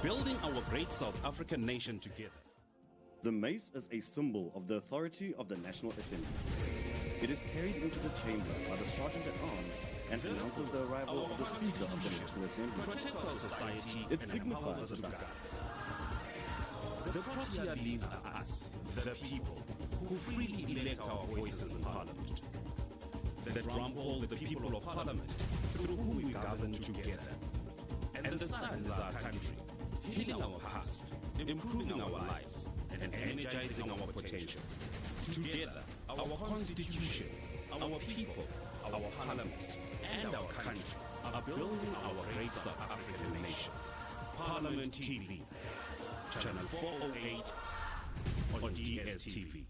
building our great South African nation together. The mace is a symbol of the authority of the National Assembly. It is carried into the chamber by the Sergeant at Arms and announces the arrival of the Speaker of the National Assembly. Protects our society. It signifies the The Protea leaves are us, the people, who freely elect our voices in Parliament. The drum call the people of Parliament, through whom we govern together. And the sun is our country, healing our past, improving our lives, and energizing our potential. Together, our Constitution, our people, our Parliament, and our country are building our great South African nation. Parliament TV, Channel 408 on DSTV.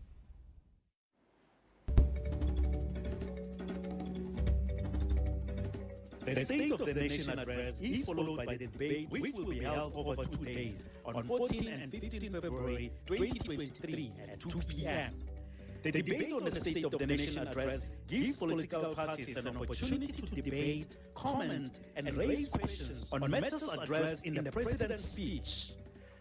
The State of the Nation address is followed by the debate which will be held over 2 days on 14 and 15 February 2023 at 2 p.m. The debate on the State of the Nation address gives political parties an opportunity to debate, comment, and raise questions on matters addressed in the President's speech.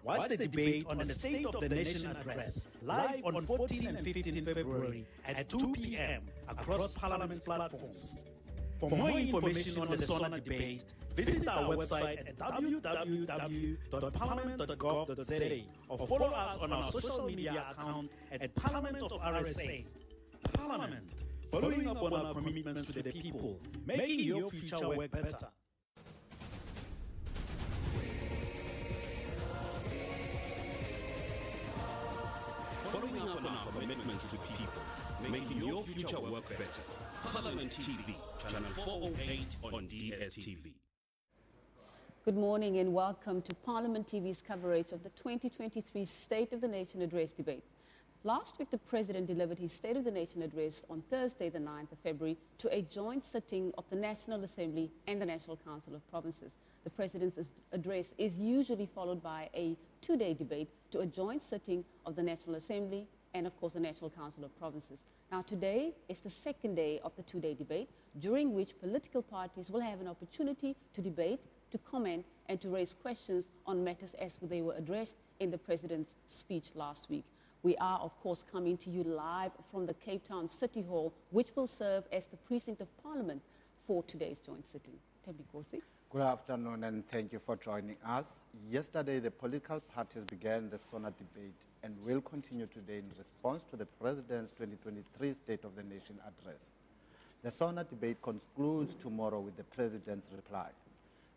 Watch the debate on the State of the Nation address live on 14 and 15 February at 2 p.m. across Parliament's platforms. For more information on the SONA debate, visit our website at www.parliament.gov.za or follow us on our social media account at Parliament of RSA. Parliament, following up on our commitments to the people, making your future work better. Following up on our commitments to people, making your future work better. Parliament TV, Channel 408 on DSTV. Good morning and welcome to Parliament TV's coverage of the 2023 State of the Nation Address debate. Last week, the President delivered his State of the Nation address on Thursday, the 9th of February, to a joint sitting of the National Assembly and the National Council of Provinces. The President's address is usually followed by a two-day debate to a joint sitting of the National Assembly and, of course, the National Council of Provinces. Now, today is the second day of the two-day debate, during which political parties will have an opportunity to debate, to comment, and to raise questions on matters as they were addressed in the President's speech last week. We are, of course, coming to you live from the Cape Town City Hall, which will serve as the precinct of Parliament for today's joint sitting. Tembi Kosi. Good afternoon and thank you for joining us. Yesterday, the political parties began the SONA debate and will continue today in response to the President's 2023 State of the Nation address. The SONA debate concludes tomorrow with the President's reply.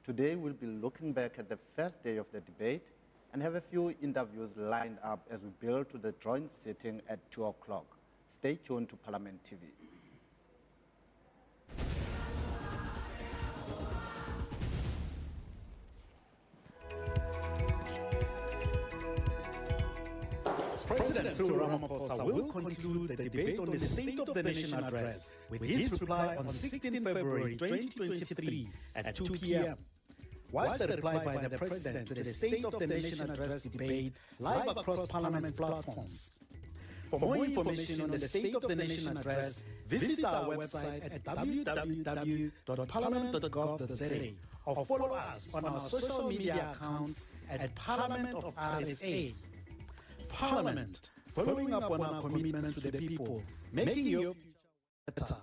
Today, we'll be looking back at the first day of the debate and have a few interviews lined up as we build to the joint sitting at 2 o'clock. Stay tuned to Parliament TV. President Cyril Ramaphosa will conclude the debate on the State of the Nation address with his reply on 16 February 2023 at 2 p.m. Watch the reply by the President to the State of the Nation address debate live across Parliament's platforms. For more information on the State of the Nation address, visit our website at www.parliament.gov.za or follow us on our social media accounts at Parliament of RSA. Parliament, following up on our commitments to the people, making your future better.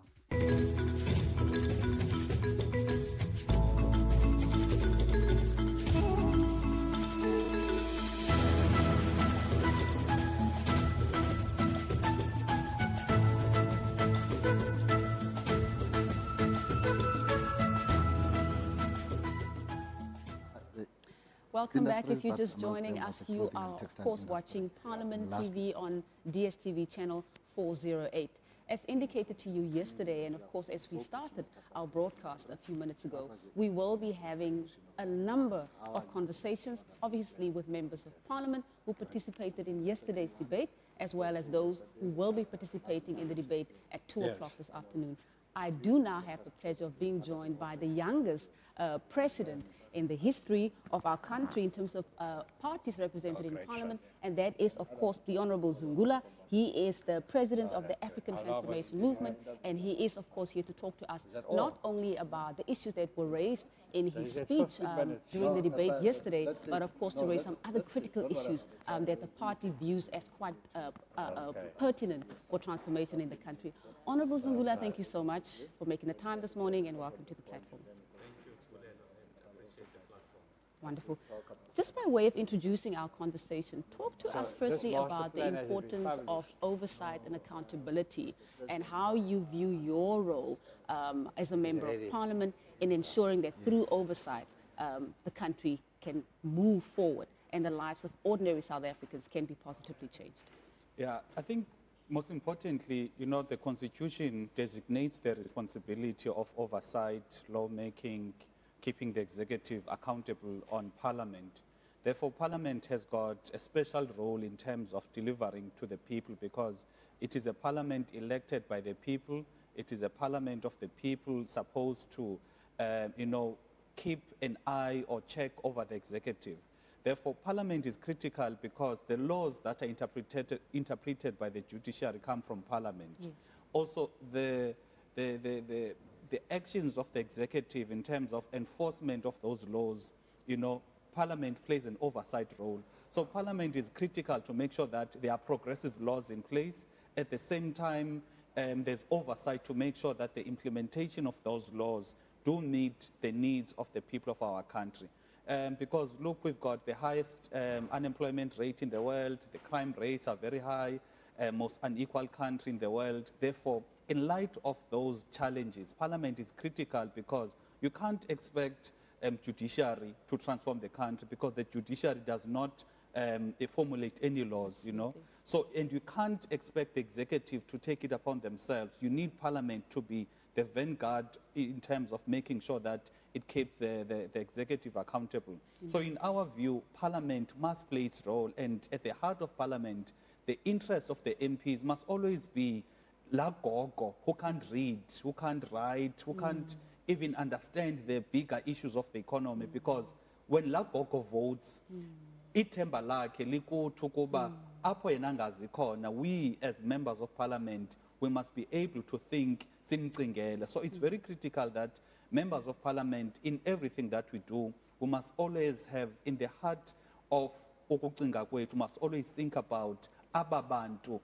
Welcome back. If you're just joining us, you are, of course, watching Parliament TV on DSTV channel 408. As indicated to you yesterday, and of course, as we started our broadcast a few minutes ago, we will be having a number of conversations, obviously with members of Parliament who participated in yesterday's debate, as well as those who will be participating in the debate at 2 o'clock this afternoon. I do now have the pleasure of being joined by the youngest president in the history of our country in terms of parties represented in Parliament, and that is, of course, the Honorable Zungula. He is the president of the African Transformation Movement, and he is, of course, here to talk to us not only about the issues that were raised in his speech during the debate yesterday, but of course to raise some other critical issues that the party views as quite pertinent for transformation in the country. Honorable Zungula, thank you so much for making the time this morning, and welcome to the platform. Wonderful. Just by way of introducing our conversation, talk to us firstly about the importance of oversight and accountability and how you view your role as a member of Parliament in ensuring that through oversight the country can move forward and the lives of ordinary South Africans can be positively changed. Yeah, I think most importantly, the Constitution designates the responsibility of oversight, lawmaking, keeping the executive accountable on Parliament. Therefore, Parliament has got a special role in terms of delivering to the people, because it is a Parliament elected by the people. It is a Parliament of the people supposed to, keep an eye or check over the executive. Therefore, Parliament is critical because the laws that are interpreted by the judiciary come from Parliament. Yes. Also, the actions of the executive in terms of enforcement of those laws, Parliament plays an oversight role. So Parliament is critical to make sure that there are progressive laws in place. At the same time, there's oversight to make sure that the implementation of those laws do meet the needs of the people of our country. Because, look, we've got the highest unemployment rate in the world, the crime rates are very high, most unequal country in the world. Therefore, in light of those challenges, Parliament is critical because you can't expect judiciary to transform the country, because the judiciary does not formulate any laws, So, and you can't expect the executive to take it upon themselves. You need Parliament to be the vanguard in terms of making sure that it keeps the executive accountable. So in our view, Parliament must play its role, and at the heart of Parliament, the interests of the MPs must always be la gogo, who can't read, who can't write, who can't even understand the bigger issues of the economy, because when la gogo votes, ithemba lakhe likuthi ukuba apho yena angazi khona, we as members of Parliament, we must be able to think simcingela. So it's very critical that members of Parliament, in everything that we do, we must always have in the heart of ukucinga kwethu, must always think about ababantu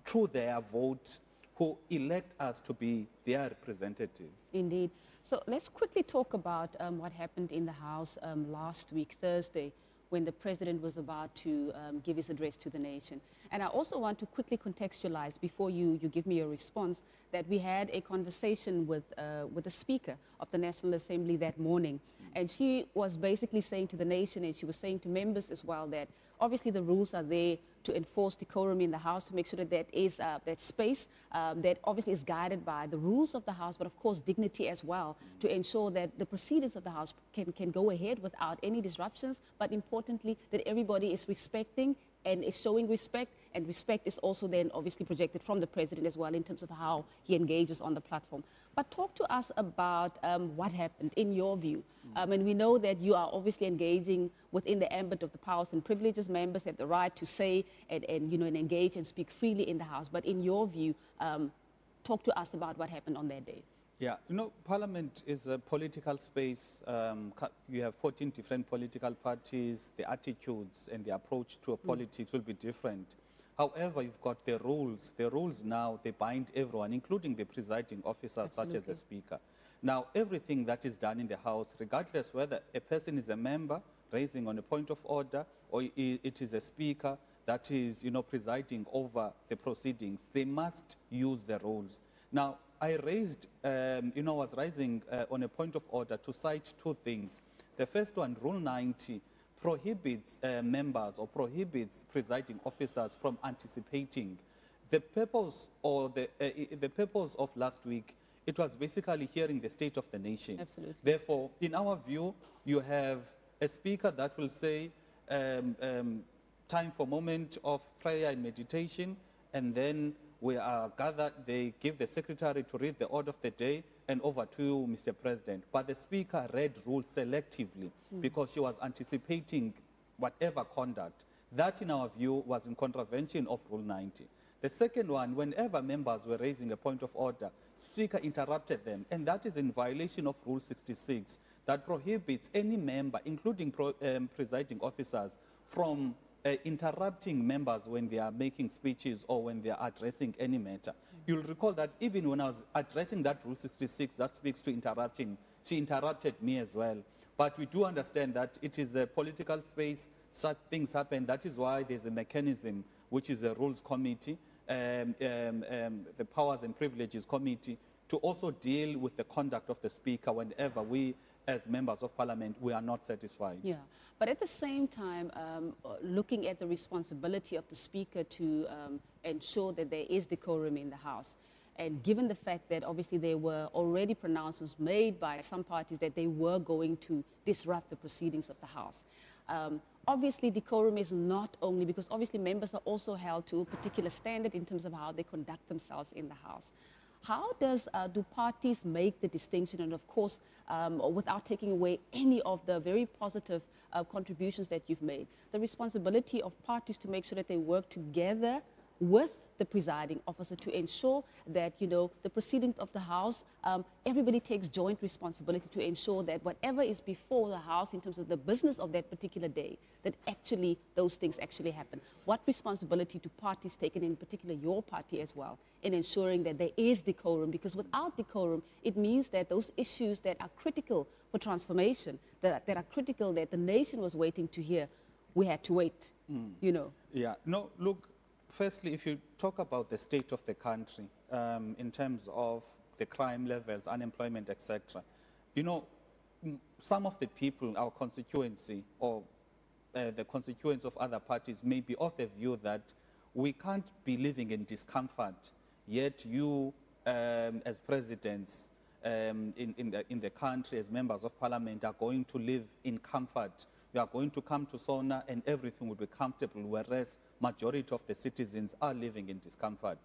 through their vote, who elect us to be their representatives. Indeed. So let's quickly talk about what happened in the House last week, Thursday, when the President was about to give his address to the nation. And I also want to quickly contextualize, before you give me your response, that we had a conversation with the Speaker of the National Assembly that morning. And she was basically saying to the nation, and she was saying to members as well, that obviously the rules are there to enforce decorum in the House, to make sure that that space that obviously is guided by the rules of the House, but of course dignity as well, to ensure that the proceedings of the House can go ahead without any disruptions, but importantly that everybody is respecting and is showing respect, and respect is also then obviously projected from the President as well in terms of how he engages on the platform. But talk to us about what happened in your view. And we know that you are obviously engaging within the ambit of the powers and privileges. Members have the right to say and engage and speak freely in the House. But in your view, talk to us about what happened on that day. Yeah, Parliament is a political space. You have 14 different political parties. The attitudes and the approach to politics will be different. However, you've got the rules. The rules now, they bind everyone, including the presiding officer, such as the Speaker. Now, everything that is done in the House, regardless whether a person is a member raising on a point of order, or it is a Speaker that is, presiding over the proceedings, they must use the rules. Now, I raised, was raising on a point of order to cite two things. The first one, Rule 90, prohibits members or prohibits presiding officers from anticipating. The purpose or the purpose of last week, it was basically hearing the state of the nation. Absolutely. Therefore, in our view, you have a speaker that will say time for moment of prayer and meditation, and then we are gathered, they give the secretary to read the order of the day and over to you, Mr. President. But the speaker read rules selectively because she was anticipating whatever conduct. That, in our view, was in contravention of Rule 90. The second one, whenever members were raising a point of order, Speaker interrupted them, and that is in violation of Rule 66, that prohibits any member, including presiding officers, from interrupting members when they are making speeches or when they are addressing any matter. You'll recall that even when I was addressing that Rule 66 that speaks to interruption, she interrupted me as well. But we do understand that it is a political space, such things happen. That is why there's a mechanism, which is a Rules Committee, the Powers and Privileges Committee, to also deal with the conduct of the Speaker whenever we, as members of Parliament, we are not satisfied. Yeah, but at the same time, looking at the responsibility of the Speaker to ensure that there is decorum in the House, and given the fact that obviously there were already pronouncements made by some parties that they were going to disrupt the proceedings of the House. Obviously, decorum is not only because obviously members are also held to a particular standard in terms of how they conduct themselves in the House. How do parties make the distinction, and of course, without taking away any of the very positive contributions that you've made, the responsibility of parties to make sure that they work together with the presiding officer to ensure that, you know, the proceedings of the House, everybody takes joint responsibility to ensure that whatever is before the House in terms of the business of that particular day, that actually those things actually happen. What responsibility do parties take, and in particular your party as well, in ensuring that there is decorum? Because without decorum, it means that those issues that are critical for transformation, that are critical that the nation was waiting to hear, we had to wait, you know. Yeah, no, look, firstly, if you talk about the state of the country in terms of the crime levels, unemployment, etc., you know, some of the people, our constituency or the constituents of other parties may be of the view that we can't be living in discomfort, yet you as presidents in the country, as members of Parliament, are going to live in comfort. You are going to come to SONA and everything will be comfortable, whereas majority of the citizens are living in discomfort.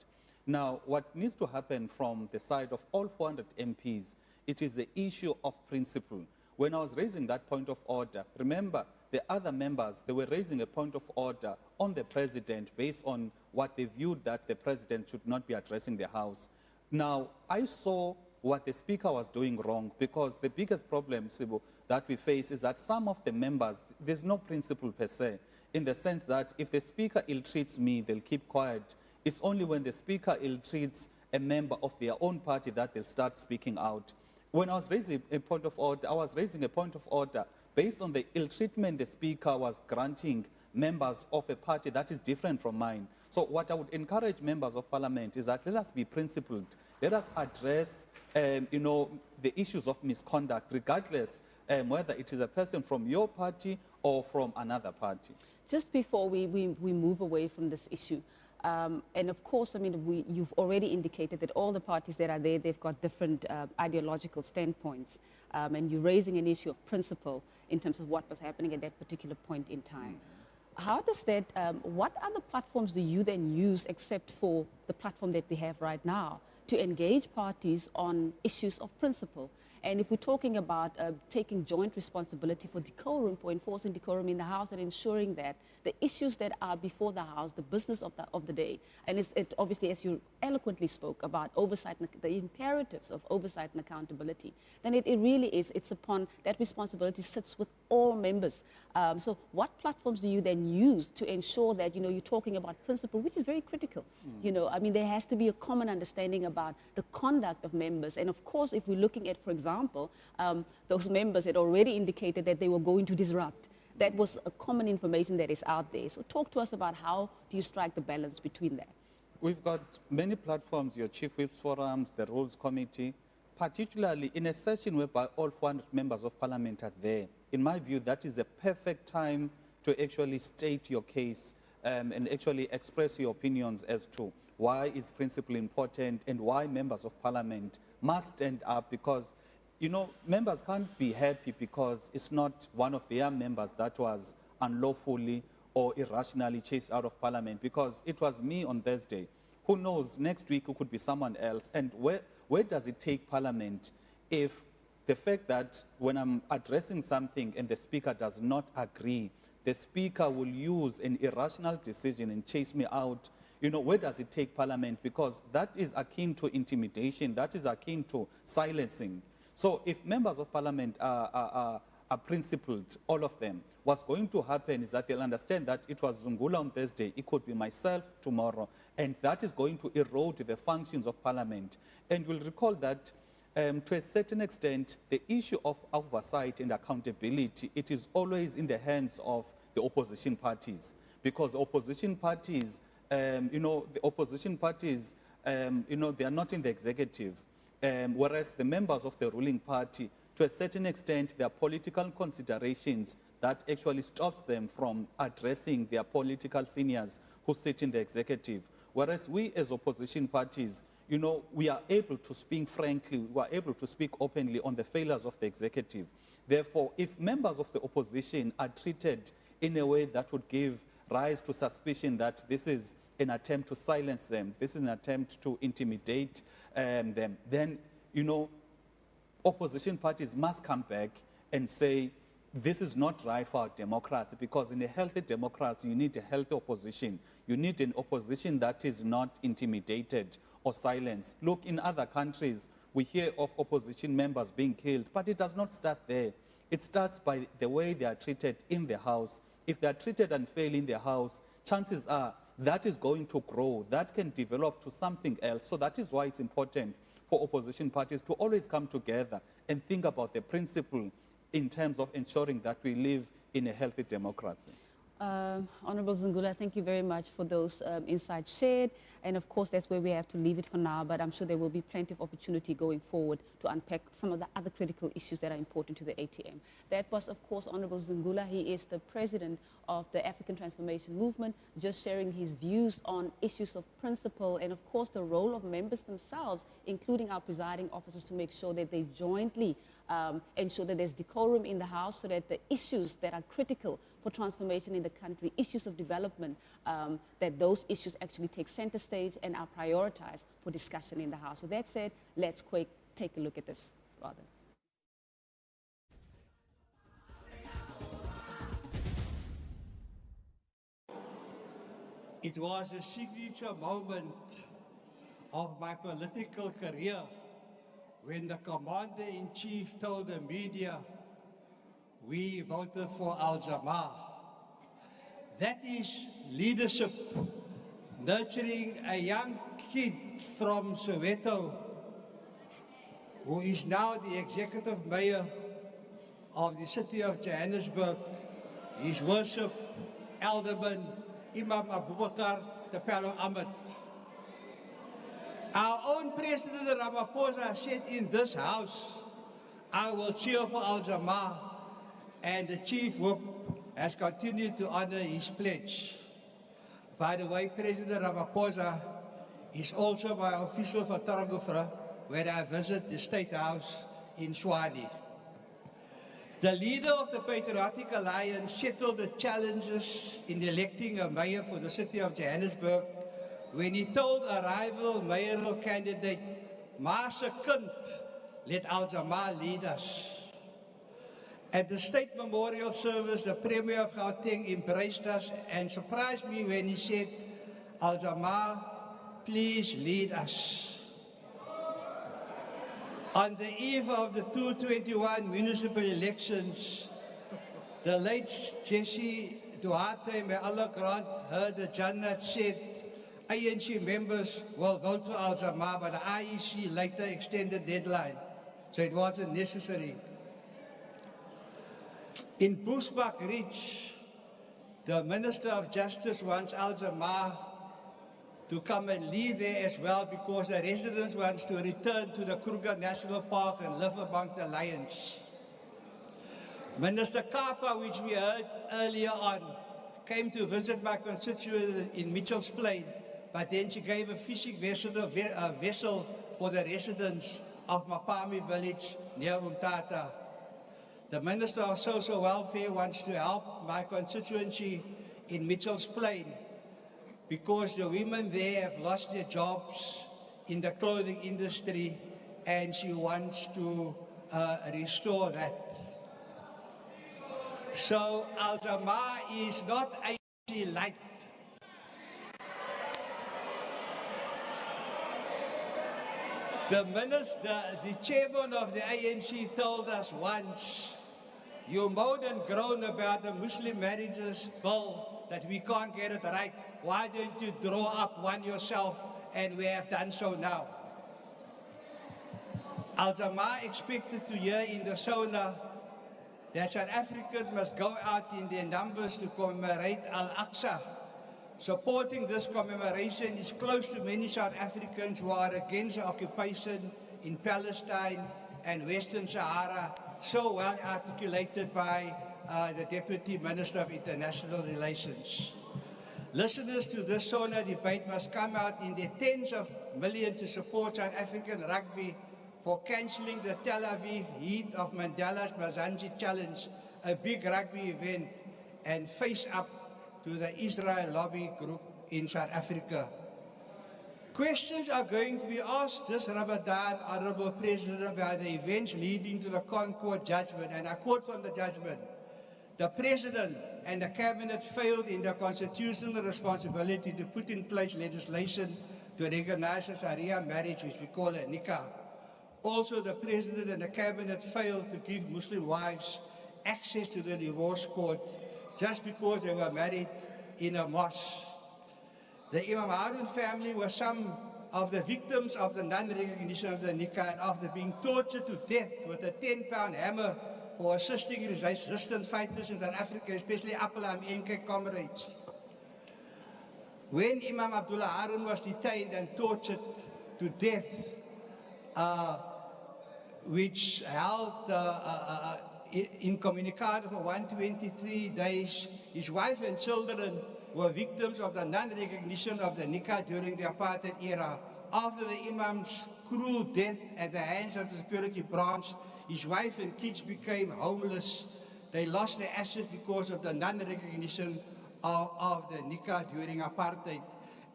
Now, what needs to happen from the side of all 400 MPs, it is the issue of principle. When I was raising that point of order, remember, the other members, they were raising a point of order on the president based on what they viewed that the president should not be addressing the House. Now, I saw what the Speaker was doing wrong, because the biggest problem, Sibu, that we face is that some of the members, there's no principle per se, in the sense that if the Speaker ill-treats me, they'll keep quiet. It's only when the Speaker ill-treats a member of their own party that they'll start speaking out. When I was raising a point of order, I was raising a point of order based on the ill-treatment the Speaker was granting members of a party that is different from mine. So what I would encourage members of Parliament is that let us be principled. Let us address you know, the issues of misconduct, regardless whether it is a person from your party or from another party. Just before we move away from this issue, and of course, I mean, you've already indicated that all the parties that are there, they've got different ideological standpoints, and you're raising an issue of principle in terms of what was happening at that particular point in time. How does that, what other platforms do you then use except for the platform that we have right now to engage parties on issues of principle? And if we're talking about taking joint responsibility for decorum, for enforcing decorum in the House and ensuring that the issues that are before the House, the business of the day, and it's obviously, as you eloquently spoke about oversight, the imperatives of oversight and accountability, then it really is, it's upon that responsibility sits with all members. So what platforms do you then use to ensure that, you know, you're talking about principle, which is very critical? You know, I mean, there has to be a common understanding about the conduct of members. And of course, if we're looking at, for example, those members had already indicated that they were going to disrupt. That was a common information that is out there. So talk to us about how do you strike the balance between that? We've got many platforms, your Chief Whips Forums, the Rules Committee, particularly in a session whereby all 400 members of Parliament are there. In my view, that is the perfect time to actually state your case and actually express your opinions as to why is principle important and why members of Parliament must stand up, because, you know, members can't be happy because it's not one of their members that was unlawfully or irrationally chased out of Parliament. Because it was me on Thursday Who knows, next week it could be someone else. And where does it take Parliament if the fact that when I'm addressing something and the Speaker does not agree, the Speaker will use an irrational decision and chase me out? You know, where does it take Parliament? Because that is akin to intimidation, that is akin to silencing. So if members of Parliament are principled, all of them, what's going to happen is that they'll understand that it was Zungula on Thursday, it could be myself tomorrow, and that is going to erode the functions of Parliament. And we'll recall that to a certain extent, the issue of oversight and accountability, it is always in the hands of the opposition parties, because opposition parties, you know, they are not in the executive, whereas the members of the ruling party, to a certain extent, there are political considerations that actually stops them from addressing their political seniors who sit in the executive. Whereas we as opposition parties, you know, we are able to speak frankly, we are able to speak openly on the failures of the executive. Therefore, if members of the opposition are treated in a way that would give rise to suspicion that this is an attempt to silence them, this is an attempt to intimidate them, then, you know, opposition parties must come back and say, this is not right for our democracy, because in a healthy democracy, you need a healthy opposition. You need an opposition that is not intimidated or silenced. Look, in other countries, we hear of opposition members being killed, but it does not start there. It starts by the way they are treated in the House. If they are treated unfairly in the House, chances are that is going to grow. That can develop to something else. So that is why it's important for opposition parties to always come together and think about the principle in terms of ensuring that we live in a healthy democracy. Honorable Zungula, thank you very much for those insights shared. And of course, that's where we have to leave it for now, but I'm sure there will be plenty of opportunity going forward to unpack some of the other critical issues that are important to the ATM. That was, of course, Honorable Zungula. He is the president of the African Transformation Movement, just sharing his views on issues of principle and, of course, the role of members themselves, including our presiding officers, to make sure that they jointly ensure that there's decorum in the House so that the issues that are critical for transformation in the country, issues of development, that those issues actually take center stage and are prioritized for discussion in the House. With that said, let's take a look at this rather. It was a signature moment of my political career when the Commander-in-Chief told the media, we voted for Al-Jamaa. That is leadership, nurturing a young kid from Soweto, who is now the executive mayor of the city of Johannesburg, His Worship Alderman Imam Abubakar Tapelo Ahmed. Our own President Ramaphosa said in this house, I will cheer for Al-Jamaa, and the Chief Whip has continued to honor his pledge. By the way, President Ramaphosa is also my official photographer when I visit the State House in Swani. The leader of the Patriotic Alliance settled the challenges in electing a mayor for the city of Johannesburg when he told a rival mayoral candidate, Maase kind, let Al-Jamaa lead us. At the State Memorial Service, the Premier of Gauteng embraced us and surprised me when he said, Al-Jamaa, please lead us. On the eve of the 2021 municipal elections, the late Jesse Duarte, may Allah grant her the Jannat, said ANC members will vote for Al-Jamaa, but the IEC later extended deadline, so it wasn't necessary. In Bushbuck Ridge, the Minister of Justice wants Al-Jamaa to come and lead there as well because the residents want to return to the Kruger National Park and live amongst the lions. Minister Kapa, which we heard earlier on, came to visit my constituent in Mitchell's Plain, but then she gave a fishing vessel for the residents of Mapami village near Umtata. The Minister of Social Welfare wants to help my constituency in Mitchell's Plain because the women there have lost their jobs in the clothing industry, and she wants to restore that. So Al-Jama is not a light. The minister, the chairman of the ANC told us once, you moan and groan about the Muslim marriages bill that we can't get it right. Why don't you draw up one yourself? And we have done so now. Al-Jama expected to hear in the SONA that South Africans must go out in their numbers to commemorate Al-Aqsa. Supporting this commemoration is close to many South Africans who are against the occupation in Palestine and Western Sahara, so well articulated by the Deputy Minister of International Relations. Listeners to this SONA debate must come out in their tens of millions to support South African rugby for cancelling the Tel Aviv heat of Mandela's Mazanji Challenge, a big rugby event, and face up to the Israel lobby group in South Africa. Questions are going to be asked this Ramadan, Honourable President, about the events leading to the Concord judgment, and I quote from the judgment, the President and the Cabinet failed in their constitutional responsibility to put in place legislation to recognize a Sharia marriage, which we call a nikah. Also, the President and the Cabinet failed to give Muslim wives access to the divorce court just because they were married in a mosque. The Imam Harun family were some of the victims of the non-recognition of the nikah, and after being tortured to death with a 10-pound hammer for assisting resistance fighters in South Africa, especially Appala and NCOP comrades. When Imam Abdullah Harun was detained and tortured to death, which held incommunicado for 123 days, his wife and children were victims of the non-recognition of the nikah during the apartheid era. After the Imam's cruel death at the hands of the security branch, his wife and kids became homeless. They lost their assets because of the non-recognition of the nikah during apartheid.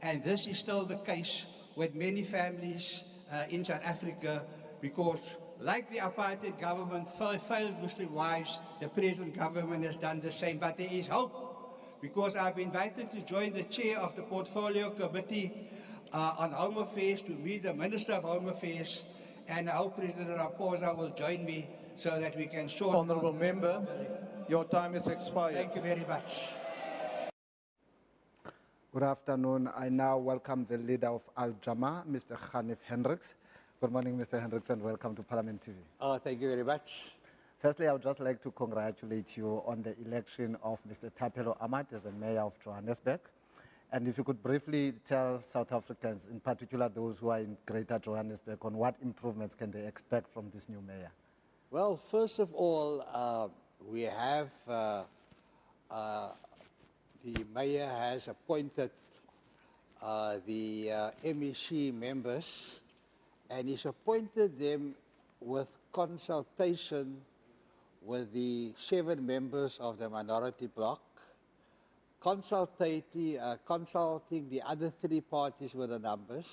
And this is still the case with many families in South Africa, because like the apartheid government failed Muslim wives, the present government has done the same. But there is hope, because I've been invited to join the chair of the Portfolio Committee on Home Affairs to meet the Minister of Home Affairs, and I hope President Ramaphosa will join me so that we can sort out. Honourable Member, your time is expired. Thank you very much. Good afternoon. I now welcome the leader of Al-Jama, Mr. Hanif Hendricks. Good morning, Mr. Hendricks, and welcome to Parliament TV. Oh, thank you very much. Firstly, I would just like to congratulate you on the election of Mr. Thapelo Amad as the Mayor of Johannesburg. And if you could briefly tell South Africans, in particular those who are in Greater Johannesburg, on what improvements can they expect from this new mayor? Well, first of all, we have, the mayor has appointed the MEC members, and he's appointed them with consultation with the 7 members of the minority bloc, consulting the other 3 parties with the numbers,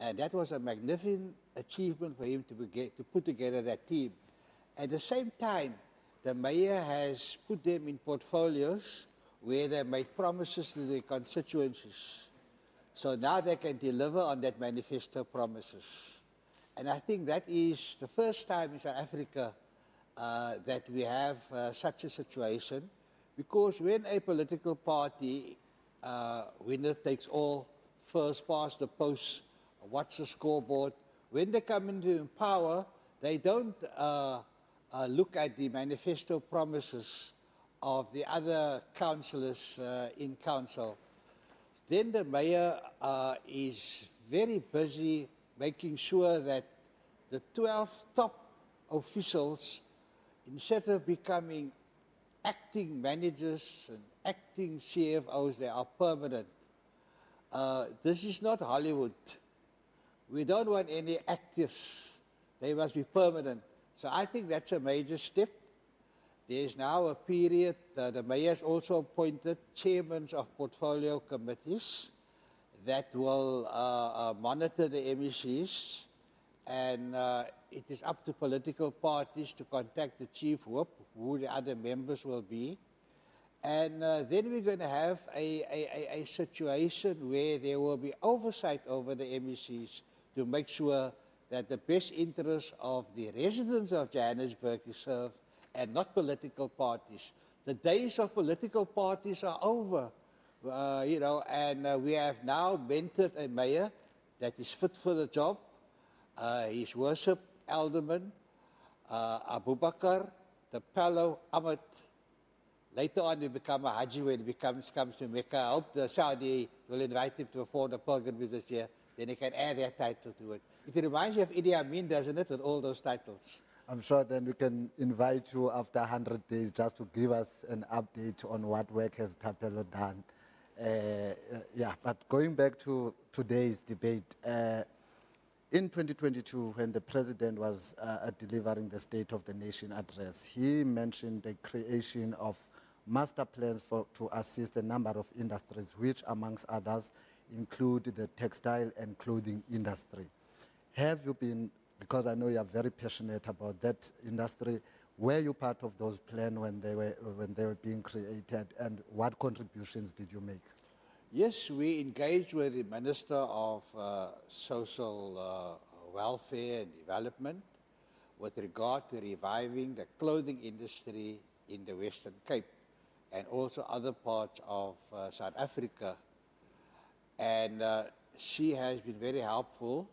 and that was a magnificent achievement for him to put together that team. At the same time, the mayor has put them in portfolios where they made promises to their constituencies. So now they can deliver on that manifesto promises. And I think that is the first time in South Africa that we have such a situation, because when a political party, winner takes all, first past the post, what's the scoreboard, when they come into power, they don't look at the manifesto promises of the other councillors in council. Then the mayor is very busy making sure that the 12 top officials, instead of becoming acting managers and acting CFOs, they are permanent. This is not Hollywood. We don't want any actors. They must be permanent. So I think that's a major step. There is now a period, the mayor has also appointed chairmen of portfolio committees that will monitor the MECs, and it is up to political parties to contact the chief whip, who the other members will be. And then we're going to have a situation where there will be oversight over the MECs to make sure that the best interests of the residents of Johannesburg is served and not political parties. The days of political parties are over, you know, and we have now mentored a mayor that is fit for the job. His worship, Alderman Abubakar, the fellow Ahmed. Later on, he become a Haji when he comes to Mecca. I hope the Saudi will invite him to perform the pilgrimage this year. Then he can add that title to it. It reminds you of Idi Amin, doesn't it, with all those titles? I'm sure then we can invite you after 100 days just to give us an update on what work has Tapelo done. Yeah, but going back to today's debate, in 2022, when the president was delivering the State of the Nation address, he mentioned the creation of master plans to assist a number of industries, which amongst others include the textile and clothing industry. Have you been, because I know you are very passionate about that industry, were you part of those plans when they were being created, and what contributions did you make? Yes, we engaged with the Minister of Social Welfare and Development with regard to reviving the clothing industry in the Western Cape and also other parts of South Africa. And she has been very helpful,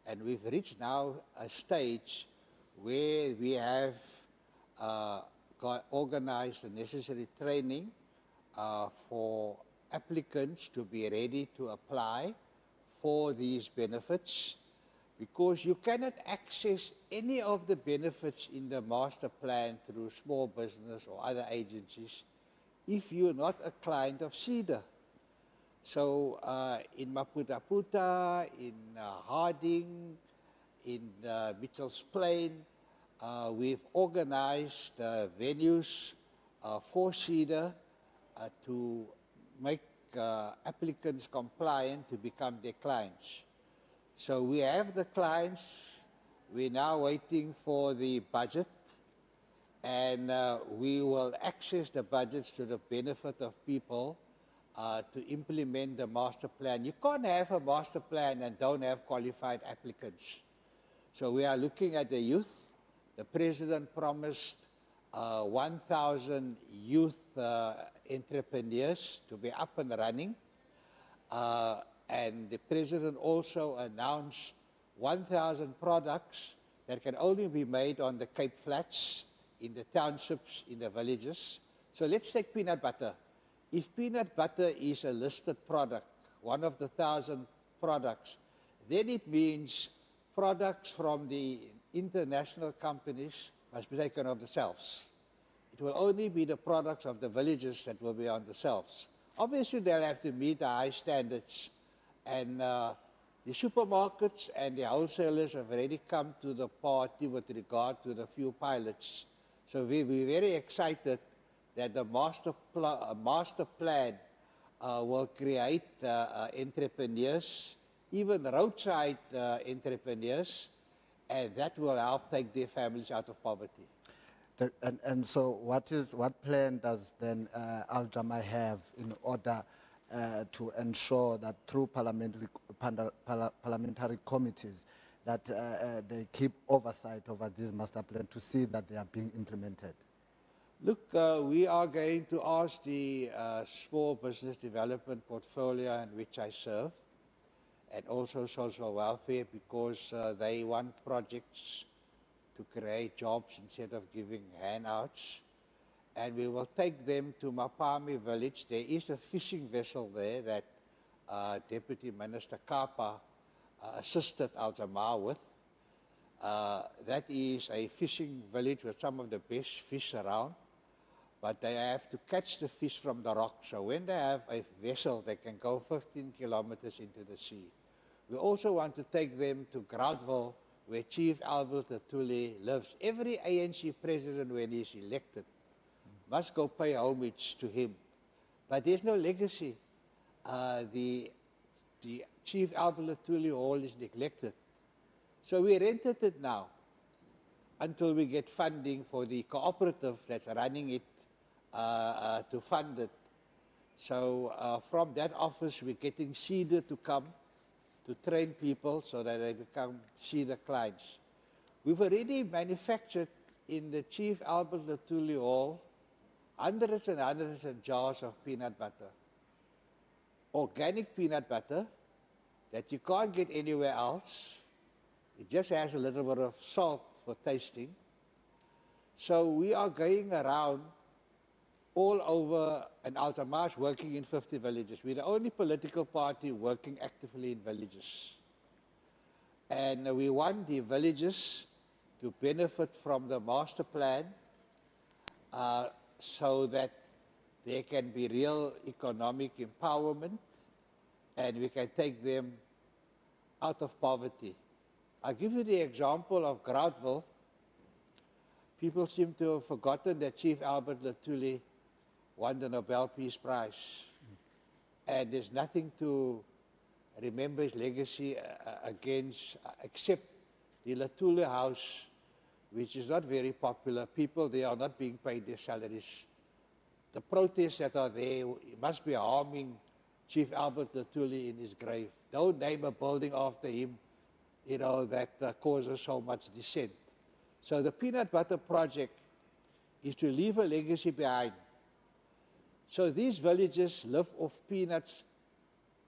and we've reached now a stage where we have organized the necessary training for applicants to be ready to apply for these benefits, because you cannot access any of the benefits in the master plan through small business or other agencies if you're not a client of CEDA. So in Maputaputa, in Harding, in Mitchell's Plain, we've organized venues for CEDA to make applicants compliant to become their clients. So we have the clients, we're now waiting for the budget, and we will access the budgets to the benefit of people to implement the master plan. You can't have a master plan and don't have qualified applicants. So we are looking at the youth. The president promised 1,000 youth entrepreneurs to be up and running. And the president also announced 1,000 products that can only be made on the Cape Flats, in the townships, in the villages. So let's take peanut butter. If peanut butter is a listed product, one of the 1,000 products, then it means products from the international companies must be taken off the shelves. It will only be the products of the villages that will be on the shelves. Obviously, they'll have to meet the high standards. And the supermarkets and the wholesalers have already come to the party with regard to the few pilots. So we're very excited that the master plan will create entrepreneurs, even roadside entrepreneurs, and that will help take their families out of poverty. And so what plan does then Al-Jama have in order to ensure that through parliamentary committees that they keep oversight over this master plan to see that they are being implemented? Look, we are going to ask the small business development portfolio in which I serve, and also social welfare, because they want projects to create jobs instead of giving handouts. And we will take them to Mapami village. There is a fishing vessel there that Deputy Minister Kapa assisted Al-Jama with. That is a fishing village with some of the best fish around, but they have to catch the fish from the rock. So when they have a vessel, they can go 15 kilometers into the sea. We also want to take them to Groutville, where Chief Albert Atuli lives. Every ANC president, when he's elected, must go pay homage to him. But there's no legacy. The Chief Albert Lutuli Hall is neglected. So we rented it now until we get funding for the cooperative that's running it to fund it. So from that office, we're getting Cedar to come to train people so that they become Cedar clients. We've already manufactured in the Chief Albert Lutuli Hall hundreds and hundreds of jars of peanut butter. Organic peanut butter that you can't get anywhere else. It just has a little bit of salt for tasting. So we are going around all over, and Alzheimer's working in 50 villages. We're the only political party working actively in villages. And we want the villages to benefit from the master plan so that there can be real economic empowerment and we can take them out of poverty. I'll give you the example of Groutville. People seem to have forgotten that Chief Albert Lutuli won the Nobel Peace Prize. And there's nothing to remember his legacy except the Lutuli House, which is not very popular. People there are not being paid their salaries. The protests that are there must be harming Chief Albert Lutuli in his grave. Don't name a building after him, you know, that causes so much dissent. So the peanut butter project is to leave a legacy behind. So these villages live off peanuts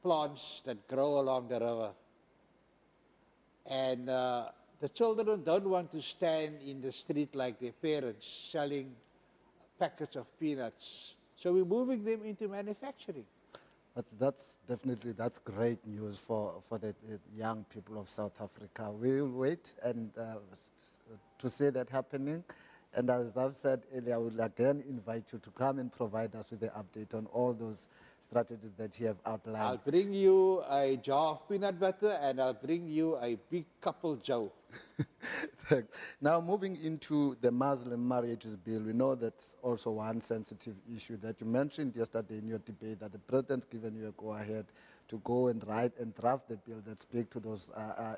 plants that grow along the river. And the children don't want to stand in the street like their parents selling packets of peanuts. So we're moving them into manufacturing. That's great news for the young people of South Africa. We will wait and to see that happening. And as I've said earlier, I will again invite you to come and provide us with the update on all those strategies that you have outlined. I'll bring you a jar of peanut butter and I'll bring you a big couple Joe. Now, moving into the Muslim marriages bill, we know that's also one sensitive issue that you mentioned yesterday in your debate, that the president's given you a go-ahead to go and write and draft the bill that speak to those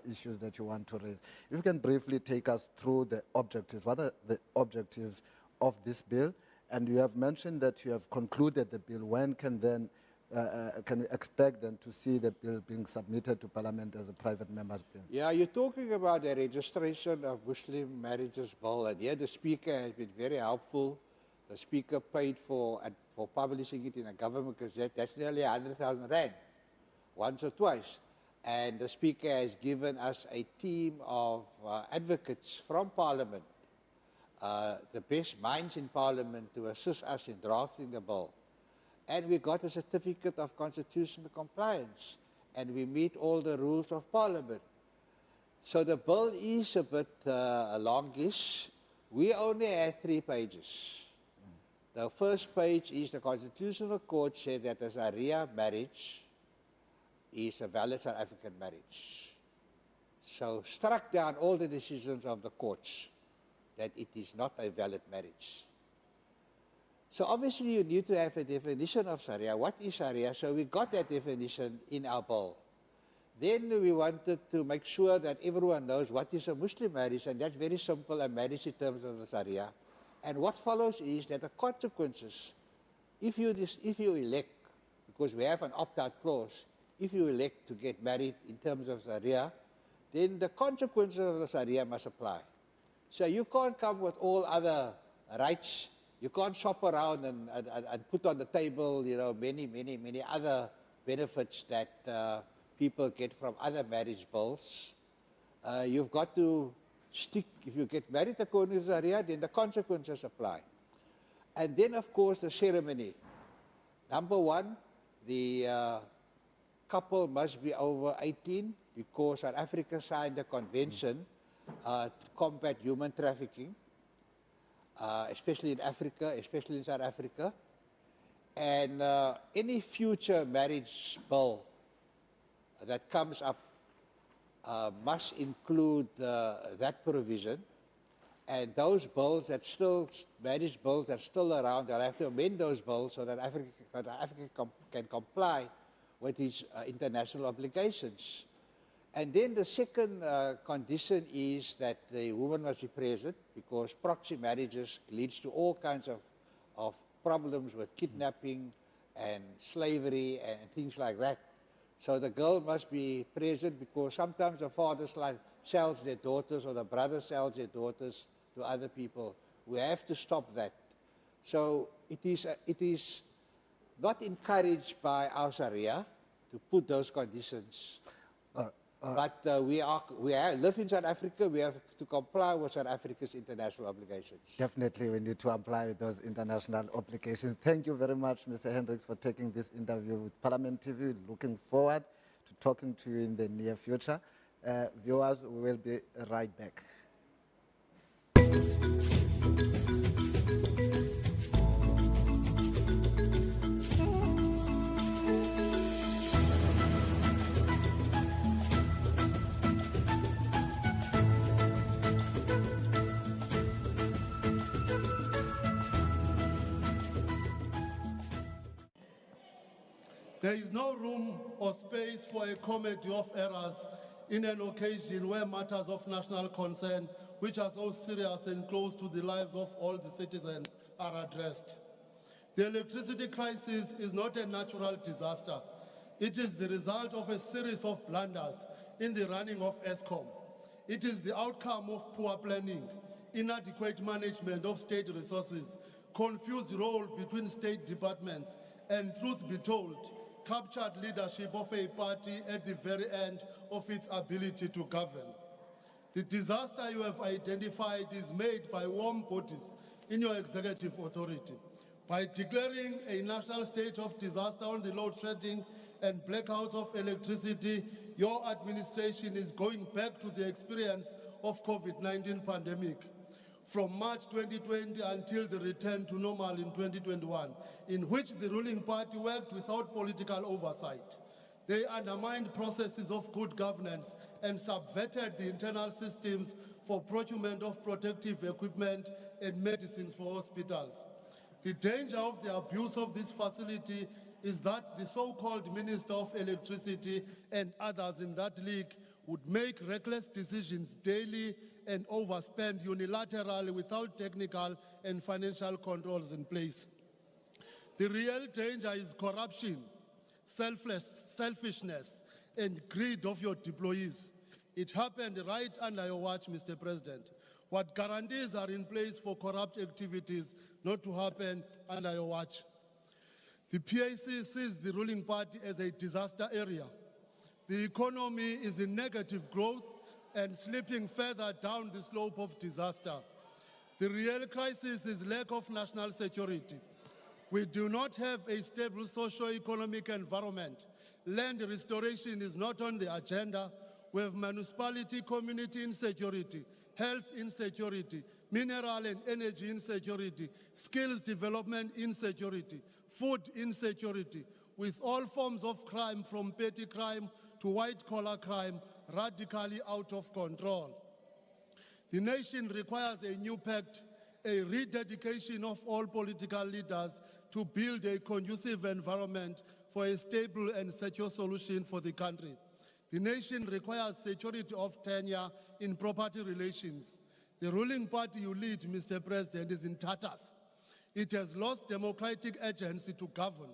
issues that you want to raise. If you can briefly take us through the objectives. What are the objectives of this bill? And you have mentioned that you have concluded the bill. When can then can we expect then to see the bill being submitted to Parliament as a private member's bill? Yeah, you're talking about the registration of Muslim marriages bill, and here the Speaker has been very helpful. The Speaker paid for publishing it in a government gazette. That's nearly 100,000 rand, once or twice. And the Speaker has given us a team of advocates from Parliament, the best minds in Parliament, to assist us in drafting the bill. And we got a certificate of constitutional compliance, and we meet all the rules of Parliament. So the bill is a bit longish. We only had 3 pages. The first page is the Constitutional Court said that a Sharia marriage is a valid South African marriage. So struck down all the decisions of the courts that it is not a valid marriage. So obviously you need to have a definition of Sharia. What is Sharia? So we got that definition in our bill. Then we wanted to make sure that everyone knows what is a Muslim marriage, and that's very simple, a marriage in terms of the Sharia. And what follows is that the consequences, if you elect, because we have an opt-out clause, if you elect to get married in terms of Sharia, then the consequences of the Sharia must apply. So you can't come with all other rights. You can't shop around and put on the table, you know, many other benefits that people get from other marriage bills. You've got to stick. If you get married according to Sharia, then the consequences apply. And then, of course, the ceremony. Number 1, the couple must be over 18 because South Africa signed a convention to combat human trafficking. Especially in Africa, especially in South Africa. And any future marriage bill that comes up must include that provision. And those bills that still, managed bills that are still around, they'll have to amend those bills so that Africa can comply with its international obligations. And then the second condition is that the woman must be present, because proxy marriages leads to all kinds of problems with kidnapping and slavery and things like that. So the girl must be present, because sometimes the fathers sells their daughters, or the brother sells their daughters to other people. We have to stop that. So it is not encouraged by our Sharia to put those conditions. But we live in South Africa. We have to comply with South Africa's international obligations. Definitely, we need to apply those international obligations. Thank you very much, Mr. Hendricks, for taking this interview with Parliament TV. Looking forward to talking to you in the near future. Viewers, we will be right back. There is no room or space for a comedy of errors in an occasion where matters of national concern, which are so serious and close to the lives of all the citizens, are addressed. The electricity crisis is not a natural disaster. It is the result of a series of blunders in the running of ESCOM. It is the outcome of poor planning, inadequate management of state resources, confused role between state departments, and, truth be told, captured leadership of a party at the very end of its ability to govern. The disaster you have identified is made by warm bodies in your executive authority. By declaring a national state of disaster on the load shedding and blackouts of electricity, your administration is going back to the experience of COVID-19 pandemic. From March 2020 until the return to normal in 2021, in which the ruling party worked without political oversight. They undermined processes of good governance and subverted the internal systems for procurement of protective equipment and medicines for hospitals. The danger of the abuse of this facility is that the so-called Minister of Electricity and others in that league would make reckless decisions daily and overspend unilaterally without technical and financial controls in place. The real danger is corruption, selfishness, and greed of your deployees. It happened right under your watch, Mr. President. What guarantees are in place for corrupt activities not to happen under your watch? The PAC sees the ruling party as a disaster area. The economy is in negative growth and slipping further down the slope of disaster. The real crisis is lack of national security. We do not have a stable socio-economic environment. Land restoration is not on the agenda. We have municipality community insecurity, health insecurity, mineral and energy insecurity, skills development insecurity, food insecurity, with all forms of crime from petty crime to white-collar crime radically out of control. The nation requires a new pact, a rededication of all political leaders to build a conducive environment for a stable and secure solution for the country. The nation requires security of tenure in property relations. The ruling party you lead, Mr. President, is in tatters. It has lost democratic agency to govern.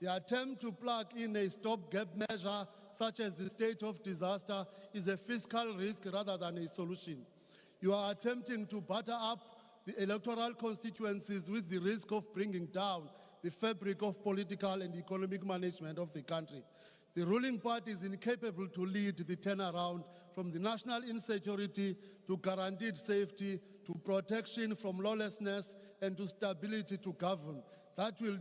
The attempt to plug in a stopgap measure such as the state of disaster is a fiscal risk rather than a solution. You are attempting to butter up the electoral constituencies with the risk of bringing down the fabric of political and economic management of the country. The ruling party is incapable to lead the turnaround from the national insecurity to guaranteed safety, to protection from lawlessness, and to stability to govern. That will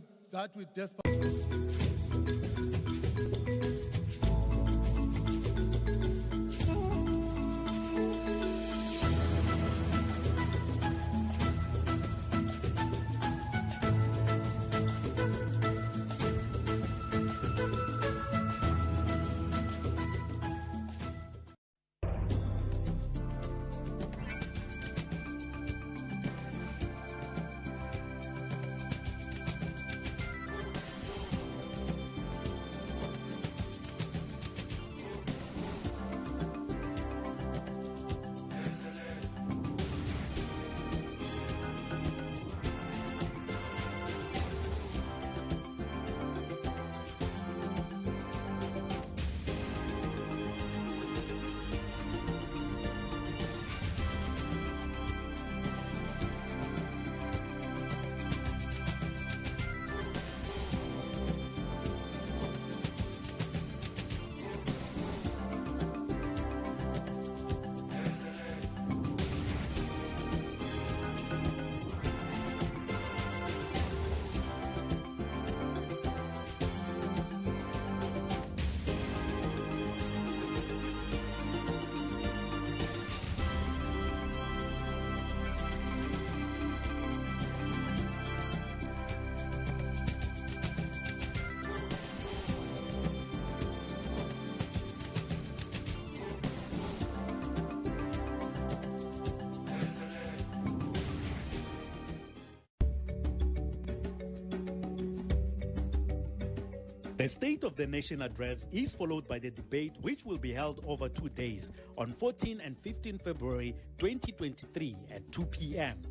The State of the Nation address is followed by the debate, which will be held over 2 days on 14 and 15 February 2023 at 2 p.m.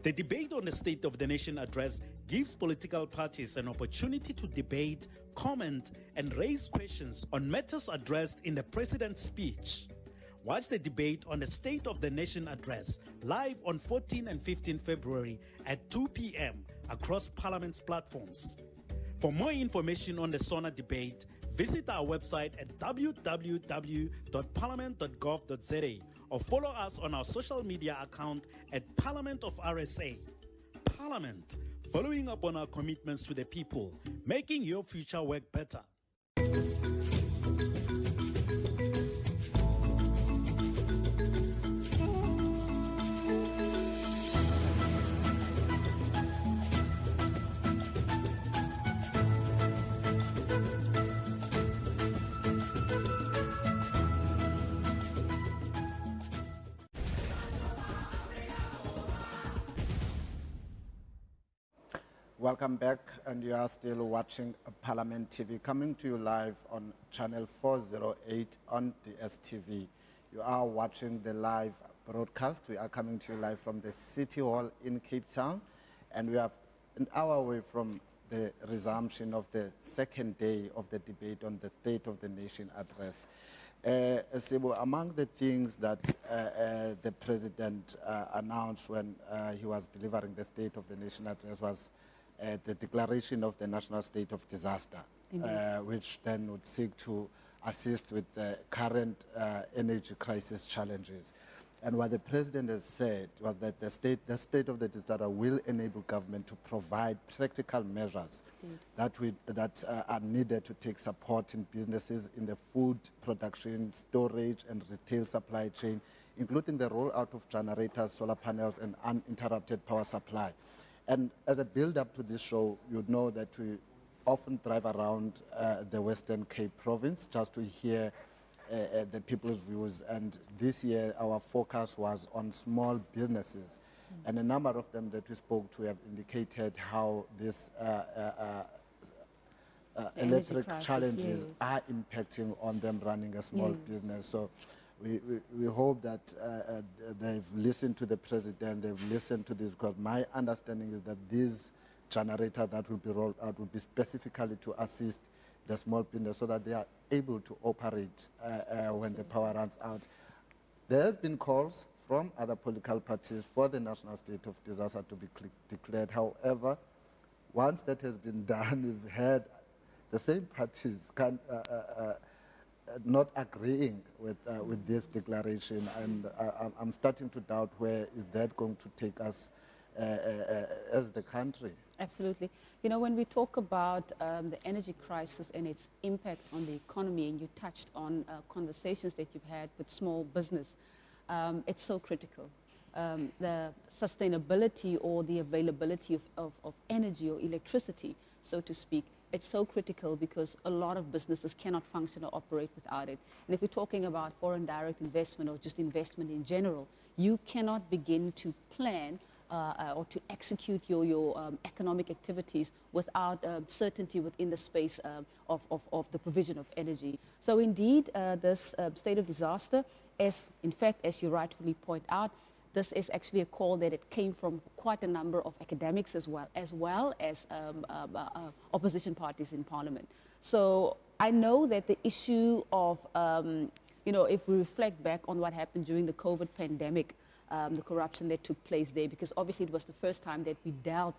The debate on the State of the Nation address gives political parties an opportunity to debate, comment, and raise questions on matters addressed in the President's speech. Watch the debate on the State of the Nation address live on 14 and 15 February at 2 p.m. across Parliament's platforms. For more information on the SONA debate, visit our website at www.parliament.gov.za or follow us on our social media account at Parliament of RSA. Parliament, following up on our commitments to the people, making your future work better. Welcome back, and you are still watching Parliament TV, coming to you live on channel 408 on DSTV. You are watching the live broadcast. We are coming to you live from the City Hall in Cape Town, and we are an hour away from the resumption of the second day of the debate on the State of the Nation address. Among the things that the President announced when he was delivering the State of the Nation address was the declaration of the national state of disaster, which then would seek to assist with the current energy crisis challenges. And what the President has said was that the state of the disaster will enable government to provide practical measures that are needed to take support in businesses in the food production, storage, and retail supply chain, including the rollout of generators, solar panels, and uninterrupted power supply. And as a build-up to this show, you know that we often drive around the Western Cape province just to hear the people's views. And this year, our focus was on small businesses. And a number of them that we spoke to have indicated how this electric challenges are impacting on them running a small business. So we hope that they've listened to the President, they've listened to this, because my understanding is that these generators that will be rolled out will be specifically to assist the small business so that they are able to operate when the power runs out. There has been calls from other political parties for the national state of disaster to be declared. However, once that has been done, we've had the same parties not agreeing with this declaration, and I'm starting to doubt where is that going to take us as the country. Absolutely. You know, when we talk about the energy crisis and its impact on the economy, and you touched on conversations that you've had with small business, it's so critical. The sustainability or the availability of energy or electricity, so to speak, it's so critical because a lot of businesses cannot function or operate without it. And if we're talking about foreign direct investment or just investment in general, you cannot begin to plan or to execute your economic activities without certainty within the space of the provision of energy. So indeed, this state of disaster, as you rightfully point out, this is actually a call that it came from quite a number of academics as well as opposition parties in Parliament. So I know that the issue of, if we reflect back on what happened during the COVID pandemic, the corruption that took place there, because obviously it was the first time that we dealt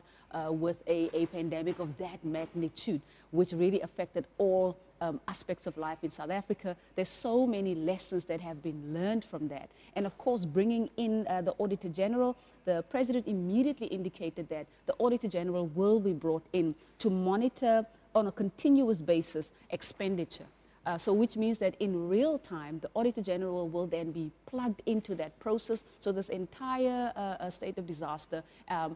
with a pandemic of that magnitude, which really affected all aspects of life in South Africa. There's so many lessons that have been learned from that. And of course, bringing in the Auditor General, the President immediately indicated that the Auditor General will be brought in to monitor on a continuous basis expenditure. So which means that in real time, the Auditor General will then be plugged into that process. So this entire state of disaster, the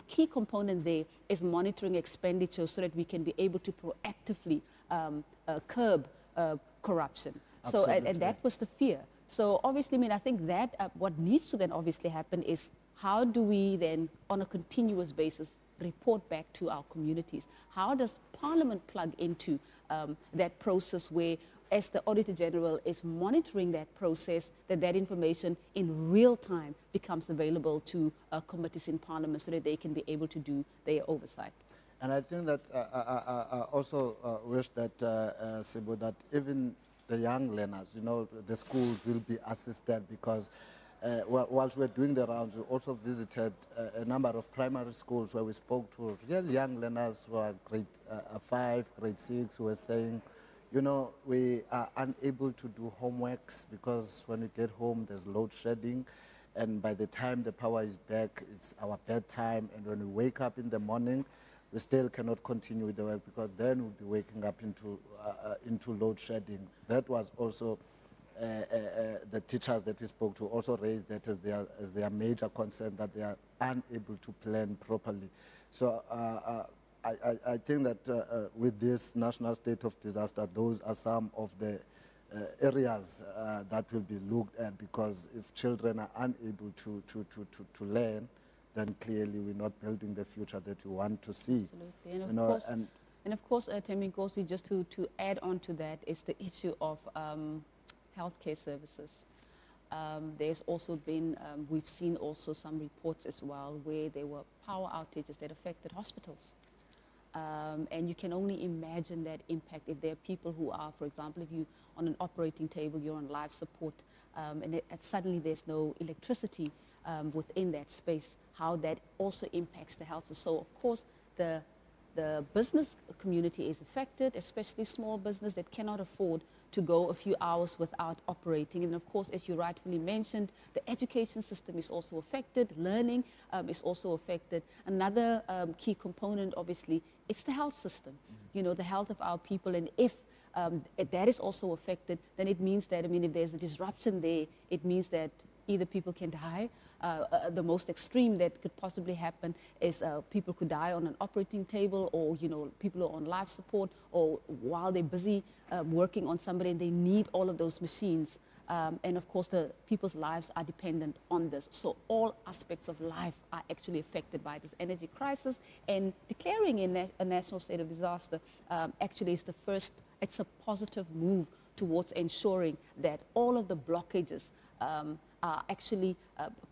key component there is monitoring expenditure so that we can be able to proactively curb corruption. So, and that was the fear. So obviously, I think that what needs to then obviously happen is how do we then, on a continuous basis, report back to our communities. How does Parliament plug into that process where, as the Auditor General is monitoring that process, that information in real time becomes available to committees in Parliament so that they can be able to do their oversight? And I think that I also wish that, Sibu, that even the young learners, the schools will be assisted, because whilst we're doing the rounds, we also visited a number of primary schools where we spoke to real young learners who are grade 5, grade 6, who were saying, we are unable to do homeworks because when we get home, there's load shedding. And by the time the power is back, it's our bedtime. And when we wake up in the morning, we still cannot continue with the work, because then we'll be waking up into load shedding. That was also the teachers that we spoke to also raised that as their major concern, that they are unable to plan properly. So I think that with this national state of disaster, those are some of the areas that will be looked at, because if children are unable to learn, then clearly we're not building the future that we want to see. Absolutely. And of course, Temi Nkosi, just to add on to that, is the issue of healthcare services. There's also been, we've seen also some reports as well where there were power outages that affected hospitals. And you can only imagine that impact if there are people who are, for example, if you on an operating table, you're on life support, and suddenly there's no electricity within that space, how that also impacts the health. So, of course, the business community is affected, especially small business that cannot afford to go a few hours without operating. And of course, as you rightfully mentioned, the education system is also affected, learning is also affected. Another key component, obviously, it's the health system, the health of our people. And if that is also affected, then it means that, if there's a disruption there, it means that either people can die. The most extreme that could possibly happen is people could die on an operating table, or people are on life support, or while they're busy working on somebody and they need all of those machines. And of course, the people's lives are dependent on this. So all aspects of life are actually affected by this energy crisis. And declaring a national state of disaster actually is the first. It's a positive move towards ensuring that all of the blockages are actually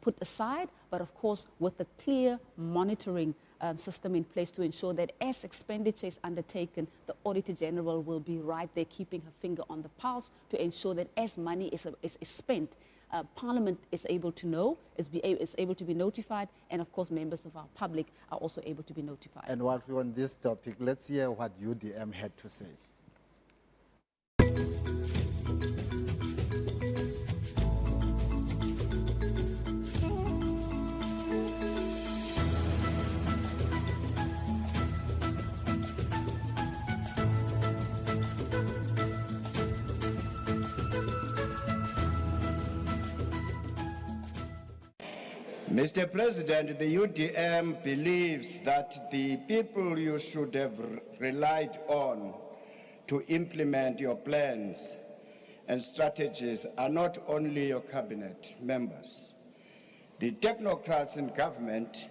put aside, but of course with a clear monitoring system in place to ensure that as expenditure is undertaken, the Auditor General will be right there keeping her finger on the pulse to ensure that as money is spent, Parliament is able to know, is able to be notified, and of course members of our public are also able to be notified. And while we're on this topic, let's hear what UDM had to say. Mr. President, the UDM believes that the people you should have relied on to implement your plans and strategies are not only your cabinet members. The technocrats in government,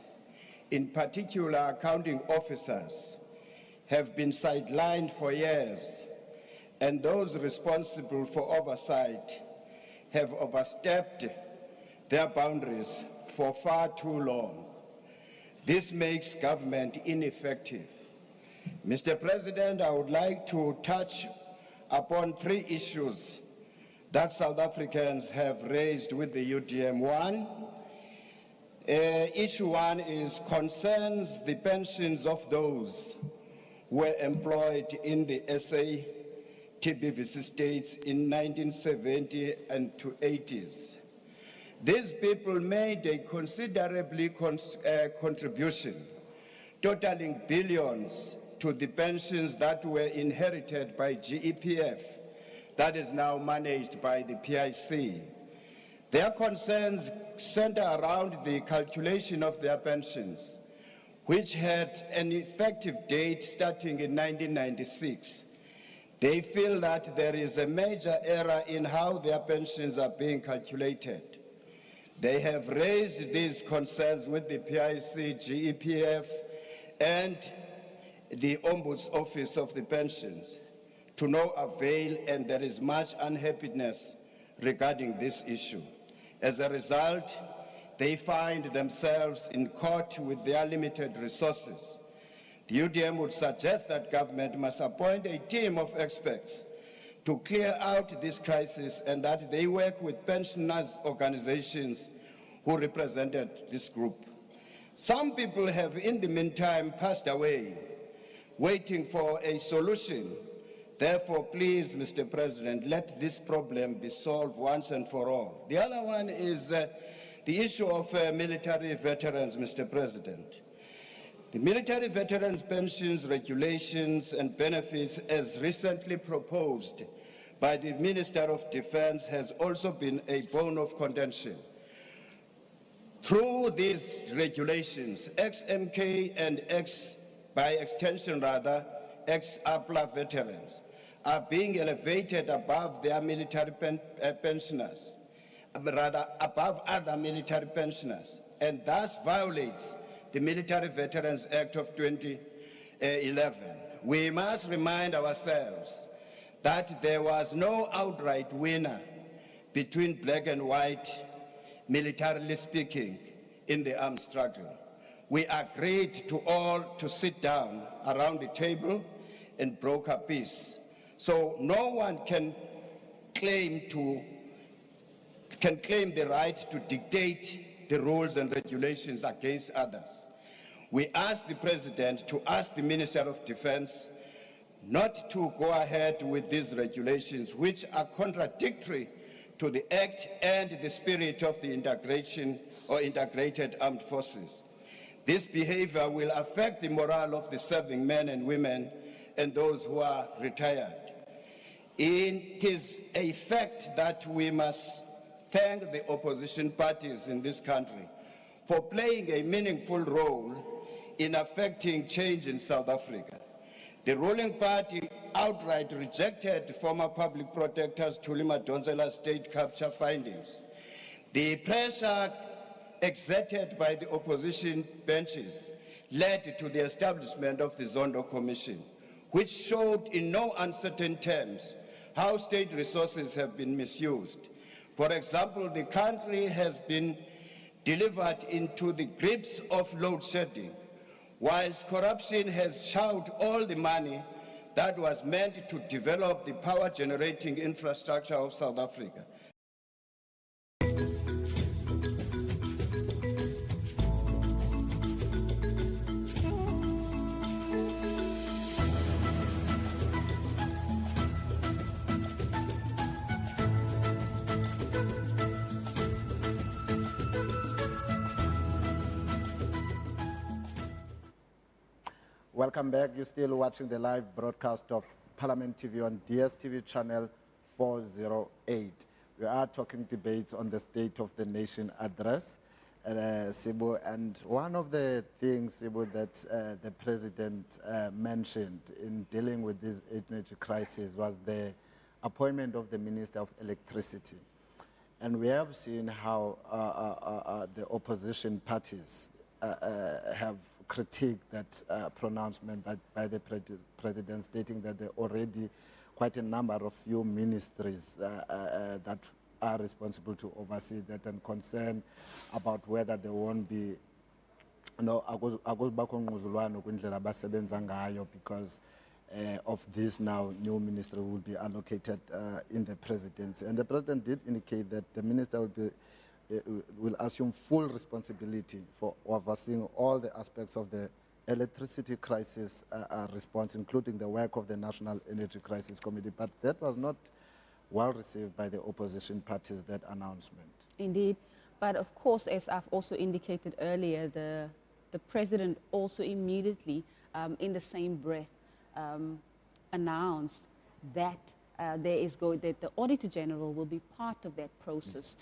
in particular accounting officers, have been sidelined for years, and those responsible for oversight have overstepped their boundaries for far too long. This makes government ineffective. Mr. President, I would like to touch upon 3 issues that South Africans have raised with the UDM. Issue 1 concerns the pensions of those who were employed in the SA TBVC states in 1970 and to 80s. These people made a considerable contribution, totaling billions, to the pensions that were inherited by GEPF, that is now managed by the PIC. Their concerns center around the calculation of their pensions, which had an effective date starting in 1996. They feel that there is a major error in how their pensions are being calculated. They have raised these concerns with the PIC, GEPF, and the Ombuds Office of the Pensions to no avail, and there is much unhappiness regarding this issue. As a result, they find themselves in court with their limited resources. The UDM would suggest that government must appoint a team of experts to clear out this crisis, and that they work with pensioners' organizations who represented this group. Some people have in the meantime passed away, waiting for a solution. Therefore, please, Mr. President, let this problem be solved once and for all. The other one is the issue of military veterans, Mr. President. The military veterans' pensions, regulations and benefits, as recently proposed by the Minister of Defense, has also been a bone of contention. Through these regulations, ex-MK and by extension rather, ex-APLA veterans are being elevated above their military pensioners, rather above other military pensioners, and thus violates the Military Veterans Act of 2011. We must remind ourselves that there was no outright winner between black and white, militarily speaking, in the armed struggle. We agreed to all to sit down around the table and broker peace. So no one can claim the right to dictate the rules and regulations against others. We ask the President to ask the Minister of Defense not to go ahead with these regulations, which are contradictory to the Act and the spirit of the integration or integrated armed forces. This behavior will affect the morale of the serving men and women and those who are retired. It is a fact that we must thank the opposition parties in this country for playing a meaningful role in affecting change in South Africa. The ruling party outright rejected former public protectors Thuli Madonsela's state capture findings. The pressure exerted by the opposition benches led to the establishment of the Zondo Commission, which showed in no uncertain terms how state resources have been misused. For example, the country has been delivered into the grips of load shedding, whilst corruption has chewed all the money that was meant to develop the power generating infrastructure of South Africa. Welcome back. You're still watching the live broadcast of Parliament TV on DSTV channel 408. We are talking debates on the State of the Nation address, Sibu, and one of the things, Sibu, that the President mentioned in dealing with this energy crisis was the appointment of the Minister of Electricity. And we have seen how the opposition parties have critiqued that pronouncement that by the President, stating that there are already quite a number of few ministries that are responsible to oversee that, and concern about whether there won't be because of this now new ministry will be allocated in the presidency. And the President did indicate that the minister will assume full responsibility for overseeing all the aspects of the electricity crisis response, including the work of the National Energy Crisis Committee. But that was not well received by the opposition parties, that announcement. Indeed. But of course, as I've also indicated earlier, the President also immediately, in the same breath, announced that that the Auditor General will be part of that process, yes,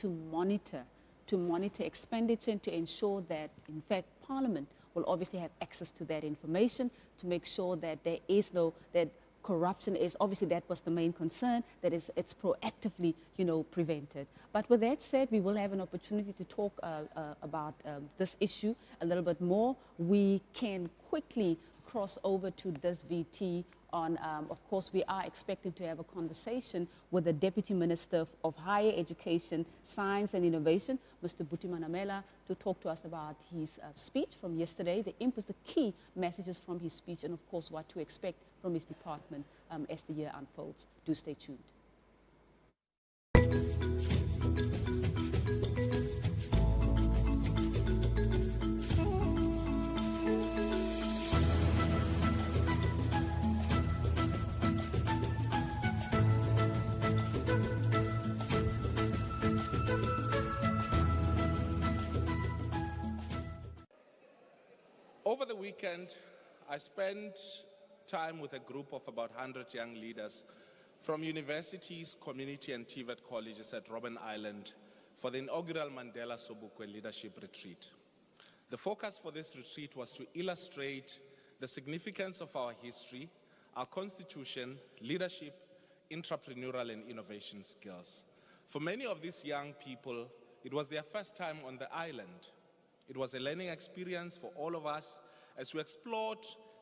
to monitor expenditure and to ensure that, in fact, Parliament will obviously have access to that information to make sure that there is that corruption is. Obviously, that was the main concern, that it's proactively, prevented. But with that said, we will have an opportunity to talk about this issue a little bit more. We can quickly cross over to this VT on, of course, we are expecting to have a conversation with the Deputy Minister of Higher Education, Science and Innovation, Mr. Buti Manamela, to talk to us about his speech from yesterday, the key messages from his speech, and of course what to expect from his department as the year unfolds. Do stay tuned. Over the weekend, I spent time with a group of about 100 young leaders from universities, community and TVET colleges at Robben Island for the inaugural Mandela Sobukwe Leadership Retreat. The focus for this retreat was to illustrate the significance of our history, our constitution, leadership, entrepreneurial and innovation skills. For many of these young people, it was their first time on the island. It was a learning experience for all of us as we explored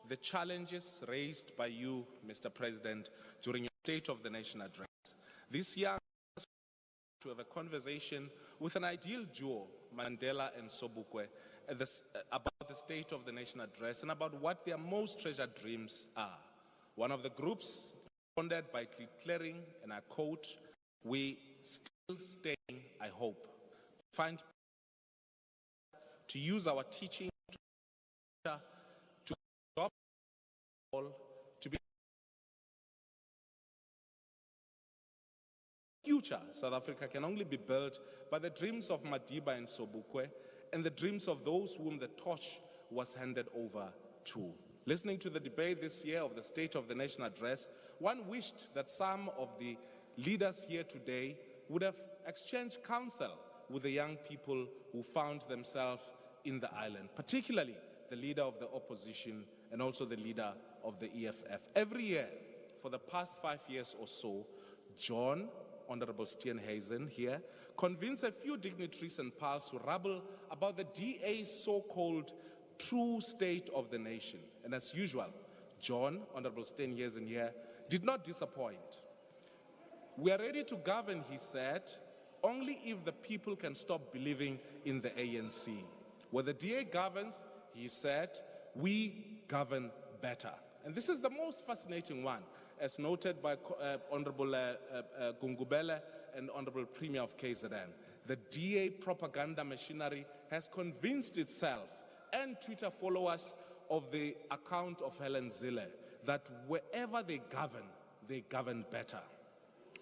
the challenges raised by you, Mr. President, during your State of the Nation address. This young to have a conversation with an ideal duo, Mandela and Sobukwe, about the State of the Nation address and about what their most treasured dreams are. One of the groups responded by declaring, and I quote, "We still staying, I hope, find to use our teaching to adopt all to be future. South Africa can only be built by the dreams of Madiba and Sobukwe and the dreams of those whom the torch was handed over to." Listening to the debate this year of the State of the Nation address, one wished that some of the leaders here today would have exchanged counsel with the young people who found themselves in the island, particularly the leader of the opposition and also the leader of the EFF. Every year, for the past 5 years or so, John, Honorable Steenhuisen here, convinced a few dignitaries and pals to rabble about the DA's so-called true state of the nation. And as usual, John, Honorable Steenhuisen here, did not disappoint. "We are ready to govern," he said, "only if the people can stop believing in the ANC. Where the DA governs," he said, "we govern better." And this is the most fascinating one, as noted by Honorable Gungubele and Honorable Premier of KZN. The DA propaganda machinery has convinced itself and Twitter followers of the account of Helen Zille that wherever they govern better.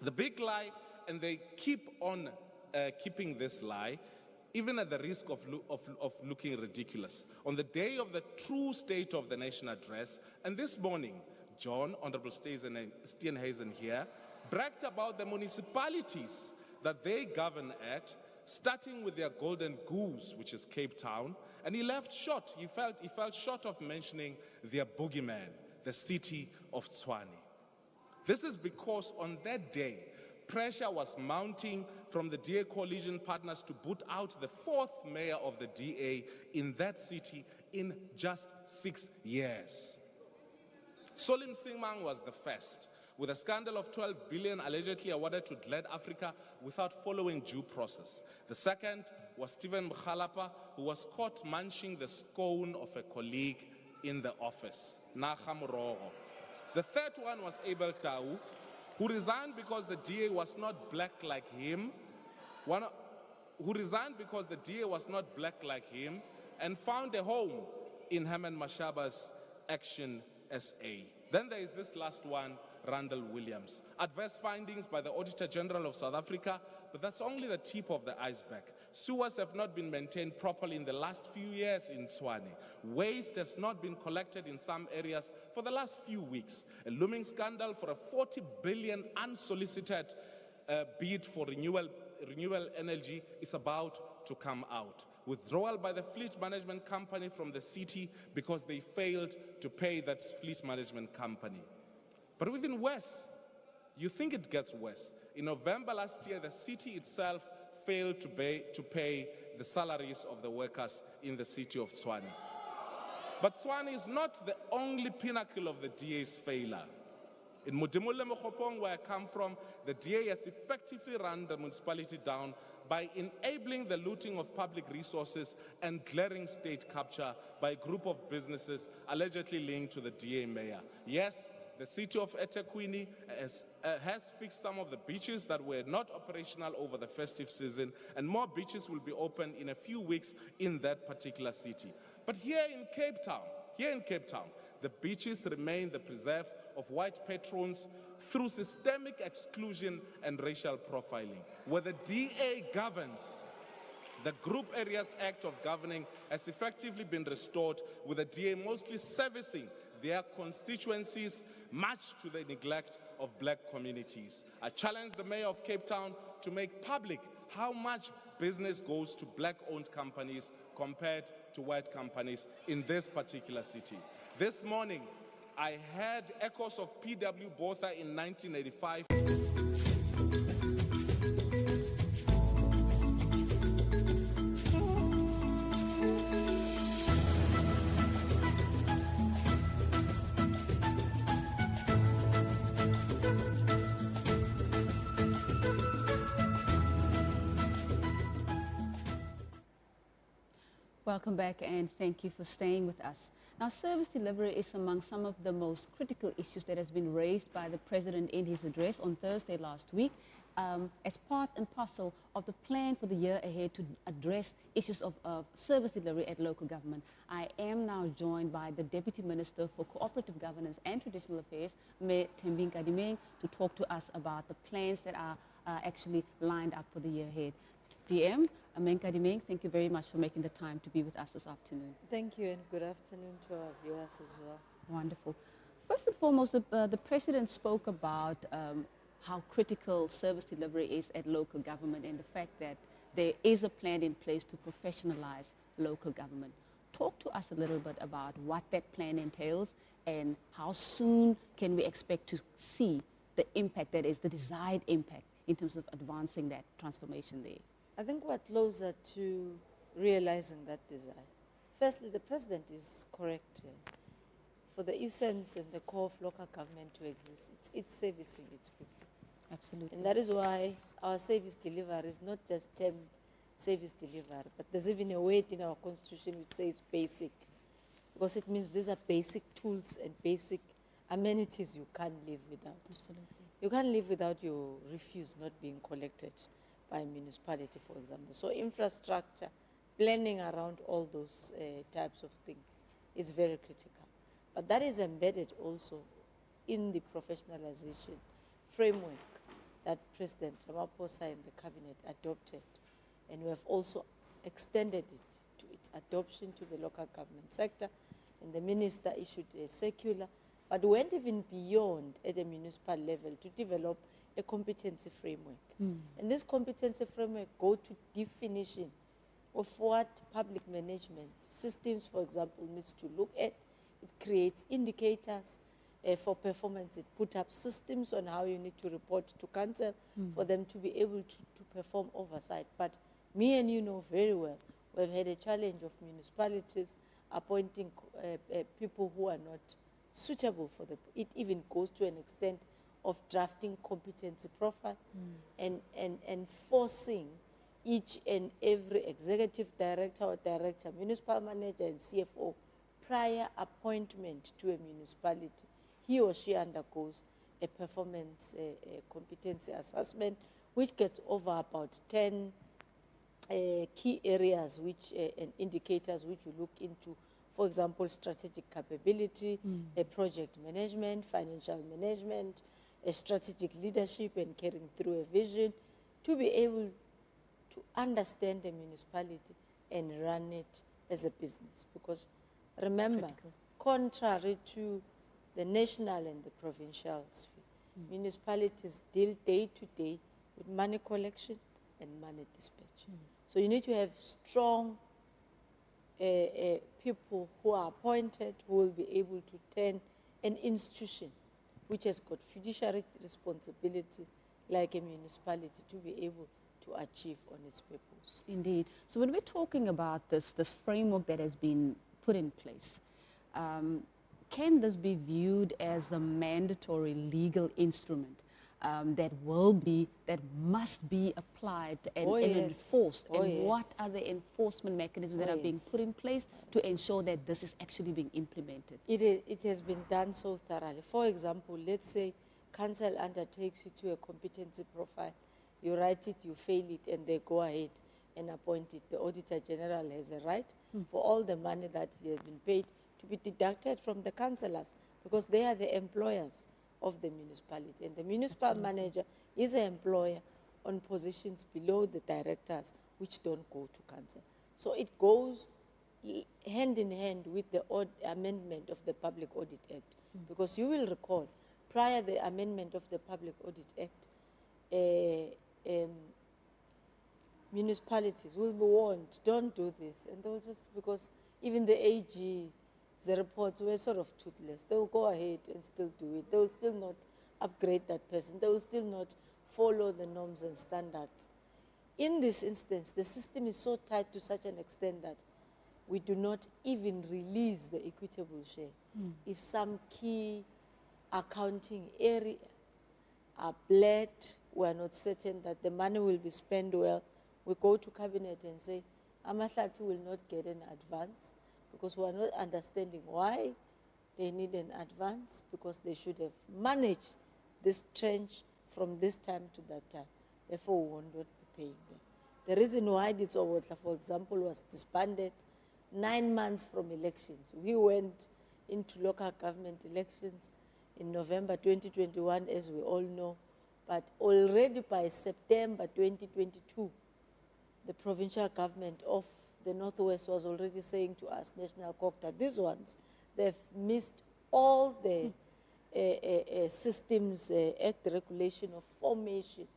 The big lie, and they keep on keeping this lie, even at the risk of looking ridiculous. On the day of the true State of the Nation address, and this morning, John, Honorable Steenhuisen here, bragged about the municipalities that they govern at, starting with their golden goose, which is Cape Town, and he left short, he felt short of mentioning their boogeyman, the city of Tshwane. This is because on that day, pressure was mounting from the DA coalition partners to boot out the 4th mayor of the DA in that city in just 6 years. Solim Singman was the first, with a scandal of 12 billion allegedly awarded to Glad Africa without following due process. The second was Stephen Mkhalapa, who was caught munching the scone of a colleague in the office, Naga Morogo. The third one was Abel Tau, who resigned because the DA was not black like him, and found a home in Herman Mashaba's Action SA. Then there is this last one, Randall Williams. Adverse findings by the Auditor General of South Africa, but that's only the tip of the iceberg. Sewers have not been maintained properly in the last few years in Tshwane. Waste has not been collected in some areas for the last few weeks. A looming scandal for a 40 billion unsolicited bid for renewable energy is about to come out. Withdrawal by the fleet management company from the city because they failed to pay that fleet management company. But even worse, you think it gets worse. In November last year, the city itself failed to pay the salaries of the workers in the city of Tshwane. But Tshwane is not the only pinnacle of the DA's failure. In Modimolle Mokgopong, where I come from, the DA has effectively run the municipality down by enabling the looting of public resources and glaring state capture by a group of businesses allegedly linked to the DA mayor. Yes, the city of eThekwini has fixed some of the beaches that were not operational over the festive season, and more beaches will be opened in a few weeks in that particular city. But here in Cape Town, the beaches remain the preserve of white patrons through systemic exclusion and racial profiling. Where the DA governs, the Group Areas Act of Governing has effectively been restored, with the DA mostly servicing their constituencies, much to the neglect of black communities. I challenge the Mayor of Cape Town to make public how much business goes to black-owned companies compared to white companies in this particular city. This morning, I heard echoes of P.W. Botha in 1985. Welcome back, and thank you for staying with us. Now, service delivery is among some of the most critical issues that has been raised by the President in his address on Thursday last week, as part and parcel of the plan for the year ahead to address issues of service delivery at local government. I am now joined by the Deputy Minister for Cooperative Governance and Traditional Affairs, Mayor Thembinka Dimeng, to talk to us about the plans that are actually lined up for the year ahead. DM, Menka Dimeng, thank you very much for making the time to be with us this afternoon. Thank you, and good afternoon to our viewers as well. Wonderful. First and foremost, the President spoke about how critical service delivery is at local government and the fact that there is a plan in place to professionalize local government. Talk to us a little bit about what that plan entails and how soon can we expect to see the impact, that is the desired impact, in terms of advancing that transformation there. I think we're closer to realizing that desire. Firstly, the President is correct. For the essence and the core of local government to exist, it's servicing its people. Absolutely. And that is why our service delivery is not just termed service delivery, but there's even a word in our constitution which says basic, because it means these are basic tools and basic amenities you can't live without. Absolutely. You can't live without your refuse not being collected by a municipality, for example. So infrastructure, planning around all those types of things is very critical. But that is embedded also in the professionalization framework that President Ramaphosa and the Cabinet adopted. And we have also extended it to its adoption to the local government sector. And the Minister issued a circular, but went even beyond at the municipal level to develop a competency framework. And this competency framework go to definition of what public management systems, for example, needs to look at. It creates indicators for performance. It put up systems on how you need to report to council for them to be able to perform oversight. But me and you know very well, we've had a challenge of municipalities appointing people who are not suitable for the, it even goes to an extent of drafting competency profile and forcing each and every executive director or director, municipal manager and CFO, prior appointment to a municipality, he or she undergoes a performance competency assessment, which gets over about 10 key areas which and indicators which we look into. For example, strategic capability, project management, financial management, a strategic leadership and carrying through a vision, to be able to understand the municipality and run it as a business. Because remember, contrary to the national and the provincial sphere, municipalities deal day to day with money collection and money dispatch. So you need to have strong people who are appointed, who will be able to turn an institution which has got fiduciary responsibility like a municipality to be able to achieve on its purpose. Indeed. So when we're talking about this framework that has been put in place, can this be viewed as a mandatory legal instrument that must be applied and enforced? And what are the enforcement mechanisms that are being put in place to ensure that this is actually being implemented? It has been done so thoroughly. For example, let's say council undertakes you to a competency profile. You write it, you fail it, and they go ahead and appoint it. The Auditor General has a right for all the money that has been paid to be deducted from the councillors, because they are the employers of the municipality. And the municipal manager is an employer on positions below the directors, which don't go to council. So it goes hand in hand with the amendment of the Public Audit Act. Because you will recall, prior the amendment of the Public Audit Act, municipalities will be warned, don't do this. And they'll just, because even the AG, the reports were sort of toothless. They will go ahead and still do it. They will still not upgrade that person. They will still not follow the norms and standards. In this instance, the system is so tight to such an extent that we do not even release the equitable share. If some key accounting areas are bled, we are not certain that the money will be spent well, we go to cabinet and say, Amahlati will not get an advance, because we are not understanding why they need an advance, because they should have managed this trench from this time to that time. Therefore, we will not be paying them. The reason why Ditsobotla, for example, was disbanded 9 months from elections. We went into local government elections in November 2021, as we all know, but already by September 2022, the provincial government of the Northwest was already saying to us, National Cocta, these ones, they've missed all the systems, act regulation of formation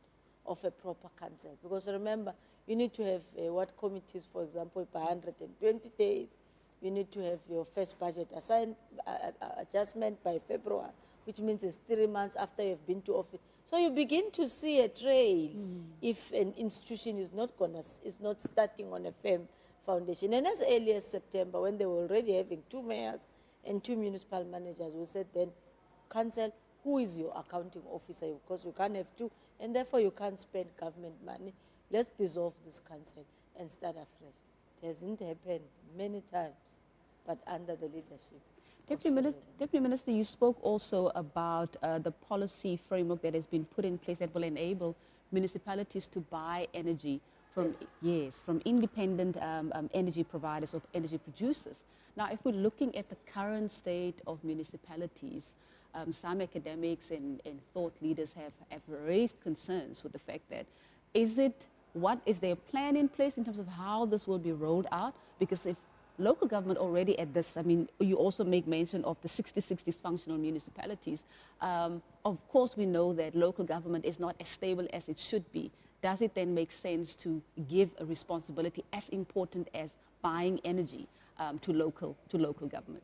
of a proper council. Because remember, you need to have what committees, for example, by 120 days. You need to have your first budget adjustment by February, which means it's 3 months after you've been to office. So you begin to see a trail if an institution is not starting on a firm foundation. And as early as September, when they were already having 2 mayors and 2 municipal managers, we said then, council, who is your accounting officer? Because you can't have 2, and therefore you can't spend government money. Let's dissolve this council and start afresh. It hasn't happened many times, but under the leadership. Deputy Minister, you spoke also about the policy framework that has been put in place that will enable municipalities to buy energy from, from independent energy providers or energy producers. Now, if we're looking at the current state of municipalities, some academics and thought leaders have raised concerns with the fact that is there a plan in place in terms of how this will be rolled out? Because if local government already at this, I mean, you also make mention of the 66 dysfunctional municipalities. Of course, we know that local government is not as stable as it should be. Does it then make sense to give a responsibility as important as buying energy to local government?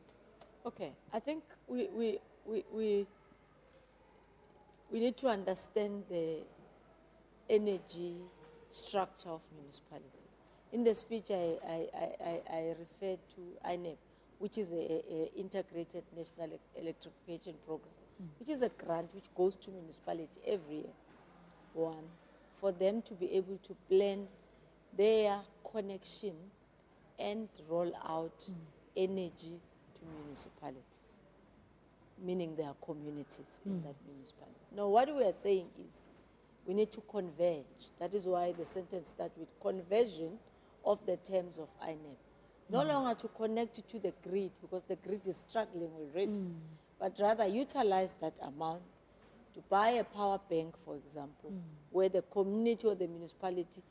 Okay, I think we need to understand the energy structure of municipalities. In the speech, I referred to INEP, which is an integrated national electrification program, which is a grant which goes to municipality every year. One, for them to be able to plan their connection and roll out energy to municipalities, meaning their communities in that municipality. Now, what we are saying is we need to converge. That is why the sentence starts with conversion of the terms of INEP. No longer to connect it to the grid, because the grid is struggling already, but rather utilize that amount to buy a power bank, for example, where the community or the municipality,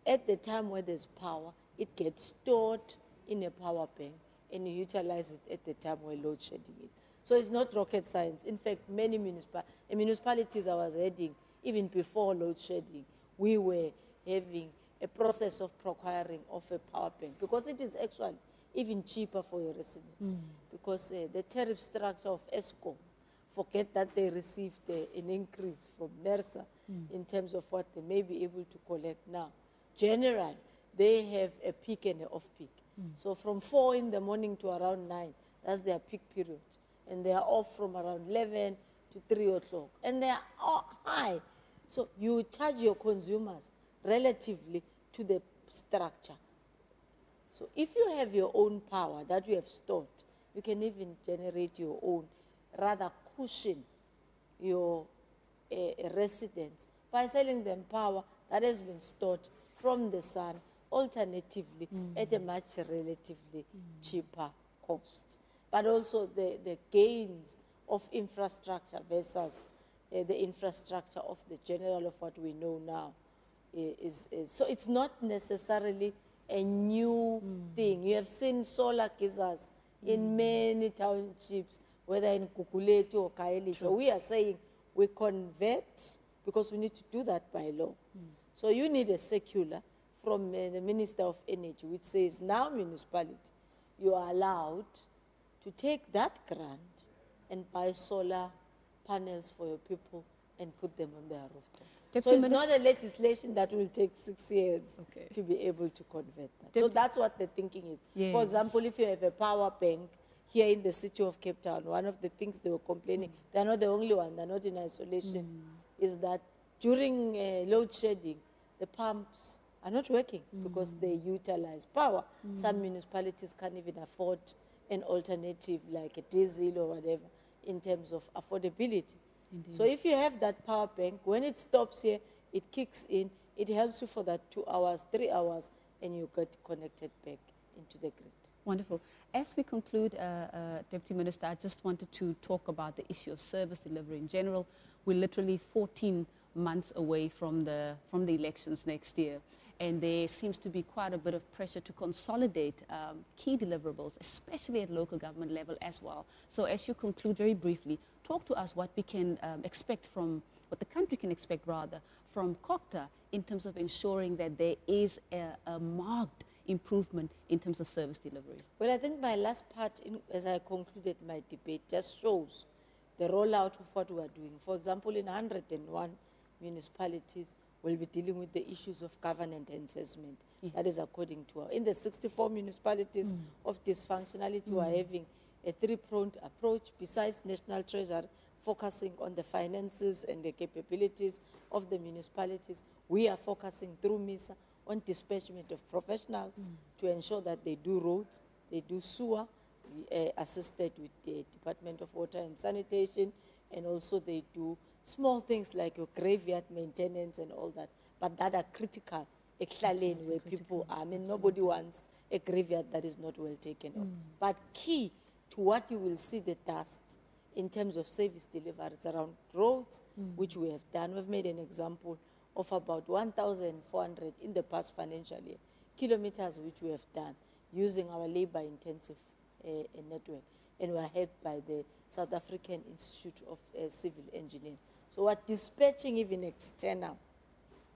at the time where there's power, it gets stored in a power bank and you utilize it at the time where load shedding is. So it's not rocket science. In fact, many municipalities I was heading, even before load shedding, we were having a process of procuring of a power bank, because it is actually even cheaper for your resident. Because the tariff structure of ESCOM forget that they received an increase from NERSA in terms of what they may be able to collect now. Generally, they have a peak and an off-peak. So from 4 in the morning to around 9, that's their peak period. And they are off from around 11 to 3 o'clock. And they are all high. So you charge your consumers relatively to the structure. So if you have your own power that you have stored, you can even generate your own, rather cushion your residents by selling them power that has been stored from the sun, alternatively at a much relatively cheaper cost. But also the gains of infrastructure versus the infrastructure of the general of what we know now. So it's not necessarily a new thing. You have seen solar geysers in many townships, whether in Kukuletu or Kaelito. We are saying we convert because we need to do that by law. So you need a circular from the Minister of Energy, which says now municipality, you are allowed to take that grant and buy solar panels for your people and put them on their rooftop. So it's not a legislation that will take 6 years to be able to convert that. So that's what the thinking is. Yes. For example, if you have a power bank here in the city of Cape Town, one of the things they were complaining, they're not the only one, they're not in isolation, is that during load shedding, the pumps are not working because they utilize power. Some municipalities can't even afford an alternative like a diesel or whatever in terms of affordability. Indeed. So if you have that power bank, when it stops here, it kicks in, it helps you for that 2 hours, 3 hours, and you get connected back into the grid. Wonderful. As we conclude, Deputy Minister, I just wanted to talk about the issue of service delivery in general. We're literally 14 months away from the elections next year, and there seems to be quite a bit of pressure to consolidate key deliverables, especially at local government level as well. So as you conclude very briefly, talk to us what we can expect from, what the country can expect rather, from COCTA in terms of ensuring that there is a marked improvement in terms of service delivery. Well, I think my last part, as I concluded my debate, just shows the rollout of what we are doing. For example, in 101 municipalities, we'll be dealing with the issues of governance enhancement. Yes. That is according to in the 64 municipalities of dysfunctionality, we are having a three-pronged approach. Besides National Treasury focusing on the finances and the capabilities of the municipalities, we are focusing through MISA on dispatchment of professionals to ensure that they do roads, they do sewer, assisted with the Department of Water and Sanitation, and also they do small things like your graveyard maintenance and all that, but that are critical, where people are. I mean, nobody wants a graveyard that is not well taken of. But key to what you will see the dust in terms of service delivery is around roads, which we have done. We've made an example of about 1,400 in the past financial year, kilometers which we have done using our labor-intensive network. And we are helped by the South African Institute of Civil Engineering. So we're dispatching even external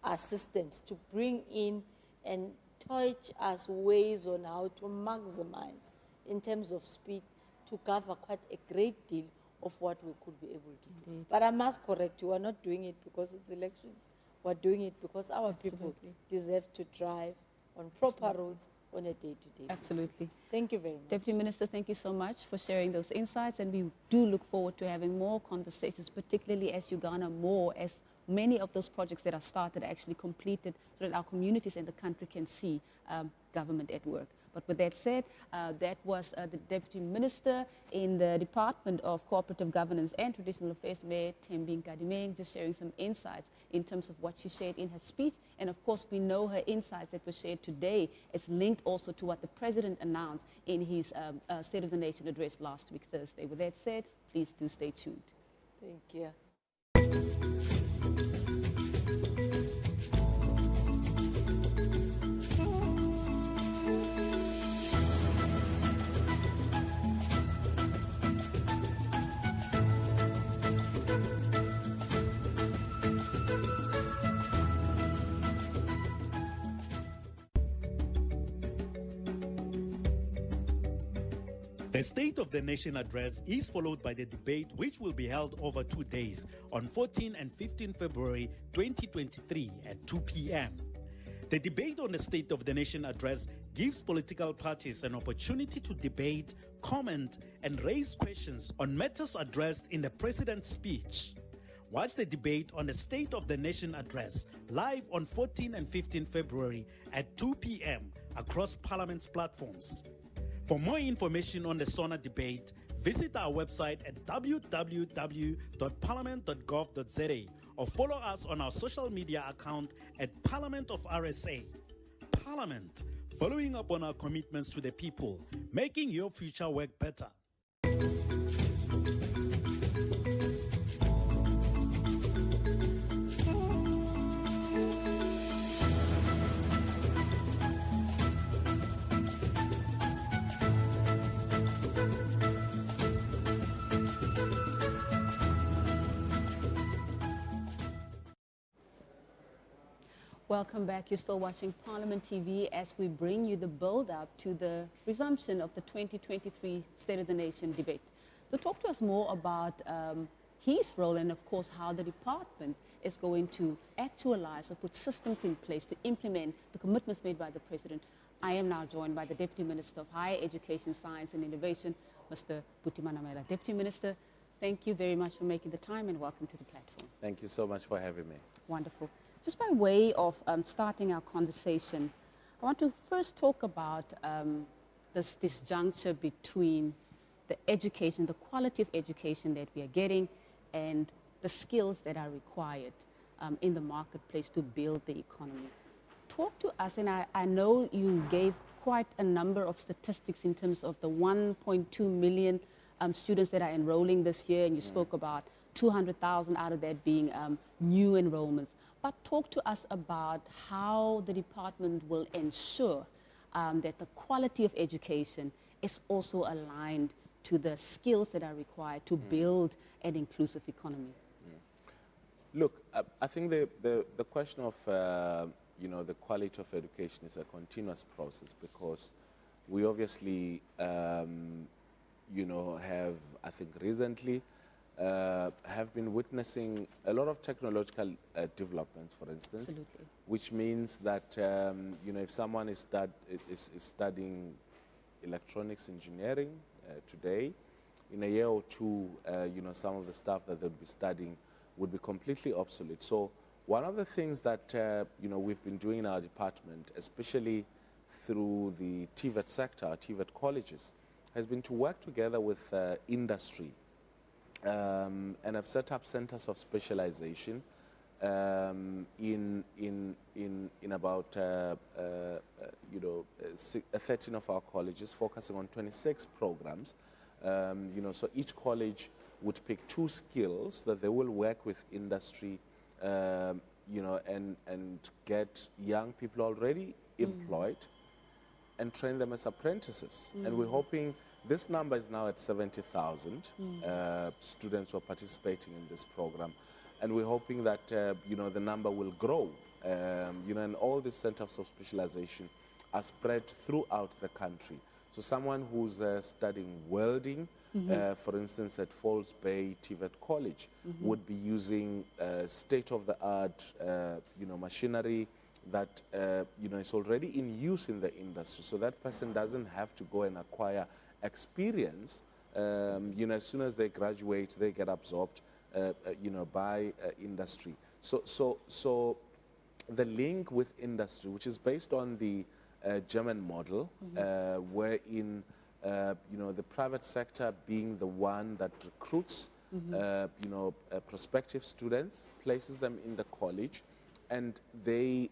assistance to bring in and teach us ways on how to maximize in terms of speed to cover quite a great deal of what we could be able to do. But I must correct you, we're not doing it because it's elections. We're doing it because our people deserve to drive on proper roads on a day-to-day Absolutely. basis. Thank you very much. Deputy Minister, thank you so much for sharing those insights, and we do look forward to having more conversations, particularly as you garner more, as many of those projects that are started are actually completed, so that our communities and the country can see government at work. But with that said, that was the Deputy Minister in the Department of Cooperative Governance and Traditional Affairs, Mayor Thembi Nkadimeng, just sharing some insights in terms of what she shared in her speech. And of course, we know her insights that were shared today is linked also to what the President announced in his State of the Nation address last week, Thursday. With that said, please do stay tuned. Thank you. The State of the Nation address is followed by the debate, which will be held over 2 days on 14 and 15 February 2023 at 2 p.m. The debate on the State of the Nation address gives political parties an opportunity to debate, comment, and raise questions on matters addressed in the President's speech. Watch the debate on the State of the Nation address live on 14 and 15 February at 2 p.m. across Parliament's platforms. For more information on the SONA debate, visit our website at www.parliament.gov.za or follow us on our social media account at Parliament of RSA. Parliament, following up on our commitments to the people, making your future work better. Welcome back. You're still watching Parliament TV as we bring you the build-up to the resumption of the 2023 State of the Nation debate. To talk to us more about his role and, of course, how the department is going to actualize or put systems in place to implement the commitments made by the President, I am now joined by the Deputy Minister of Higher Education, Science and Innovation, Mr. Buti Manamela. Deputy Minister, thank you very much for making the time and welcome to the platform. Thank you so much for having me. Wonderful. Just by way of starting our conversation, I want to first talk about this juncture between the education, the quality of education that we are getting, and the skills that are required in the marketplace to build the economy. Talk to us, and I know you gave quite a number of statistics in terms of the 1.2 million students that are enrolling this year, and you spoke about 200,000 out of that being new enrollments. But talk to us about how the department will ensure that the quality of education is also aligned to the skills that are required to build an inclusive economy. Look, I think the question of the quality of education is a continuous process, because we obviously have, I think recently, have been witnessing a lot of technological developments, for instance. Absolutely. Which means that if someone is studying electronics engineering today, in a year or two, some of the stuff that they'll be studying would be completely obsolete. So one of the things that we've been doing in our department, especially through the TVET sector, TVET colleges, has been to work together with industry. And have set up centers of specialization in about 13 of our colleges, focusing on 26 programs. So each college would pick 2 skills that they will work with industry, and get young people already employed and train them as apprentices. And we're hoping. This number is now at 70,000 students who are participating in this program, and we're hoping that the number will grow. And all these centers of specialization are spread throughout the country. So someone who's studying welding, for instance, at Falls Bay TVET College, would be using state-of-the-art, machinery that is already in use in the industry. So that person doesn't have to go and acquire experience. As soon as they graduate, they get absorbed, by industry. So the link with industry, which is based on the German model, wherein the private sector being the one that recruits, prospective students, places them in the college, and they,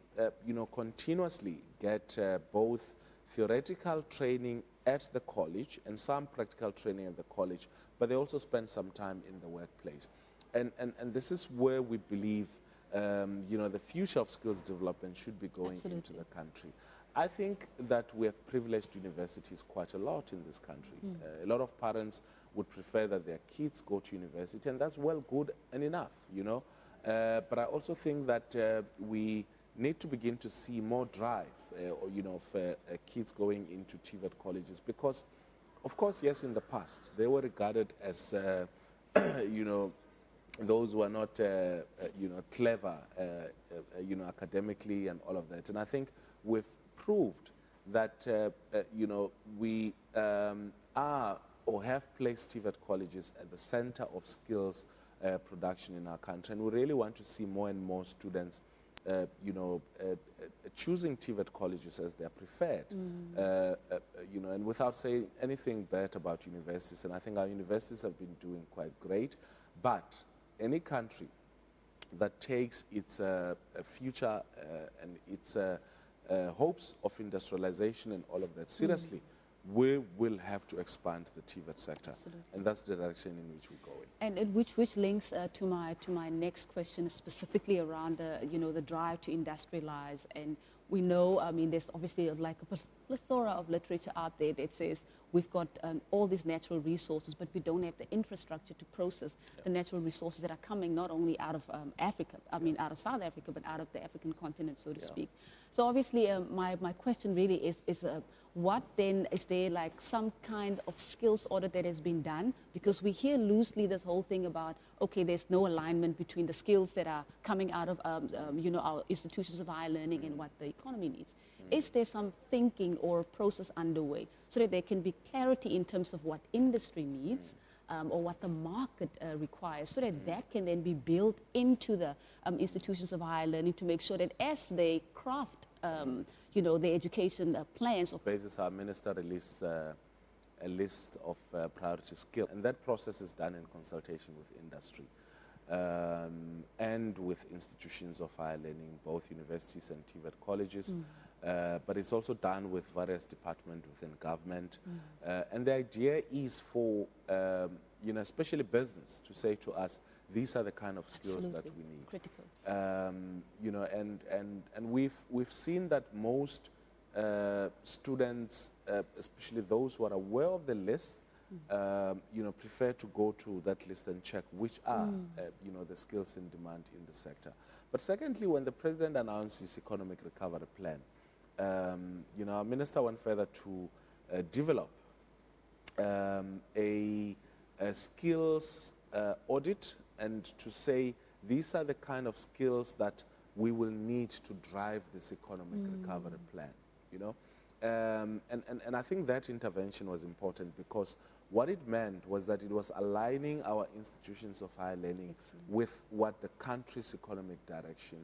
continuously get both theoretical training at the college and some practical training at the college, but they also spend some time in the workplace. And this is where we believe, the future of skills development should be going into the country. I think that we have privileged universities quite a lot in this country. A lot of parents would prefer that their kids go to university, and that's well, good and enough, But I also think that we need to begin to see more drive, of kids going into TVET colleges, because Of course, yes, in the past, they were regarded as, you know, those who are not, you know, clever, you know, academically and all of that. And I think we've proved that, you know, we are or have placed TVET colleges at the center of skills production in our country. And we really want to see more and more students, you know, choosing TVET colleges as their preferred, you know, and without saying anything bad about universities. And I think our universities have been doing quite great. But any country that takes its future and its hopes of industrialization and all of that seriously, we will have to expand the TVET sector. Absolutely. And that's the direction in which we're going. And which links to my next question, specifically around you know, the drive to industrialize. And we know, I mean, there's obviously like a plethora of literature out there that says we've got all these natural resources, but we don't have the infrastructure to process the natural resources that are coming not only out of Africa, I mean out of South Africa, but out of the African continent, so to speak. So obviously my question really is what then, is there like some kind of skills audit that has been done? Because we hear loosely this whole thing about, okay, there's no alignment between the skills that are coming out of you know, our institutions of higher learning and what the economy needs. Is there some thinking or process underway so that there can be clarity in terms of what industry needs or what the market requires, so that that can then be built into the institutions of higher learning to make sure that as they craft you know, the education plans. Basis, our minister released a list of priority skills, and that process is done in consultation with industry and with institutions of higher learning, both universities and TVET colleges. But it's also done with various departments within government. And the idea is for, you know, especially business to say to us, these are the kind of skills that we need. Critical. You know, and we've seen that most students, especially those who are aware of the list, you know, prefer to go to that list and check which are, you know, the skills in demand in the sector. But secondly, when the president announced his economic recovery plan, you know, our minister went further to develop a skills audit and to say these are the kind of skills that we will need to drive this economic recovery plan, you know. And I think that intervention was important because what it meant was that it was aligning our institutions of higher learning with what the country's economic direction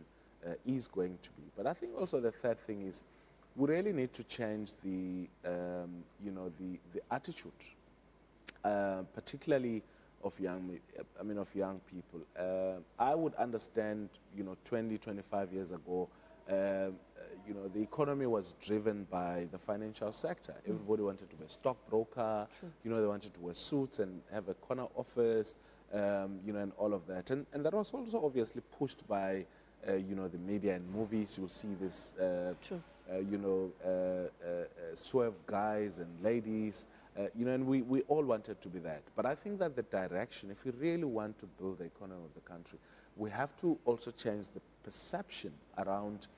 is going to be. But I think also the third thing is we really need to change the, you know, the attitude, particularly of young people. I would understand, you know, 20, 25 years ago, you know, the economy was driven by the financial sector. Everybody wanted to be a stockbroker, you know, they wanted to wear suits and have a corner office, you know, and all of that. And that was also obviously pushed by, you know, the media and movies. You'll see this, you know, swerve guys and ladies, you know, and we all wanted to be that. But I think that the direction, if we really want to build the economy of the country, we have to also change the perception around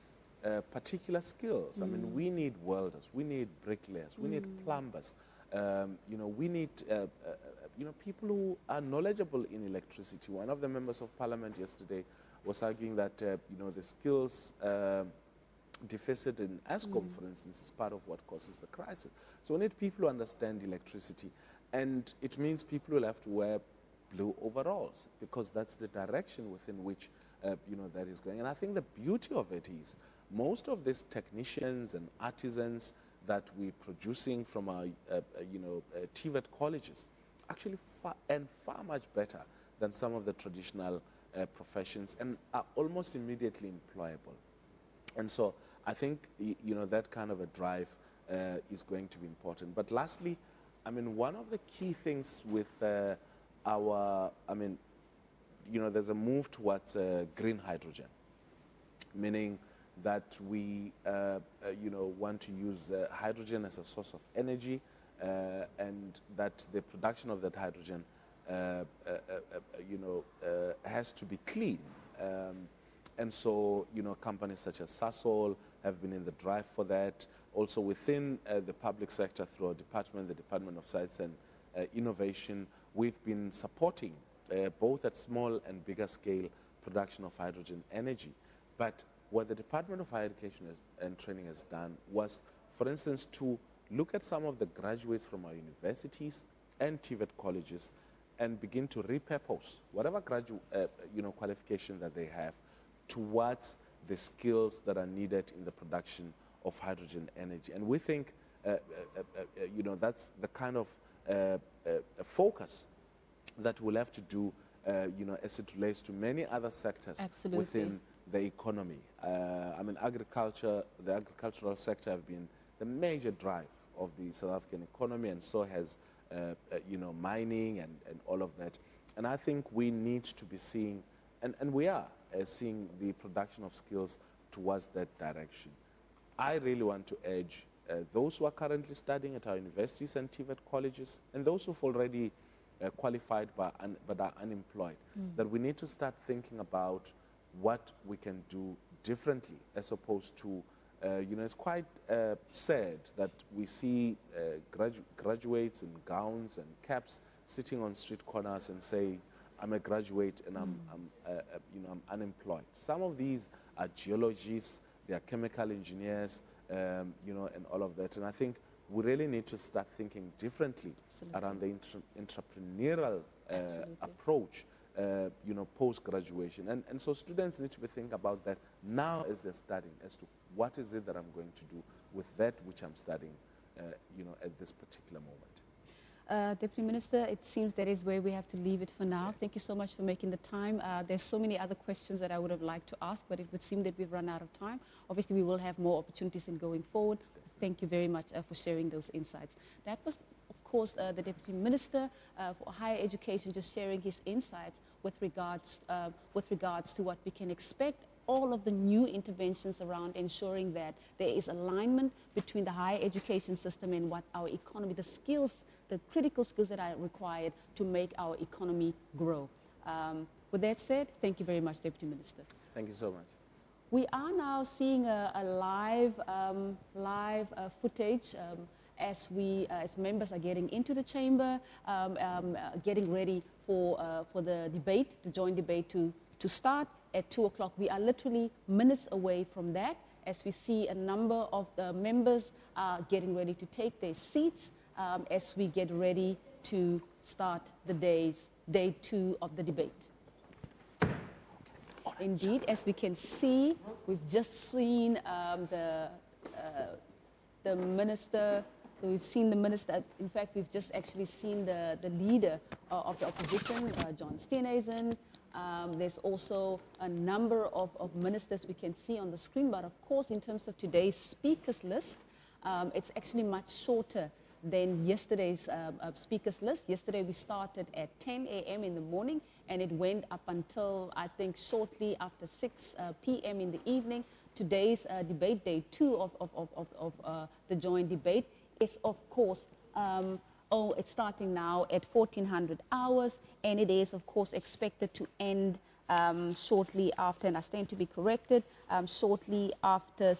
particular skills. I mean, we need welders, we need bricklayers, we need plumbers, you know, we need, you know, people who are knowledgeable in electricity. One of the members of parliament yesterday was arguing that, you know, the skills deficit in ESCOM, for instance, is part of what causes the crisis. So we need people who understand electricity, and it means people will have to wear blue overalls because that's the direction within which, you know, that is going. And I think the beauty of it is most of these technicians and artisans that we're producing from our, you know, TVET colleges actually far much better than some of the traditional professions and are almost immediately employable. And so I think, you know, that kind of a drive is going to be important. But lastly, I mean, one of the key things with our, I mean, you know, there's a move towards green hydrogen, meaning that we, you know, want to use hydrogen as a source of energy and that the production of that hydrogen, you know, has to be clean. And so, companies such as Sasol have been in the drive for that. Also within the public sector through our department, the Department of Science and Innovation, we've been supporting both at small and bigger scale production of hydrogen energy. But what the Department of Higher Education and Training has done was, for instance, to look at some of the graduates from our universities and TVET colleges and begin to repurpose whatever qualification that they have towards the skills that are needed in the production of hydrogen energy. And we think, that's the kind of focus that we'll have to do, as it relates to many other sectors within the economy. The agricultural sector have been the major drive of the South African economy, and so has, mining and all of that. And I think we need to be seeing, and we are seeing the production of skills towards that direction. I really want to urge those who are currently studying at our universities and TVET colleges, and those who've already qualified but are unemployed, that we need to start thinking about what we can do differently, as opposed to, it's quite sad that we see graduates in gowns and caps sitting on street corners and say, I'm a graduate and I'm unemployed. Some of these are geologists, they are chemical engineers, and all of that. And I think we really need to start thinking differently around the entrepreneurial approach, post-graduation. And so students need to be thinking about that now as they're studying, as to what is it that I'm going to do with that which I'm studying, at this particular moment. Deputy Minister, it seems that is where we have to leave it for now. Thank you so much for making the time. There's so many other questions that I would have liked to ask, but it would seem that we've run out of time. Obviously, we will have more opportunities in going forward. Thank you very much for sharing those insights. That was, of course, the Deputy Minister for Higher Education, just sharing his insights with regards to what we can expect, all of the new interventions around ensuring that there is alignment between the higher education system and what our economy, the skills, the critical skills that are required to make our economy grow. With that said, thank you very much, Deputy Minister. Thank you so much. We are now seeing a live footage as members are getting into the chamber, getting ready for the debate, the joint debate to start at 2 o'clock. We are literally minutes away from that, as we see a number of the members getting ready to take their seats as we get ready to start the day 2 of the debate. Indeed, as we can see, we've just seen the minister. So we've seen the minister. In fact, we've just actually seen the leader of the opposition, John Steenhuisen. There's also a number of ministers we can see on the screen. But of course, in terms of today's speakers list, it's actually much shorter than yesterday's speakers list. Yesterday we started at 10 a.m. in the morning, and it went up until, I think, shortly after 6 p.m. in the evening. Today's debate, day 2 of the joint debate, is of course, it's starting now at 1400 hours, and it is of course expected to end shortly after, and I stand to be corrected, shortly after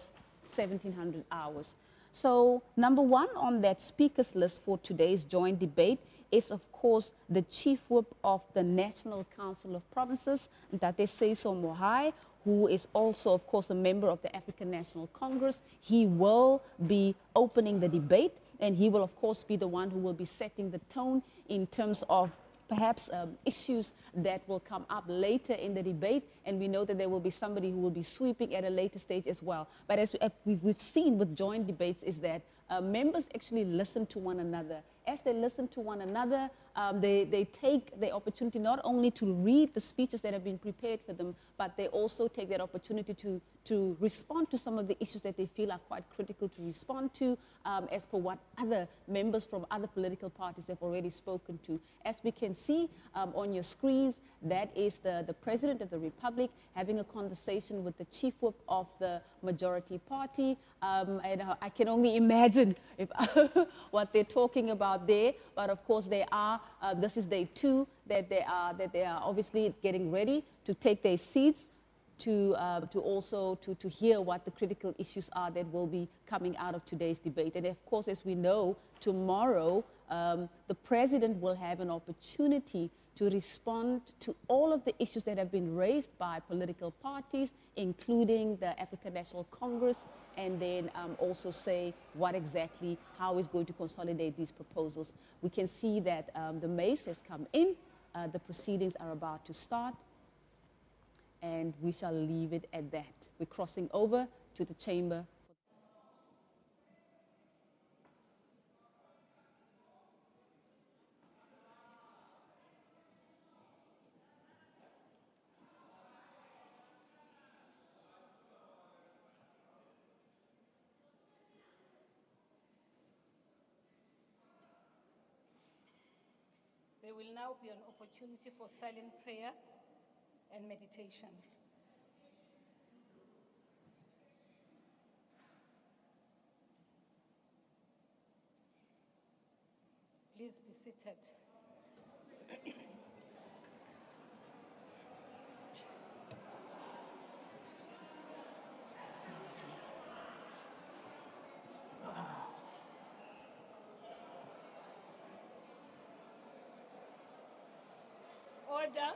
1700 hours. So number 1 on that speakers list for today's joint debate is of course the Chief Whip of the National Council of Provinces, Ntate Seiso Mohai, who is also of course a member of the African National Congress. He will be opening the debate, and he will of course be the one who will be setting the tone in terms of perhaps issues that will come up later in the debate, and we know that there will be somebody who will be sweeping at a later stage as well. But as we've seen with joint debates is that members actually listen to one another. As they listen to one another, they take the opportunity not only to read the speeches that have been prepared for them, but they also take that opportunity to respond to some of the issues that they feel are quite critical to respond to, as per what other members from other political parties have already spoken to. As we can see on your screens, that is the President of the Republic having a conversation with the Chief Whip of the majority party. And I can only imagine if what they're talking about there. But of course, they are. This is day 2 that they are obviously getting ready to take their seats. to also hear what the critical issues are that will be coming out of today's debate. And of course, as we know, tomorrow the President will have an opportunity to respond to all of the issues that have been raised by political parties, including the African National Congress, and then also say what exactly, how he's going to consolidate these proposals. We can see that the mace has come in, the proceedings are about to start, and we shall leave it at that. We're crossing over to the chamber. There will now be an opportunity for silent prayer and meditation. Please be seated. Order.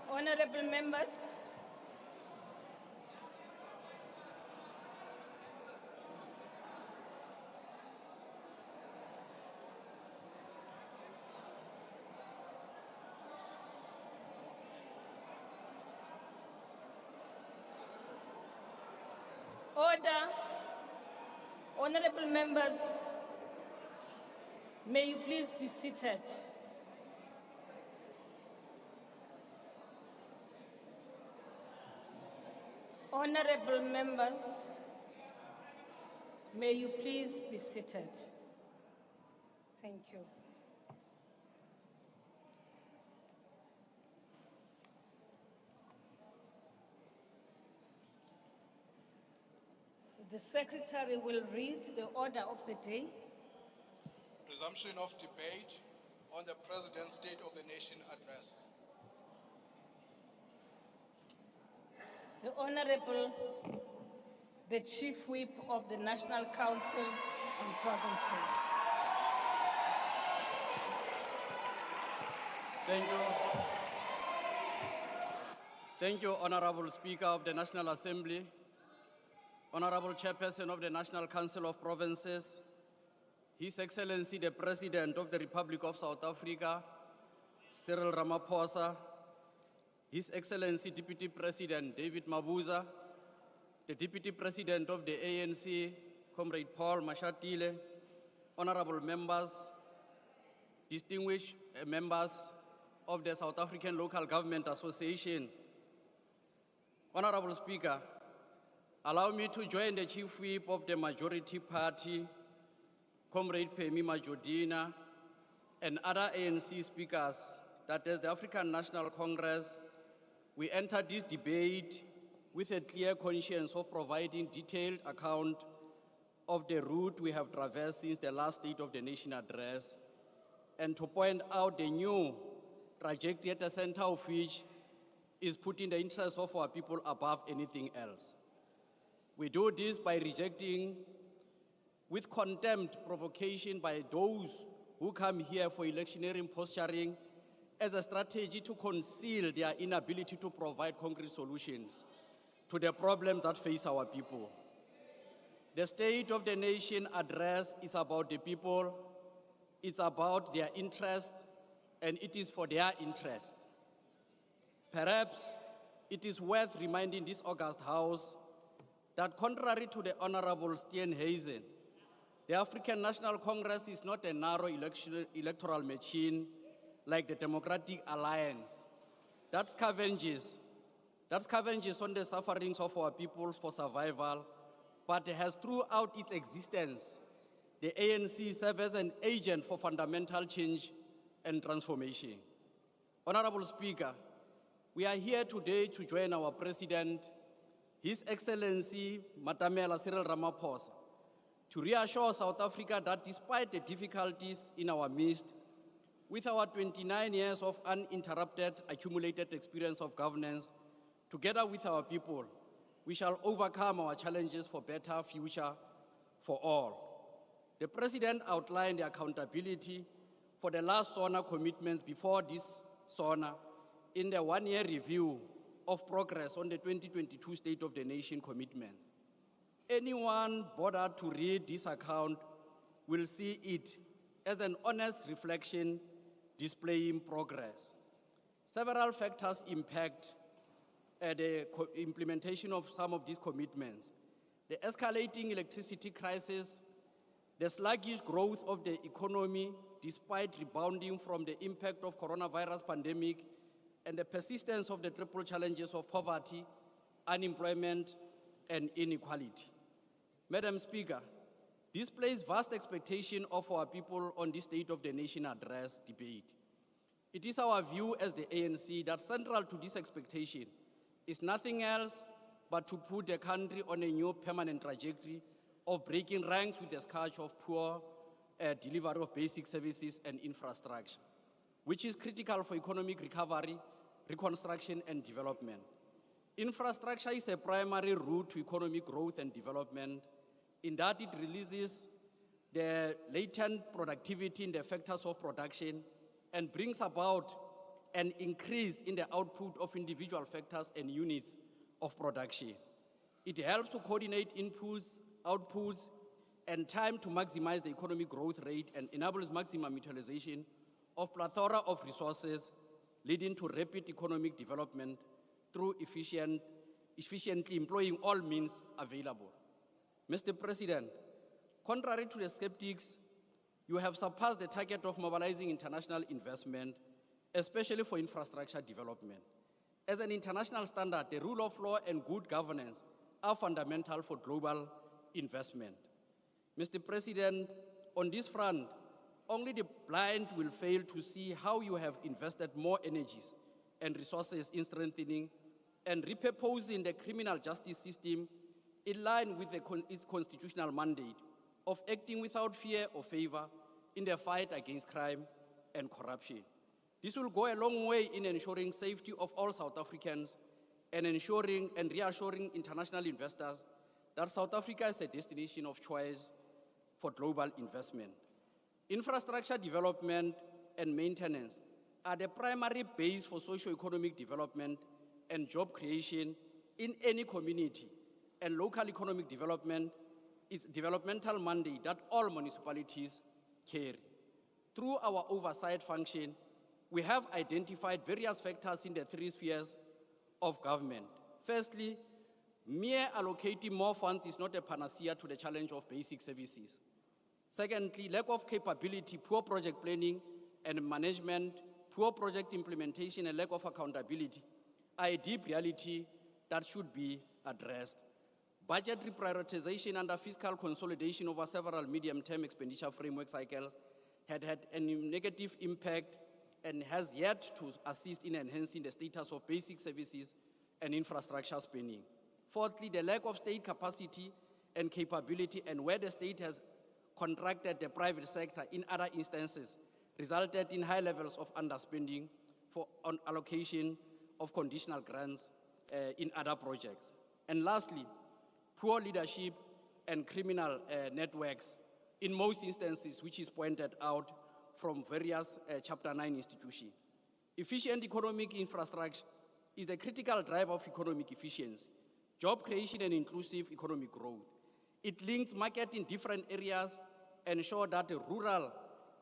Honorable members, order. Honorable members, may you please be seated. Honorable members, may you please be seated. Thank you. The Secretary will read the order of the day. Resumption of debate on the President's State of the Nation address. The Honorable, the Chief Whip of the National Council on Provinces. Thank you. Thank you, Honorable Speaker of the National Assembly, Honorable Chairperson of the National Council of Provinces, His Excellency the President of the Republic of South Africa, Cyril Ramaphosa, His Excellency Deputy President David Mabuza, the Deputy President of the ANC, Comrade Paul Mashatile, honorable members, distinguished members of the South African Local Government Association. Honorable Speaker, allow me to join the Chief Whip of the Majority Party, Comrade Phemi Majodina, and other ANC speakers that as the African National Congress, we enter this debate with a clear conscience of providing detailed account of the route we have traversed since the last State of the Nation address, and to point out the new trajectory at the center of which is putting the interests of our people above anything else. We do this by rejecting with contempt provocation by those who come here for electioneering posturing as a strategy to conceal their inability to provide concrete solutions to the problems that face our people. The State of the Nation address is about the people, it's about their interest, and it is for their interest. Perhaps it is worth reminding this august House that contrary to the Honorable Steenhuisen, the African National Congress is not a narrow electoral machine like the Democratic Alliance. That scavenges on the sufferings of our people for survival, but has throughout its existence, the ANC serves as an agent for fundamental change and transformation. Honorable Speaker, we are here today to join our President, His Excellency Matamela Cyril Ramaphosa, to reassure South Africa that despite the difficulties in our midst, With our 29 years of uninterrupted accumulated experience of governance, together with our people, we shall overcome our challenges for better future for all. The President outlined the accountability for the last SONA commitments before this SONA in the one-year review of progress on the 2022 State of the Nation commitments. Anyone bothered to read this account will see it as an honest reflection displaying progress. Several factors impact the implementation of some of these commitments. The escalating electricity crisis, the sluggish growth of the economy despite rebounding from the impact of coronavirus pandemic, and the persistence of the triple challenges of poverty, unemployment, and inequality. Madam Speaker, this places vast expectation of our people on this State of the Nation address debate. It is our view as the ANC that central to this expectation is nothing else but to put the country on a new permanent trajectory of breaking ranks with the scourge of poor delivery of basic services and infrastructure, which is critical for economic recovery, reconstruction, and development. Infrastructure is a primary route to economic growth and development in that it releases the latent productivity in the factors of production and brings about an increase in the output of individual factors and units of production. It helps to coordinate inputs, outputs, and time to maximize the economic growth rate and enables maximum utilization of plethora of resources, leading to rapid economic development through efficiently employing all means available. Mr. President, contrary to the skeptics, you have surpassed the target of mobilizing international investment, especially for infrastructure development. As an international standard, the rule of law and good governance are fundamental for global investment. Mr. President, on this front, only the blind will fail to see how you have invested more energies and resources in strengthening and repurposing the criminal justice system in line with its constitutional mandate of acting without fear or favor in the fight against crime and corruption. This will go a long way in ensuring safety of all South Africans and ensuring and reassuring international investors that South Africa is a destination of choice for global investment. Infrastructure development and maintenance are the primary base for socio-economic development and job creation in any community, and local economic development is a developmental mandate that all municipalities carry. Through our oversight function, we have identified various factors in the three spheres of government. Firstly, mere allocating more funds is not a panacea to the challenge of basic services. Secondly, lack of capability, poor project planning and management, poor project implementation, and lack of accountability are a deep reality that should be addressed. Budget reprioritization under fiscal consolidation over several medium-term expenditure framework cycles had a negative impact and has yet to assist in enhancing the status of basic services and infrastructure spending. Fourthly, the lack of state capacity and capability, and where the state has contracted the private sector in other instances, resulted in high levels of underspending on allocation of conditional grants in other projects. And lastly, poor leadership and criminal networks in most instances, which is pointed out from various Chapter 9 institutions. Efficient economic infrastructure is the critical driver of economic efficiency, job creation, and inclusive economic growth. It links market in different areas and ensures that the rural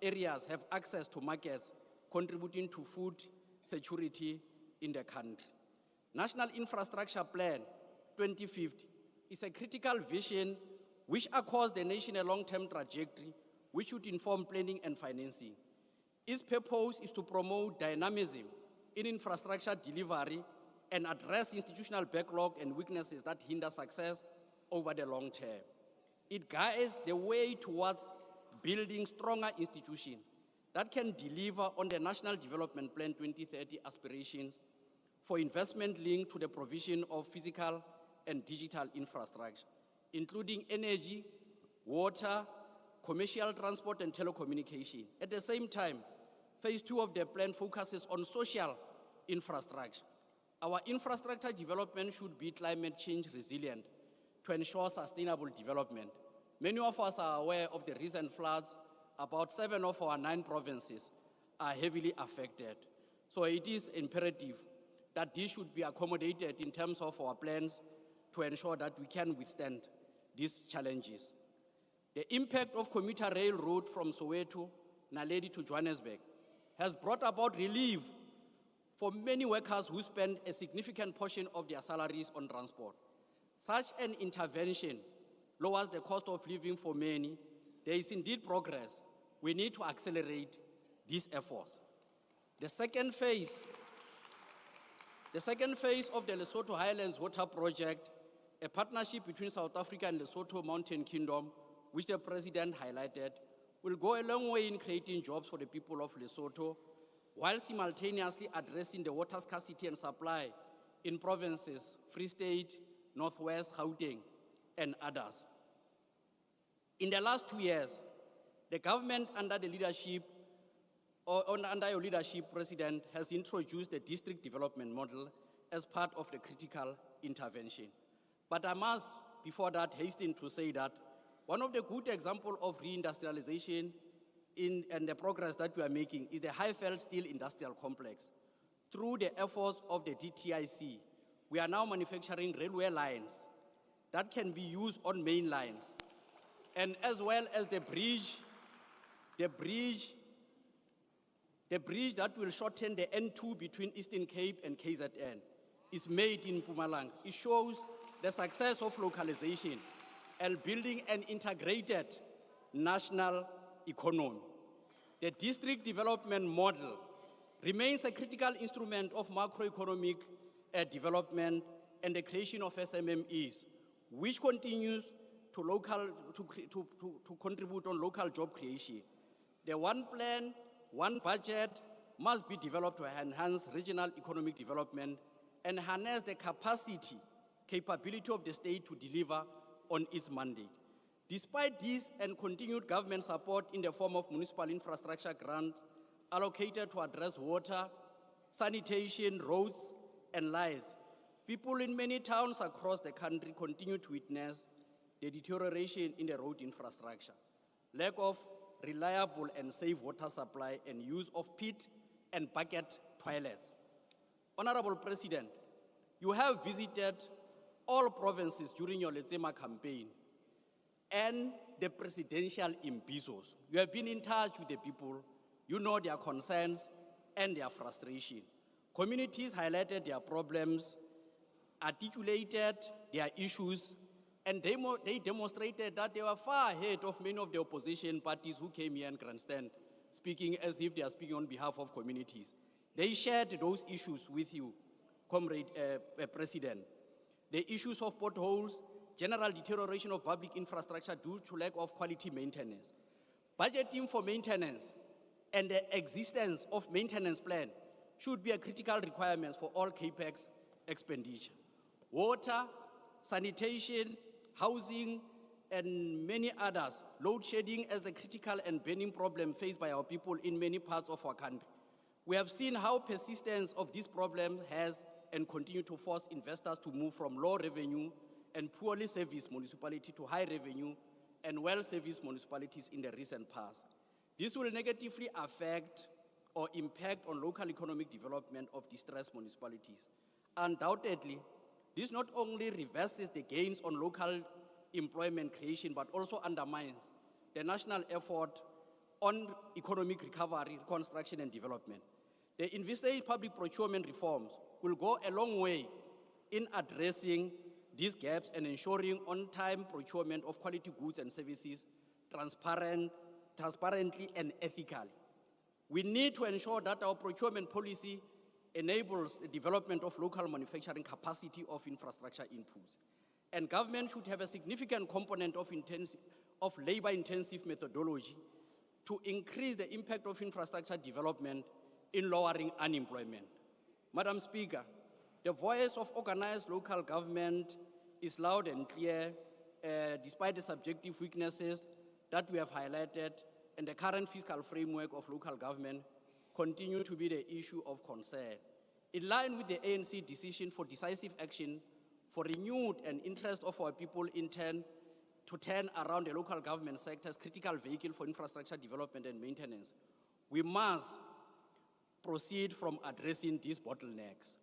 areas have access to markets, contributing to food security in the country. National Infrastructure Plan 2050 is a critical vision which accords the nation a long-term trajectory which would inform planning and financing. Its purpose is to promote dynamism in infrastructure delivery and address institutional backlog and weaknesses that hinder success over the long term. It guides the way towards building stronger institutions that can deliver on the National Development Plan 2030 aspirations for investment linked to the provision of physical and digital infrastructure, including energy, water, commercial transport, and telecommunication. At the same time, Phase 2 of the plan focuses on social infrastructure. Our infrastructure development should be climate change resilient to ensure sustainable development. Many of us are aware of the recent floods. About 7 of our 9 provinces are heavily affected. So it is imperative that this should be accommodated in terms of our plans to ensure that we can withstand these challenges. The impact of commuter rail route from Soweto, Naledi to Johannesburg has brought about relief for many workers who spend a significant portion of their salaries on transport. Such an intervention lowers the cost of living for many. There is indeed progress. We need to accelerate these efforts. The second phase of the Lesotho Highlands Water Project, a partnership between South Africa and Lesotho Mountain Kingdom, which the President highlighted, will go a long way in creating jobs for the people of Lesotho, while simultaneously addressing the water scarcity and supply in provinces, Free State, Northwest, Gauteng, and others. In the last 2 years, the government under your leadership, President, has introduced the district development model as part of the critical intervention. But I must, before that, hasten to say that one of the good examples of reindustrialization and the progress that we are making is the Highveld Steel Industrial Complex. Through the efforts of the DTIC, we are now manufacturing railway lines that can be used on main lines, and as well as the bridge that will shorten the N2 between Eastern Cape and KZN is made in Mpumalanga. It shows the success of localization and building an integrated national economy. The district development model remains a critical instrument of macroeconomic development and the creation of SMMEs, which continues to contribute on local job creation. The one plan, one budget must be developed to enhance regional economic development and harness the capability of the state to deliver on its mandate. Despite this and continued government support in the form of municipal infrastructure grants allocated to address water, sanitation, roads, and lights, people in many towns across the country continue to witness the deterioration in the road infrastructure, lack of reliable and safe water supply, and use of pit and bucket toilets. Honorable President, you have visited all provinces during your Letsema campaign and the presidential imbizos. You have been in touch with the people. You know their concerns and their frustration. Communities highlighted their problems, articulated their issues, and they demonstrated that they were far ahead of many of the opposition parties who came here and grandstand, speaking as if they are speaking on behalf of communities. They shared those issues with you, Comrade President. The issues of potholes, general deterioration of public infrastructure due to lack of quality maintenance. Budgeting for maintenance and the existence of maintenance plan should be a critical requirement for all CAPEX expenditure. Water, sanitation, housing, and many others, load shedding as a critical and burning problem faced by our people in many parts of our country. We have seen how persistence of this problem has and continue to force investors to move from low revenue and poorly serviced municipality to high revenue and well-serviced municipalities in the recent past. This will negatively affect or impact on local economic development of distressed municipalities. Undoubtedly, this not only reverses the gains on local employment creation, but also undermines the national effort on economic recovery, reconstruction, and development. The envisaged public procurement reforms will go a long way in addressing these gaps and ensuring on-time procurement of quality goods and services transparently and ethically. We need to ensure that our procurement policy enables the development of local manufacturing capacity of infrastructure inputs. And government should have a significant component of labor-intensive methodology to increase the impact of infrastructure development in lowering unemployment. Madam Speaker, the voice of organized local government is loud and clear, despite the subjective weaknesses that we have highlighted and the current fiscal framework of local government. continue to be the issue of concern. In line with the ANC decision for decisive action for renewed and interest of our people in turn to turn around the local government sector's critical vehicle for infrastructure development and maintenance, we must proceed from addressing these bottlenecks.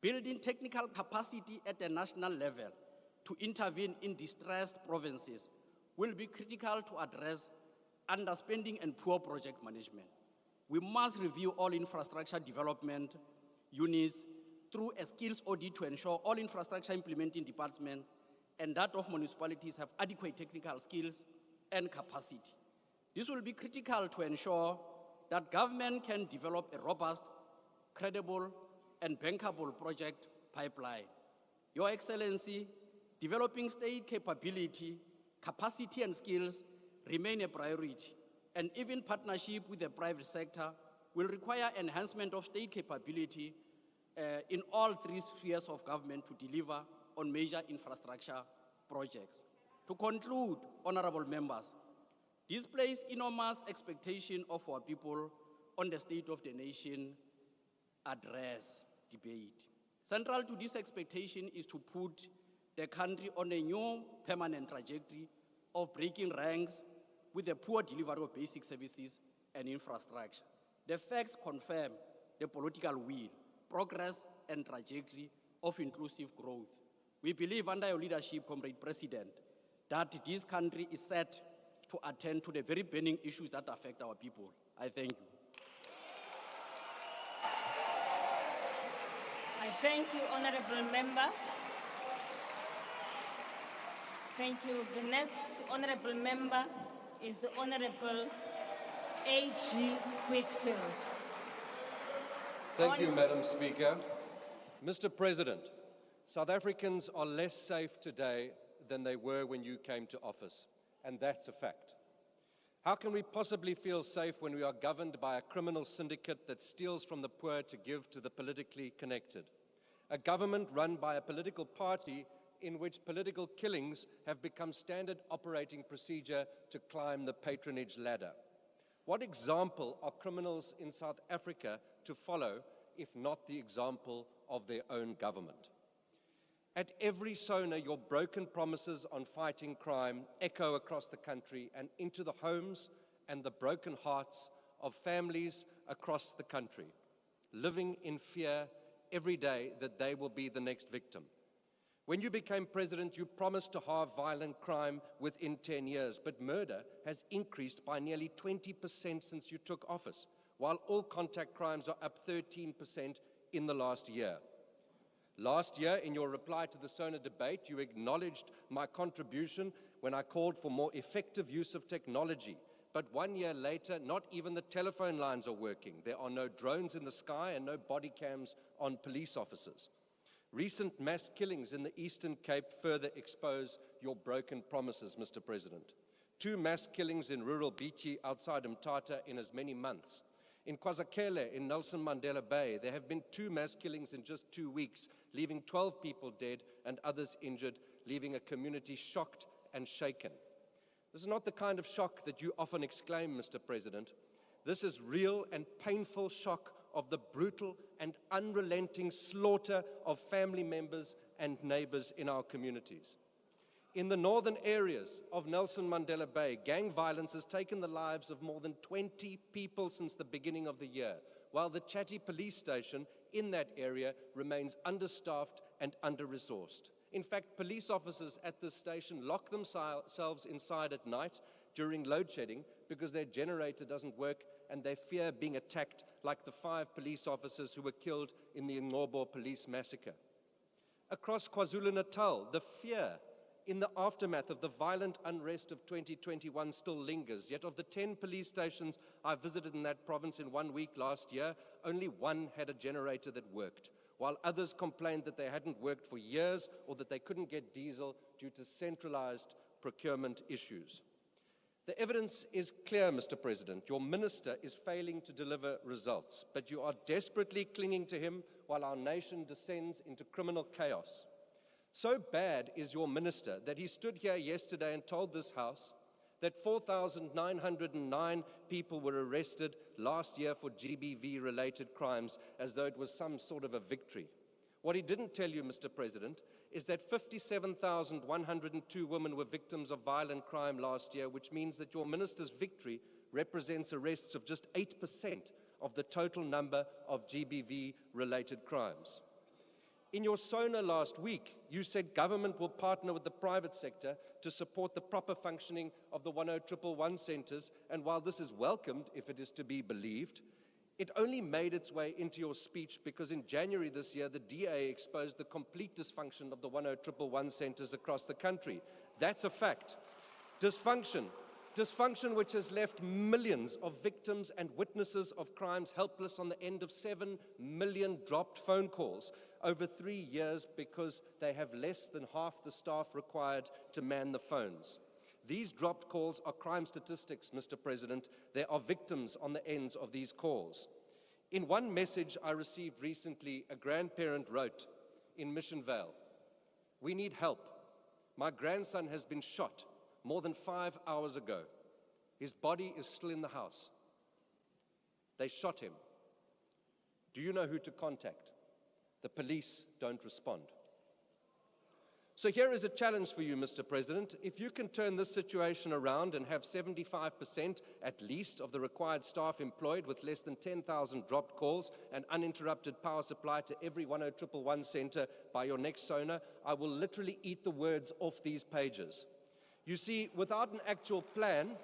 Building technical capacity at the national level to intervene in distressed provinces will be critical to address underspending and poor project management. We must review all infrastructure development units through a skills audit to ensure all infrastructure implementing departments and that of municipalities have adequate technical skills and capacity. This will be critical to ensure that government can develop a robust, credible, and bankable project pipeline. Your Excellency, developing state capability, capacity, and skills remain a priority, and even partnership with the private sector will require enhancement of state capability in all three spheres of government to deliver on major infrastructure projects. To conclude, honorable members, this places enormous expectation of our people on the State of the Nation address debate. Central to this expectation is to put the country on a new permanent trajectory of breaking ranks with the poor delivery of basic services and infrastructure. The facts confirm the political will, progress, and trajectory of inclusive growth. We believe under your leadership, Comrade President, that this country is set to attend to the very burning issues that affect our people. I thank you. I thank you, honorable member. Thank you. The next honorable member is the Honorable A.G. Whitfield. Thank you, Madam Speaker. Mr. President, South Africans are less safe today than they were when you came to office, and that's a fact. How can we possibly feel safe when we are governed by a criminal syndicate that steals from the poor to give to the politically connected? A government run by a political party in which political killings have become standard operating procedure to climb the patronage ladder. What example are criminals in South Africa to follow, if not the example of their own government? At every SONA, your broken promises on fighting crime echo across the country and into the homes and the broken hearts of families across the country, living in fear every day that they will be the next victim. When you became president, you promised to halve violent crime within 10 years, but murder has increased by nearly 20% since you took office, while all contact crimes are up 13% in the last year. Last year, in your reply to the SONA debate, you acknowledged my contribution when I called for more effective use of technology. But 1 year later, not even the telephone lines are working. There are no drones in the sky and no body cams on police officers. Recent mass killings in the Eastern Cape further expose your broken promises, Mr. President. 2 mass killings in rural Beachy outside Mthatha in as many months. In KwaZulu, in Nelson Mandela Bay, there have been 2 mass killings in just 2 weeks, leaving 12 people dead and others injured, leaving a community shocked and shaken. This is not the kind of shock that you often exclaim, Mr. President. This is real and painful shock of the brutal and unrelenting slaughter of family members and neighbors in our communities. In the northern areas of Nelson Mandela Bay, gang violence has taken the lives of more than 20 people since the beginning of the year, while the Chatty police station in that area remains understaffed and under-resourced. In fact, police officers at this station lock themselves inside at night during load shedding because their generator doesn't work and they fear being attacked like the 5 police officers who were killed in the Ngobo police massacre. Across KwaZulu-Natal, the fear in the aftermath of the violent unrest of 2021 still lingers. Yet of the 10 police stations I visited in that province in 1 week last year, only 1 had a generator that worked, while others complained that they hadn't worked for years or that they couldn't get diesel due to centralized procurement issues. The evidence is clear, Mr. President. Your minister is failing to deliver results, but you are desperately clinging to him while our nation descends into criminal chaos. So bad is your minister that he stood here yesterday and told this House that 4,909 people were arrested last year for GBV-related crimes as though it was some sort of a victory. What he didn't tell you, Mr. President, is that 57,102 women were victims of violent crime last year, which means that your minister's victory represents arrests of just 8% of the total number of GBV-related crimes. In your SONA last week, you said government will partner with the private sector to support the proper functioning of the 10111 centres, and while this is welcomed, if it is to be believed, it only made its way into your speech because in January this year, the DA exposed the complete dysfunction of the 10111 centres across the country. That's a fact. Dysfunction which has left millions of victims and witnesses of crimes helpless on the end of 7 million dropped phone calls over 3 years because they have less than half the staff required to man the phones. These dropped calls are crime statistics, Mr. President. There are victims on the ends of these calls. In one message I received recently, a grandparent wrote in Mission Vale, "We need help. My grandson has been shot more than 5 hours ago. His body is still in the house. They shot him. Do you know who to contact? The police don't respond." So here is a challenge for you, Mr. President. If you can turn this situation around and have 75% at least of the required staff employed with less than 10,000 dropped calls and uninterrupted power supply to every 10111 centre by your next SONA, I will literally eat the words off these pages. You see, without an actual plan,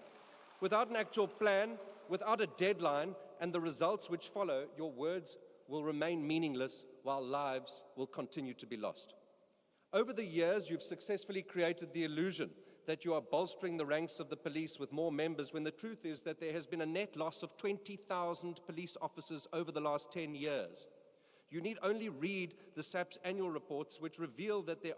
without a deadline and the results which follow, your words will remain meaningless while lives will continue to be lost. Over the years, you've successfully created the illusion that you are bolstering the ranks of the police with more members, when the truth is that there has been a net loss of 20,000 police officers over the last 10 years. You need only read the SAP's annual reports, which reveal that there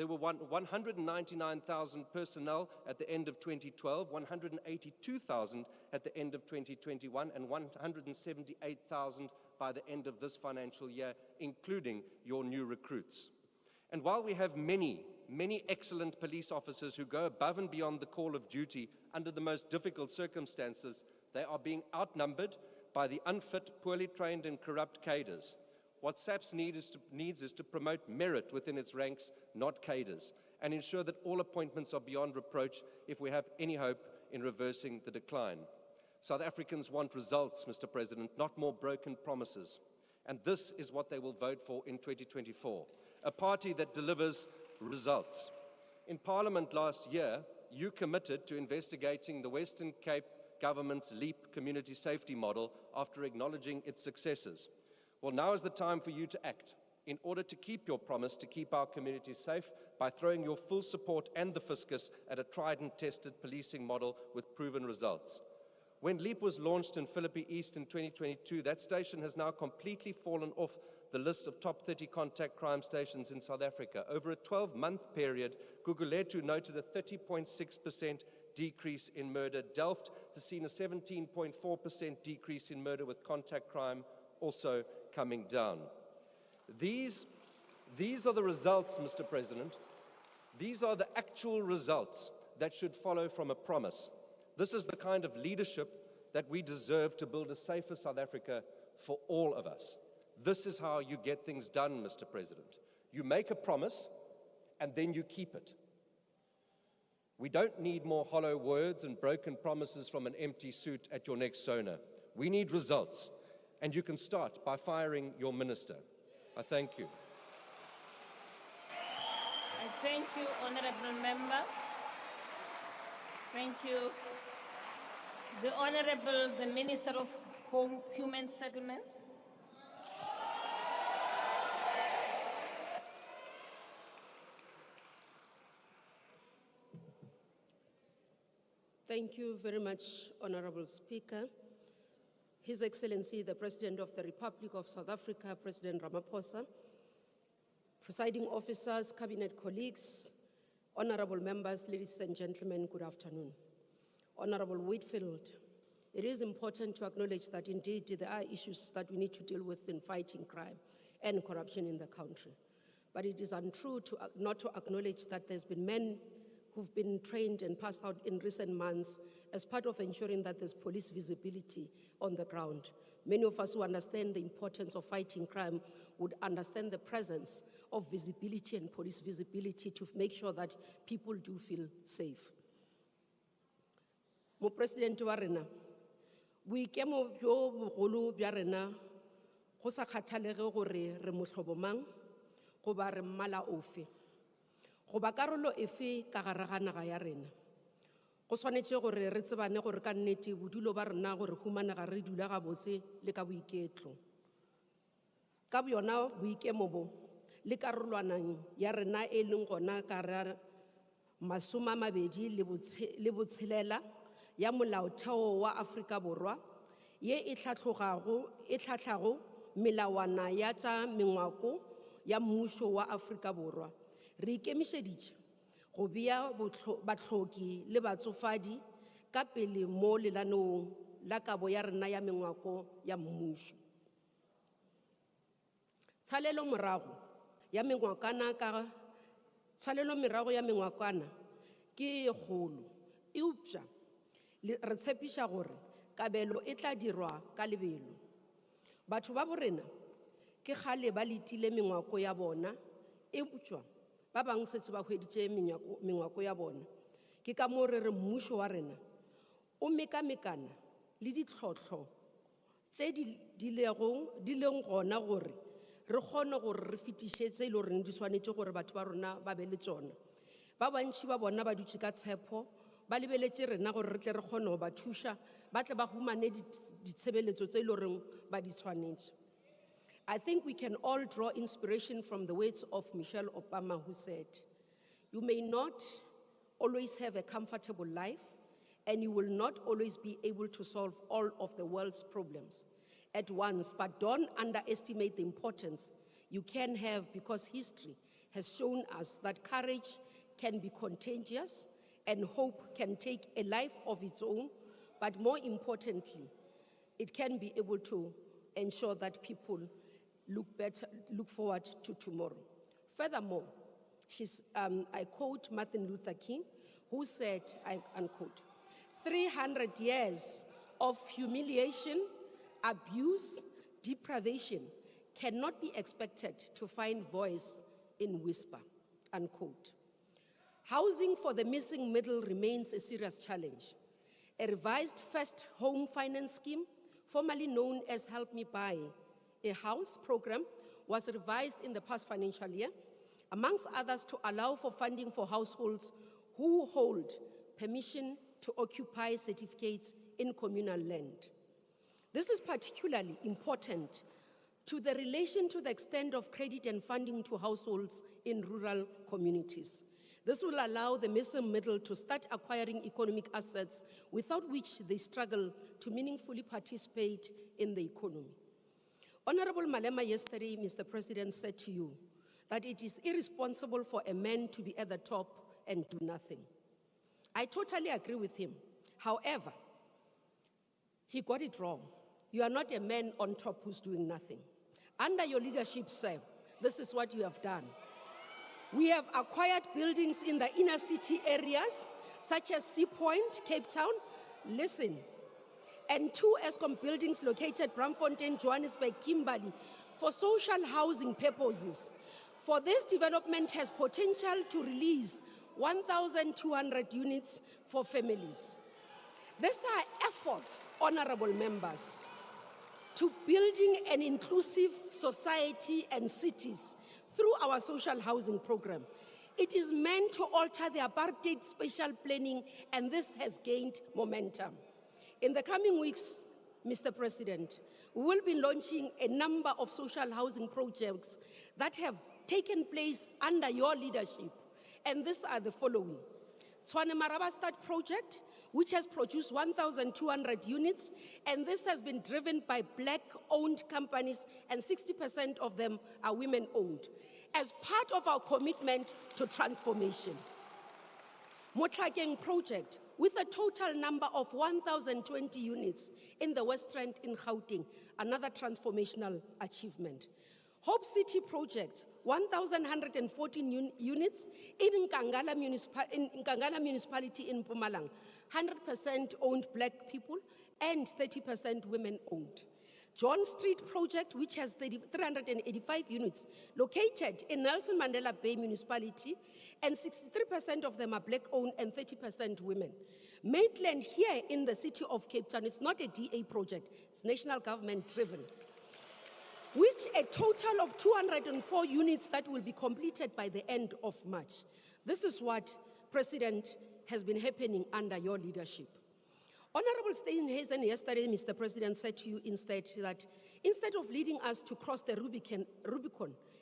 were 199,000 personnel at the end of 2012, 182,000 at the end of 2021, and 178,000 by the end of this financial year, including your new recruits. And while we have many excellent police officers who go above and beyond the call of duty under the most difficult circumstances, they are being outnumbered by the unfit, poorly trained and corrupt cadres. What SAPS needs is to promote merit within its ranks, not cadres, and ensure that all appointments are beyond reproach if we have any hope in reversing the decline. South Africans want results, Mr. President, not more broken promises. And this is what they will vote for in 2024. A party that delivers results. In Parliament last year, you committed to investigating the Western Cape government's LEAP community safety model after acknowledging its successes. Well, now is the time for you to act in order to keep your promise to keep our communities safe by throwing your full support and the fiscus at a tried and tested policing model with proven results. When LEAP was launched in Philippi East in 2022, that station has now completely fallen off the list of top 30 contact crime stations in South Africa. Over a 12-month period, Gugulethu noted a 30.6% decrease in murder. Delft has seen a 17.4% decrease in murder, with contact crime also coming down. These are the results, Mr. President. These are the actual results that should follow from a promise. This is the kind of leadership that we deserve to build a safer South Africa for all of us. This is how you get things done, Mr. President. You make a promise, and then you keep it. We don't need more hollow words and broken promises from an empty suit at your next SONA. We need results, and you can start by firing your minister. I thank you. I thank you, Honourable Member. Thank you. The Honourable, the Minister of Human Settlements. Thank you very much, Honourable Speaker. His Excellency, the President of the Republic of South Africa, President Ramaphosa, presiding officers, cabinet colleagues, honourable members, ladies and gentlemen, good afternoon. Honourable Whitfield, it is important to acknowledge that indeed there are issues that we need to deal with in fighting crime and corruption in the country. But it is untrue not to acknowledge that there's been men who've been trained and passed out in recent months as part of ensuring that there's police visibility on the ground. Many of us who understand the importance of fighting crime would understand the presence of visibility and police visibility to make sure that people do feel safe. Mo President wa rena, boikemo bjo bogolo bja rena go sa kgathalege gore re mohlobo mang goba re mmala ofe goba karolo efe ka gare ga naga ya rena. Go swanetše gore re tsebane gore ka nnete bodulo ba rena gore humanega re dula gabotse le ka boiketlo. Ka bjona boikemo bo le karolwanang ya rena e leng gona ka ra 26 ya molaotheo wa Afrika Borwa ye e tlhatlhago melawana ya tša mengwako ya mmušo wa Afrika Borwa. Re ikemišeditše go bea batlhoki le batsofadi ka pele mo lenaneong la kabo ya rena ya mengwako ya mmušo. Tsalelo morago ya mengwakana ke kgolo. Eupša re tshepiša gore kabelo e tla dirwa ka lebelo. Batho ba borena ke kgale ba letile mengwako ya bona, eupša ba bang setse ba hweditše mengwako ya bona. Ke ka moo re re mmušo wa rena o mekamekana le ditlhotlho tše di leng gona gore re kgone gore re fetišetse le goreng di swanetše gore batho ba rona ba be le tsona. Ba bantši ba bona ba dutše ka tshepo ba lebeletše rena gore re tle re kgone go ba thuša ba tle ba humane ditshebeletso tse loreng ba di tshwanetse. I think we can all draw inspiration from the words of Michelle Obama, who said, "You may not always have a comfortable life, and you will not always be able to solve all of the world's problems at once, but don't underestimate the importance you can have, because history has shown us that courage can be contagious and hope can take a life of its own, but more importantly, it can be able to ensure that people look forward to tomorrow." Furthermore, I quote Martin Luther King, who said, I unquote, 300 years of humiliation, abuse, deprivation cannot be expected to find voice in whisper, unquote. Housing for the missing middle remains a serious challenge. A revised first home finance scheme, formerly known as Help Me Buy a House program, was revised in the past financial year, amongst others to allow for funding for households who hold permission to occupy certificates in communal land. This is particularly important to the relation to the extent of credit and funding to households in rural communities. This will allow the missing middle to start acquiring economic assets without which they struggle to meaningfully participate in the economy. Honorable Malema, yesterday, Mr. President said to you that it is irresponsible for a man to be at the top and do nothing. I totally agree with him. However, he got it wrong. You are not a man on top who's doing nothing. Under your leadership, sir, this is what you have done. We have acquired buildings in the inner city areas, such as Sea Point, Cape Town, listen, and 2 ESCOM buildings located Braamfontein, Johannesburg, Kimberley, for social housing purposes. For this development has potential to release 1,200 units for families. These are efforts, honorable members, to building an inclusive society and cities through our social housing program. It is meant to alter the apartheid spatial planning, and this has gained momentum. In the coming weeks, Mr. President, we will be launching a number of social housing projects that have taken place under your leadership, and these are the following. Tshwane Maraba Start project, which has produced 1,200 units, and this has been driven by Black-owned companies, and 60% of them are women-owned, as part of our commitment to transformation. Motlhakeng project, with a total number of 1,020 units in the West Rand in Gauteng, another transformational achievement. Hope City project, 1,114 units in Nkangala municipality in Mpumalanga, 100% owned black people and 30% women owned. John Street project, which has 385 units, located in Nelson Mandela Bay municipality, and 63% of them are black owned and 30% women. Maitland here in the city of Cape Town, it's not a DA project, it's national government driven, which a total of 204 units that will be completed by the end of March. This is what, President, has been happening under your leadership. Honorable Steenhuisen, yesterday, Mr. President, said to you instead that instead of leading us to cross the Rubicon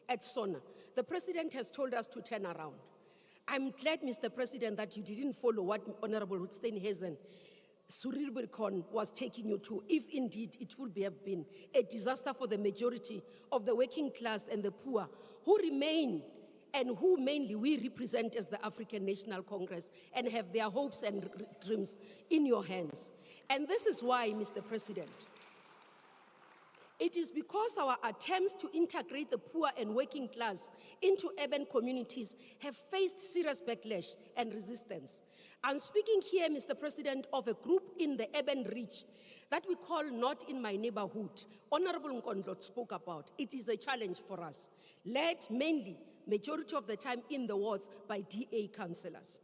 at SONA, the President has told us to turn around. I'm glad, Mr. President, that you didn't follow what Honorable Steenhuisen Rubicon was taking you to, if indeed it would have been a disaster for the majority of the working class and the poor who remain and who mainly we represent as the African National Congress and have their hopes and dreams in your hands. And this is why, Mr. President, it is because our attempts to integrate the poor and working class into urban communities have faced serious backlash and resistance. I'm speaking here, Mr. President, of a group in the urban reach that we call Not in My Neighborhood. Honorable Nkondlo spoke about. It is a challenge for us, led mainly, majority of the time in the wards, by DA councillors.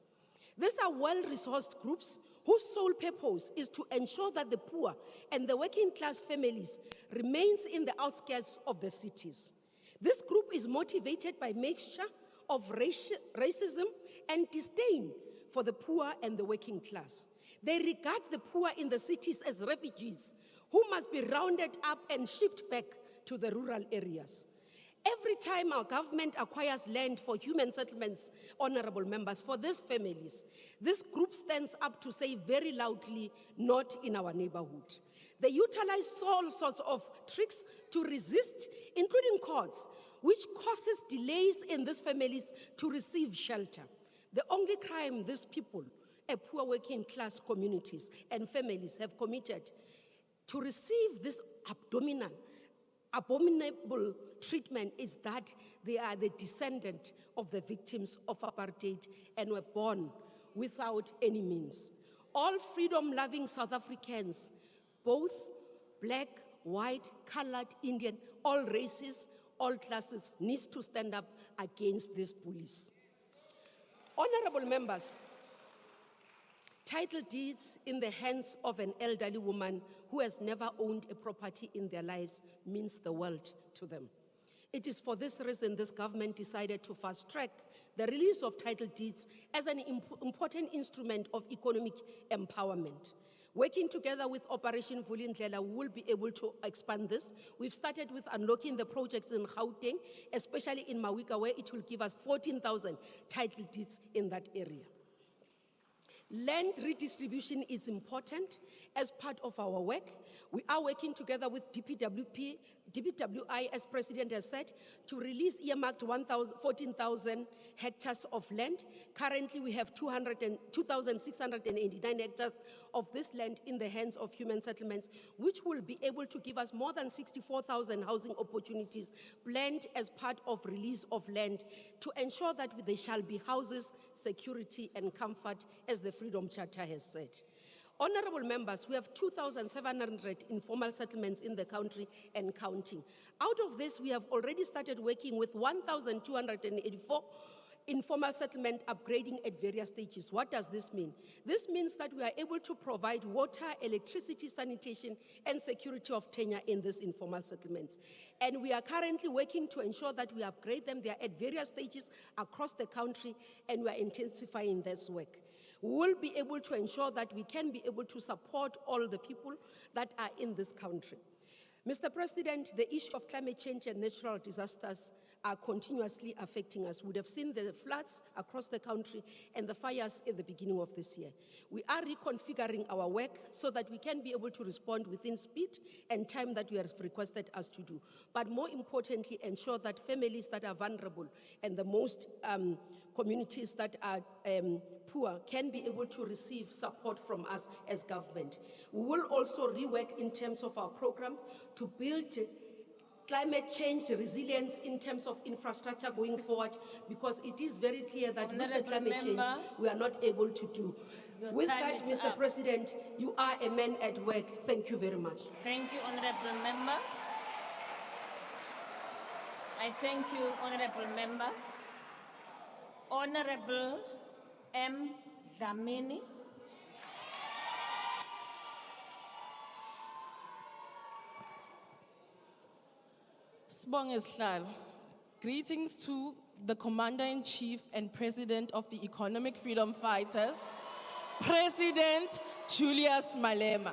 These are well-resourced groups whose sole purpose is to ensure that the poor and the working class families remains in the outskirts of the cities. This group is motivated by mixture of racism and disdain for the poor and the working class. They regard the poor in the cities as refugees who must be rounded up and shipped back to the rural areas. Every time our government acquires land for human settlements, honorable members, for these families, this group stands up to say very loudly, not in our neighborhood. They utilize all sorts of tricks to resist, including courts, which causes delays in these families to receive shelter. The only crime these people, poor working class communities and families have committed to receive this abominable treatment is that they are the descendant of the victims of apartheid and were born without any means. All freedom-loving South Africans, both black, white, colored, Indian, all races, all classes, needs to stand up against these bullies. Honorable members, title deeds in the hands of an elderly woman who has never owned a property in their lives means the world to them. It is for this reason this government decided to fast-track the release of title deeds as an important instrument of economic empowerment. Working together with Operation Vulindlela, we will be able to expand this. We've started with unlocking the projects in Gauteng, especially in Mawika, where it will give us 14,000 title deeds in that area. Land redistribution is important as part of our work. We are working together with DPWI, as President has said, to release earmarked 14,000 hectares of land. Currently, we have 2,689 hectares of this land in the hands of human settlements, which will be able to give us more than 64,000 housing opportunities planned as part of release of land to ensure that there shall be houses, security, and comfort, as the Freedom Charter has said. Honorable members, we have 2,700 informal settlements in the country and counting. Out of this, we have already started working with 1,284 informal settlement upgrading at various stages. What does this mean? This means that we are able to provide water, electricity, sanitation, and security of tenure in these informal settlements. And we are currently working to ensure that we upgrade them. They are at various stages across the country, and we are intensifying this work. We will be able to ensure that we can be able to support all the people that are in this country. Mr. President, the issue of climate change and natural disasters are continuously affecting us. We would have seen the floods across the country and the fires at the beginning of this year. We are reconfiguring our work so that we can be able to respond within speed and time that you have requested us to do. But more importantly, ensure that families that are vulnerable and the most communities that are poor can be able to receive support from us as government. We will also rework in terms of our programs to build climate change resilience in terms of infrastructure going forward, because it is very clear that with the climate change, we are not able to do. With that, Mr. President, you are a man at work. Thank you very much. Thank you, Honorable Member. I thank you, Honorable Member. Honorable M. Dlamini. Sibonge Sihlalo. Greetings to the Commander-in-Chief and President of the Economic Freedom Fighters, President Julius Malema,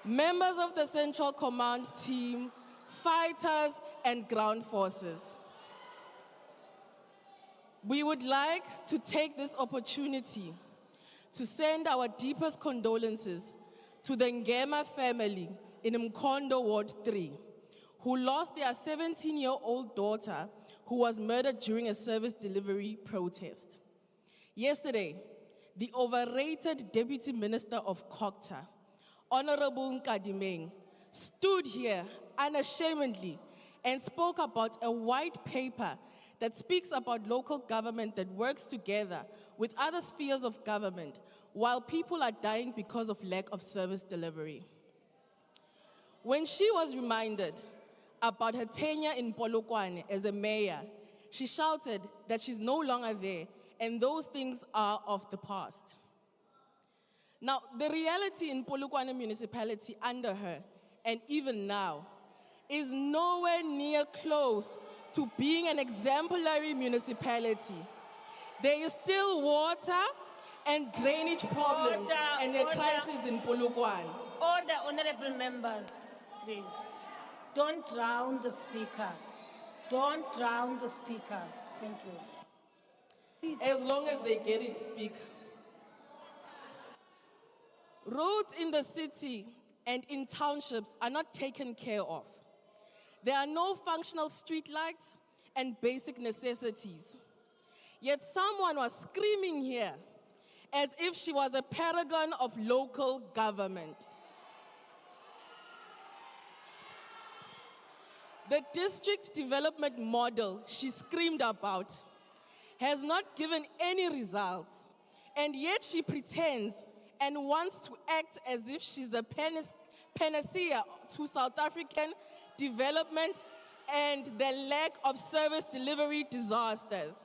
members of the Central Command Team, fighters and ground forces. We would like to take this opportunity to send our deepest condolences to the Ngema family in Mkondo Ward 3, who lost their 17-year-old daughter who was murdered during a service delivery protest. Yesterday, the overrated Deputy Minister of Kokta, Honorable Nkadimeng, stood here unashamedly and spoke about a white paper that speaks about local government that works together with other spheres of government while people are dying because of lack of service delivery. When she was reminded about her tenure in Polokwane as a mayor, she shouted that she's no longer there and those things are of the past. Now, the reality in Polokwane municipality under her, and even now, is nowhere near close to being an exemplary municipality. There is still water and drainage problems and a crisis in Polokwane. Order, honorable members, please. Don't drown the speaker. Don't drown the speaker. Thank you. As long as they get it, speak. Roads in the city and in townships are not taken care of. There are no functional streetlights and basic necessities. Yet someone was screaming here as if she was a paragon of local government. The district development model she screamed about has not given any results, and yet she pretends and wants to act as if she's the panacea to South African development and the lack of service delivery disasters.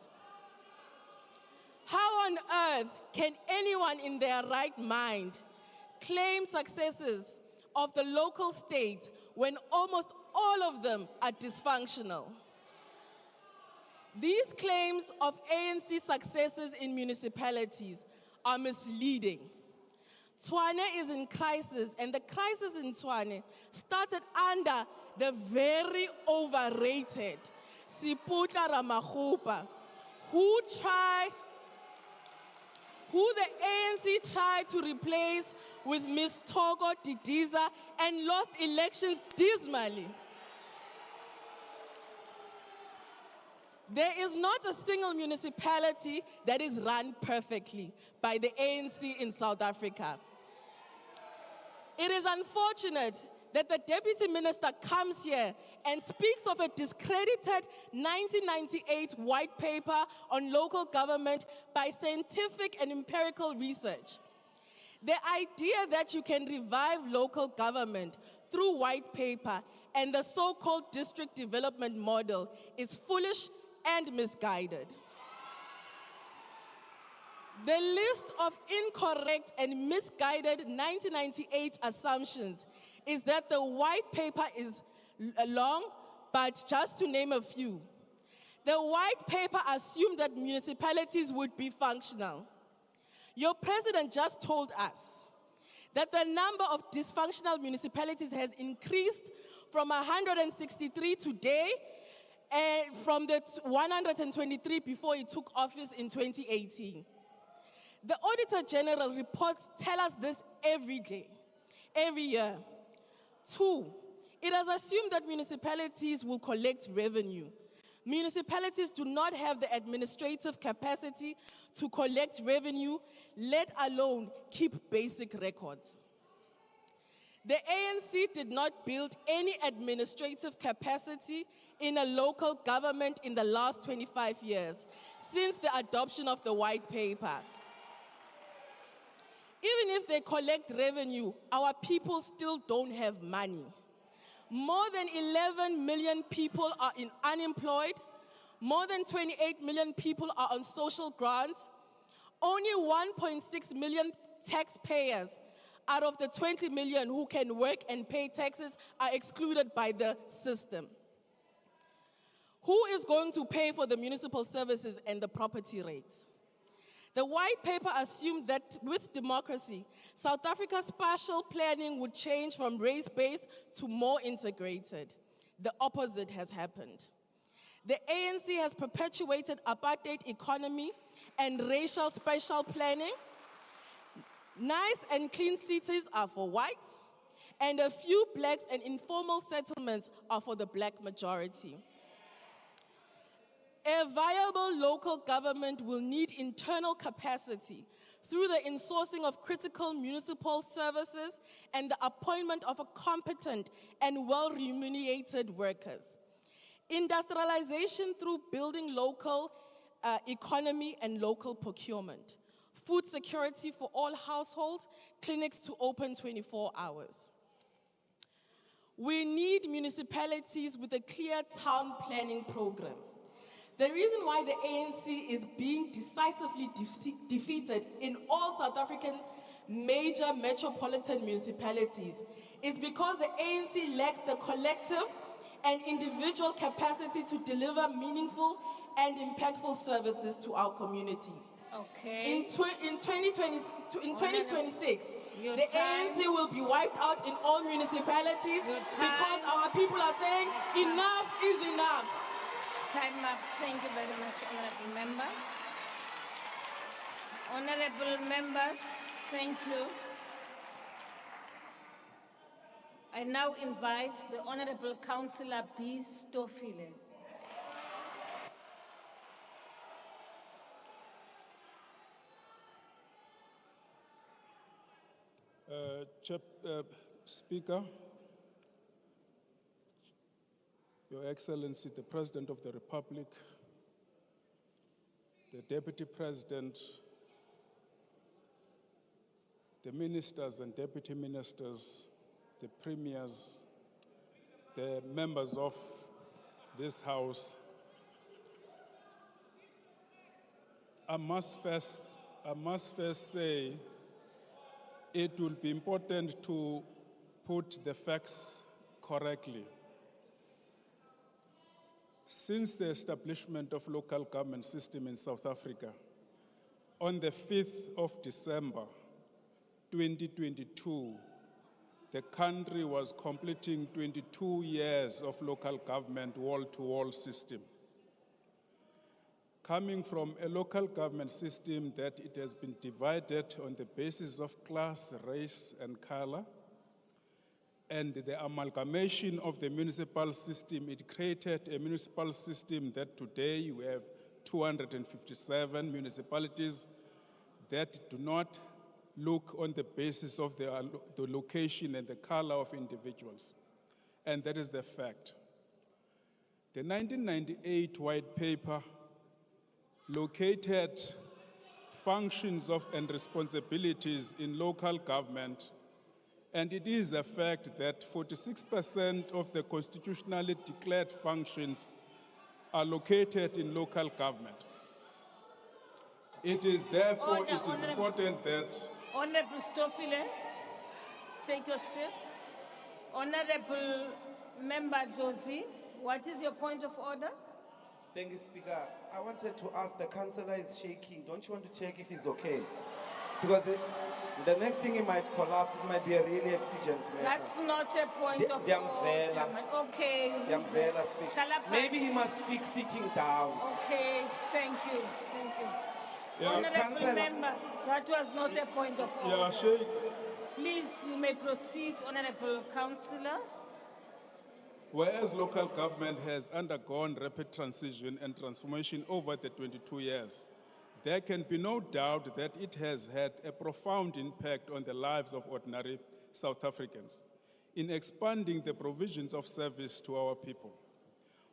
How on earth can anyone in their right mind claim successes of the local state when almost all of them are dysfunctional? These claims of ANC successes in municipalities are misleading. Tshwane is in crisis, and the crisis in Tshwane started under the very overrated Siputla Ramaphosa, who the ANC tried to replace with Ms. Togo Didiza and lost elections dismally. There is not a single municipality that is run perfectly by the ANC in South Africa. It is unfortunate that the Deputy Minister comes here and speaks of a discredited 1998 white paper on local government by scientific and empirical research. The idea that you can revive local government through white paper and the so-called district development model is foolish and misguided. The list of incorrect and misguided 1998 assumptions is that the white paper is long, but just to name a few. The white paper assumed that municipalities would be functional. Your president just told us that the number of dysfunctional municipalities has increased from 163 today and from the 123 before he took office in 2018. The Auditor General reports tell us this every day, every year. 2, it has assumed that municipalities will collect revenue. Municipalities do not have the administrative capacity to collect revenue, let alone keep basic records. The ANC did not build any administrative capacity in a local government in the last 25 years, since the adoption of the white paper. Even if they collect revenue, our people still don't have money. More than 11 million people are unemployed. More than 28 million people are on social grants. Only 1.6 million taxpayers out of the 20 million who can work and pay taxes are excluded by the system. Who is going to pay for the municipal services and the property rates? The white paper assumed that with democracy, South Africa's spatial planning would change from race-based to more integrated. The opposite has happened. The ANC has perpetuated apartheid economy and racial spatial planning. Nice and clean cities are for whites, and a few blacks and informal settlements are for the black majority. A viable local government will need internal capacity through the insourcing of critical municipal services and the appointment of a competent and well-remunerated workers. Industrialization through building local economy and local procurement. Food security for all households, clinics to open 24 hours. We need municipalities with a clear town planning program. The reason why the ANC is being decisively defeated in all South African major metropolitan municipalities is because the ANC lacks the collective and individual capacity to deliver meaningful and impactful services to our communities. Okay. In 2026, the ANC will be wiped out in all municipalities because our people are saying enough is enough. Time up. Thank you very much, Honorable Member. Honorable members, thank you. I now invite the Honorable Councillor B. Stofile. Speaker, Your Excellency, the President of the Republic, the Deputy President, the ministers and deputy ministers, the premiers, the members of this House, I must first say it will be important to put the facts correctly. Since the establishment of local government system in South Africa, on the 5th of December 2022, the country was completing 22 years of local government wall-to-wall system. Coming from a local government system that it has been divided on the basis of class, race, and color, and the amalgamation of the municipal system, it created a municipal system that today we have 257 municipalities that do not look on the basis of the location and the color of individuals. And that is the fact. The 1998 white paper located functions of and responsibilities in local government, and it is a fact that 46% of the constitutionally declared functions are located in local government. It is therefore important that... Honorable Stofile, take your seat. Honorable Member Josie, what is your point of order? Thank you, Speaker. I wanted to ask, the councillor is shaking. Don't you want to check if he's okay? Because the next thing he might collapse, it might be a really exigent matter. That's not a point of order. Okay. Maybe he must speak sitting down. Okay, thank you. Thank you. Yeah. Honorable Member, that was not a point of order. Yeah, Sheikh. Please, you may proceed, Honorable Councillor. Whereas local government has undergone rapid transition and transformation over the 22 years, there can be no doubt that it has had a profound impact on the lives of ordinary South Africans in expanding the provisions of service to our people.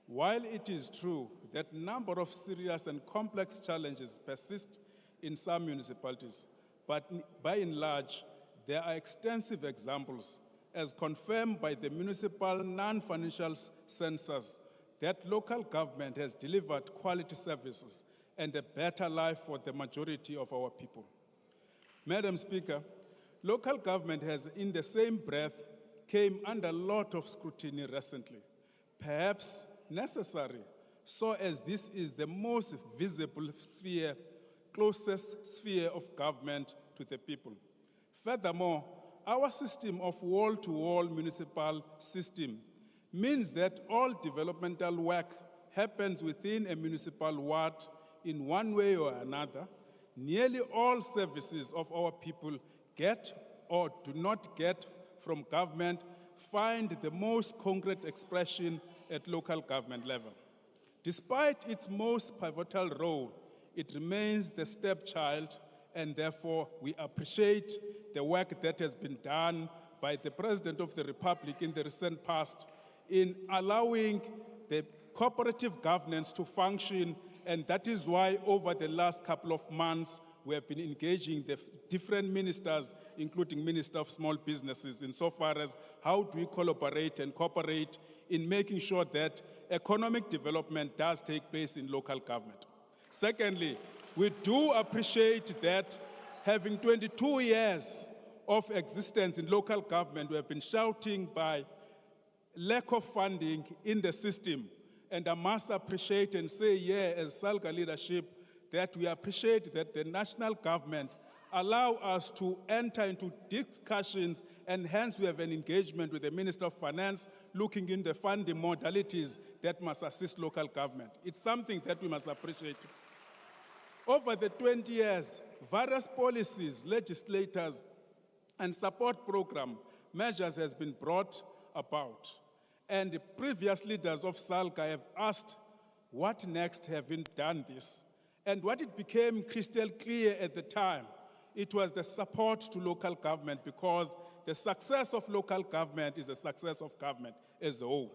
While it is true that a number of serious and complex challenges persist in some municipalities, but by and large, there are extensive examples, as confirmed by the municipal non-financial census, that local government has delivered quality services and a better life for the majority of our people. Madam Speaker, local government has, in the same breath, came under a lot of scrutiny recently, perhaps necessary, so as this is the most visible sphere, closest sphere of government to the people. Furthermore, our system of wall-to-wall municipal system means that all developmental work happens within a municipal ward in one way or another. Nearly all services of our people get or do not get from government find the most concrete expression at local government level. Despite its most pivotal role, it remains the stepchild, and therefore we appreciate the work that has been done by the President of the Republic in the recent past in allowing the cooperative governance to function, and that is why over the last couple of months we have been engaging the different ministers, including Minister of Small Businesses, insofar as how do we collaborate and cooperate in making sure that economic development does take place in local government. Secondly, we do appreciate that having 22 years of existence in local government, we have been shouting by lack of funding in the system. And I must appreciate and say here as SALGA leadership that we appreciate that the national government allow us to enter into discussions, and hence we have an engagement with the Minister of Finance looking in the funding modalities that must assist local government. It's something that we must appreciate. Over the 20 years, various policies, legislators, and support program measures has been brought about. And the previous leaders of SALGA have asked, what next, having done this? And what it became crystal clear at the time, it was the support to local government, because the success of local government is a success of government as a whole.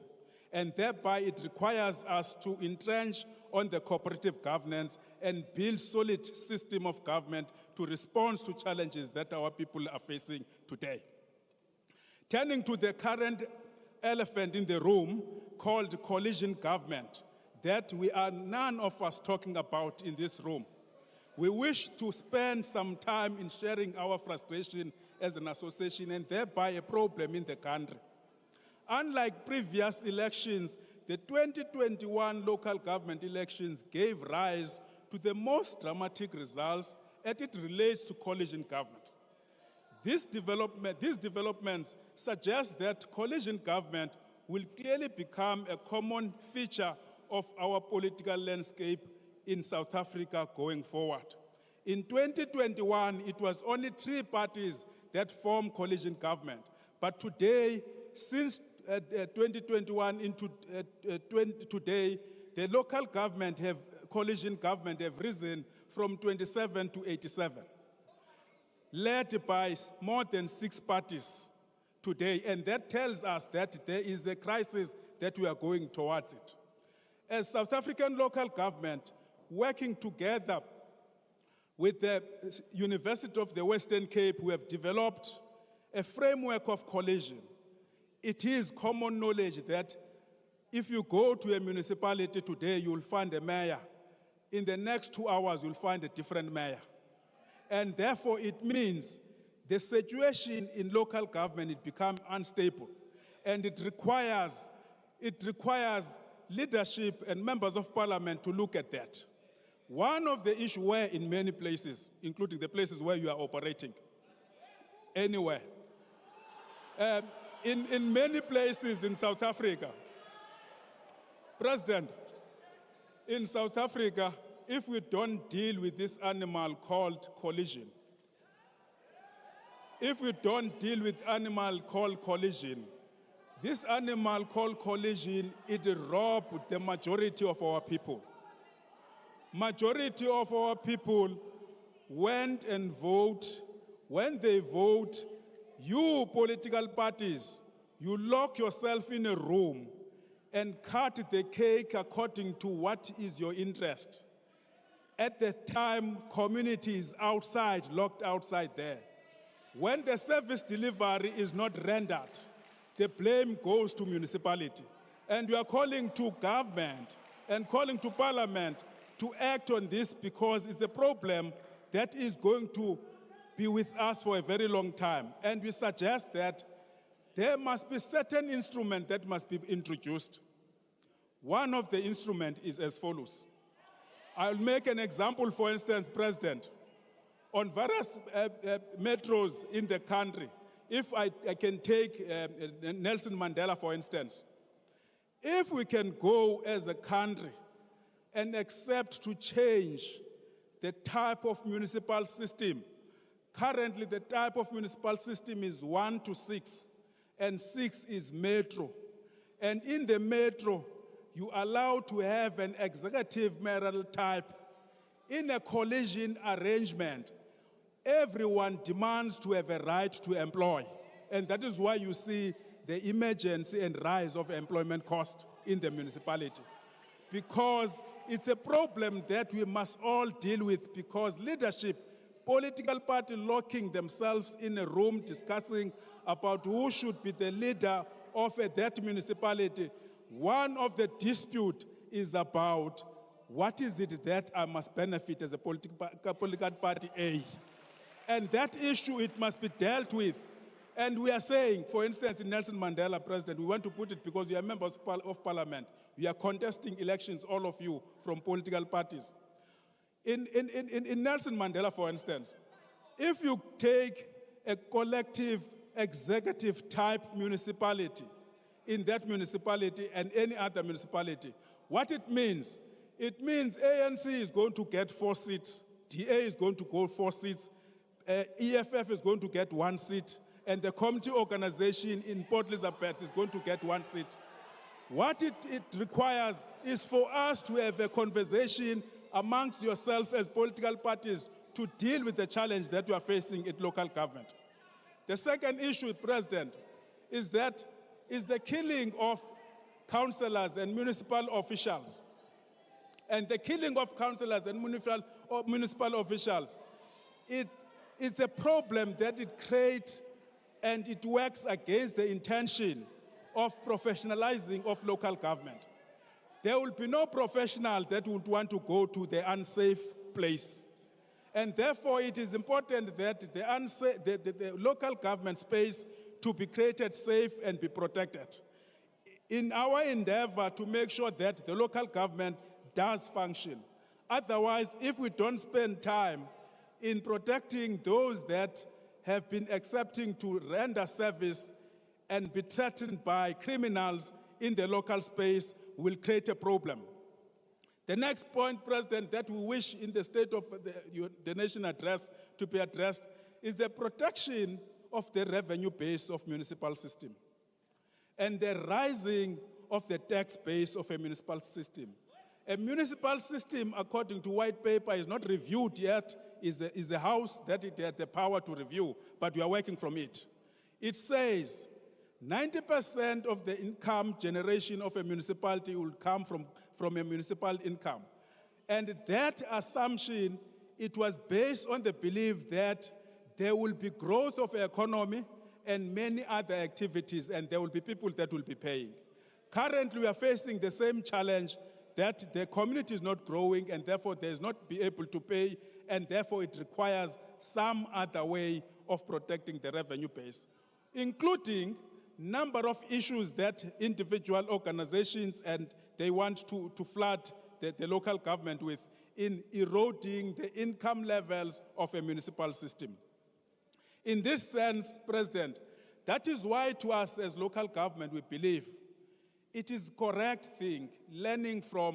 And thereby it requires us to entrench on the cooperative governance and build solid system of government to respond to challenges that our people are facing today. Turning to the current elephant in the room called coalition government, that we are none of us talking about in this room. We wish to spend some time in sharing our frustration as an association and thereby a problem in the country. Unlike previous elections, the 2021 local government elections gave rise to the most dramatic results as it relates to coalition government. These developments suggest that coalition government will clearly become a common feature of our political landscape in South Africa going forward. In 2021, it was only 3 parties that formed coalition government. But today, since 2021 into today, the local government coalition government have risen from 27 to 87, led by more than 6 parties today. And that tells us that there is a crisis that we are going towards it. As South African local government, working together with the University of the Western Cape, we have developed a framework of coalition. It is common knowledge that if you go to a municipality today, you'll find a mayor. In the next 2 hours, you'll find a different mayor. And therefore, it means the situation in local government, it becomes unstable. And it requires leadership and members of parliament to look at that. One of the issues where in many places, including the places where you are operating, anywhere, in many places in South Africa, President, in South Africa, if we don't deal with this animal called coalition, if we don't deal with animal called coalition, this animal called coalition, it robs the majority of our people. Majority of our people went and vote. When they vote, You political parties, you lock yourself in a room and cut the cake according to what is your interest. At the time, community is outside, locked outside there. When the service delivery is not rendered, the blame goes to municipality. And we are calling to government and calling to parliament to act on this because it's a problem that is going to be with us for a very long time. And we suggest that there must be certain instruments that must be introduced. One of the instruments is as follows. I'll make an example, for instance, President. On various metros in the country, if I can take Nelson Mandela, for instance, if we can go as a country and accept to change the type of municipal system. Currently, the type of municipal system is 1 to 6, and 6 is metro. And in the metro, you are allowed to have an executive mayoral type. In a coalition arrangement, everyone demands to have a right to employ. And that is why you see the emergency and rise of employment cost in the municipality. Because it's a problem that we must all deal with, because leadership, political party locking themselves in a room discussing about who should be the leader of that municipality. One of the dispute is about what is it that I must benefit as a political party A. And that issue, it must be dealt with. And we are saying, for instance, in Nelson Mandela, President, we want to put it because you are members of parliament. We are contesting elections, all of you, from political parties. In Nelson Mandela, for instance, if you take a collective executive type municipality, in that municipality and any other municipality, what it means ANC is going to get 4 seats, DA is going to go 4 seats, EFF is going to get 1 seat, and the community organization in Port Elizabeth is going to get 1 seat. What it requires is for us to have a conversation amongst yourself as political parties to deal with the challenge that you are facing at local government. The second issue, President, is the killing of councillors and municipal officials. And the killing of councillors and municipal officials, it's a problem that it creates and it works against the intention of professionalizing of local government. There will be no professional that would want to go to the unsafe place. And therefore, it is important that the local government space to be created safe and be protected. In our endeavor to make sure that the local government does function. Otherwise, if we don't spend time in protecting those that have been accepting to render service and be threatened by criminals in the local space, will create a problem. The next point, President, that we wish in the State of the Nation address to be addressed is the protection of the revenue base of municipal system and the rising of the tax base of a municipal system. A municipal system, according to white paper, is not reviewed yet, is a house that it had the power to review, but we are working from it. It says 90% of the income generation of a municipality will come from a municipal income. And that assumption, it was based on the belief that there will be growth of the economy and many other activities, and there will be people that will be paying. Currently, we are facing the same challenge that the community is not growing and therefore they is not be able to pay, and therefore it requires some other way of protecting the revenue base, including number of issues that individual organizations and they want to flood the local government with in eroding the income levels of a municipal system. In this sense, President, that is why to us as local government we believe it is correct thing, learning from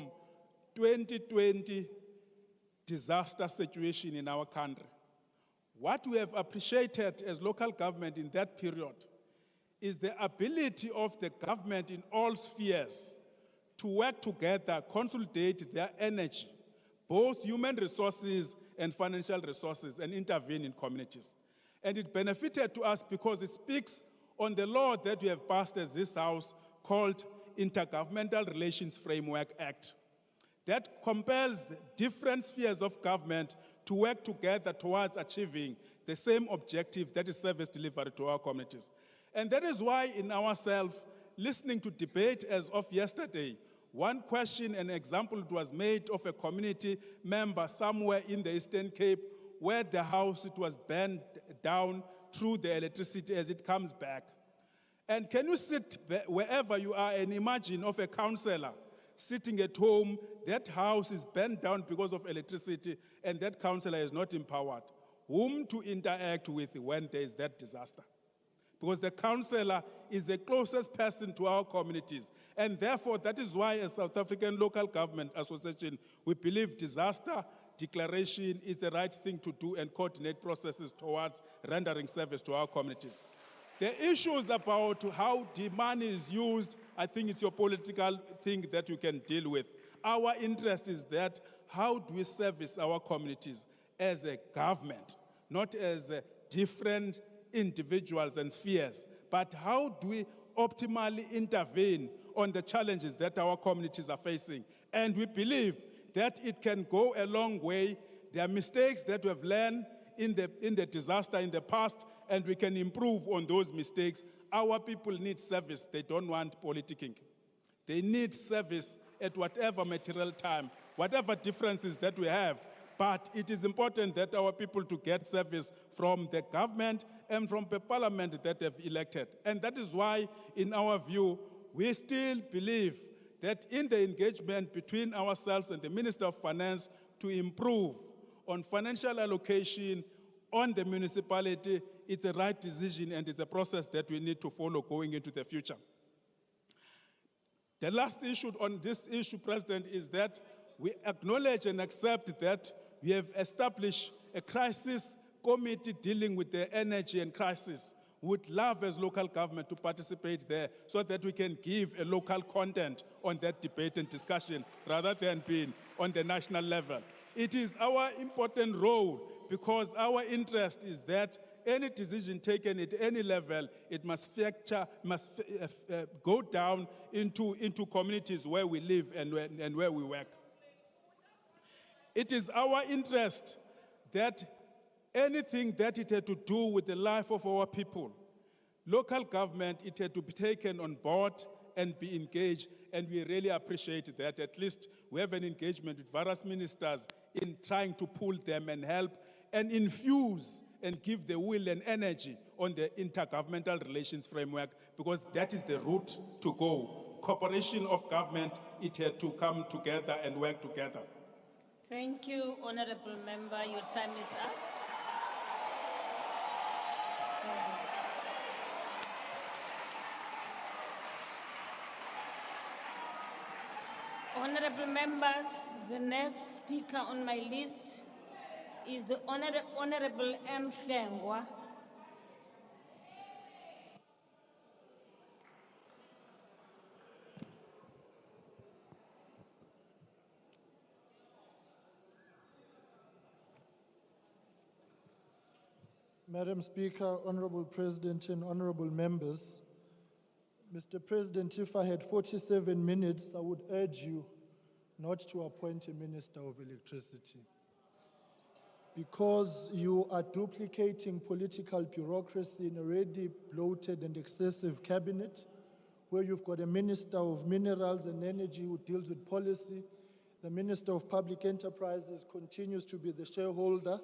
2020 disaster situation in our country. What we have appreciated as local government in that period is the ability of the government in all spheres to work together, consolidate their energy, both human resources and financial resources, and intervene in communities. And it benefited to us because it speaks on the law that we have passed as this House called Intergovernmental Relations Framework Act, that compels the different spheres of government to work together towards achieving the same objective, that is service delivery to our communities. And that is why in ourselves, listening to debate as of yesterday, one question, an example was made of a community member somewhere in the Eastern Cape where the house it was burned down through the electricity as it comes back. And can you sit wherever you are and imagine of a councillor sitting at home, that house is burned down because of electricity, and that councillor is not empowered. Whom to interact with when there is that disaster? Because the councillor is the closest person to our communities. And therefore, that is why as South African Local Government Association, we believe disaster declaration is the right thing to do and coordinate processes towards rendering service to our communities. The issues about how the money is used, I think it's your political thing that you can deal with. Our interest is that how do we service our communities as a government, not as different individuals and spheres, but how do we optimally intervene on the challenges that our communities are facing? And we believe that it can go a long way. There are mistakes that we have learned in the disaster in the past, and we can improve on those mistakes. Our people need service. They don't want politicking. They need service at whatever material time, whatever differences that we have. But it is important that our people to get service from the government and from the parliament that they've elected. And that is why, in our view, we still believe that in the engagement between ourselves and the Minister of Finance to improve on financial allocation on the municipality, it's a right decision and it's a process that we need to follow going into the future. The last issue on this issue, President, is that we acknowledge and accept that we have established a crisis committee dealing with the energy and crisis. We would love as local government to participate there so that we can give a local content on that debate and discussion rather than being on the national level. It is our important role because our interest is that any decision taken at any level, it must go down into communities where we live and where we work. It is our interest that anything that it had to do with the life of our people, local government, it had to be taken on board and be engaged, and we really appreciate that. At least we have an engagement with various ministers in trying to pull them and help and infuse and give the will and energy on the intergovernmental relations framework, because that is the route to go. Cooperation of government, it had to come together and work together. Thank you, Honorable Member. Your time is up. Honorable members, the next speaker on my list is the Honorable M. Hlengwa. Madam Speaker, Honorable President, and honorable members, Mr. President, if I had 47 minutes, I would urge you not to appoint a Minister of Electricity, because you are duplicating political bureaucracy in a already bloated and excessive cabinet, where you've got a Minister of Minerals and Energy who deals with policy. The Minister of Public Enterprises continues to be the shareholder.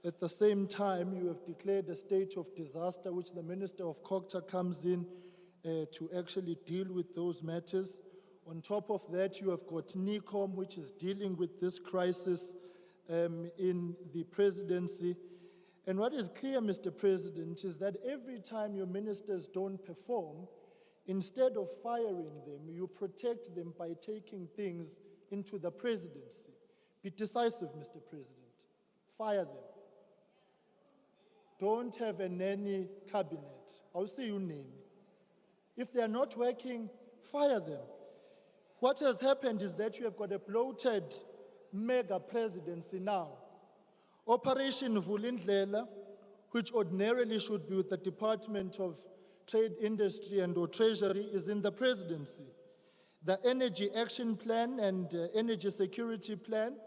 At the same time, you have declared a state of disaster, which the Minister of COGTA comes in to actually deal with those matters. On top of that, you have got NCOP, which is dealing with this crisis in the presidency. And what is clear, Mr. President, is that every time your ministers don't perform, instead of firing them, you protect them by taking things into the presidency. Be decisive, Mr. President. Fire them. Don't have a nanny cabinet. I'll say you name. If they are not working, fire them. What has happened is that you have got a bloated mega presidency now. Operation Vulindlela, which ordinarily should be with the Department of Trade, Industry and or Treasury, is in the presidency. The Energy Action Plan and Energy Security Plan,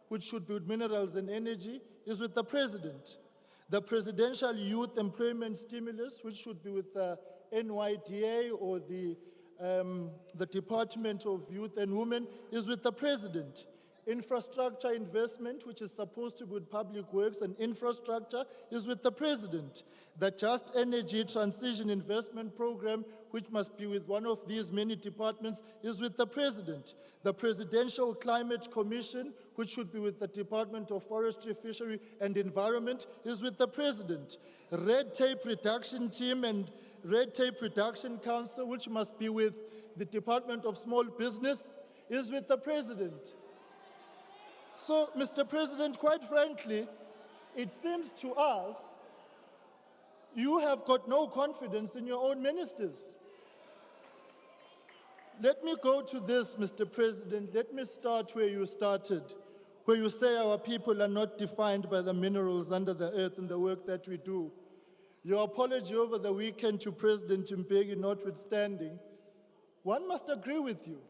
which should be with Minerals and Energy, is with the President. The Presidential Youth Employment Stimulus, which should be with the NYDA or the Department of Youth and Women, is with the President. Infrastructure investment, which is supposed to be with Public Works and Infrastructure, is with the President. The Just Energy Transition Investment Program, which must be with one of these many departments, is with the President. The Presidential Climate Commission, which should be with the Department of Forestry, Fishery and Environment, is with the President. Red Tape Reduction Team and Red Tape Reduction Council, which must be with the Department of Small Business, is with the President. So, Mr. President, quite frankly, it seems to us you have got no confidence in your own ministers. Let me go to this, Mr. President. Let me start where you started, where you say our people are not defined by the minerals under the earth and the work that we do. Your apology over the weekend to President Mbeki notwithstanding, one must agree with you.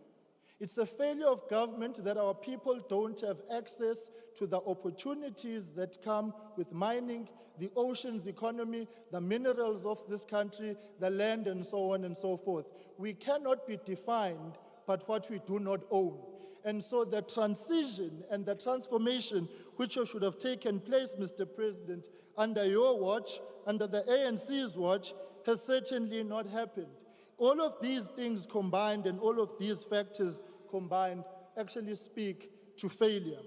It's a failure of government that our people don't have access to the opportunities that come with mining, the oceans economy, the minerals of this country, the land, and so on and so forth. We cannot be defined by what we do not own. And so the transition and the transformation which should have taken place, Mr. President, under your watch, under the ANC's watch, has certainly not happened. All of these things combined and all of these factors combined actually speak to failure.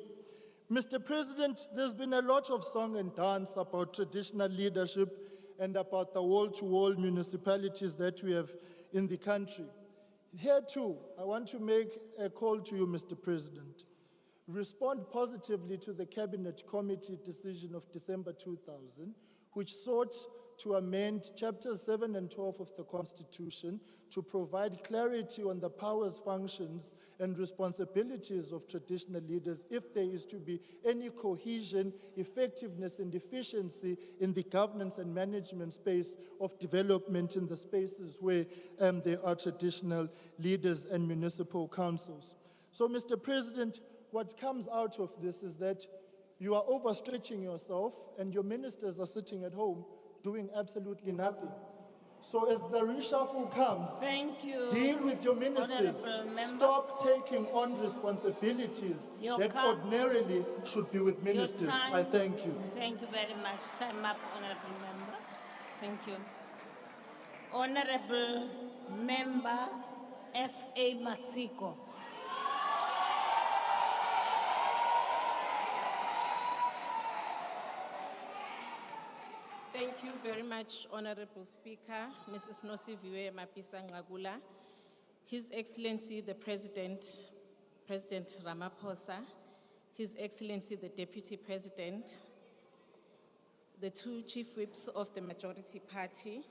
Mr. President, there's been a lot of song and dance about traditional leadership and about the wall-to-wall municipalities that we have in the country. Here too, I want to make a call to you, Mr. President. Respond positively to the Cabinet Committee decision of December 2000, which sought to amend Chapters 7 and 12 of the Constitution to provide clarity on the powers, functions, and responsibilities of traditional leaders if there is to be any cohesion, effectiveness, and efficiency in the governance and management space of development in the spaces where there are traditional leaders and municipal councils. So, Mr. President, what comes out of this is that you are overstretching yourself and your ministers are sitting at home doing absolutely nothing. So as the reshuffle comes, thank you, deal with your ministers. Stop taking on responsibilities that ordinarily should be with ministers. I thank you. Thank you very much. Time up, Honorable Member. Thank you. Honorable Member F.A. Masiko. Thank you very much, Honorable Speaker, Mrs. Nosiviwe Mapisa-Nqakula, His Excellency the President, President Ramaphosa, His Excellency the Deputy President, the two Chief Whips of the Majority Party,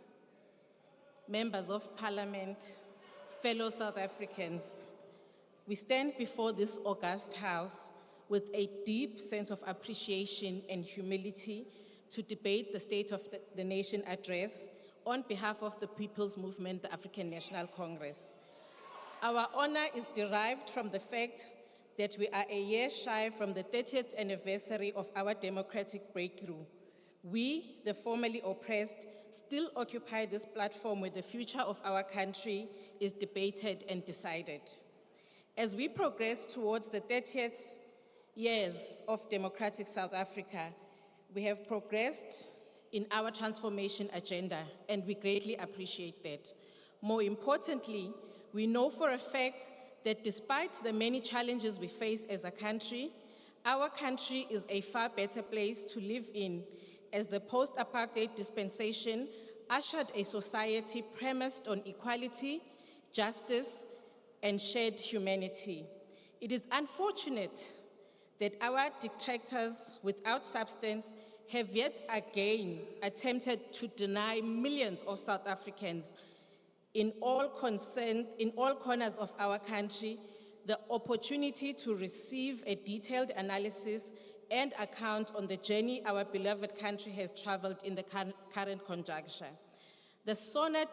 Members of Parliament, fellow South Africans. We stand before this august House with a deep sense of appreciation and humility to debate the State of the Nation address on behalf of the People's Movement, the African National Congress. Our honor is derived from the fact that we are a year shy from the 30th anniversary of our democratic breakthrough. We, the formerly oppressed, still occupy this platform where the future of our country is debated and decided. As we progress towards the 30th years of democratic South Africa, we have progressed in our transformation agenda, and we greatly appreciate that. More importantly, we know for a fact that despite the many challenges we face as a country, our country is a far better place to live in, as the post-apartheid dispensation ushered a society premised on equality, justice, and shared humanity. It is unfortunate that our detractors without substance have yet again attempted to deny millions of South Africans in all corners of our country the opportunity to receive a detailed analysis and account on the journey our beloved country has traveled in the current conjuncture. The SONA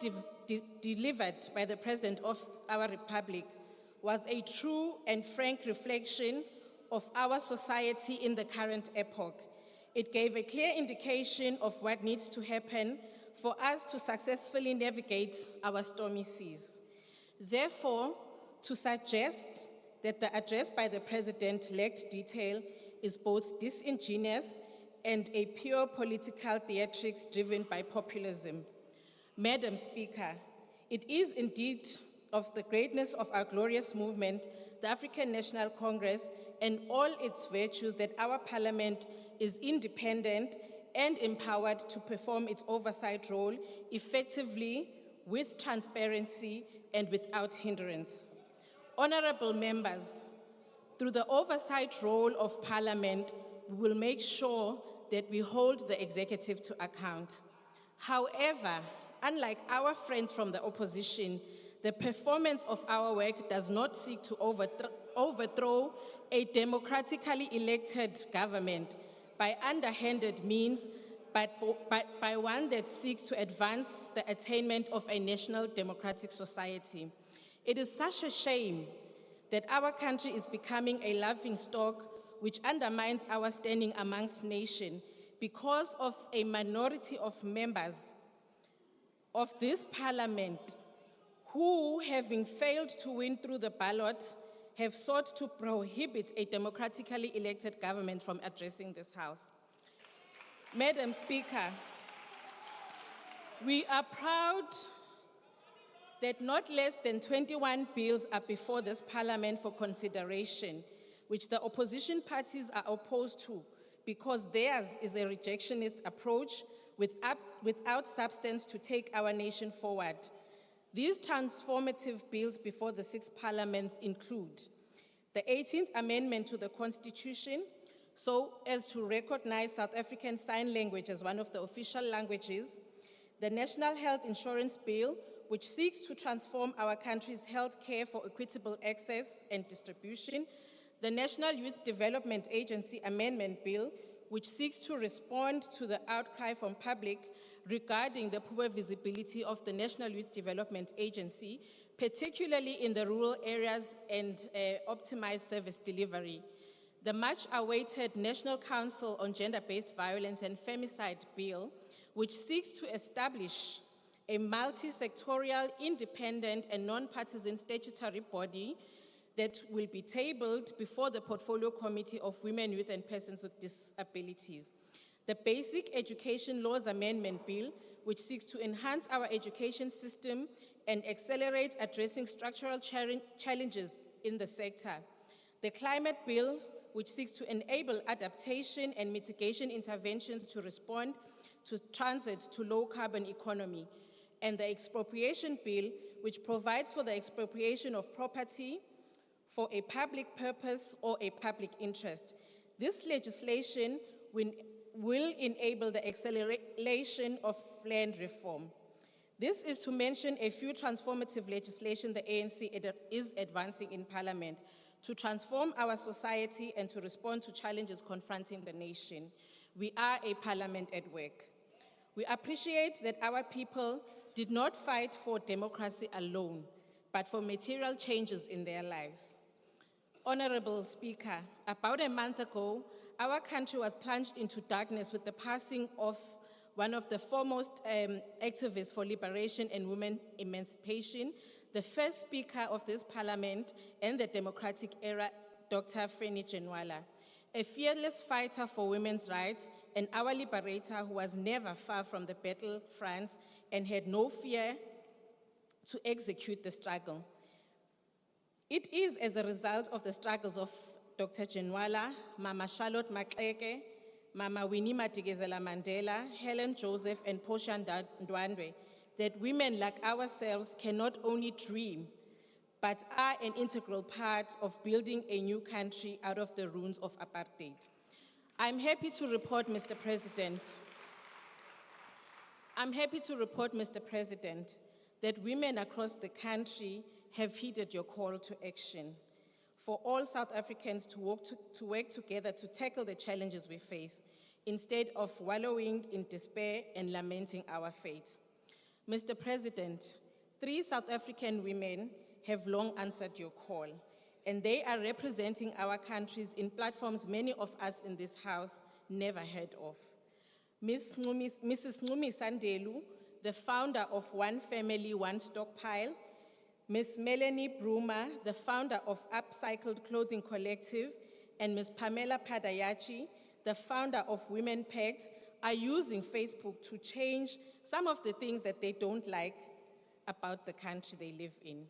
delivered by the President of our Republic was a true and frank reflection of our society in the current epoch. It gave a clear indication of what needs to happen for us to successfully navigate our stormy seas. Therefore, to suggest that the address by the President lacked detail is both disingenuous and a pure political theatrics driven by populism. Madam Speaker, it is indeed of the greatness of our glorious movement, the African National Congress, and all its virtues that our Parliament is independent and empowered to perform its oversight role effectively, with transparency and without hindrance. Honorable members, through the oversight role of Parliament, we will make sure that we hold the executive to account. However, unlike our friends from the opposition, the performance of our work does not seek to overthrow a democratically elected government by underhanded means, but by one that seeks to advance the attainment of a national democratic society. It is such a shame that our country is becoming a laughingstock which undermines our standing amongst nations because of a minority of members of this Parliament who, having failed to win through the ballot, have sought to prohibit a democratically elected government from addressing this House. Madam Speaker, we are proud that not less than 21 bills are before this Parliament for consideration, which the opposition parties are opposed to because theirs is a rejectionist approach without substance to take our nation forward. These transformative bills before the sixth Parliament include the 18th Amendment to the Constitution, so as to recognize South African Sign Language as one of the official languages, the National Health Insurance Bill, which seeks to transform our country's health care for equitable access and distribution, the National Youth Development Agency Amendment Bill, which seeks to respond to the outcry from public regarding the poor visibility of the National Youth Development Agency, particularly in the rural areas, and optimize service delivery. The much-awaited National Council on Gender-Based Violence and Femicide Bill, which seeks to establish a multi-sectorial, independent and non-partisan statutory body that will be tabled before the Portfolio Committee of Women, Youth and Persons with Disabilities. The Basic Education Laws Amendment Bill, which seeks to enhance our education system and accelerate addressing structural challenges in the sector. The Climate Bill, which seeks to enable adaptation and mitigation interventions to respond to transit to low-carbon economy. And the Expropriation Bill, which provides for the expropriation of property for a public purpose or a public interest. This legislation will enable the acceleration of land reform. This is to mention a few transformative legislation the ANC is advancing in Parliament to transform our society and to respond to challenges confronting the nation. We are a Parliament at work. We appreciate that our people did not fight for democracy alone, but for material changes in their lives. Honorable Speaker, about a month ago, our country was plunged into darkness with the passing of one of the foremost activists for liberation and women emancipation, the first Speaker of this Parliament and the democratic era, Dr. Freni Ginwala, a fearless fighter for women's rights and our liberator who was never far from the battlefront and had no fear to execute the struggle. It is as a result of the struggles of Dr. Ginwala, Mama Charlotte Maxeke, Mama Winnie Madikizela Mandela, Helen Joseph, and Portia Ndwandwe that women like ourselves can not only dream, but are an integral part of building a new country out of the ruins of apartheid. I'm happy to report, Mr. President, that women across the country have heeded your call to action. for all South Africans to work together to tackle the challenges we face, instead of wallowing in despair and lamenting our fate. Mr. President, 3 South African women have long answered your call, and they are representing our countries in platforms many of us in this House never heard of. Mrs. Ncumi Sandelu, the founder of One Family, One Stockpile; Ms. Melanie Bruma, the founder of Upcycled Clothing Collective; and Ms. Pamela Padayachi, the founder of Women Pact, are using Facebook to change some of the things that they don't like about the country they live in.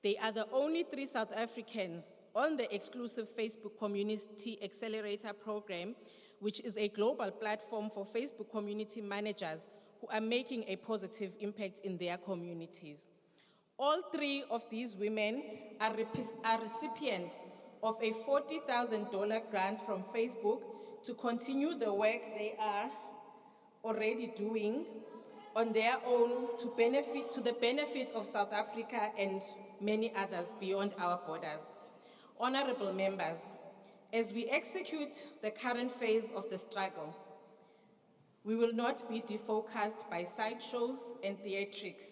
They are the only 3 South Africans on the exclusive Facebook Community Accelerator Program, which is a global platform for Facebook community managers who are making a positive impact in their communities. All 3 of these women are recipients of a $40,000 grant from Facebook to continue the work they are already doing on their own to the benefit of South Africa and many others beyond our borders. Honorable members, as we execute the current phase of the struggle, we will not be defocused by sideshows and theatrics.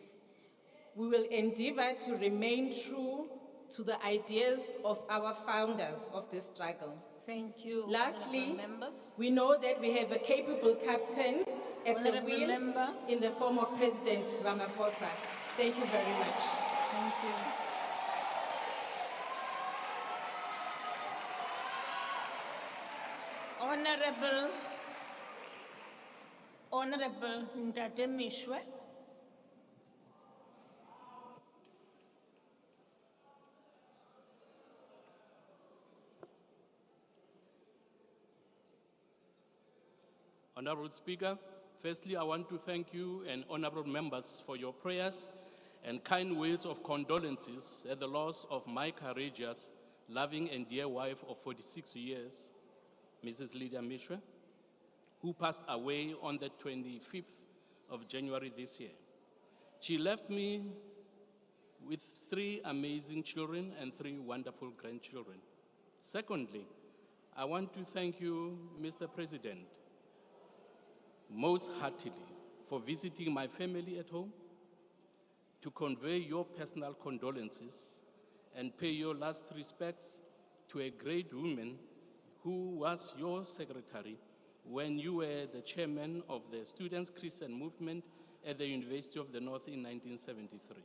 We will endeavor to remain true to the ideas of our founders of this struggle. Thank you. Lastly, members. we know that we have a capable captain at the wheel in the form of President Ramaphosa. Thank you very much. Thank you. Honorable Ndate Mishwe. Honorable Speaker, firstly, I want to thank you and honorable members for your prayers and kind words of condolences at the loss of my courageous, loving and dear wife of 46 years, Mrs. Lydia Mishwe, who passed away on the 25th of January this year. She left me with 3 amazing children and 3 wonderful grandchildren. Secondly, I want to thank you, Mr. President, most heartily for visiting my family at home, to convey your personal condolences and pay your last respects to a great woman who was your secretary when you were the chairman of the Students' Christian Movement at the University of the North in 1973.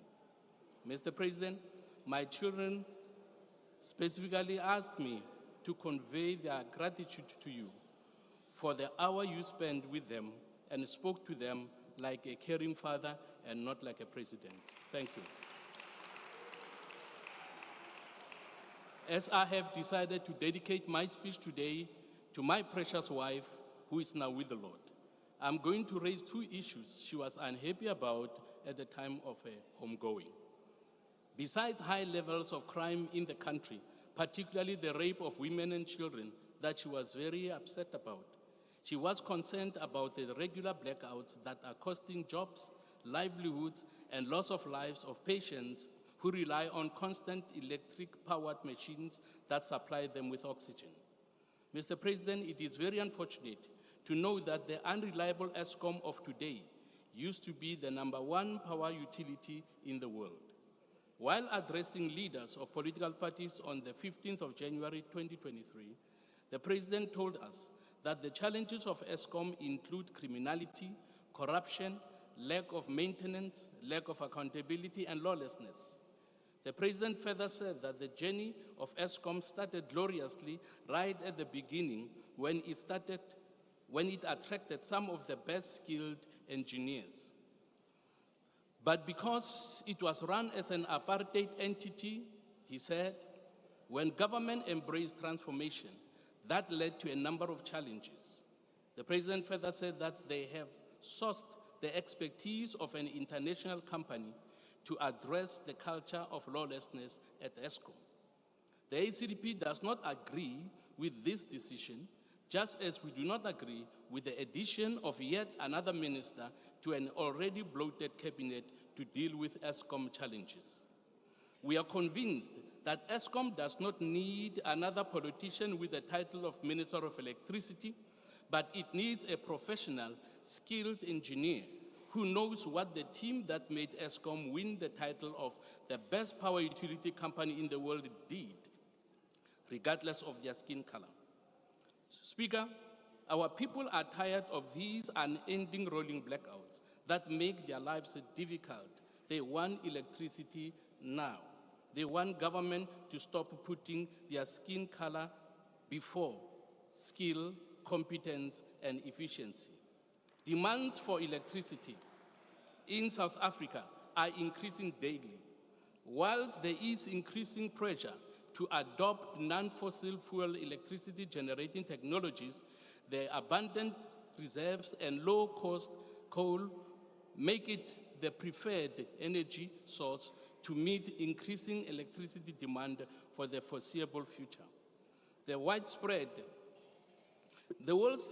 Mr. President, my children specifically asked me to convey their gratitude to you for the hour you spent with them and spoke to them like a caring father and not like a president. Thank you. As I have decided to dedicate my speech today to my precious wife, who is now with the Lord, I'm going to raise 2 issues she was unhappy about at the time of her homegoing. Besides high levels of crime in the country, particularly the rape of women and children that she was very upset about, she was concerned about the regular blackouts that are costing jobs, livelihoods, and loss of lives of patients who rely on constant electric-powered machines that supply them with oxygen. Mr. President, it is very unfortunate to know that the unreliable ESCOM of today used to be the #1 power utility in the world. While addressing leaders of political parties on the 15th of January 2023, the President told us that the challenges of ESCOM include criminality, corruption, lack of maintenance, lack of accountability, and lawlessness. The President further said that the journey of ESCOM started gloriously right at the beginning when it attracted some of the best skilled engineers. But because it was run as an apartheid entity, he said, when government embraced transformation, that led to a number of challenges. The President further said that they have sourced the expertise of an international company to address the culture of lawlessness at ESCOM. The ACDP does not agree with this decision, just as we do not agree with the addition of yet another minister to an already bloated cabinet to deal with ESCOM challenges. We are convinced that ESCOM does not need another politician with the title of Minister of Electricity, but it needs a professional, skilled engineer who knows what the team that made ESCOM win the title of the best power utility company in the world did, regardless of their skin color. Speaker, our people are tired of these unending rolling blackouts that make their lives difficult. They want electricity now. They want government to stop putting their skin color before skill, competence, and efficiency. Demands for electricity in South Africa are increasing daily. Whilst there is increasing pressure to adopt non-fossil fuel electricity generating technologies, the abundant reserves and low-cost coal make it the preferred energy source to meet increasing electricity demand for the foreseeable future. The world's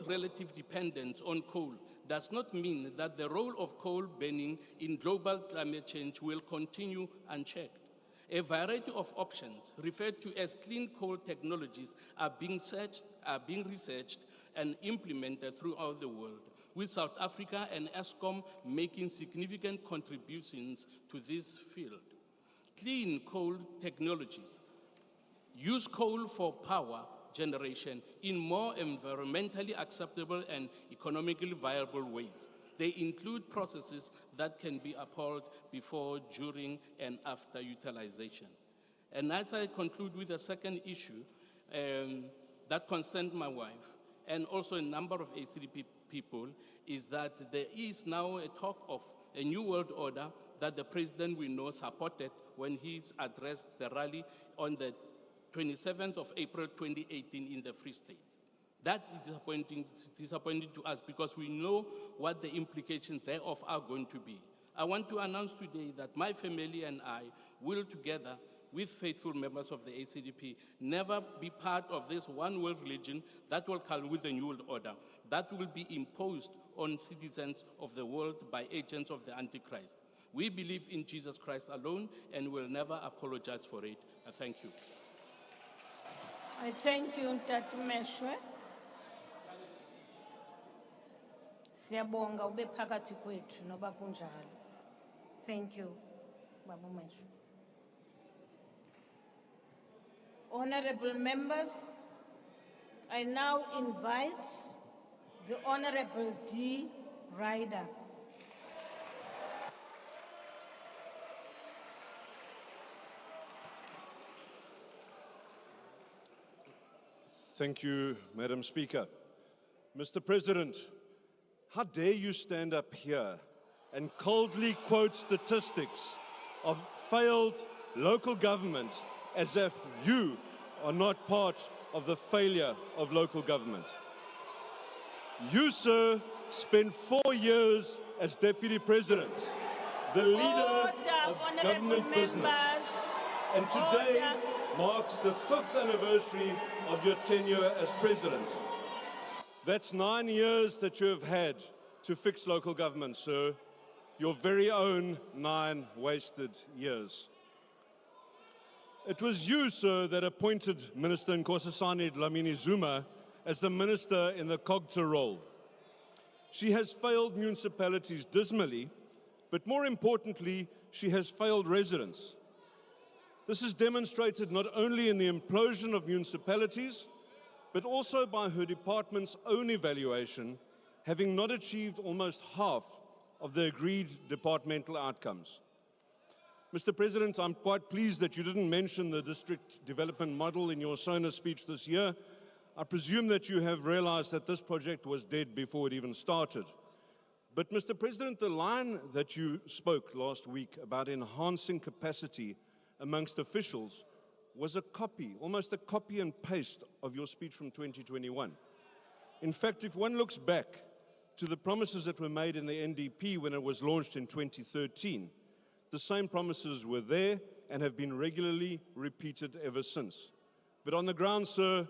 relative dependence on coal does not mean that the role of coal burning in global climate change will continue unchecked. A variety of options referred to as clean coal technologies are being researched and implemented throughout the world, with South Africa and ESCOM making significant contributions to this field. Clean coal technologies use coal for power generation in more environmentally acceptable and economically viable ways. They include processes that can be upheld before, during, and after utilization. And as I conclude with a second issue that concerns my wife and also a number of ACDP people, is that there is now a talk of a new world order that the president we know supported when he addressed the rally on the 27th of April 2018 in the Free State. That is disappointing to us because we know what the implications thereof are going to be. I want to announce today that my family and I will, together with faithful members of the ACDP, never be part of this one world religion that will come with a new world order, that will be imposed on citizens of the world by agents of the Antichrist. We believe in Jesus Christ alone and will never apologize for it. I thank you. I thank you, Ntatu Meshwe. Siyabonga ube phakathi kwethu noba kunjalo. Thank you, Baba Meshwe. Honorable members, I now invite the Honorable D. Ryder. Thank you, Madam Speaker. Mr. President, how dare you stand up here and coldly quote statistics of failed local government as if you are not part of the failure of local government. You, sir, spent 4 years as Deputy President, the leader of government business. And today marks the 5th anniversary of your tenure as President. That's 9 years that you have had to fix local government, sir. Your very own 9 wasted years. It was you, sir, that appointed Minister Nkosazana Dlamini Zuma as the minister in the COGTA role. She has failed municipalities dismally, but more importantly, she has failed residents. This is demonstrated not only in the implosion of municipalities, but also by her department's own evaluation, having not achieved almost half of the agreed departmental outcomes. Mr. President, I'm quite pleased that you didn't mention the district development model in your SONA speech this year. I presume that you have realized that this project was dead before it even started. But Mr. President, the line that you spoke last week about enhancing capacity amongst officials was a copy, almost a copy and paste of your speech from 2021. In fact, if one looks back to the promises that were made in the NDP when it was launched in 2013, the same promises were there and have been regularly repeated ever since. But on the ground, sir,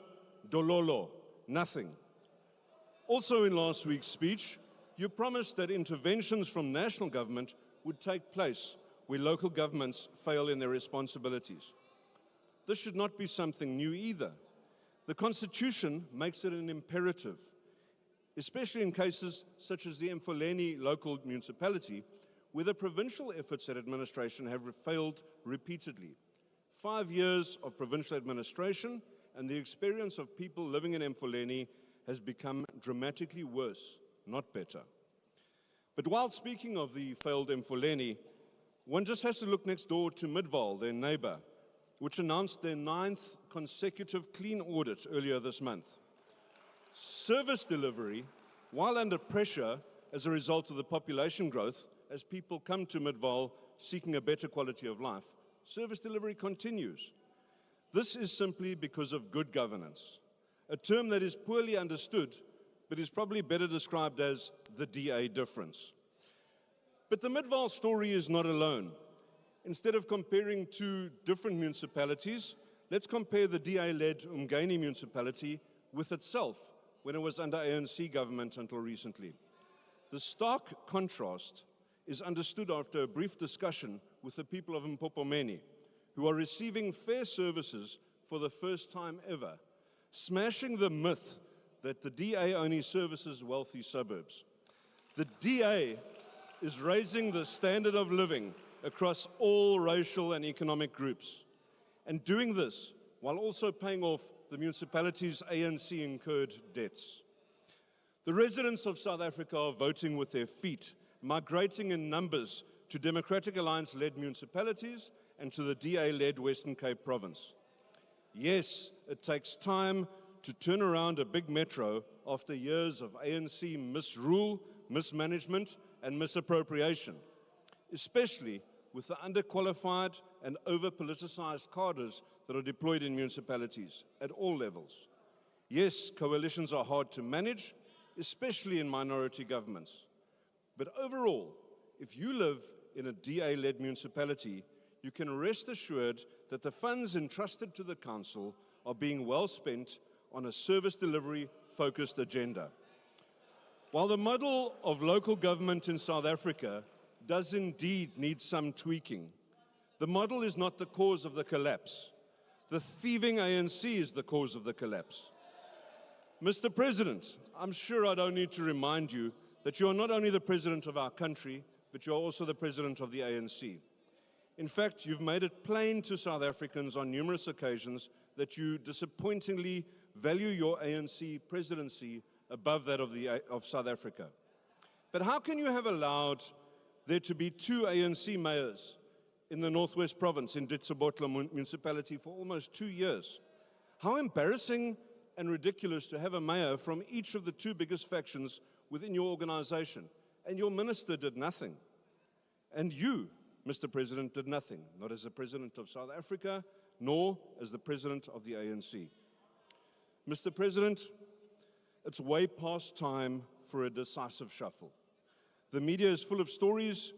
dololo, nothing. Also in last week's speech, you promised that interventions from national government would take place where local governments fail in their responsibilities. This should not be something new either. The Constitution makes it an imperative, especially in cases such as the Mfuleni local municipality, where the provincial efforts at administration have failed repeatedly. 5 years of provincial administration and the experience of people living in Mfuleni has become dramatically worse, not better. But while speaking of the failed Mfuleni, one just has to look next door to Midvaal, their neighbor, which announced their 9th consecutive clean audit earlier this month. Service delivery, while under pressure as a result of the population growth, as people come to Midvaal seeking a better quality of life, service delivery continues. This is simply because of good governance, a term that is poorly understood, but is probably better described as the DA difference. But the Midvaal story is not alone. Instead of comparing two different municipalities, let's compare the DA-led Umgeni municipality with itself when it was under ANC government until recently. The stark contrast is understood after a brief discussion with the people of Mpopomeni, who are receiving fair services for the first time ever, smashing the myth that the DA only services wealthy suburbs. The DA is raising the standard of living across all racial and economic groups, and doing this while also paying off the municipality's ANC-incurred debts. The residents of South Africa are voting with their feet, migrating in numbers to Democratic Alliance-led municipalities and to the DA-led Western Cape province. Yes, it takes time to turn around a big metro after years of ANC misrule, mismanagement, and misappropriation, especially with the underqualified and over-politicized cadres that are deployed in municipalities at all levels. Yes, coalitions are hard to manage, especially in minority governments. But overall, if you live in a DA-led municipality, you can rest assured that the funds entrusted to the council are being well spent on a service delivery-focused agenda. While the model of local government in South Africa does indeed need some tweaking, the model is not the cause of the collapse. The thieving ANC is the cause of the collapse. Mr. President, I'm sure I don't need to remind you that you are not only the president of our country, but you're also the president of the ANC. In fact, you've made it plain to South Africans on numerous occasions that you disappointingly value your ANC presidency above that of South Africa. But how can you have allowed there to be 2 ANC mayors in the Northwest Province in Ditsobotla municipality for almost 2 years? How embarrassing and ridiculous to have a mayor from each of the 2 biggest factions within your organization, and your minister did nothing. And you, Mr. President, did nothing, not as the President of South Africa, nor as the President of the ANC. Mr. President, it's way past time for a decisive shuffle. The media is full of stories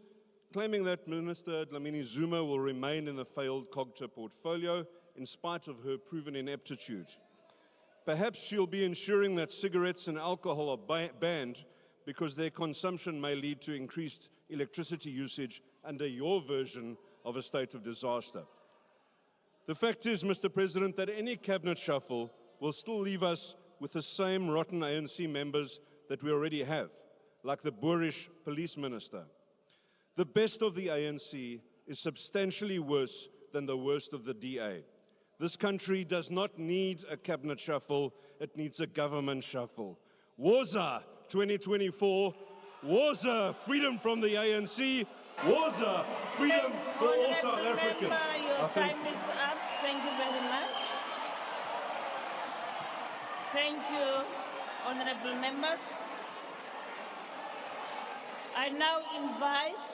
claiming that Minister Dlamini Zuma will remain in the failed COGTA portfolio in spite of her proven ineptitude. Perhaps she'll be ensuring that cigarettes and alcohol are banned because their consumption may lead to increased electricity usage under your version of a state of disaster. The fact is, Mr. President, that any cabinet shuffle will still leave us with the same rotten ANC members that we already have, like the boorish police minister. The best of the ANC is substantially worse than the worst of the DA. This country does not need a cabinet shuffle, it needs a government shuffle. Woza 2024, Woza freedom from the ANC, Woza freedom for all South Africans. Your time is up. Thank you very much. Thank you, honorable members. I now invite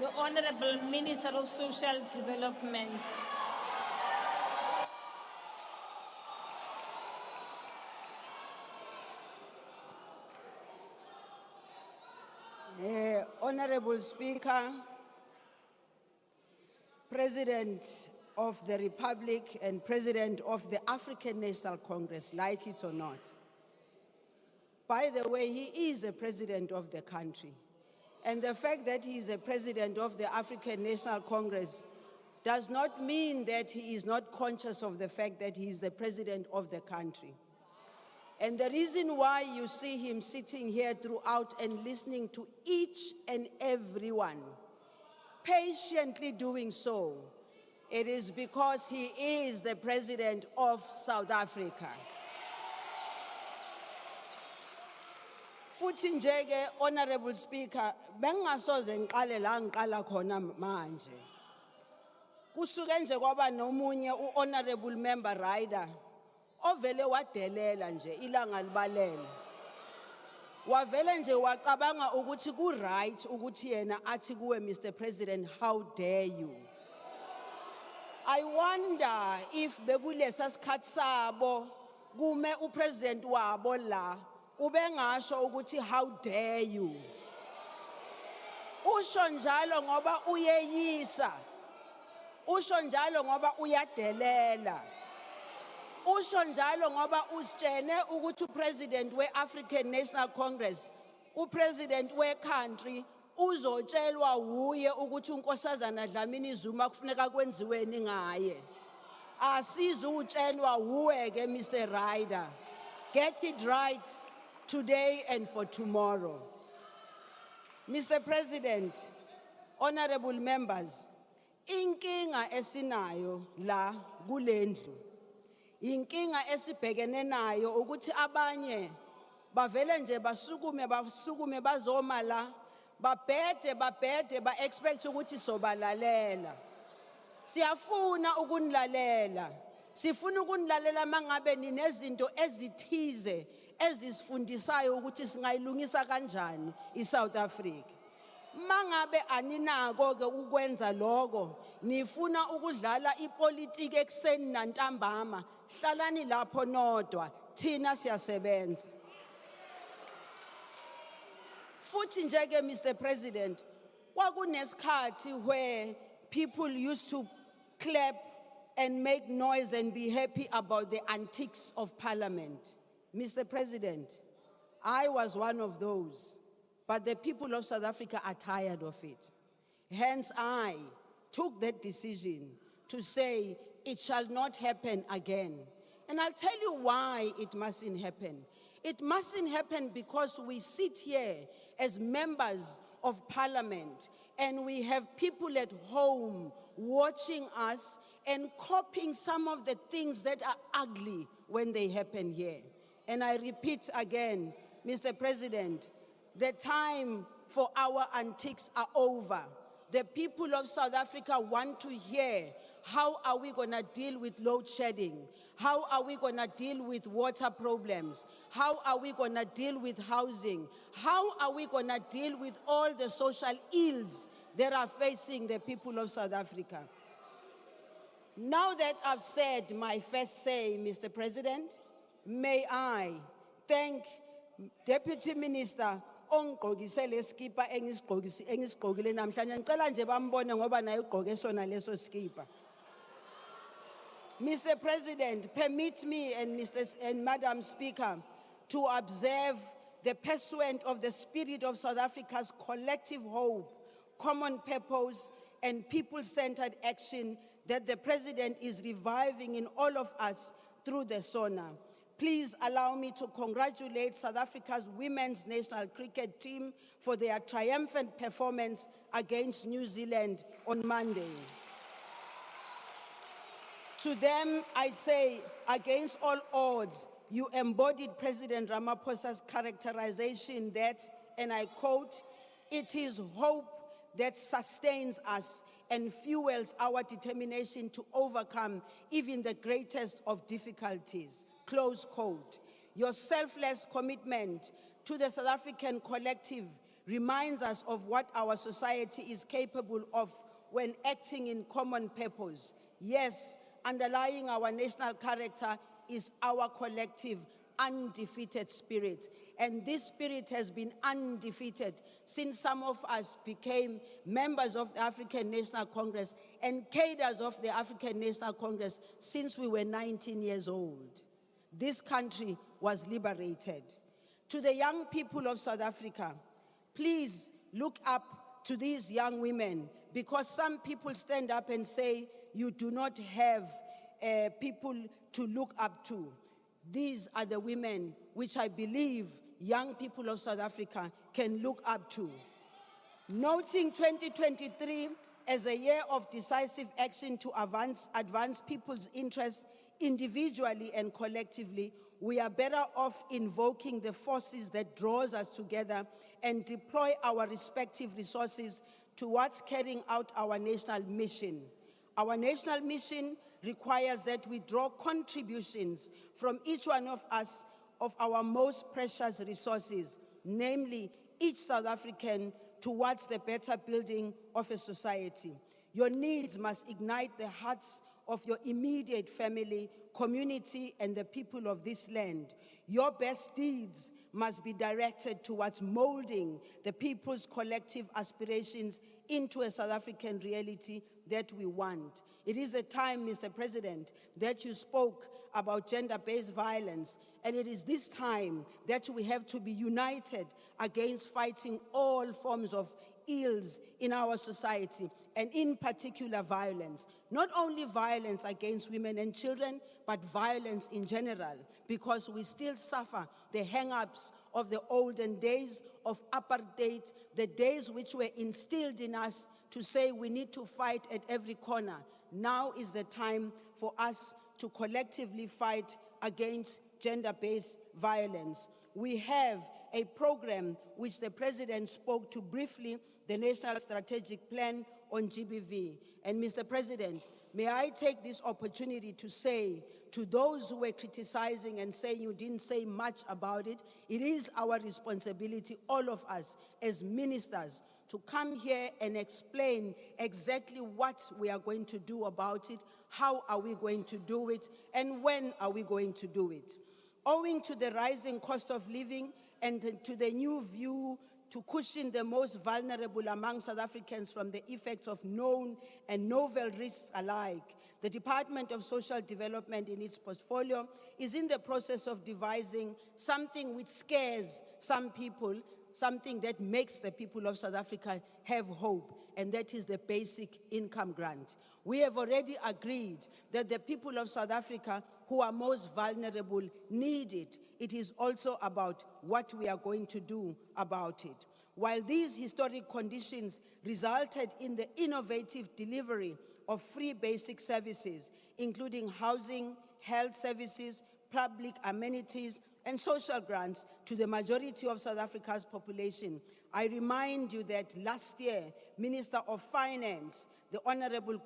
the Honorable Minister of Social Development. Honorable Speaker, President of the Republic and President of the African National Congress, like it or not. By the way, he is a president of the country. And the fact that he is a president of the African National Congress does not mean that he is not conscious of the fact that he is the president of the country. And the reason why you see him sitting here throughout and listening to each and every one, patiently doing so, it is because he is the president of South Africa. Futhi nje-ke, Honorable Speaker, bengingasoze ngiqale la ngiqala khona manje. Kusuke nje kwaba nomunye u-Honorable Member Rider ovele wadelela nje ilanga libalele. Wavele nje wacabanga ukuthi ku-right ukuthi yena athi kuwe Mr. President, how dare you? I wonder if bekulesa sikhathi sabo kume upresident wabo la ubengasho ukuthi how dare you? Usho njalo ngoba uyeyisa. Usho njalo ngoba uyadelela. Usho njalo ngoba usitshene ukuthi upresident we-African National Congress, upresident we-country, uzotshelwa wuye ukuthi unkosazana Dlamini Zuma kufuneka kwenziweni ngaye. Asizutshelwa wuwe-ke Mr. Ryder. Get it right today and for tomorrow. Mr. President, honorable members, inkinga esinayo la kulendlu, inkinga esibhekene nayo ukuthi abanye bavele nje basukume bazoma la, babhede ba-expect ukuthi sobalalela. Siyafuna ukunilalela. Sifuna ukunilalela mangabe ninezinto ezithize ezisifundisayo ukuthi singayilungisa kanjani iSouth Africa. Mangabe aninako ke ukwenza lokho, nifuna ukudlala ipolitiki ekseni nantambama, hlalani lapho nodwa, thina siyasebenza. Futhi nje-ke Mr. President, kwakunesikhathi where people used to clap and make noise and be happy about the antics of Parliament. Mr. President, I was one of those, but the people of South Africa are tired of it. Hence, I took that decision to say it shall not happen again. And I'll tell you why it mustn't happen. It mustn't happen because we sit here as members of Parliament and we have people at home watching us and copying some of the things that are ugly when they happen here. And I repeat again, Mr. President, the time for our antics are over. The people of South Africa want to hear, how are we going to deal with load shedding? How are we going to deal with water problems? How are we going to deal with housing? How are we going to deal with all the social ills that are facing the people of South Africa? Now that I've said my first say, Mr. President, may I thank Deputy Minister ongqokise leskipa engisigqokile namhlanje. Ngicela nje bambone ngoba naye ugqoke sona leso skipa. Mr. President, permit me and Madam Speaker to observe the pursuit of the spirit of South Africa's collective hope, common purpose, and people-centered action that the President is reviving in all of us through the SONA. Please allow me to congratulate South Africa's women's national cricket team for their triumphant performance against New Zealand on Monday. To them, I say, against all odds, you embodied President Ramaphosa's characterization that, and I quote, "It is hope that sustains us and fuels our determination to overcome even the greatest of difficulties," close quote. Your selfless commitment to the South African collective reminds us of what our society is capable of when acting in common purpose. Yes, underlying our national character is our collective, undefeated spirit. And this spirit has been undefeated since some of us became members of the African National Congress and cadres of the African National Congress since we were 19 years old. This country was liberated. To the young people of South Africa, please look up to these young women because some people stand up and say you do not have people to look up to. These are the women which I believe young people of South Africa can look up to. Noting 2023 as a year of decisive action to advance people's interests individually and collectively, we are better off invoking the forces that draws us together and deploy our respective resources towards carrying out our national mission. Our national mission requires that we draw contributions from each one of us of our most precious resources, namely each South African, towards the better building of a society. Your needs must ignite the hearts of your immediate family, community, and the people of this land. Your best deeds must be directed towards molding the people's collective aspirations into a South African reality that we want. It is a time, Mr. President, that you spoke about gender-based violence, and it is this time that we have to be united against fighting all forms of ills in our society, and in particular violence. Not only violence against women and children, but violence in general, because we still suffer the hang-ups of the olden days of apartheid, the days which were instilled in us to say we need to fight at every corner. Now is the time for us to collectively fight against gender-based violence. We have a program which the President spoke to briefly, the National Strategic Plan on GBV. And Mr. President, may I take this opportunity to say to those who were criticizing and saying you didn't say much about it, it is our responsibility, all of us as ministers, to come here and explain exactly what we are going to do about it, how are we going to do it, and when are we going to do it. Owing to the rising cost of living and to the new view to cushion the most vulnerable among South Africans from the effects of known and novel risks alike, the Department of Social Development in its portfolio is in the process of devising something which scares some people, something that makes the people of South Africa have hope, and that is the basic income grant. We have already agreed that the people of South Africa who are most vulnerable need it. It is also about what we are going to do about it. While these historic conditions resulted in the innovative delivery of free basic services, including housing, health services, public amenities, and social grants to the majority of South Africa's population, I remind you that last year, Minister of Finance, the Honorable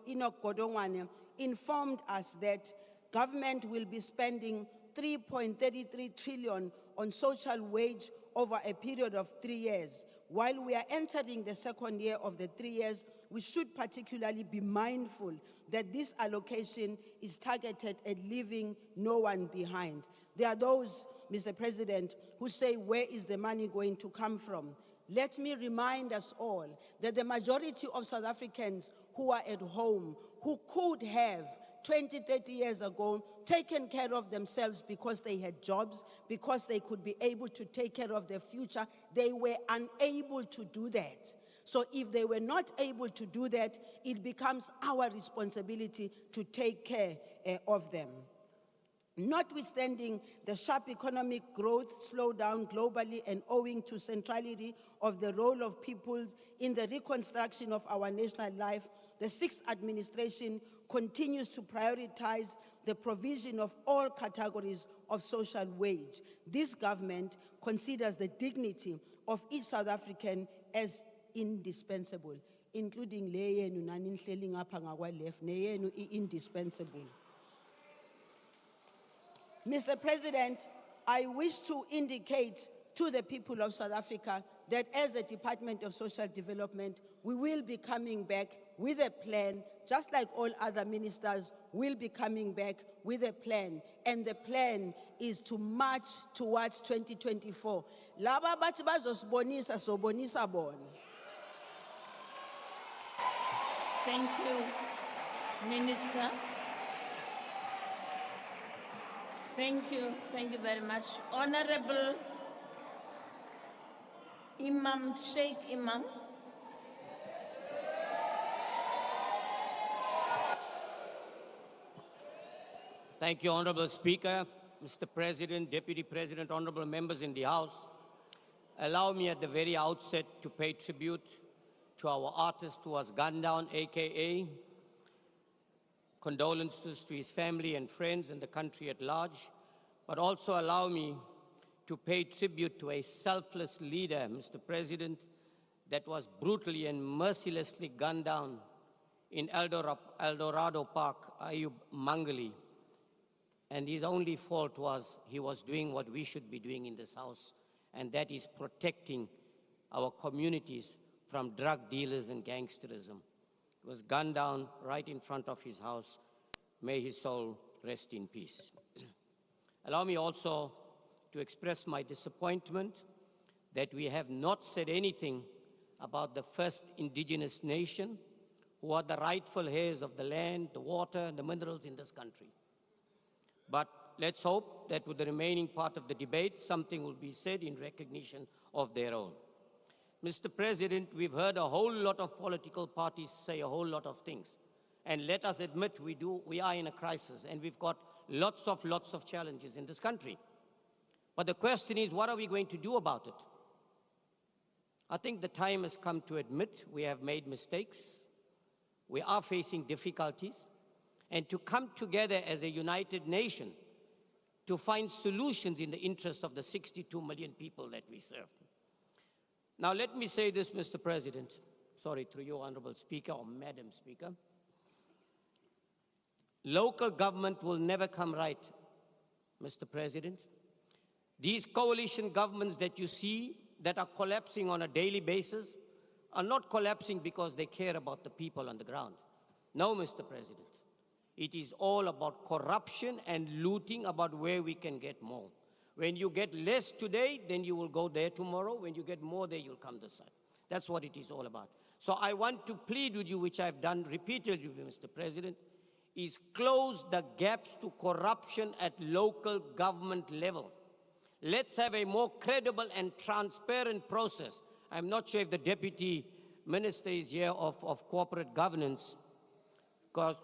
Enoch Godongwana, informed us that government will be spending 3.33 trillion on social wage over a period of 3 years. While we are entering the second year of the 3 years, we should particularly be mindful that this allocation is targeted at leaving no one behind. There are those, Mr. President, who say, where is the money going to come from? Let me remind us all that the majority of South Africans who are at home, who could have 20, 30 years ago, taken care of themselves because they had jobs, because they could be able to take care of their future, they were unable to do that. So if they were not able to do that, it becomes our responsibility to take care of them. Notwithstanding the sharp economic growth slowdown globally and owing to centrality of the role of people in the reconstruction of our national life, the sixth administration continues to prioritize the provision of all categories of social wage. This government considers the dignity of each South African as indispensable, including le yenu nani nihleli ngapha ngakwa-left, neyenu indispensable. Mr. President, I wish to indicate to the people of South Africa that as a Department of Social Development, we will be coming back with a plan, just like all other ministers will be coming back with a plan. And the plan is to march towards 2024. Laba bathi bazosibonisa sobonisa bona. Thank you, Minister. Thank you very much. Honorable Sheikh Imam. Thank you, Honorable Speaker, Mr. President, Deputy President, honorable members in the House. Allow me at the very outset to pay tribute to our artist who was gunned down, AKA. Condolences to his family and friends and the country at large. But also allow me to pay tribute to a selfless leader, Mr. President, that was brutally and mercilessly gunned down in El Dorado Park, Ayub Mangali. And his only fault was he was doing what we should be doing in this House, and that is protecting our communities from drug dealers and gangsterism. He was gunned down right in front of his house. May his soul rest in peace. Allow me also to express my disappointment that we have not said anything about the first indigenous nation who are the rightful heirs of the land, the water, and the minerals in this country. But let's hope that with the remaining part of the debate, something will be said in recognition of their own. Mr. President, we've heard a whole lot of political parties say a whole lot of things. And let us admit we are in a crisis, and we've got lots of challenges in this country. But the question is, what are we going to do about it? I think the time has come to admit we have made mistakes. We are facing difficulties, and to come together as a united nation to find solutions in the interest of the 62 million people that we serve. Now, let me say this, Mr. President, sorry, through you, Honorable Speaker, or Madam Speaker. Local government will never come right, Mr. President. These coalition governments that you see that are collapsing on a daily basis are not collapsing because they care about the people on the ground. No, Mr. President. It is all about corruption and looting about where we can get more. When you get less today, then you will go there tomorrow. When you get more there, you'll come this side. That's what it is all about. So I want to plead with you, which I've done repeatedly, Mr. President, is close the gaps to corruption at local government level. Let's have a more credible and transparent process. I'm not sure if the Deputy Minister is here of corporate governance, because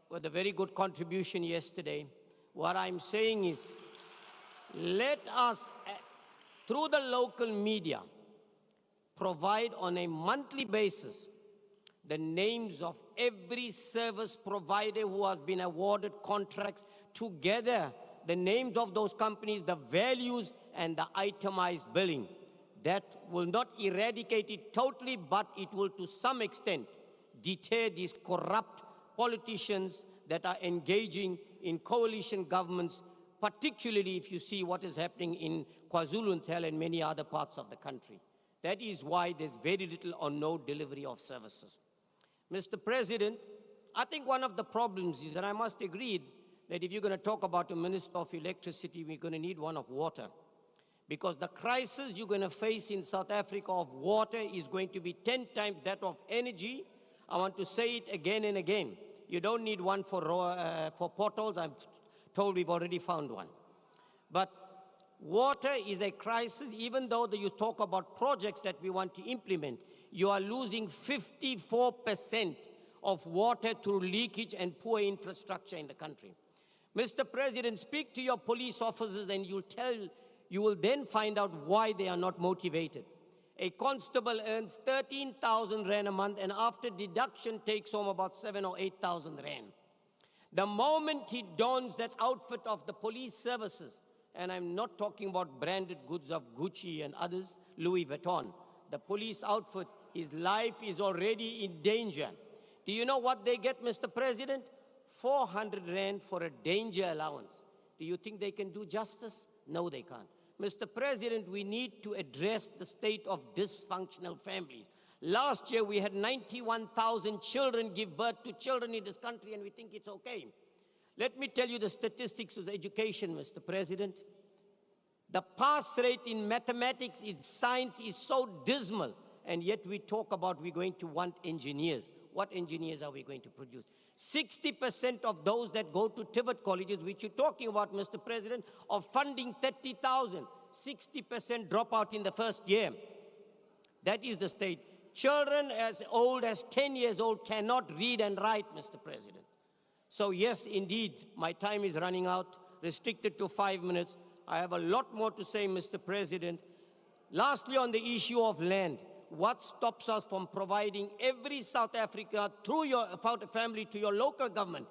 with a very good contribution yesterday, what I'm saying is, let us, through the local media, provide on a monthly basis the names of every service provider who has been awarded contracts, together the names of those companies, the values, and the itemized billing. That will not eradicate it totally, but it will to some extent deter these corrupt politicians that are engaging in coalition governments, particularly if you see what is happening in KwaZulu-Natal and many other parts of the country. That is why there's very little or no delivery of services. Mr. President, I think one of the problems is, and I must agree, that if you're going to talk about a Minister of Electricity, we're going to need one of water. Because the crisis you're going to face in South Africa of water is going to be 10 times that of energy. I want to say it again and again. You don't need one for potholes. I'm told we've already found one. But water is a crisis. Even though you talk about projects that we want to implement, you are losing 54% of water through leakage and poor infrastructure in the country. Mr. President, speak to your police officers and you will then find out why they are not motivated. A constable earns 13,000 Rand a month, and after deduction takes home about 7,000 or 8,000 Rand. The moment he dons that outfit of the police services, and I'm not talking about branded goods of Gucci and others, Louis Vuitton, the police outfit, his life is already in danger. Do you know what they get, Mr. President? 400 Rand for a danger allowance. Do you think they can do justice? No, they can't. Mr. President, we need to address the state of dysfunctional families. Last year, we had 91,000 children give birth to children in this country, and we think it's okay. Let me tell you the statistics of education, Mr. President. The pass rate in mathematics, in science is so dismal, and yet we talk about we're going to want engineers. What engineers are we going to produce? 60% of those that go to TVET colleges, which you're talking about, Mr. President, of funding 30,000, 60% drop out in the first year. That is the state. Children as old as 10 years old cannot read and write, Mr. President. So yes, indeed, my time is running out, restricted to 5 minutes. I have a lot more to say, Mr. President. Lastly, on the issue of land, what stops us from providing every South Africa, through your family, to your local government,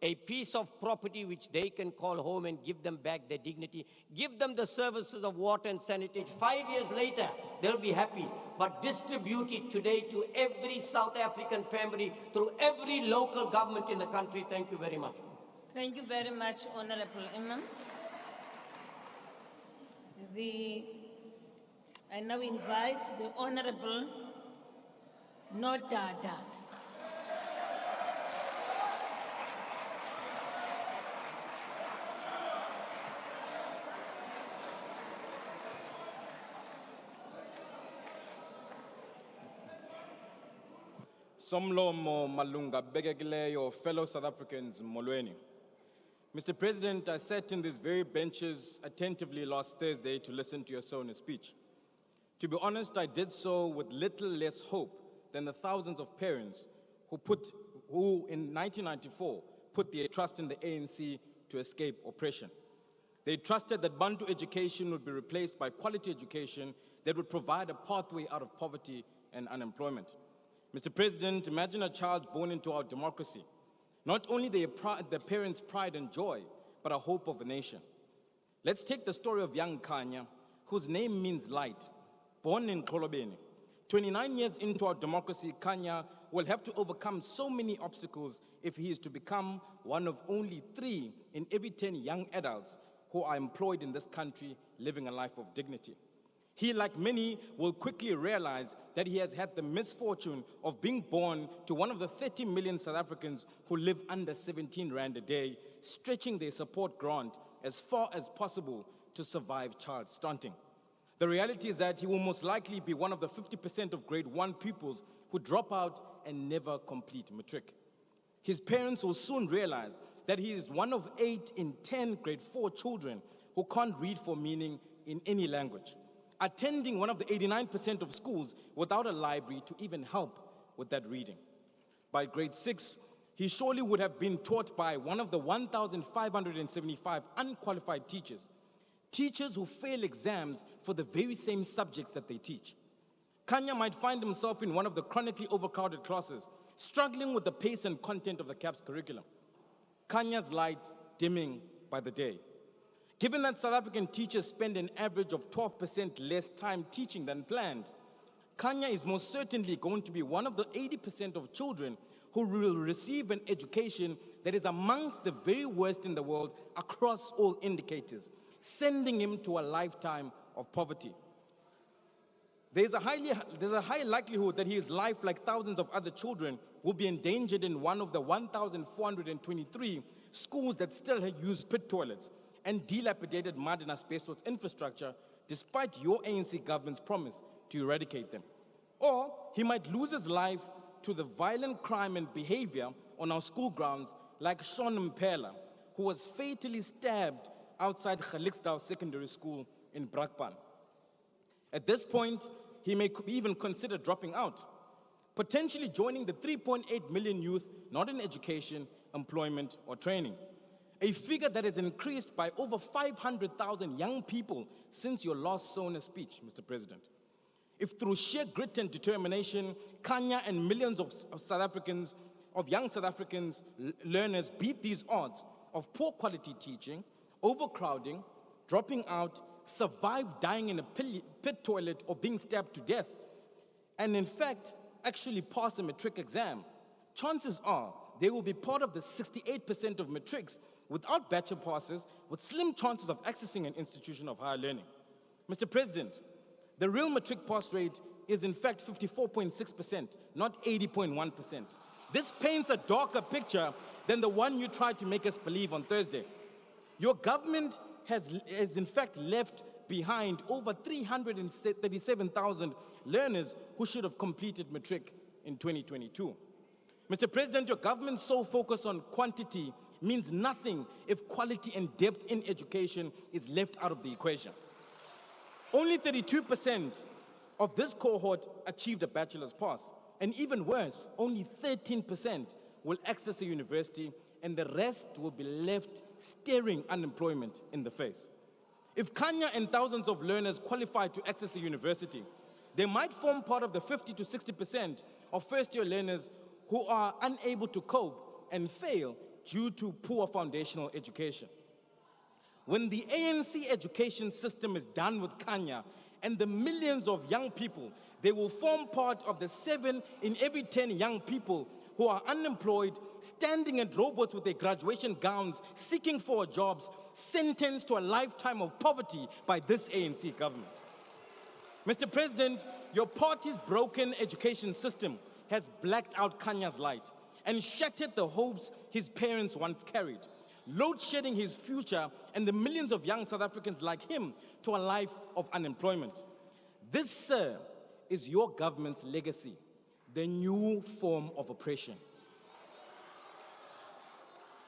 a piece of property which they can call home and give them back their dignity, give them the services of water and sanitation. 5 years later, they'll be happy. But distribute it today to every South African family through every local government in the country. Thank you very much. Thank you very much, Honorable Imam. I now invite the Honorable Nodada. Somlomo Malunga Begegileyo, fellow South Africans, Molweni. Mr. President, I sat in these very benches attentively last Thursday to listen to your SONA speech. To be honest, I did so with little less hope than the thousands of parents who in 1994 put their trust in the ANC to escape oppression. They trusted that Bantu education would be replaced by quality education that would provide a pathway out of poverty and unemployment. Mr. President, imagine a child born into our democracy. Not only the parents' pride and joy, but a hope of a nation. Let's take the story of young Kanya, whose name means light, born in Kolobeni. 29 years into our democracy, Kanya will have to overcome so many obstacles if he is to become one of only 3 in every 10 young adults who are employed in this country living a life of dignity. He, like many, will quickly realize that he has had the misfortune of being born to one of the 30 million South Africans who live under 17 Rand a day, stretching their support grant as far as possible to survive child stunting. The reality is that he will most likely be one of the 50% of grade 1 pupils who drop out and never complete matric. His parents will soon realize that he is one of 8 in 10 grade 4 children who can't read for meaning in any language, attending one of the 89% of schools without a library to even help with that reading. By grade 6, he surely would have been taught by one of the 1,575 unqualified teachers who fail exams for the very same subjects that they teach. Kanya might find himself in one of the chronically overcrowded classes, struggling with the pace and content of the CAPS curriculum. Kanya's light dimming by the day. Given that South African teachers spend an average of 12% less time teaching than planned, Kanya is most certainly going to be one of the 80% of children who will receive an education that is amongst the very worst in the world across all indicators, sending him to a lifetime of poverty. There's a high likelihood that his life, like thousands of other children, will be endangered in one of the 1,423 schools that still use pit toilets and dilapidated mud and asbestos infrastructure, despite your ANC government's promise to eradicate them. Or he might lose his life to the violent crime and behavior on our school grounds, like Sean Mpela, who was fatally stabbed outside Gelixdal Secondary School in Brakpan. At this point, he may even consider dropping out, potentially joining the 3.8 million youth not in education, employment, or training. A figure that has increased by over 500,000 young people since your last SONA speech, Mr. President. If through sheer grit and determination, Kanya and millions of young South Africans learners beat these odds of poor quality teaching, overcrowding, dropping out, survive dying in a pit toilet or being stabbed to death, and in fact, actually pass a matric exam, chances are they will be part of the 68% of matrics without bachelor passes with slim chances of accessing an institution of higher learning. Mr. President, the real matric pass rate is in fact 54.6%, not 80.1%. This paints a darker picture than the one you tried to make us believe on Thursday. Your government has in fact left behind over 337,000 learners who should have completed matric in 2022. Mr. President, your government's sole focus on quantity means nothing if quality and depth in education is left out of the equation. Only 32% of this cohort achieved a bachelor's pass, and even worse, only 13% will access a university and the rest will be left staring unemployment in the face. If Kenya and thousands of learners qualify to access a university, they might form part of the 50 to 60% of first-year learners who are unable to cope and fail due to poor foundational education. When the ANC education system is done with Kenya and the millions of young people, they will form part of the 7 in every 10 young people who are unemployed, standing at robots with their graduation gowns, seeking for jobs, sentenced to a lifetime of poverty by this ANC government. Mr. President, your party's broken education system has blacked out Kenya's light and shattered the hopes his parents once carried, load shedding his future and the millions of young South Africans like him to a life of unemployment. This, sir, is your government's legacy, the new form of oppression.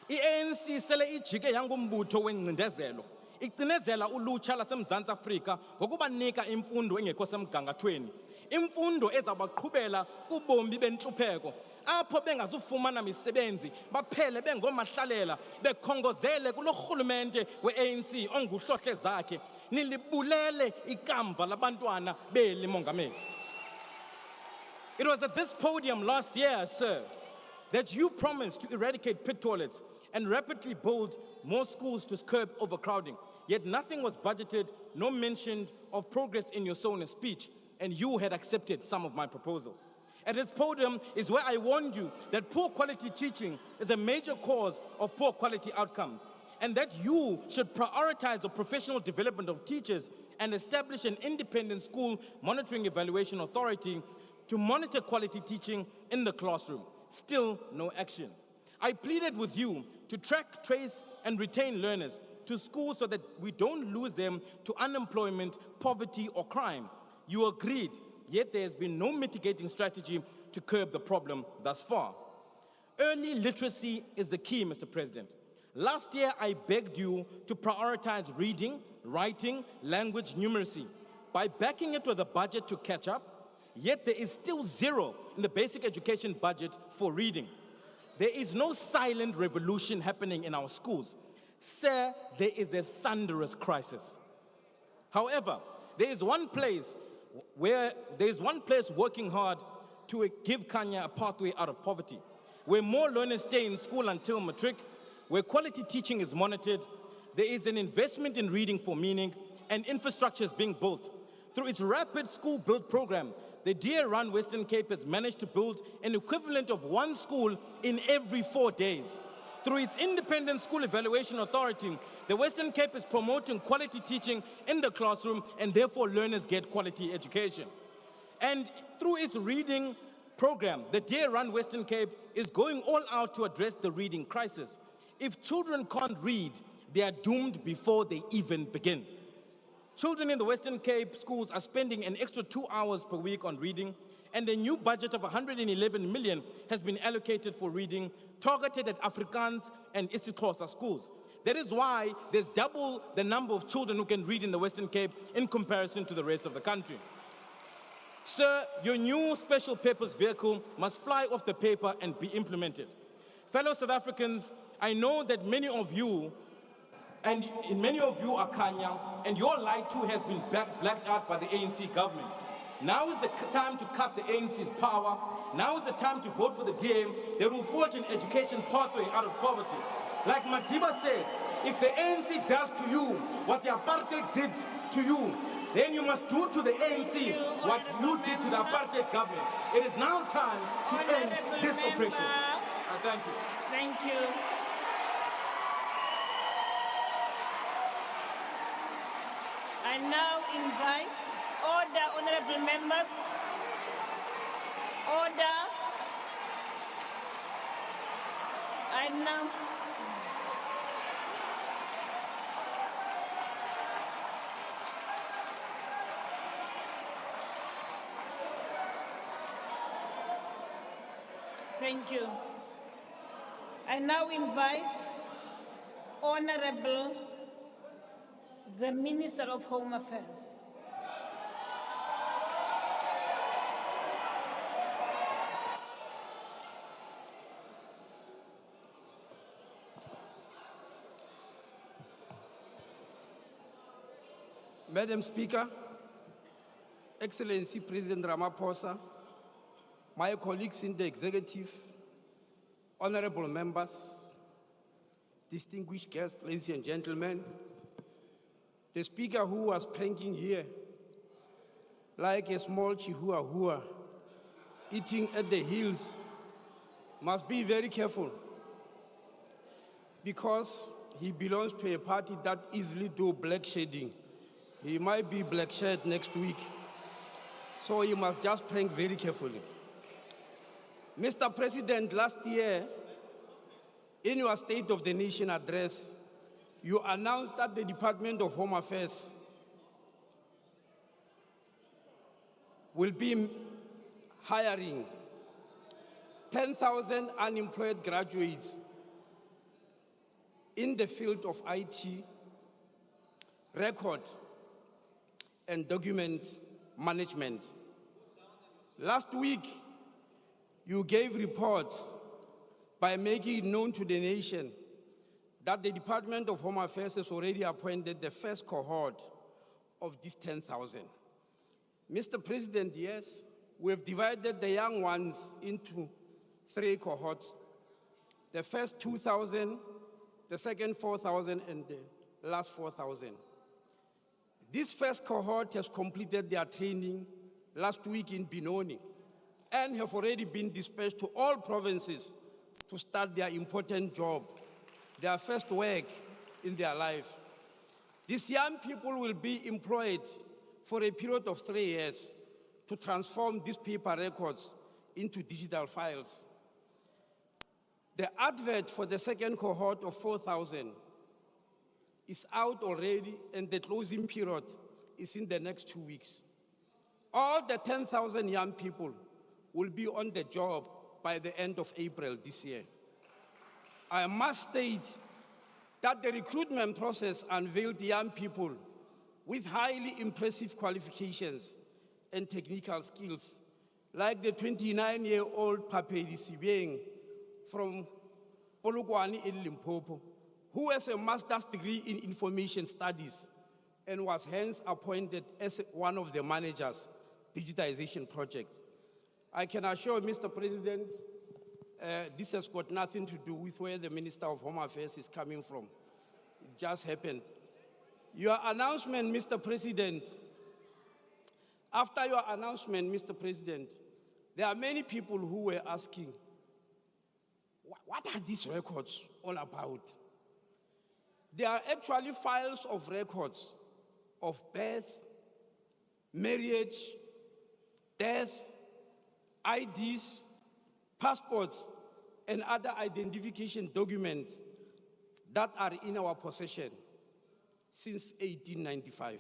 I-ANC sele ijike yangumbutho wengcindezelo icinezela ulutsha laseMzantsi Afrika ngokubanika imfundo engekho semgangathweni, imfundo ezabaqhubela kubomi bentlupheko apho bengazufumana misebenzi baphele bengomahlalela bekhongozele kulorhulumente we-ANC onguhlohle zakhe. Nilibulele ikamva labantwana beli mongameli. It was at this podium last year, sir, that you promised to eradicate pit toilets and rapidly build more schools to curb overcrowding. Yet nothing was budgeted, no mention of progress in your SONA speech, and you had accepted some of my proposals. At this podium is where I warned you that poor quality teaching is a major cause of poor quality outcomes, and that you should prioritize the professional development of teachers and establish an independent school monitoring evaluation authority to monitor quality teaching in the classroom. Still no action. I pleaded with you to track, trace, and retain learners to schools so that we don't lose them to unemployment, poverty, or crime. You agreed, yet there has been no mitigating strategy to curb the problem thus far. Early literacy is the key, Mr. President. Last year, I begged you to prioritize reading, writing, language, numeracy by backing it with a budget to catch up, yet there is still zero in the basic education budget for reading. There is no silent revolution happening in our schools. Sir, there is a thunderous crisis. However, there is one place working hard to give Kenya a pathway out of poverty, where more learners stay in school until matric, where quality teaching is monitored, there is an investment in reading for meaning, and infrastructure is being built. Through its rapid school build program, the DA-run Western Cape has managed to build an equivalent of one school in every 4 days. Through its independent school evaluation authority, the Western Cape is promoting quality teaching in the classroom, and therefore learners get quality education. And through its reading program, the DA-run Western Cape is going all out to address the reading crisis. If children can't read, they are doomed before they even begin. Children in the Western Cape schools are spending an extra 2 hours per week on reading, and a new budget of 111 million has been allocated for reading, targeted at Afrikaans and isiXhosa schools. That is why there's double the number of children who can read in the Western Cape in comparison to the rest of the country. Sir, your new special purpose vehicle must fly off the paper and be implemented. Fellow South Africans, I know that many of you are Kenya, and your light too has been blacked out by the ANC government. Now is the time to cut the ANC's power. Now is the time to vote for the DA that will forge an education pathway out of poverty. Like Madiba said, if the ANC does to you what the apartheid did to you, then you must do to the ANC what you did to the apartheid government. It is now time to end this oppression. Thank you. Thank you. I now invite order, honorable members. Order. I now. Thank you. I now invite Honorable the Minister of Home Affairs. Madam Speaker, Excellency President Ramaphosa, my colleagues in the executive, honorable members, distinguished guests, ladies and gentlemen, the speaker who was pranking here like a small chihuahua eating at the hills must be very careful because he belongs to a party that easily do black shading. He might be black shade next week, so he must just prank very carefully. Mr. President, last year, in your State of the Nation address, you announced that the Department of Home Affairs will be hiring 10,000 unemployed graduates in the field of IT, record, and document management. Last week, you gave reports by making it known to the nation that the Department of Home Affairs has already appointed the first cohort of these 10,000. Mr. President, yes, we have divided the young ones into 3 cohorts. The first 2,000, the second 4,000, and the last 4,000. This first cohort has completed their training last week in Benoni and have already been dispatched to all provinces to start their important job, their first work in their life. These young people will be employed for a period of 3 years to transform these paper records into digital files. The advert for the second cohort of 4,000 is out already, and the closing period is in the next 2 weeks. All the 10,000 young people will be on the job by the end of April this year. I must state that the recruitment process unveiled young people with highly impressive qualifications and technical skills, like the 29-year-old Papedi Sibeng from Polokwane in Limpopo, who has a master's degree in information studies and was hence appointed as one of the managers' digitization project. I can assure Mr. President, this has got nothing to do with where the Minister of Home Affairs is coming from. It just happened. Your announcement, Mr. President, after your announcement, Mr. President, there are many people who were asking, what are these records all about? They are actually files of records of birth, marriage, death, IDs, passports, and other identification documents that are in our possession since 1895.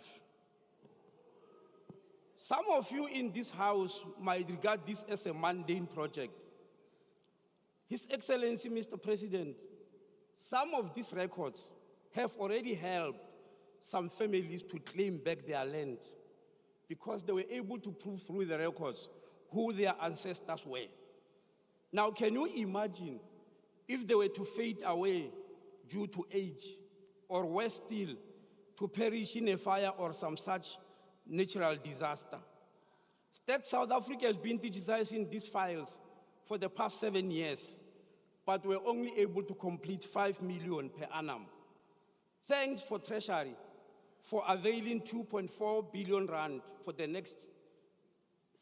Some of you in this House might regard this as a mundane project. His Excellency, Mr. President, some of these records have already helped some families to claim back their land because they were able to prove through the records who their ancestors were. Now, can you imagine if they were to fade away due to age, or worse still, to perish in a fire or some such natural disaster? State South Africa has been digitizing these files for the past 7 years, but we're only able to complete 5 million per annum. Thanks for Treasury for availing 2.4 billion rand for the next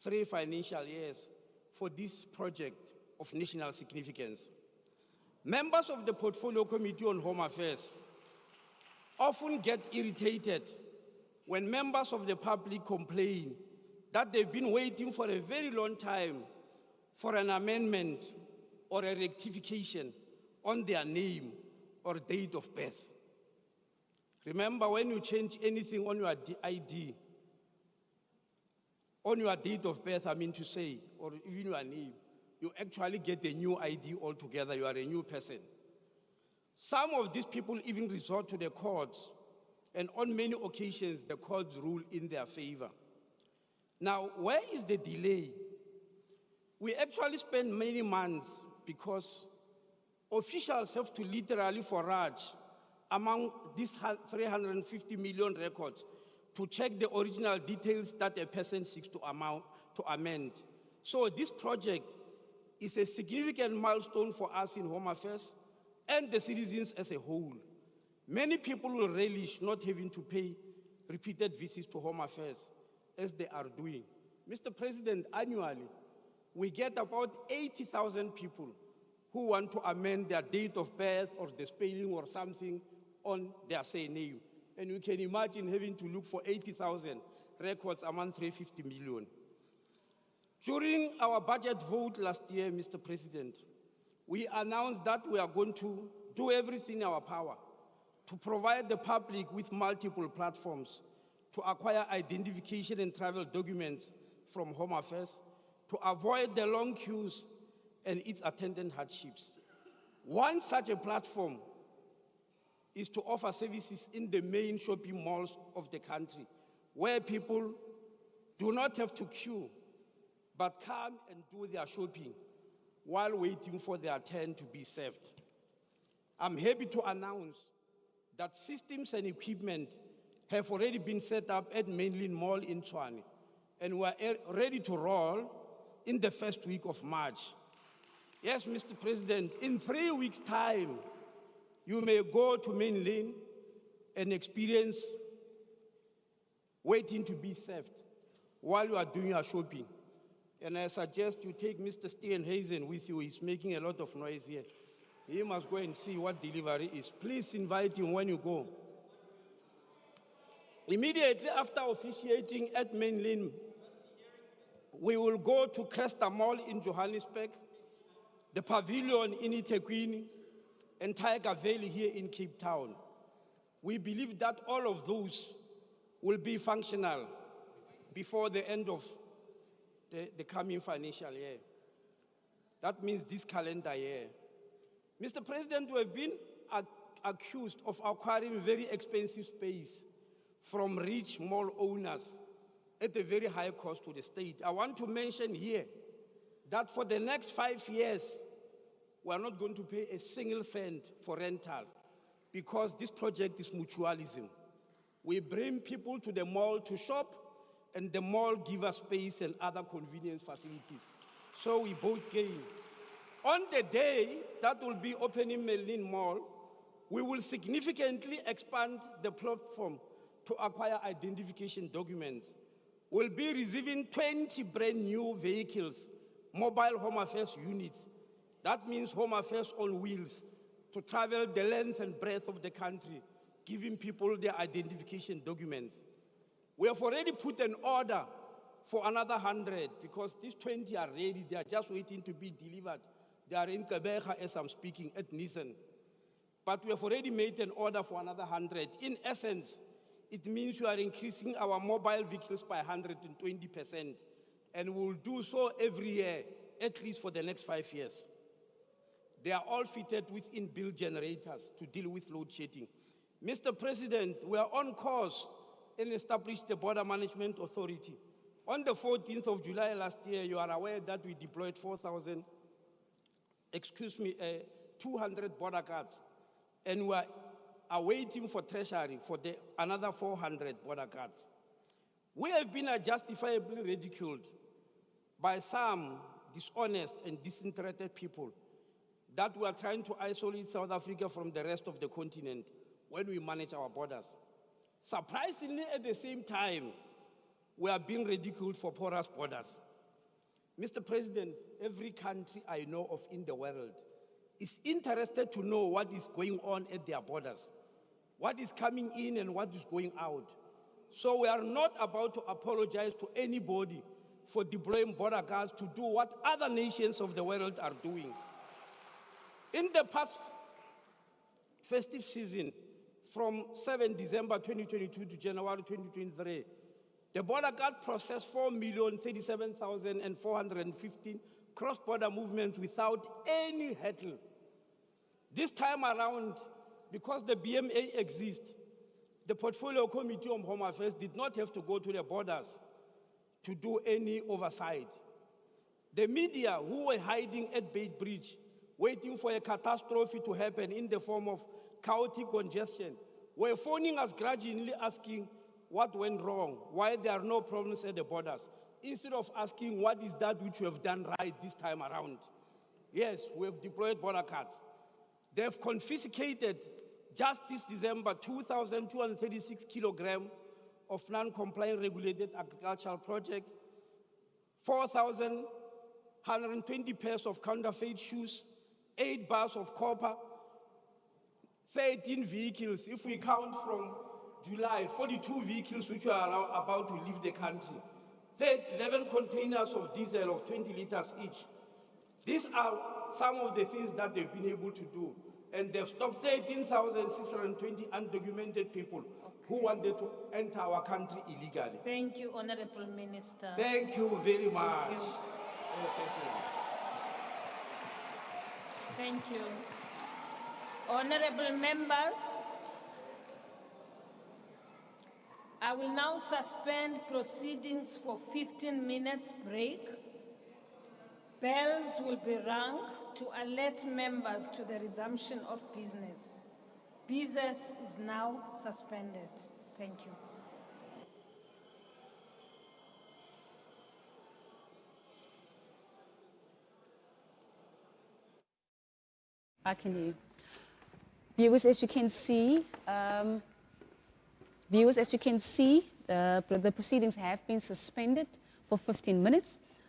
3 financial years for this project of national significance. Members of the Portfolio Committee on Home Affairs often get irritated when members of the public complain that they've been waiting for a very long time for an amendment or a rectification on their name or date of birth. Remember, when you change anything on your ID, on your date of birth, I mean to say, or even your name, you actually get a new ID altogether. You are a new person. Some of these people even resort to the courts, and on many occasions, the courts rule in their favor. Now, where is the delay? We actually spend many months because officials have to literally forage among these 350 million records to check the original details that a person seeks to amend. So this project is a significant milestone for us in Home Affairs and the citizens as a whole. Many people will relish not having to pay repeated visits to Home Affairs as they are doing. Mr. President, annually, we get about 80,000 people who want to amend their date of birth or the spelling or something on their surname. And you can imagine having to look for 80,000 records among 350 million. During our budget vote last year, Mr. President, we announced that we are going to do everything in our power to provide the public with multiple platforms to acquire identification and travel documents from Home Affairs, to avoid the long queues and its attendant hardships. One such a platform is to offer services in the main shopping malls of the country, where people do not have to queue, but come and do their shopping while waiting for their turn to be served. I'm happy to announce that systems and equipment have already been set up at Mainland Mall in Tshwane, and we're ready to roll in the first week of March. Yes, Mr. President, in 3 weeks' time, you may go to Mainland and experience waiting to be served while you are doing your shopping. And I suggest you take Mr. Steenhuisen with you. He's making a lot of noise here. He must go and see what delivery is. Please invite him when you go. Immediately after officiating at Mainland, we will go to Cresta Mall in Johannesburg, the Pavilion in eThekwini, and Tiger Valley here in Cape Town. We believe that all of those will be functional before the end of the coming financial year. That means this calendar year. Mr. President, we have been accused of acquiring very expensive space from rich mall owners at a very high cost to the state. I want to mention here that for the next 5 years, we are not going to pay a single cent for rental because this project is mutualism. We bring people to the mall to shop, and the mall gives us space and other convenience facilities. So we both gain. On the day that will be opening Mainland Mall, we will significantly expand the platform to acquire identification documents. We'll be receiving 20 brand new vehicles, mobile Home Affairs units. That means Home Affairs on wheels to travel the length and breadth of the country, giving people their identification documents. We have already put an order for another 100 because these 20 are ready. They are just waiting to be delivered. They are in Kabeja as I'm speaking at Nissan. But we have already made an order for another 100. In essence, it means we are increasing our mobile vehicles by 120%. And we'll do so every year, at least for the next 5 years. They are all fitted with inbuilt generators to deal with load shedding. Mr. President, we are on course and established the Border Management Authority. On the 14th of July last year, you are aware that we deployed 200 border guards, and we are waiting for Treasury for another 400 border guards. We have been justifiably ridiculed by some dishonest and disinterested people that we are trying to isolate South Africa from the rest of the continent when we manage our borders. Surprisingly, at the same time, we are being ridiculed for porous borders. Mr. President, every country I know of in the world is interested to know what is going on at their borders, what is coming in and what is going out. So we are not about to apologize to anybody for deploying border guards to do what other nations of the world are doing. In the past festive season, from 7 December 2022 to January 2023, the border guard processed 4,037,415 cross-border movements without any hurdle. This time around, because the BMA exists, the Portfolio Committee on Home Affairs did not have to go to the borders to do any oversight. The media who were hiding at Beit Bridge, waiting for a catastrophe to happen in the form of chaotic congestion, were phoning us grudgingly asking what went wrong, why there are no problems at the borders, instead of asking what is that which we have done right this time around. Yes, we have deployed border guards. They have confiscated, just this December, 2,236 kilograms of non-compliant regulated agricultural projects, 4,120 pairs of counterfeit shoes, 8 bars of copper, 13 vehicles. If we count from July, 42 vehicles which are about to leave the country, 11 containers of diesel of 20 liters each. These are some of the things that they've been able to do. And they've stopped 13,620 undocumented people who wanted to enter our country illegally. Thank you, Honorable Minister. Thank you very much. Thank you. Thank you. Honorable members, I will now suspend proceedings for 15 minutes break. Bells will be rung to alert members to the resumption of business. Business is now suspended. Thank you. I can hear you. Viewers, as you can see, the proceedings have been suspended for 15 minutes.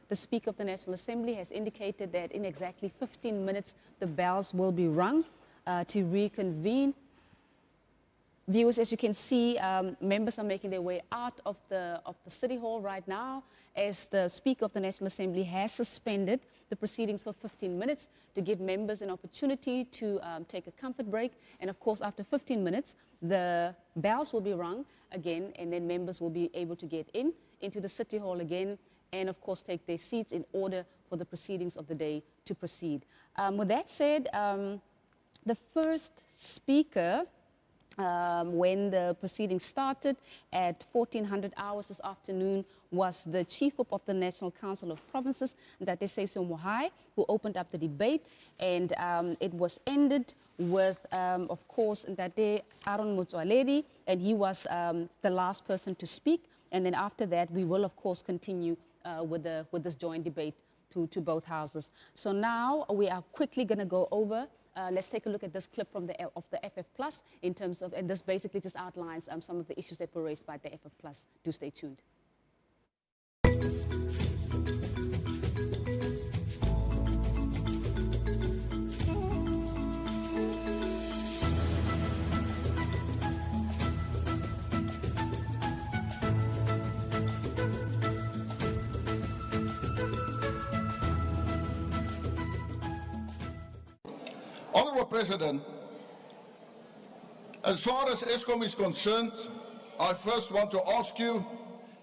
The Speaker of the National Assembly has indicated that in exactly 15 minutes, the bells will be rung to reconvene. Viewers, as you can see, members are making their way out of the City Hall right now, as the Speaker of the National Assembly has suspended the proceedings for 15 minutes to give members an opportunity to take a comfort break. And of course, after 15 minutes, the bells will be rung again, and then members will be able to get into the City Hall again, and of course take their seats in order for the proceedings of the day to proceed. With that said, the first speaker, when the proceedings started at 1400 hours this afternoon, was the Chief Whip of the National Council of Provinces, Ntate Seiso Mohai, who opened up the debate, and it was ended with, of course, Ntate Aaron Motsoaledi, and he was the last person to speak. And then after that, we will, of course, continue with this joint debate to both houses. So now we are quickly going to go over. Let's take a look at this clip from of the FF Plus in terms of, and this basically just outlines some of the issues that were raised by the FF Plus. Do stay tuned. Honourable President, as far as ESCOM is concerned, I first want to ask you,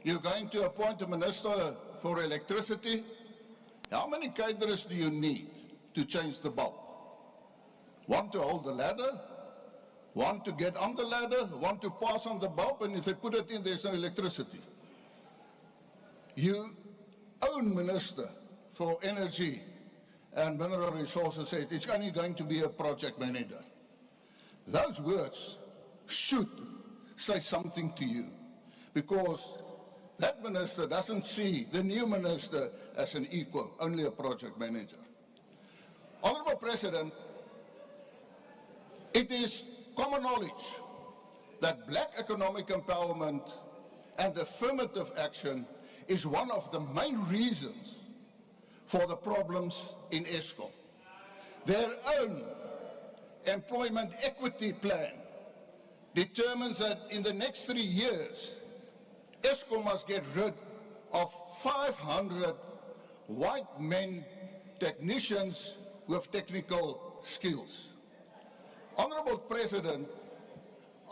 you're going to appoint a Minister for Electricity. How many caterers do you need to change the bulb? One to hold the ladder, one to get on the ladder, one to pass on the bulb, and if they put it in, there's no electricity. You own Minister for Energy and Mineral Resources said it's only going to be a project manager. Those words should say something to you, because that minister doesn't see the new minister as an equal, only a project manager. Honourable President, it is common knowledge that black economic empowerment and affirmative action is one of the main reasons for the problems in ESCOM. Their own employment equity plan determines that in the next 3 years, ESCOM must get rid of 500 white men technicians with technical skills. Honourable President,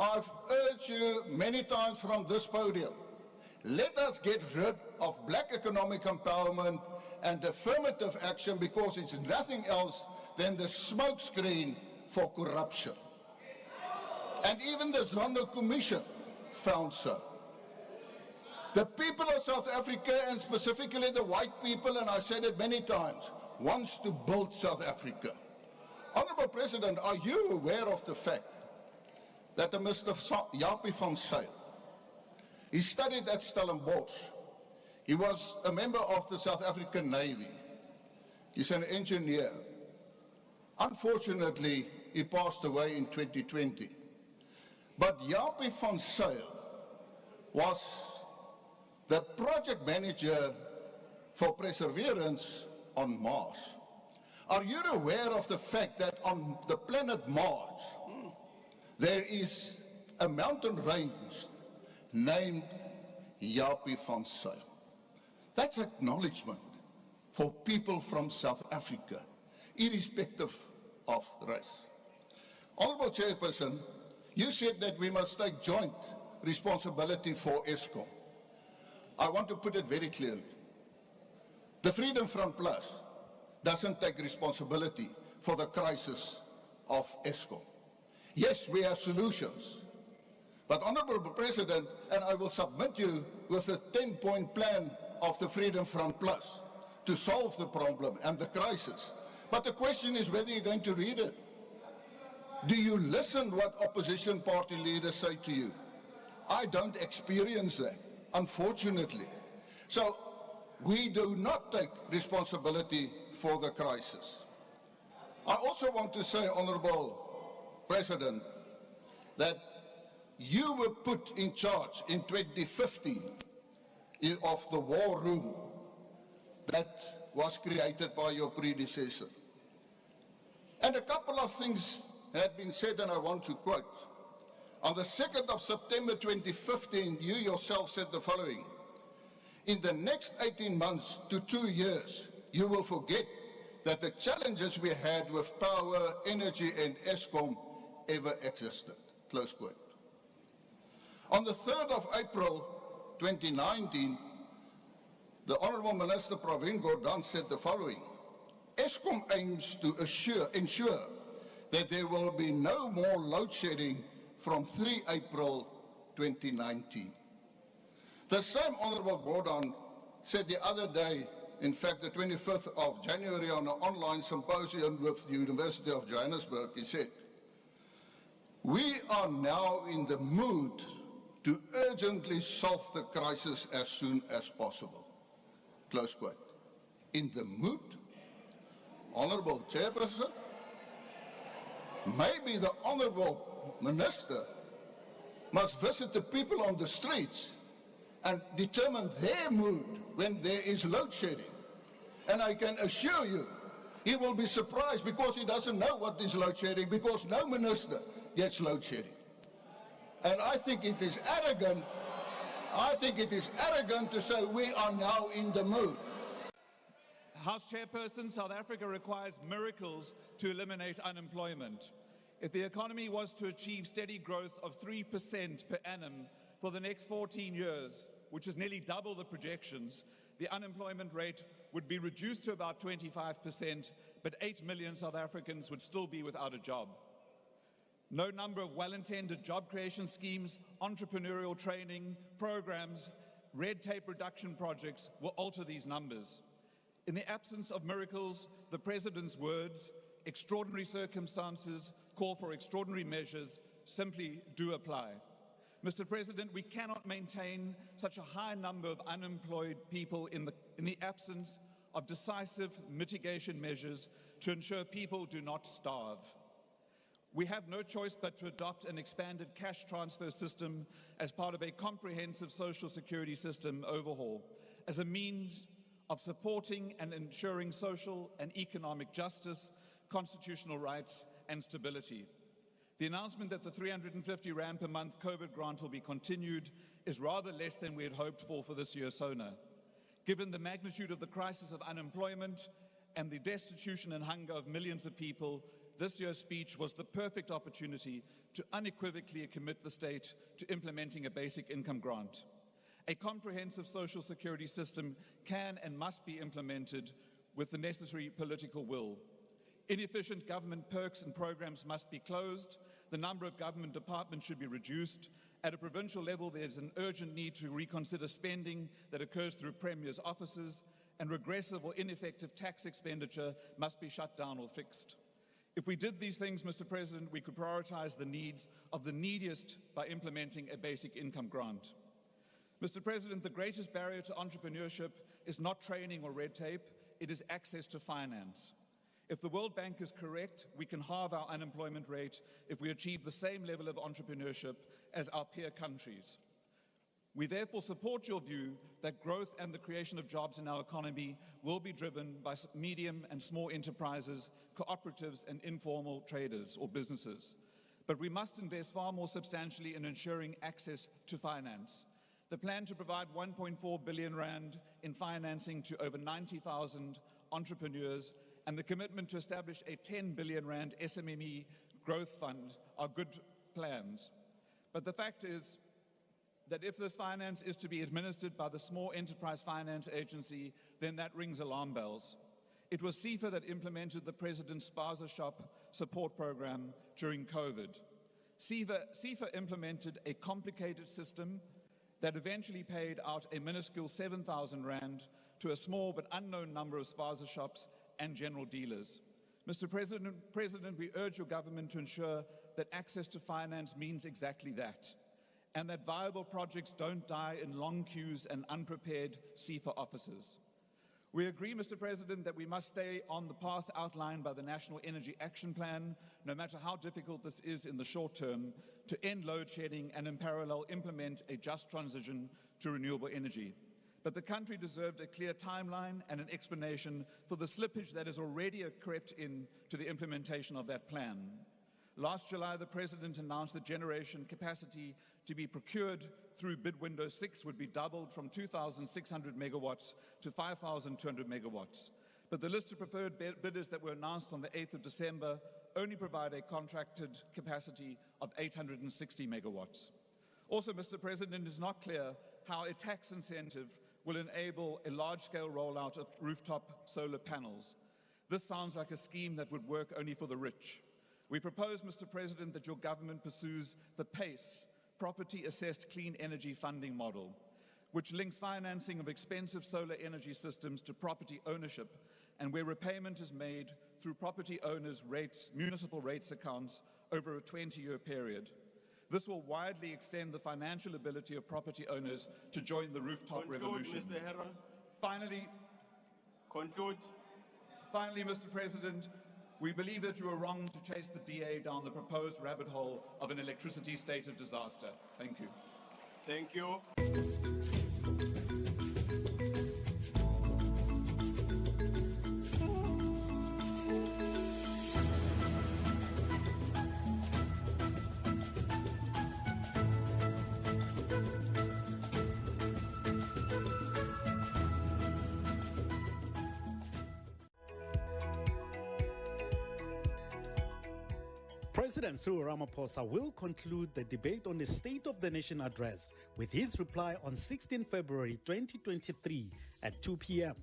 I've urged you many times from this podium, let us get rid of black economic empowerment and affirmative action, because it's nothing else than the smokescreen for corruption. And even the SONA Commission found so. The people of South Africa, and specifically the white people, and I said it many times, wants to build South Africa. Honourable President, are you aware of the fact that Mr. Japie van Zyl He studied at Stellenbosch. He was a member of the South African Navy. He's an engineer. Unfortunately, he passed away in 2020. But Japie van Zyl was the project manager for Perseverance on Mars. Are you aware of the fact that on the planet Mars, there is a mountain range named Japie van Zyl? That's acknowledgement for people from South Africa, irrespective of race. Honourable Chairperson, you said that we must take joint responsibility for Eskom. I want to put it very clearly. The Freedom Front Plus doesn't take responsibility for the crisis of Eskom. Yes, we have solutions. But Honourable President, and I will submit you with a 10-point plan of the Freedom Front Plus to solve the problem and the crisis. But the question is whether you're going to read it. Do you listen what opposition party leaders say to you? I don't experience that, unfortunately. So we do not take responsibility for the crisis. I also want to say, Honourable President, that you were put in charge in 2015 of the war room that was created by your predecessor. And a couple of things had been said, and I want to quote. On the 2nd of September 2015, you yourself said the following: in the next 18 months to 2 years, you will forget that the challenges we had with power, energy and Eskom ever existed. Close quote. On the 3rd of April 2019, the Honourable Minister Pravin Gordhan said the following: Eskom aims to ensure that there will be no more load shedding from 3 April 2019. The same Honourable Gordhan said the other day, in fact the 25th of January, on an online symposium with the University of Johannesburg, he said, "We are now in the mood to urgently solve the crisis as soon as possible." Close quote. In the mood? Honourable Chairperson, maybe the Honourable Minister must visit the people on the streets and determine their mood when there is load shedding. And I can assure you, he will be surprised because he doesn't know what is load shedding, because no minister gets load shedding. And I think it is arrogant, to say we are now in the mood. House Chairperson, South Africa requires miracles to eliminate unemployment. If the economy was to achieve steady growth of 3% per annum for the next 14 years, which is nearly double the projections, the unemployment rate would be reduced to about 25%, but 8 million South Africans would still be without a job. No number of well-intended job creation schemes, entrepreneurial training, programs, red tape reduction projects will alter these numbers. In the absence of miracles, the President's words, extraordinary circumstances call for extraordinary measures, simply do apply. Mr. President, we cannot maintain such a high number of unemployed people in the absence of decisive mitigation measures to ensure people do not starve. We have no choice but to adopt an expanded cash transfer system as part of a comprehensive social security system overhaul, as a means of supporting and ensuring social and economic justice, constitutional rights and stability. The announcement that the 350 Rand per month COVID grant will be continued is rather less than we had hoped for this year's SONA. Given the magnitude of the crisis of unemployment and the destitution and hunger of millions of people, this year's speech was the perfect opportunity to unequivocally commit the state to implementing a basic income grant. A comprehensive social security system can and must be implemented with the necessary political will. Inefficient government perks and programs must be closed. The number of government departments should be reduced. At a provincial level, there's an urgent need to reconsider spending that occurs through Premier's offices, and regressive or ineffective tax expenditure must be shut down or fixed. If we did these things, Mr. President, we could prioritize the needs of the neediest by implementing a basic income grant. Mr. President, the greatest barrier to entrepreneurship is not training or red tape, it is access to finance. If the World Bank is correct, we can halve our unemployment rate if we achieve the same level of entrepreneurship as our peer countries. We therefore support your view that growth and the creation of jobs in our economy will be driven by medium and small enterprises, cooperatives, and informal traders or businesses. But we must invest far more substantially in ensuring access to finance. The plan to provide 1.4 billion rand in financing to over 90,000 entrepreneurs and the commitment to establish a 10 billion rand SMME growth fund are good plans. But the fact is that if this finance is to be administered by the Small Enterprise Finance Agency, then that rings alarm bells. It was SEFA that implemented the President's Spaza Shop support program during COVID. SEFA implemented a complicated system that eventually paid out a minuscule 7,000 rand to a small but unknown number of Spaza shops and general dealers. Mr. President, we urge your government to ensure that access to finance means exactly that, and that viable projects don't die in long queues and unprepared SEFA offices. We agree, Mr. President, that we must stay on the path outlined by the National Energy Action Plan, no matter how difficult this is in the short term, to end load shedding and in parallel implement a just transition to renewable energy. But the country deserved a clear timeline and an explanation for the slippage that has already crept into the implementation of that plan. Last July, the President announced that generation capacity to be procured through bid window 6 would be doubled from 2,600 megawatts to 5,200 megawatts. But the list of preferred bidders that were announced on the 8th of December only provide a contracted capacity of 860 megawatts. Also, Mr. President, it is not clear how a tax incentive will enable a large-scale rollout of rooftop solar panels. This sounds like a scheme that would work only for the rich. We propose, Mr. President, that your government pursues the PACE, Property-Assessed Clean Energy Funding Model, which links financing of expensive solar energy systems to property ownership, and where repayment is made through property owners' rates, municipal rates accounts over a 20-year period. This will widely extend the financial ability of property owners to join the rooftop revolution. Mr. Herra. Finally, Mr. President, we believe that you are wrong to chase the DA down the proposed rabbit hole of an electricity state of disaster. Thank you. Thank you. President Cyril Ramaphosa will conclude the debate on the State of the Nation address with his reply on 16 February 2023 at 2 p.m.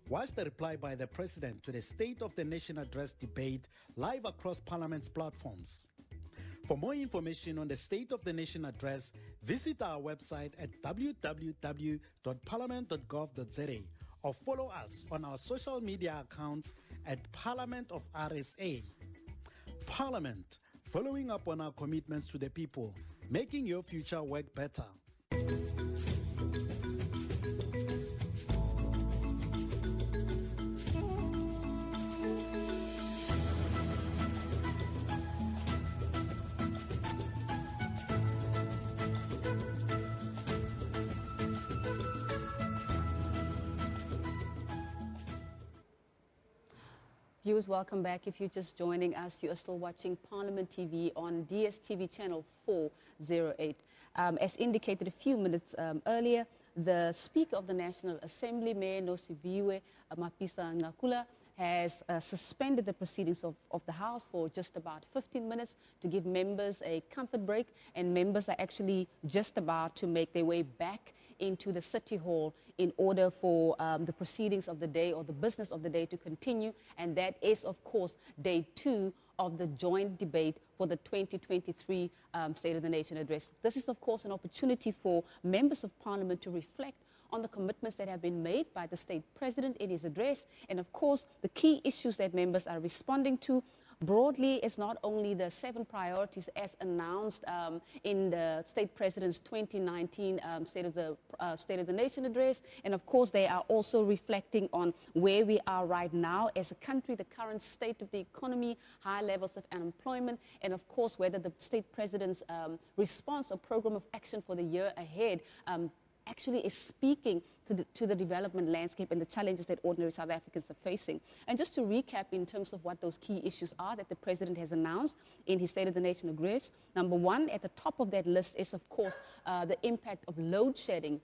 Watch the reply by the President to the State of the Nation address debate live across Parliament's platforms. For more information on the State of the Nation address, visit our website at www.parliament.gov.za or follow us on our social media accounts at Parliament of RSA. Parliament, following up on our commitments to the people, making your future work better. Viewers, welcome back. If you're just joining us, you are still watching Parliament TV on DSTV channel 408. As indicated a few minutes earlier, the Speaker of the National Assembly, Mayor Nosiviwe Mapisa Ngakula, has suspended the proceedings of the House for just about 15 minutes to give members a comfort break, and members are actually just about to make their way back into the City Hall in order for the proceedings of the day or the business of the day to continue, and that is, of course, day 2 of the joint debate for the 2023 State of the Nation address. This is, of course, an opportunity for members of Parliament to reflect on the commitments that have been made by the State President in his address, and of course the key issues that members are responding to Broadly, it's not only the 7 priorities as announced in the state president's 2019 State of the Nation address, and of course they are also reflecting on where we are right now as a country, the current state of the economy, high levels of unemployment, and of course whether the state president's response or program of action for the year ahead actually is speaking to the development landscape and the challenges that ordinary South Africans are facing. And just to recap in terms of what those key issues are that the President has announced in his State of the Nation address, number 1, at the top of that list is, of course, the impact of load shedding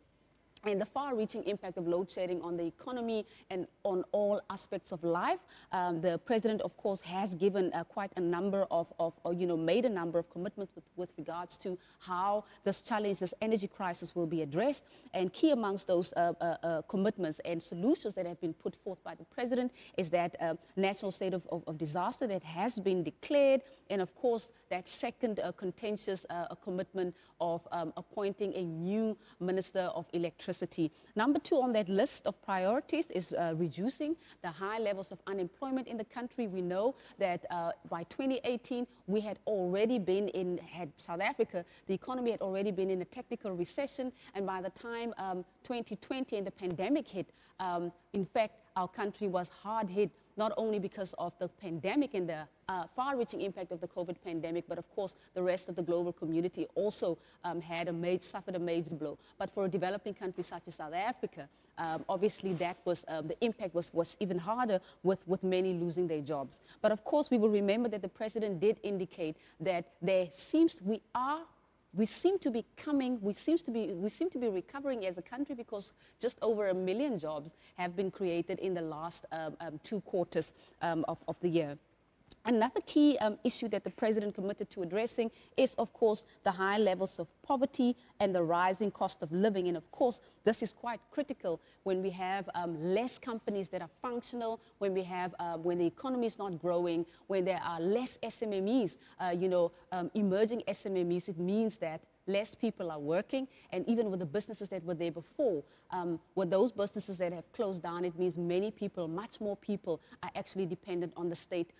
and the far-reaching impact of load shedding on the economy and on all aspects of life. The President, of course, has given quite a number made a number of commitments with regards to how this challenge, this energy crisis will be addressed. And key amongst those commitments and solutions that have been put forth by the President is that national state of disaster that has been declared, and of course that second contentious commitment of appointing a new Minister of Electricity. Number 2 on that list of priorities is reducing the high levels of unemployment in the country. We know that by 2018, we had already been South Africa, the economy had already been in a technical recession, and by the time 2020 and the pandemic hit, in fact, our country was hard hit, not only because of the pandemic and the far-reaching impact of the COVID pandemic, but of course the rest of the global community also suffered a major blow. But for a developing country such as South Africa, obviously that was the impact was even harder with many losing their jobs. But of course we will remember that the President did indicate that we seem to be recovering as a country because just over 1 million jobs have been created in the last 2 quarters of the year. Another key issue that the President committed to addressing is, of course, the high levels of poverty and the rising cost of living. And of course, this is quite critical when we have less companies that are functional, when the economy is not growing, when there are less SMMEs, emerging SMMEs. It means that less people are working, and even with the businesses that were there before, with those businesses that have closed down, it means much more people are actually dependent on the state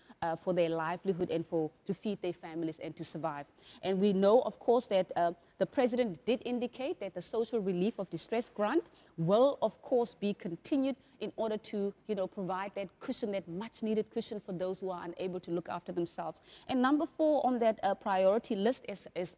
for their livelihood and to feed their families and to survive. And we know, of course, that the President did indicate that the social relief of distress grant will, of course, be continued in order to, provide that cushion, that much-needed cushion for those who are unable to look after themselves. And number 4 on that priority list is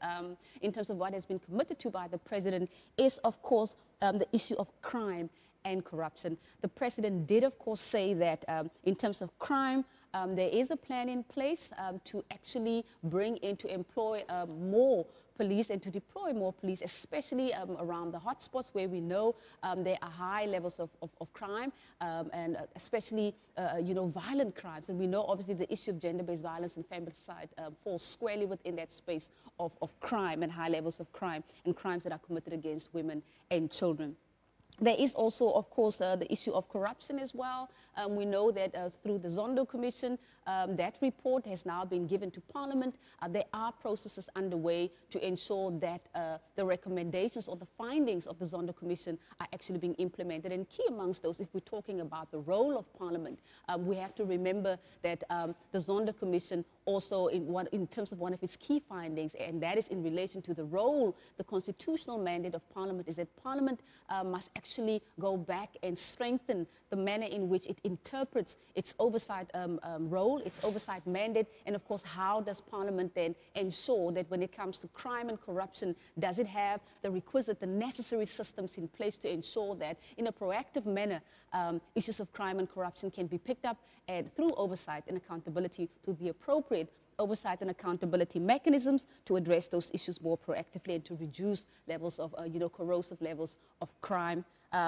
in terms of what has been committed to by the President is, of course, the issue of crime and corruption. The President did, of course, say that in terms of crime, there is a plan in place to actually employ more police and to deploy more police, especially around the hotspots where we know there are high levels of crime and especially violent crimes. And we know obviously the issue of gender-based violence and femicide falls squarely within that space of crime and high levels of crime and crimes that are committed against women and children. There is also, of course, the issue of corruption as well. We know that through the Zondo Commission, that report has now been given to Parliament. There are processes underway to ensure that the recommendations or the findings of the Zondo Commission are actually being implemented. And key amongst those, if we're talking about the role of Parliament, we have to remember that the Zondo Commission also in terms of one of its key findings, and that is in relation to the role, the constitutional mandate of Parliament, is that Parliament must actually go back and strengthen the manner in which it interprets its oversight role, its oversight mandate, and of course how does Parliament then ensure that when it comes to crime and corruption, does it have the necessary systems in place to ensure that in a proactive manner issues of crime and corruption can be picked up and through oversight and accountability to the appropriate oversight and accountability mechanisms to address those issues more proactively and to reduce levels of, corrosive levels of crime,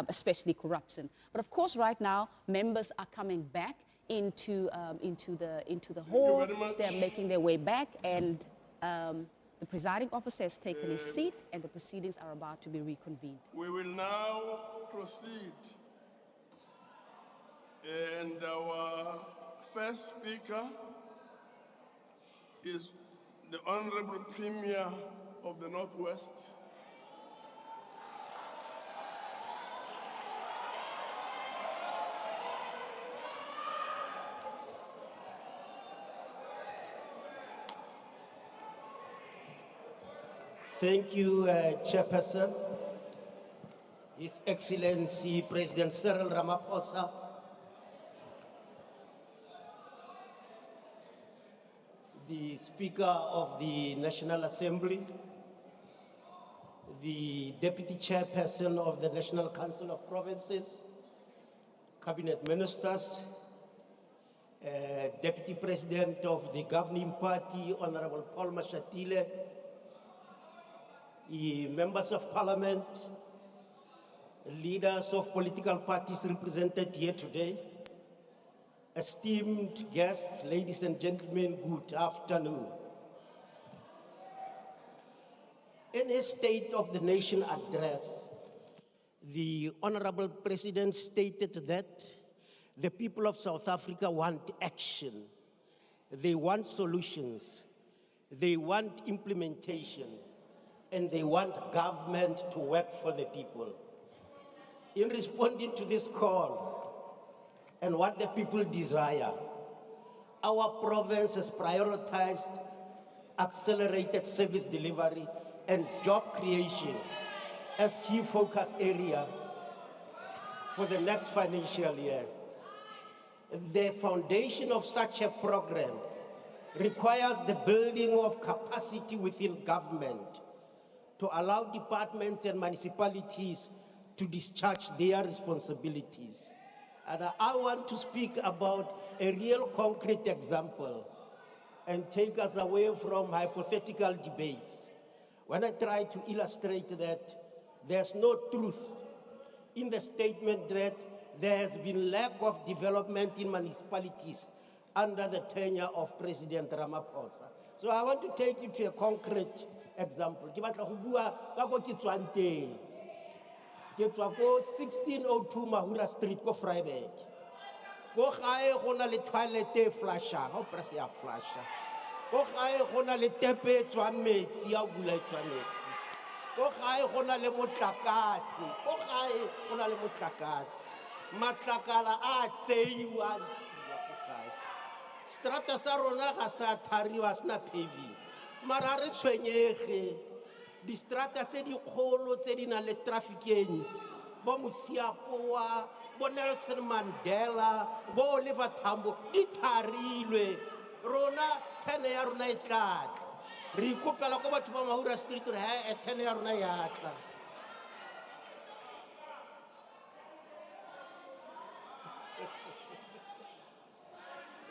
especially corruption. But of course, right now, members are coming back into the hall. They're making their way back, and the presiding officer has taken his seat, and the proceedings are about to be reconvened. We will now proceed. And our first speaker is the Honorable Premier of the Northwest. Thank you, Chairperson. His Excellency President Cyril Ramaphosa, the Speaker of the National Assembly, the Deputy Chairperson of the National Council of Provinces, Cabinet Ministers, Deputy President of the governing party, Honorable Paul Mashatile, members of parliament, leaders of political parties represented here today, esteemed guests, ladies and gentlemen, good afternoon. In his State of the Nation address, the Honorable President stated that the people of South Africa want action, they want solutions, they want implementation, and they want government to work for the people. In responding to this call and what the people desire, our province has prioritized accelerated service delivery and job creation as key focus area for the next financial year. The foundation of such a program requires the building of capacity within government to allow departments and municipalities to discharge their responsibilities. And I want to speak about a real concrete example and take us away from hypothetical debates. When I try to illustrate that there's no truth in the statement that there has been lack of development in municipalities under the tenure of President Ramaphosa. So I want to take you to a concrete example. Ke batla go bua ka go ke tswang teng. Ke tswa ko 1602 Mahura Street ko Vryburg. Ko gae go na le toilet e flashang, o press ya flasha. Ko gae go na le tepe e tswang metsi ya bula e tswang metsi. Ko gae go na le motlakase. Ko gae go na le motlakase. Matlakala a tseiwa ko gae. Strata sa rona ga sa thariwa sna paving. Mara re tshwenyege. Di strata tse di kgolo tse di na le traffic ends. Bo Mosiapoa, bo Nelson Mandela, bo Oliver Tambo di tharilwe. Rona tene ya rona e tlatla. Re ikopela ko batho ba Mahura Street re ha tene ya rona ya tla.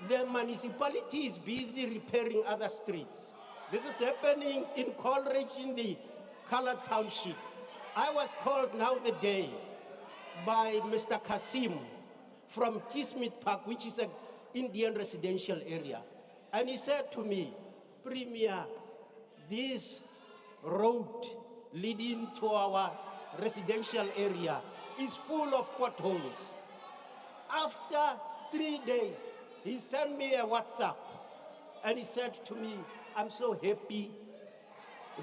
The municipality is busy repairing other streets. This is happening in Coleridge in the Colored Township. I was called now the day by Mr. Kasim from Kismet Park, which is an Indian residential area. And he said to me, Premier, this road leading to our residential area is full of potholes. After 3 days, he sent me a WhatsApp and he said to me, I'm so happy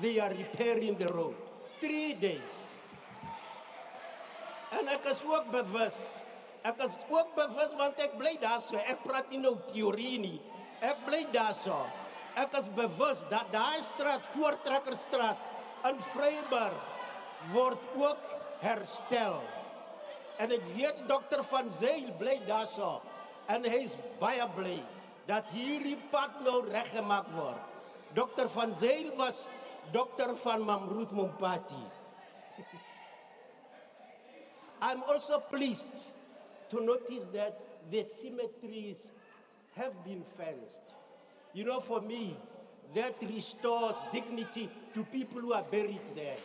they are repairing the road. 3 days. En ek is ook bewus. Ek is ook bewus want ek bly daar so. Ek praat nie nou teorie nie. Ek bly daar so. Ek is bewus dat daai straat, Voortrekkerstraat in Vryburg word ook herstel. En ek weet Dr. Van Zyl bly daar so. En hy is baie bly dat hierdie pad nou reggemaak word. Dr. Van Zyl was Dr. Van Mamroet Mompati. I'm also pleased to notice that the cemeteries have been fenced. You know, for me, that restores dignity to people who are buried there.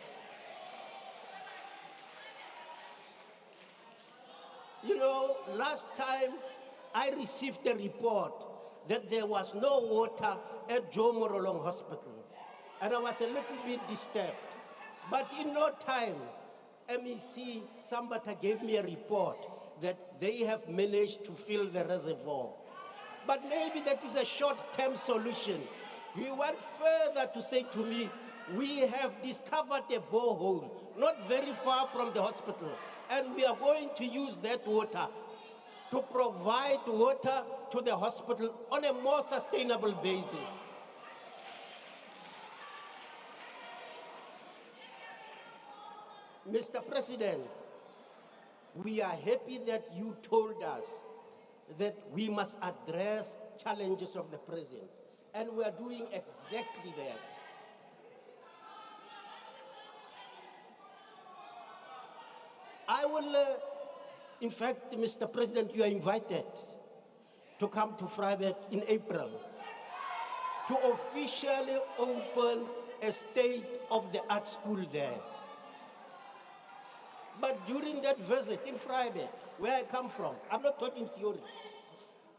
You know, last time I received a report that there was no water at Joe Morolong Hospital. And I was a little bit disturbed. But in no time, MEC Sambata gave me a report that they have managed to fill the reservoir. But maybe that is a short-term solution. He went further to say to me, we have discovered a borehole not very far from the hospital, and we are going to use that water to provide water to the hospital on a more sustainable basis. Mr. President, we are happy that you told us that we must address challenges of the present, and we are doing exactly that. I will, in fact, Mr. President, you are invited to come to Vryburg in April to officially open a state-of-the-art school there. But during that visit in Vryburg, where I come from, I'm not talking theory,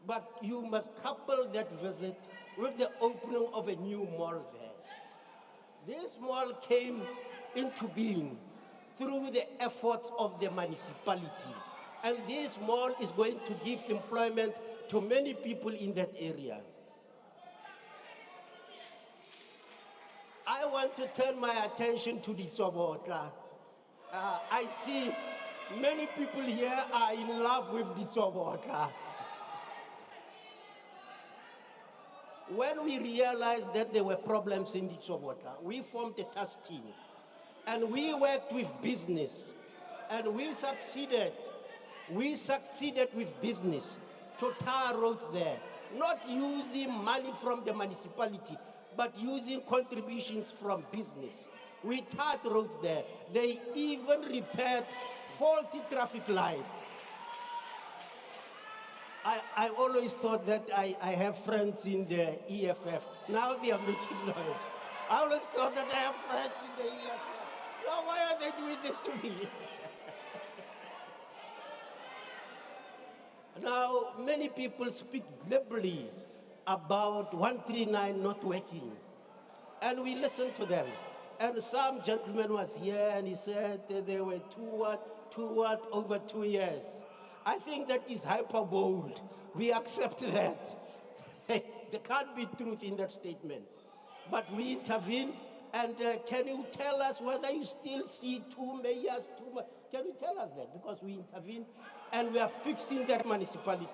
but you must couple that visit with the opening of a new mall there. This mall came into being through the efforts of the municipality. And this mall is going to give employment to many people in that area. I want to turn my attention to the Sobota. I see many people here are in love with the Sobota. When we realized that there were problems in the Sobota, we formed a task team. And we worked with business. And we succeeded. We succeeded with business to tar roads there. Not using money from the municipality, but using contributions from business. We tarred roads there. They even repaired faulty traffic lights. I always thought that I have friends in the EFF. Now they are making noise. I always thought that I have friends in the EFF. Now why are they doing this to me? Now, many people speak glibly about 139 not working. And we listen to them. And some gentleman was here and he said that they were over 2 years. I think that is hyperbole. We accept that. There can't be truth in that statement. But we intervene. And can you tell us whether you still see 2 mayors? Can you tell us that? Because we intervene and we are fixing that municipality.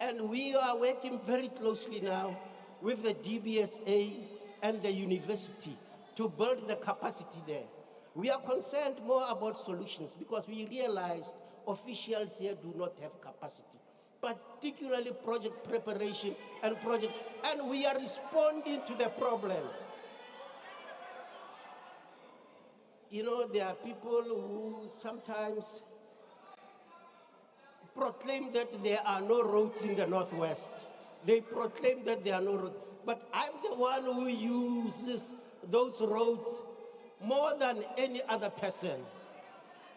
And we are working very closely now with the DBSA and the university to build the capacity there. We are concerned more about solutions because we realized officials here do not have capacity, particularly project preparation and we are responding to the problem. You know, there are people who sometimes proclaim that there are no roads in the Northwest. They proclaim that there are no roads. But I'm the one who uses those roads more than any other person.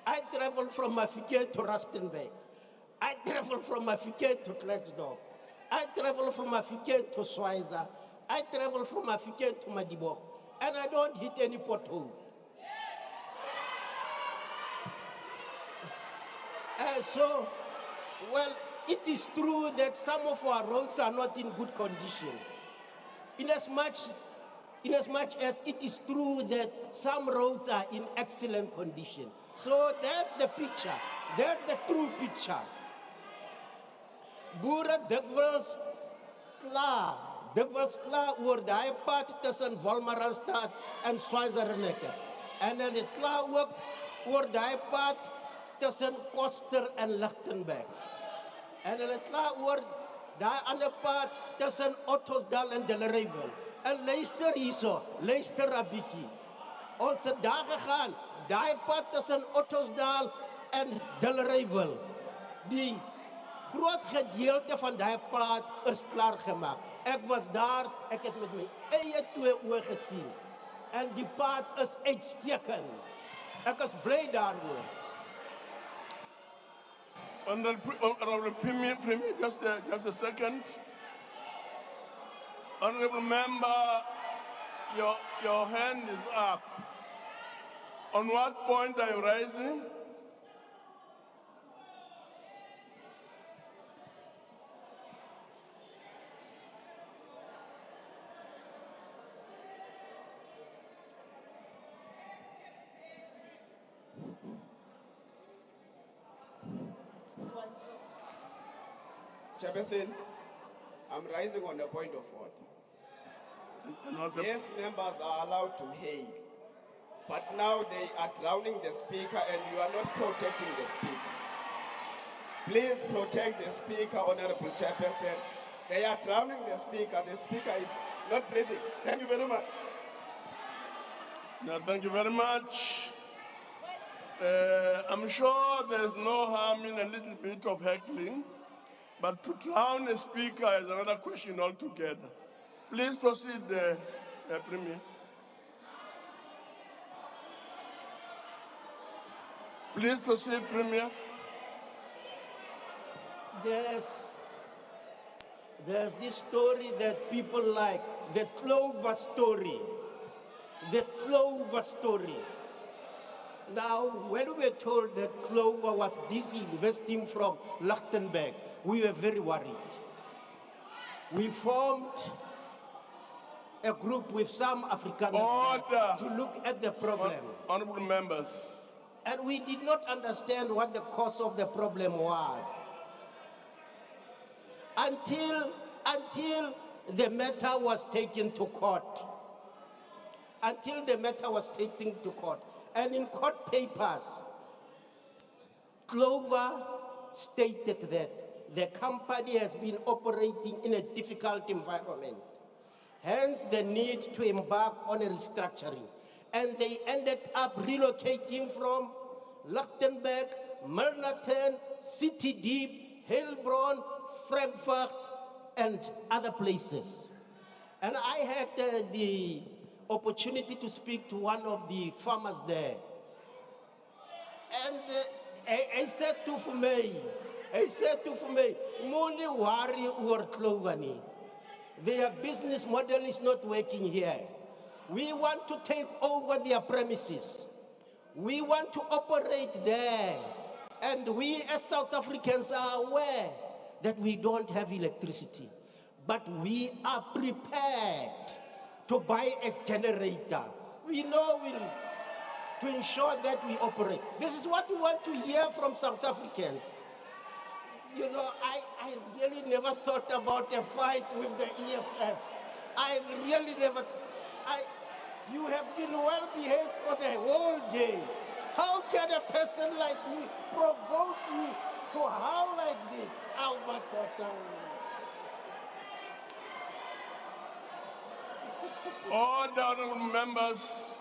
I travel from Mafikeng to Rustenburg. I travel from Mafikeng to Klerksdorp. I travel from Mafikeng to Schweizer. I travel from Mafikeng to Madibo. And I don't hit any pothole. So, well, it is true that some of our roads are not in good condition. In as much as it is true that some roads are in excellent condition. So that's the picture. That's the true picture. Boere dikwels klaar oor daai pad tussen Wolmaranstad en Schweizernecke. En dan het klaar ook oor daai pad tussen Koster en Lichtenberg. En hulle klaar oor daai ander pad tussen Ottosdal en Delarieville. En luister hierso, luister 'n bietjie. Ons het daar gegaan, daai pad tussen Ottosdal en Delarieville. Die groot gedeelte van daai pad is klaar gemaak. Ek was daar, ek het met my eie 2 oë gesien. En die pad is uitstekend. Ek is bly daaroor. Honorable Premier, just a second. Honorable member, your hand is up. On what point are you rising? Chairperson, I'm rising on a point of order. Yes, members are allowed to hail. But now they are drowning the speaker and you are not protecting the speaker. Please protect the speaker, Honorable Chairperson. They are drowning the speaker. The speaker is not breathing. Thank you very much. No, thank you very much. I'm sure there's no harm in a little bit of heckling, but to drown a speaker is another question altogether. Please proceed, Premier. Please proceed, Premier. There's this story that people like, the Clover story. The Clover story. Now, when we were told that Clover was disinvesting from Lichtenberg, we were very worried. We formed a group with some Afrikaners to look at the problem. Honorable members. And we did not understand what the cause of the problem was. Until the matter was taken to court. Until the matter was taken to court. And in court papers, Clover stated that the company has been operating in a difficult environment. Hence the need to embark on a restructuring. And they ended up relocating from Lichtenberg, Milnerton, City Deep, Heilbronn, Frankfurt, and other places. And I had the opportunity to speak to one of the farmers there. And I said to Fumei, Moni worry or Clovani. Their business model is not working here. We want to take over their premises. We want to operate there. And we as South Africans are aware that we don't have electricity. But we are prepared to buy a generator. We know to ensure that we operate. This is what we want to hear from South Africans. You know, I really never thought about a fight with the EFF. I really never. You have been well behaved for the whole day. How can a person like me provoke you to howl like this? Order, honorable members.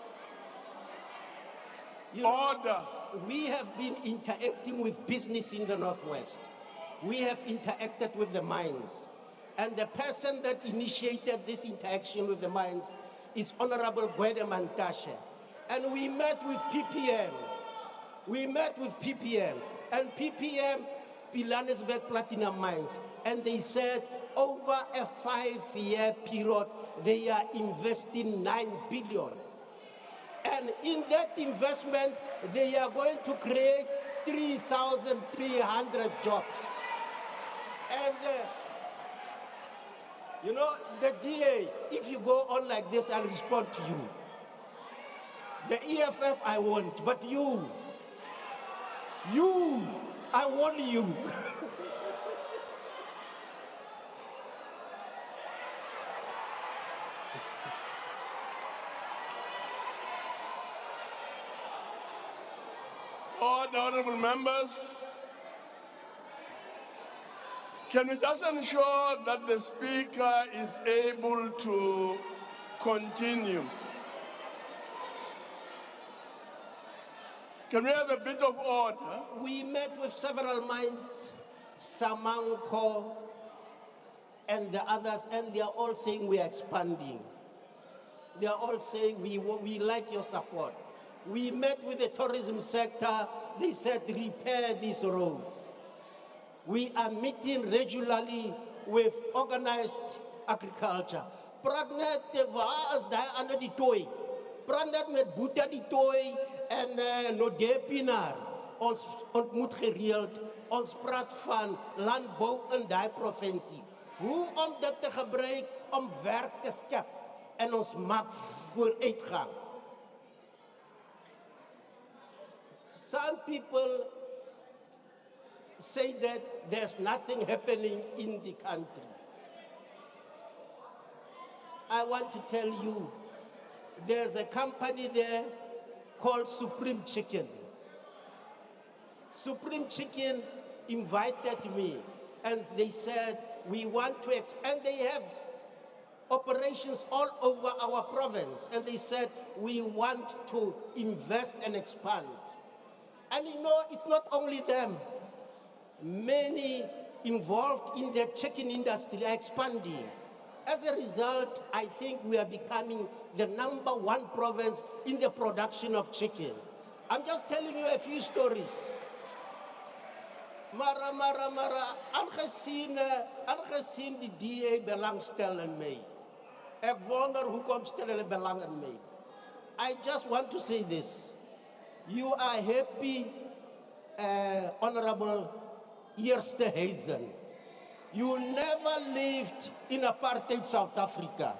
Order. We have been interacting with business in the Northwest. We have interacted with the mines. And the person that initiated this interaction with the mines is Honorable Gwede Mantashe. And we met with PPM. And PPM, Pilanesberg Platinum Mines. And they said over a 5-year period, they are investing 9 billion. And in that investment, they are going to create 3,300 jobs. And you know, the DA, if you go on like this, I'll respond to you. The EFF, I won't, but you, I want you. All the honorable members, can we just ensure that the speaker is able to continue? Can we have a bit of order? We met with several mines, Samanco, and the others, and they are all saying we are expanding. They are all saying we like your support. We met with the tourism sector. They said repair these roads. We are meeting regularly with organized agriculture. Praat was daar aan die tooi. Praat net met Boeta die tooi en Nodepinar. Ons ontmoet gereeld. Ons praat van landbou in die provinsie. Hoe om dit te gebruik om werk te skep en ons maak vooruitgang. Some people say that there's nothing happening in the country. I want to tell you, there's a company there called Supreme Chicken. Supreme Chicken invited me, and they said, we want to expand. They have operations all over our province, and they said, we want to invest and expand. And you know, it's not only them. Many involved in the chicken industry are expanding. As a result, I think we are becoming the #1 province in the production of chicken. I'm just telling you a few stories. Mara, I'm gezien die DA belangstel in mij. Ik wonder hoe komt stellen belang in mij. I just want to say this. You are happy, Honorable Eerste Hazen. You never lived in apartheid South Africa.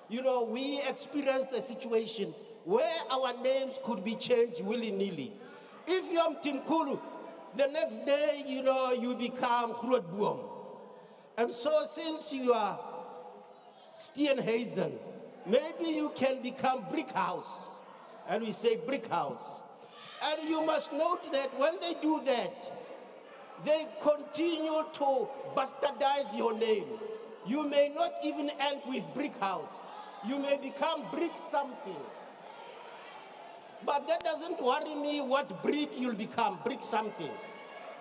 You know, we experienced a situation where our names could be changed willy-nilly. If you're Mtimkulu, the next day, you know, you become Grootboom. And so since you are Steenhuisen, maybe you can become Brick House. And we say Brick House. And you must note that when they do that, they continue to bastardize your name. You may not even end with Brick House. You may become Brick something. But that doesn't worry me what brick you'll become, Brick something.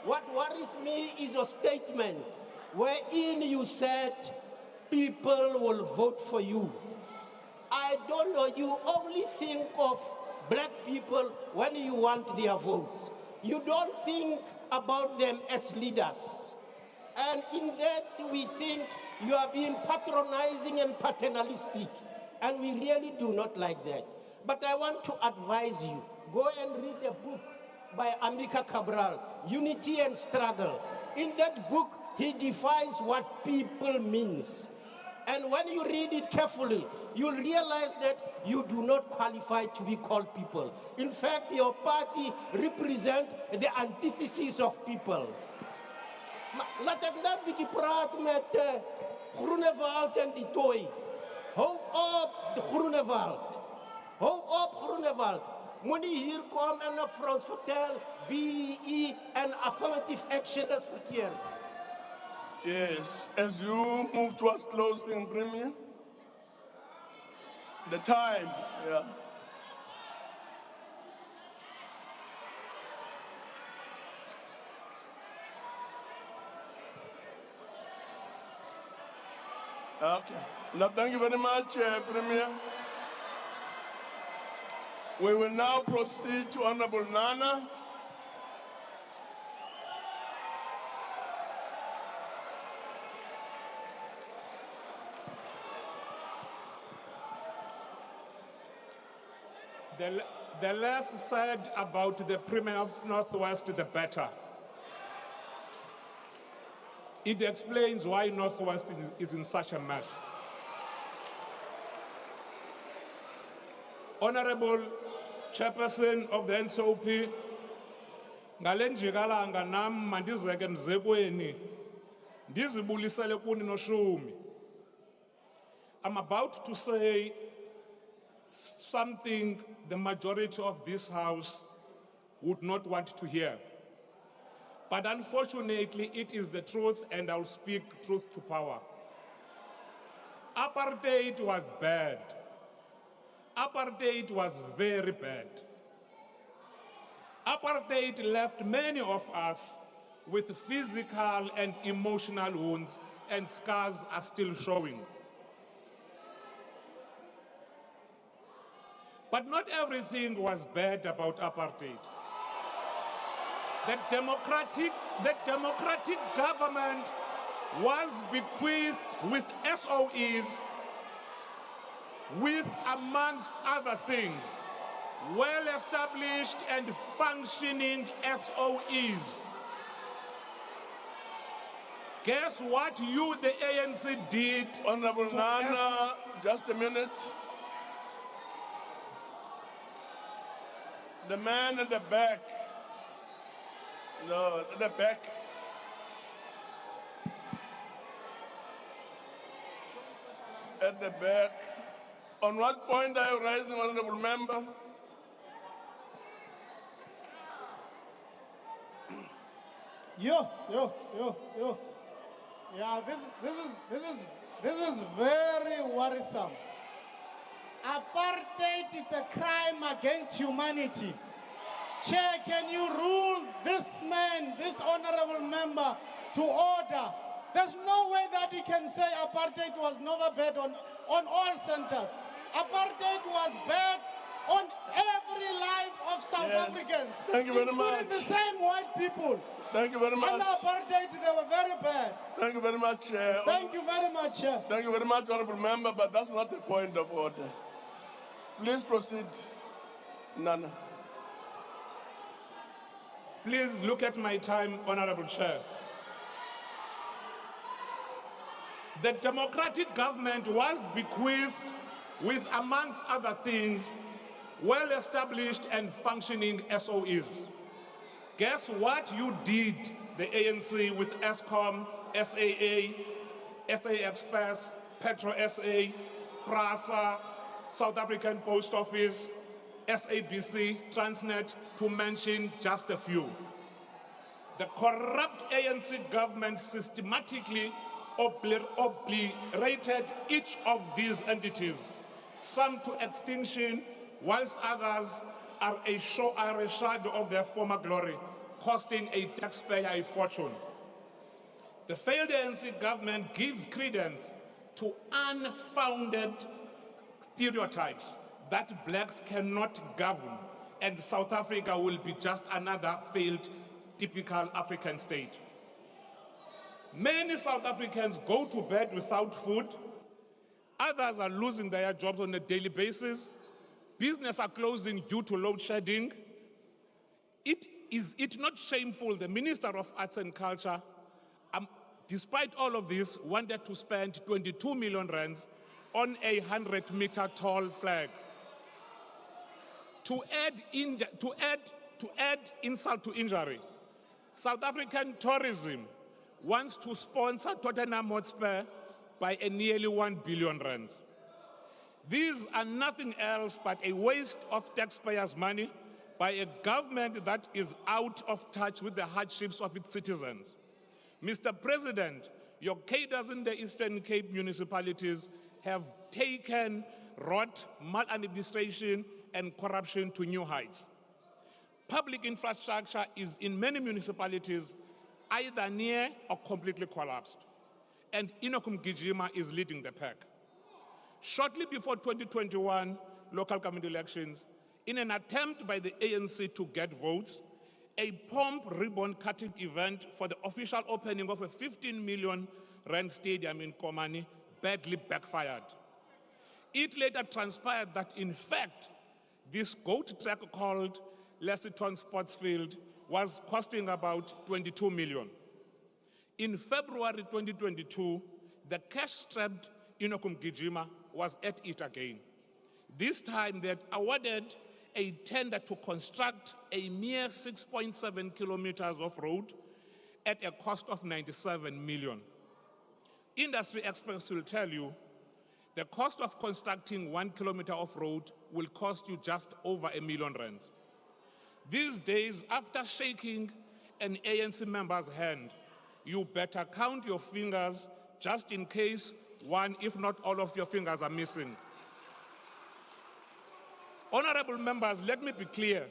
What worries me is your statement wherein you said people will vote for you. I don't know, you only think of black people when you want their votes. You don't think about them as leaders. And in that, we think you are being patronizing and paternalistic. And we really do not like that. But I want to advise you, go and read a book by Amika Cabral, Unity and Struggle. In that book, he defines what people means. And when you read it carefully, you'll realize that you do not qualify to be called people. In fact, your party represents the antithesis of people. Laat ek net bietjie praat met Groenewald en die Tooi. Hou op, de Groenewald. Hou op, Groenewald. Moenie hier kom en vir ons vertel BE en affirmative action is verkeerd. Yes, as you move towards closing, Premier, the time, yeah. Okay. Now, thank you very much, Premier. We will now proceed to Honorable Nana. The less said about the Premier of Northwest, the better. It explains why Northwest is in such a mess. Honorable Chairperson of the NCOP, ngale njikalanga nam mandizeke mzekweni ndizibulisele kuni noshumi. I'm about to say something the majority of this House would not want to hear. But unfortunately, it is the truth, and I'll speak truth to power. Apartheid was bad. Apartheid was very bad. Apartheid left many of us with physical and emotional wounds, and scars are still showing. But not everything was bad about apartheid. The democratic government was bequeathed with SOEs, with, amongst other things, well-established and functioning SOEs. Guess what you, the ANC, did? Honorable Nana, just a minute. The man at the back. No, at the back. at the back. On what point are you raising, Honorable Member? Yo. Yeah, this is very worrisome. Apartheid is a crime against humanity. Chair, can you rule this man, this honorable member, to order? There's no way that he can say apartheid was never bad on all centers. Apartheid was bad on every life of South Africans. Thank you very much. Including the same white people. Thank you very much. Under apartheid, they were very bad. Thank you very much, Chair. Thank you very much, Chair. Thank you very much, Honorable Member, but that's not the point of order. Please proceed, Nana. Please look at my time, Honorable Chair. The democratic government was bequeathed with, amongst other things, well-established and functioning SOEs. Guess what you did, the ANC, with ESCOM, SAA, SA Express, Petro SA, PRASA, South African Post Office, SABC, Transnet, to mention just a few. The corrupt ANC government systematically obliterated each of these entities, some to extinction, whilst others are a shadow of their former glory, costing a taxpayer a fortune. The failed ANC government gives credence to unfounded stereotypes that blacks cannot govern and South Africa will be just another failed typical African state. Many South Africans go to bed without food. Others are losing their jobs on a daily basis. Businesses are closing due to load shedding. Is it not shameful the Minister of Arts and Culture, despite all of this, wanted to spend 22 million rands on a 100-meter tall flag? To add insult to injury, South African tourism wants to sponsor Tottenham Hotspur by a nearly 1 billion rands. These are nothing else but a waste of taxpayers' money by a government that is out of touch with the hardships of its citizens. Mr. President, your cadres in the Eastern Cape municipalities have taken rot, maladministration, and corruption to new heights. Public infrastructure is in many municipalities either near or completely collapsed, and Inokum Gijima is leading the pack. Shortly before 2021 local government elections, in an attempt by the ANC to get votes, a pomp ribbon-cutting event for the official opening of a 15 million rand stadium in Komani badly backfired. It later transpired that, in fact, this goat track called Lessiton Sports Field was costing about 22 million. In February 2022, the cash-strapped Inokum Gijima was at it again. This time they had awarded a tender to construct a mere 6.7 kilometers of road at a cost of 97 million. Industry experts will tell you the cost of constructing 1 kilometer of road will cost you just over R1 million. These days, after shaking an ANC member's hand, you better count your fingers just in case one, if not all of your fingers are missing. Honorable members, let me be clear.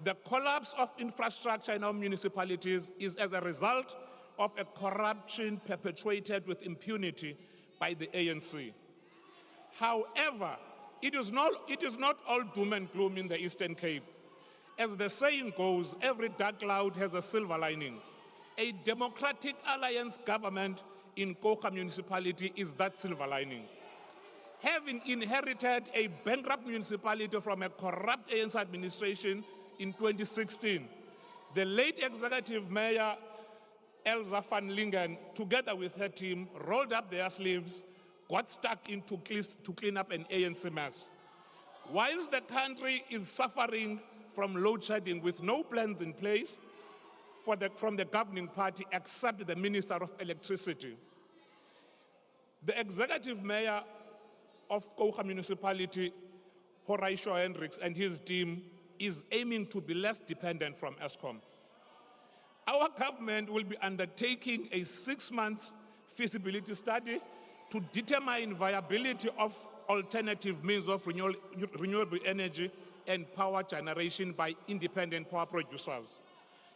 The collapse of infrastructure in our municipalities is as a result of a corruption perpetuated with impunity by the ANC. However, it is not all doom and gloom in the Eastern Cape. As the saying goes, every dark cloud has a silver lining. A democratic alliance government in Koka municipality is that silver lining. Having inherited a bankrupt municipality from a corrupt ANC administration in 2016, the late executive mayor, Elza van Lingen, together with her team, rolled up their sleeves, got stuck in to clean up an ANC mess. Whilst the country is suffering from load shedding with no plans in place from the governing party except the Minister of Electricity, The executive mayor of Kouga Municipality, Horatio Hendricks, and his team is aiming to be less dependent from ESCOM. Our government will be undertaking a 6-month feasibility study to determine viability of alternative means of renewable energy and power generation by independent power producers.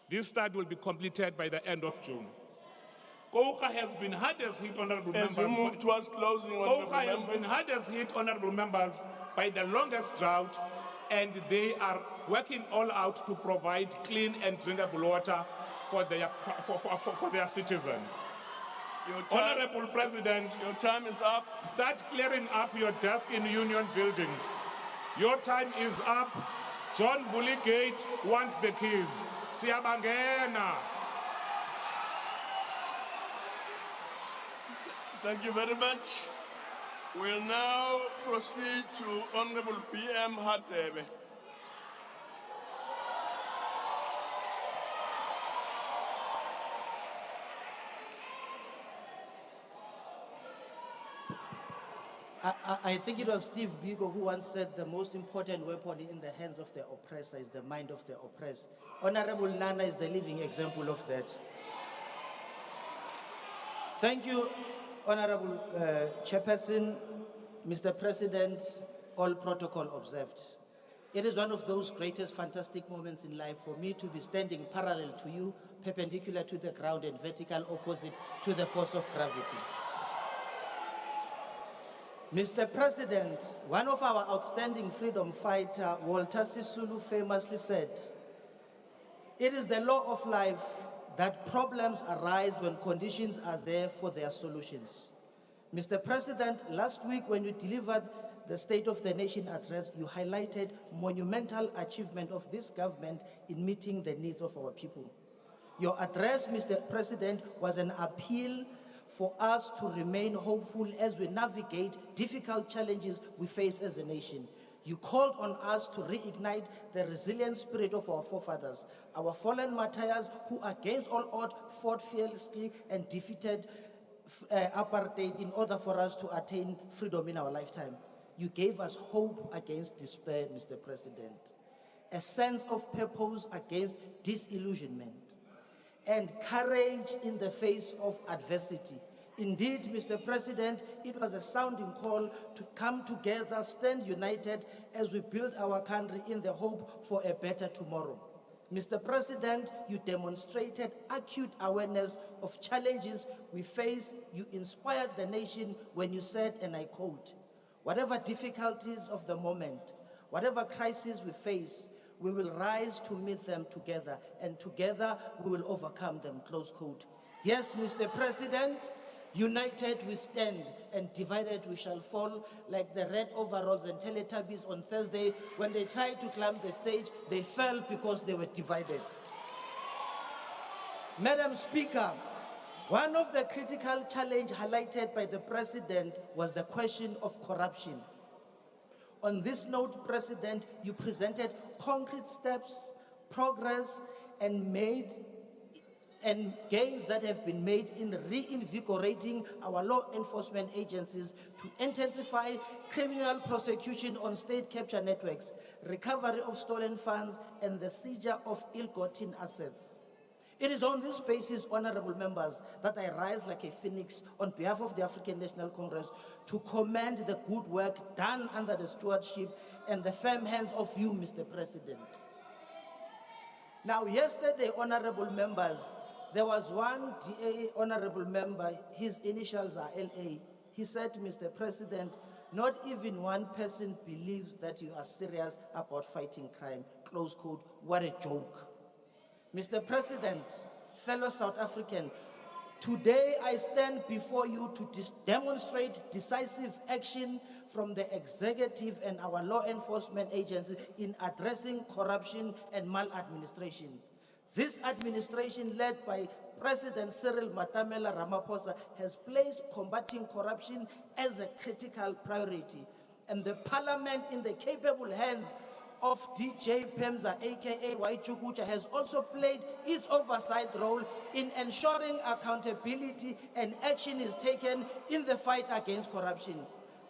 This study will be completed by the end of June. Kouga has been hardest hit, honorable members. As we move towards closing, honorable Kouga has been hardest hit, honorable members, by the longest drought, and they are working all out to provide clean and drinkable water for their citizens. Honorable President, your time is up. Start clearing up your desk in union buildings. Your time is up. John Vulligate wants the keys. Siyabangena. Thank you very much. We'll now proceed to Honorable PM Hadebe. I think it was Steve Biko who once said the most important weapon in the hands of the oppressor is the mind of the oppressed. Honorable Nana is the living example of that. Thank you, Honorable Chairperson, Mr. President, all protocol observed. It is one of those greatest fantastic moments in life for me to be standing parallel to you, perpendicular to the ground and vertical opposite to the force of gravity. Mr. President, one of our outstanding freedom fighter, Walter Sisulu, famously said, "It is the law of life that problems arise when conditions are there for their solutions." Mr. President, last week when you delivered the State of the Nation address, you highlighted monumental achievement of this government in meeting the needs of our people. Your address, Mr. President, was an appeal for us to remain hopeful as we navigate difficult challenges we face as a nation. You called on us to reignite the resilient spirit of our forefathers, our fallen martyrs who against all odds fought fearlessly and defeated apartheid in order for us to attain freedom in our lifetime. You gave us hope against despair, Mr. President, a sense of purpose against disillusionment, and courage in the face of adversity. Indeed, Mr. President, it was a sounding call to come together, stand united as we build our country in the hope for a better tomorrow. Mr. President, you demonstrated acute awareness of challenges we face. You inspired the nation when you said, and I quote, "Whatever difficulties of the moment, whatever crises we face, we will rise to meet them together, and together we will overcome them," close quote. Yes, Mr. President, united we stand and divided we shall fall, like the red overalls and Teletubbies on Thursday when they tried to climb the stage, they fell because they were divided. Madam Speaker, one of the critical challenges highlighted by the President was the question of corruption. On this note, President, you presented concrete steps, progress, and gains that have been made in reinvigorating our law enforcement agencies to intensify criminal prosecution on state capture networks, recovery of stolen funds, and the seizure of ill-gotten assets. It is on this basis, honorable members, that I rise like a phoenix on behalf of the African National Congress to commend the good work done under the stewardship and the firm hands of you, Mr. President. Now, yesterday, honorable members, there was one DA honorable member, his initials are LA. He said, "Mr. President, not even one person believes that you are serious about fighting crime," close quote. What a joke. Mr. President, fellow South African, today I stand before you to demonstrate decisive action from the executive and our law enforcement agencies in addressing corruption and maladministration. This administration, led by President Cyril Ramaphosa, has placed combating corruption as a critical priority, and the Parliament in the capable hands of DJ Pemza, aka Waichukucha, has also played its oversight role in ensuring accountability and action is taken in the fight against corruption.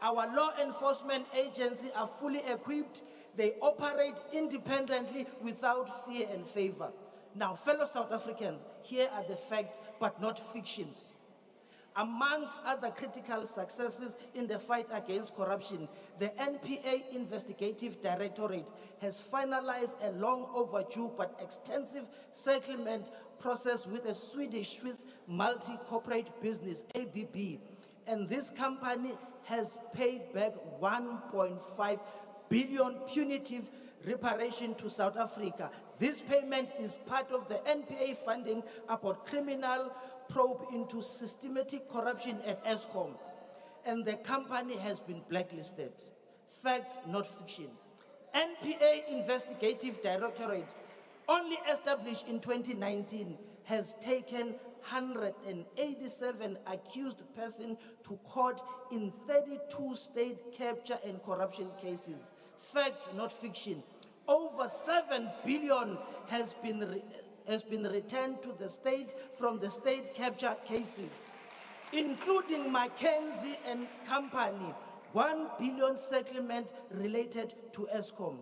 Our law enforcement agencies are fully equipped. They operate independently without fear and favor. Now, fellow South Africans, here are the facts, but not fictions. Amongst other critical successes in the fight against corruption, the NPA Investigative Directorate has finalized a long overdue but extensive settlement process with a Swedish-Swiss multi-corporate business, ABB. And this company has paid back 1.5 billion punitive reparation to South Africa. This payment is part of the NPA funding about criminal probe into systematic corruption at ESCOM, and the company has been blacklisted. Facts, not fiction. NPA Investigative Directorate, only established in 2019, has taken 187 accused persons to court in 32 state capture and corruption cases. Facts, not fiction. Over 7 billion has been returned to the state from the state capture cases, including Mackenzie and Company, 1 billion settlement related to ESCOM.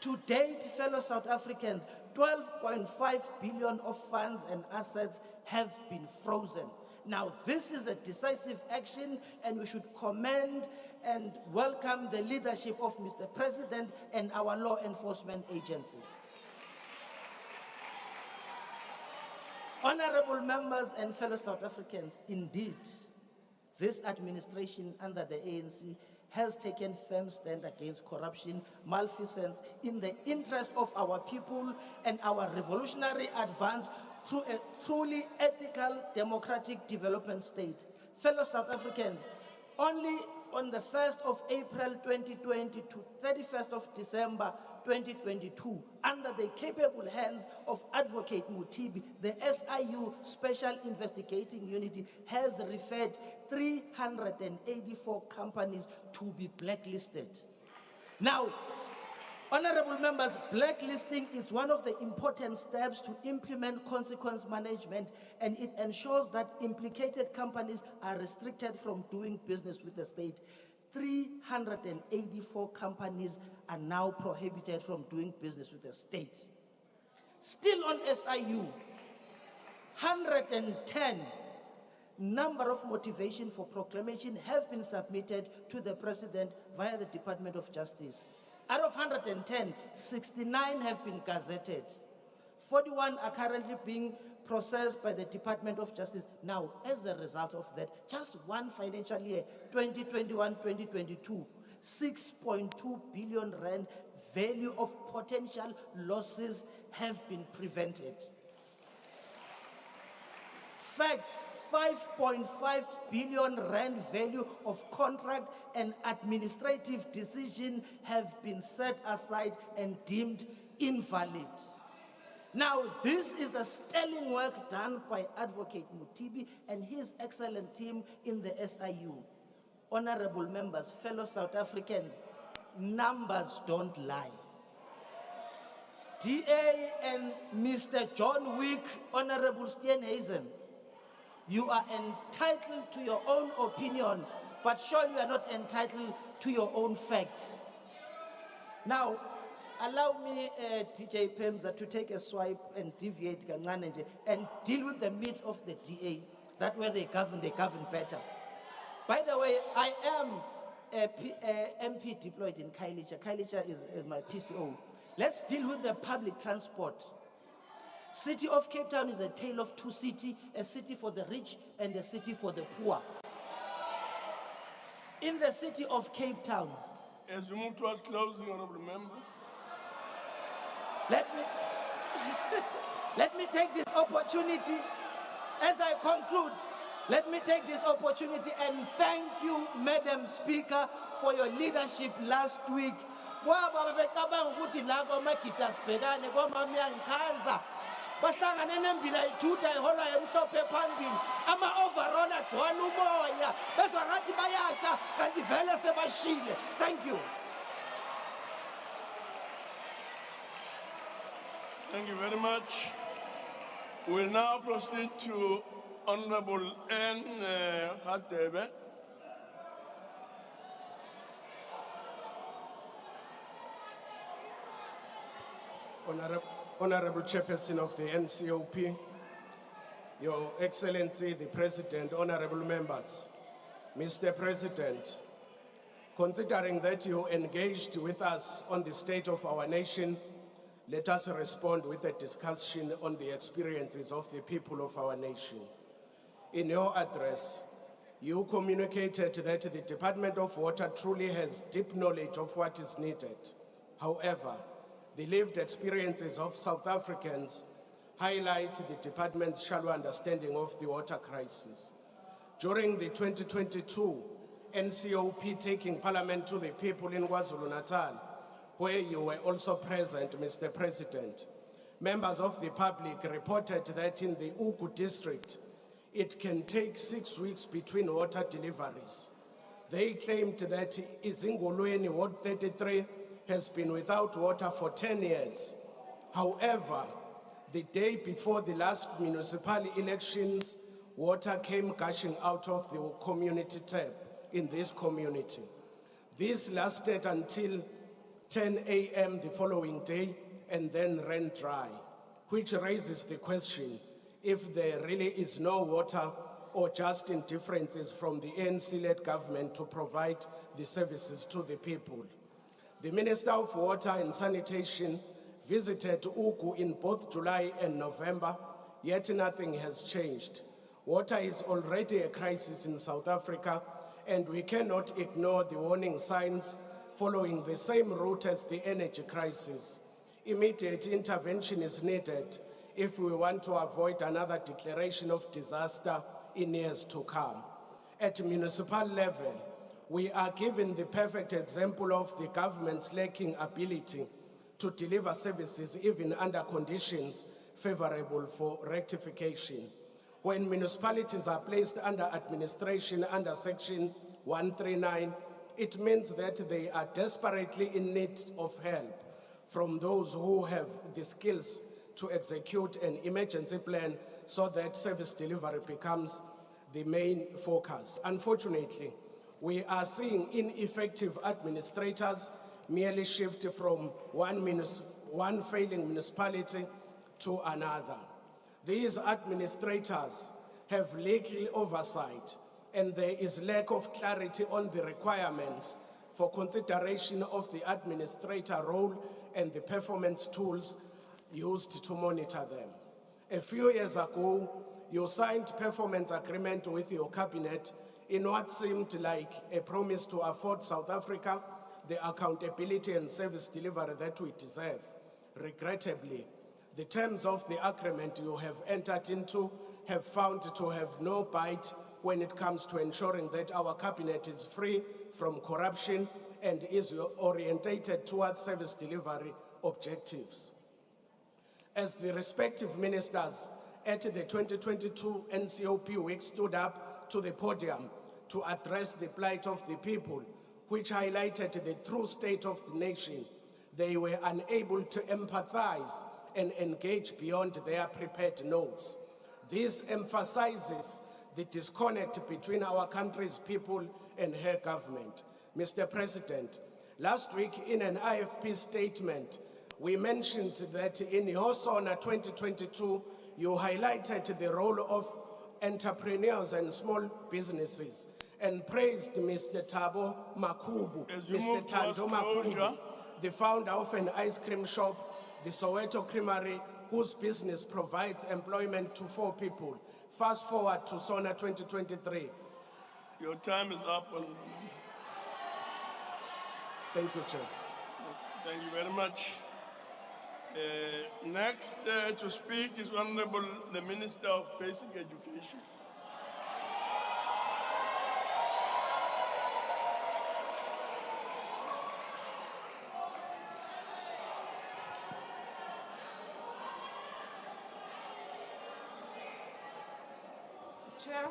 To date, fellow South Africans, 12.5 billion of funds and assets have been frozen. Now, this is a decisive action, and we should commend and welcome the leadership of Mr. President and our law enforcement agencies. Honorable members and fellow South Africans, indeed, this administration under the ANC has taken firm stand against corruption, malfeasance, in the interest of our people and our revolutionary advance through a truly ethical, democratic development state. Fellow South Africans, only on the 1st of April 2020 to 31st of December 2022, under the capable hands of Advocate Mutibi, the SIU Special Investigating Unit has referred 384 companies to be blacklisted. Now, honorable members, blacklisting is one of the important steps to implement consequence management, and it ensures that implicated companies are restricted from doing business with the state. 384 companies are now prohibited from doing business with the state. Still on SIU, 110 number of motivation for proclamation have been submitted to the President via the Department of Justice. Out of 110, 69 have been gazetted. 41 are currently being processed by the Department of Justice. Now, as a result of that, just one financial year, 2021-2022, 6.2 billion rand value of potential losses have been prevented. Facts, 5.5 billion rand value of contract and administrative decision have been set aside and deemed invalid. Now, this is the sterling work done by Advocate Mutibi and his excellent team in the SIU. Honorable members, fellow South Africans, numbers don't lie. DA and Mr. John Wick, Honorable Steenhuisen, you are entitled to your own opinion, but surely you are not entitled to your own facts. Now, allow me, DJ Pemza, to take a swipe and deviate and deal with the myth of the DA, that where they govern better. By the way, I am a MP deployed in Khayelitsha. Khayelitsha is my PCO. Let's deal with the public transport. City of Cape Town is a tale of two cities, a city for the rich and a city for the poor. In the city of Cape Town, as we move towards closing, honorable member, let me take this opportunity, as I conclude, let me take this opportunity and thank you, Madam Speaker, for your leadership last week. Bahlangane nembila ijuda ihola emhlophe phambili ama-overall agcwala umoya bezwa ngathi bayasha kanti vele sebashile. Thank you. Thank you very much. We'll now proceed to Honorable N. Hadebe. Honorable Chairperson of the NCOP, Your Excellency, the President, honorable members. Mr. President, considering that you engaged with us on the state of our nation, let us respond with a discussion on the experiences of the people of our nation. In your address, you communicated that the Department of Water truly has deep knowledge of what is needed. However, the lived experiences of South Africans highlight the department's shallow understanding of the water crisis. During the 2022 NCOP taking Parliament to the people in KwaZulu-Natal, where you were also present, Mr. President, members of the public reported that in the Ugu district, it can take 6 weeks between water deliveries. They claimed that Izingolweni Ward 33 has been without water for 10 years. However, the day before the last municipal elections, water came gushing out of the community tap in this community. This lasted until 10 a.m. the following day and then ran dry, which raises the question if there really is no water or just indifferences from the ANC-led government to provide the services to the people. The Minister of Water and Sanitation visited Ugu in both July and November, yet nothing has changed. Water is already a crisis in South Africa, and we cannot ignore the warning signs following the same route as the energy crisis. Immediate intervention is needed if we want to avoid another declaration of disaster in years to come. At municipal level, we are given the perfect example of the government's lacking ability to deliver services even under conditions favorable for rectification. When municipalities are placed under administration under Section 139, it means that they are desperately in need of help from those who have the skills to execute an emergency plan so that service delivery becomes the main focus. Unfortunately, we are seeing ineffective administrators merely shift from one failing municipality to another. These administrators have little oversight, and there is lack of clarity on the requirements for consideration of the administrator role and the performance tools used to monitor them. A few years ago, you signed performance agreement with your cabinet in what seemed like a promise to afford South Africa the accountability and service delivery that we deserve. Regrettably, the terms of the agreement you have entered into have found to have no bite when it comes to ensuring that our cabinet is free from corruption and is orientated towards service delivery objectives. As the respective ministers at the 2022 NCOP week stood up to the podium to address the plight of the people, which highlighted the true state of the nation, they were unable to empathize and engage beyond their prepared notes. This emphasizes the disconnect between our country's people and her government. Mr. President, last week in an IFP statement, we mentioned that in your SONA 2022, you highlighted the role of entrepreneurs and small businesses and praised Mr. Thabo Makhubu, Mr. Thando Makhubu, the founder of an ice cream shop, the Soweto Creamery, whose business provides employment to 4 people. Fast forward to SONA 2023. Your time is up. Thank you, Chair. Thank you very much. Next to speak is Honorable the Minister of Basic Education. Chair,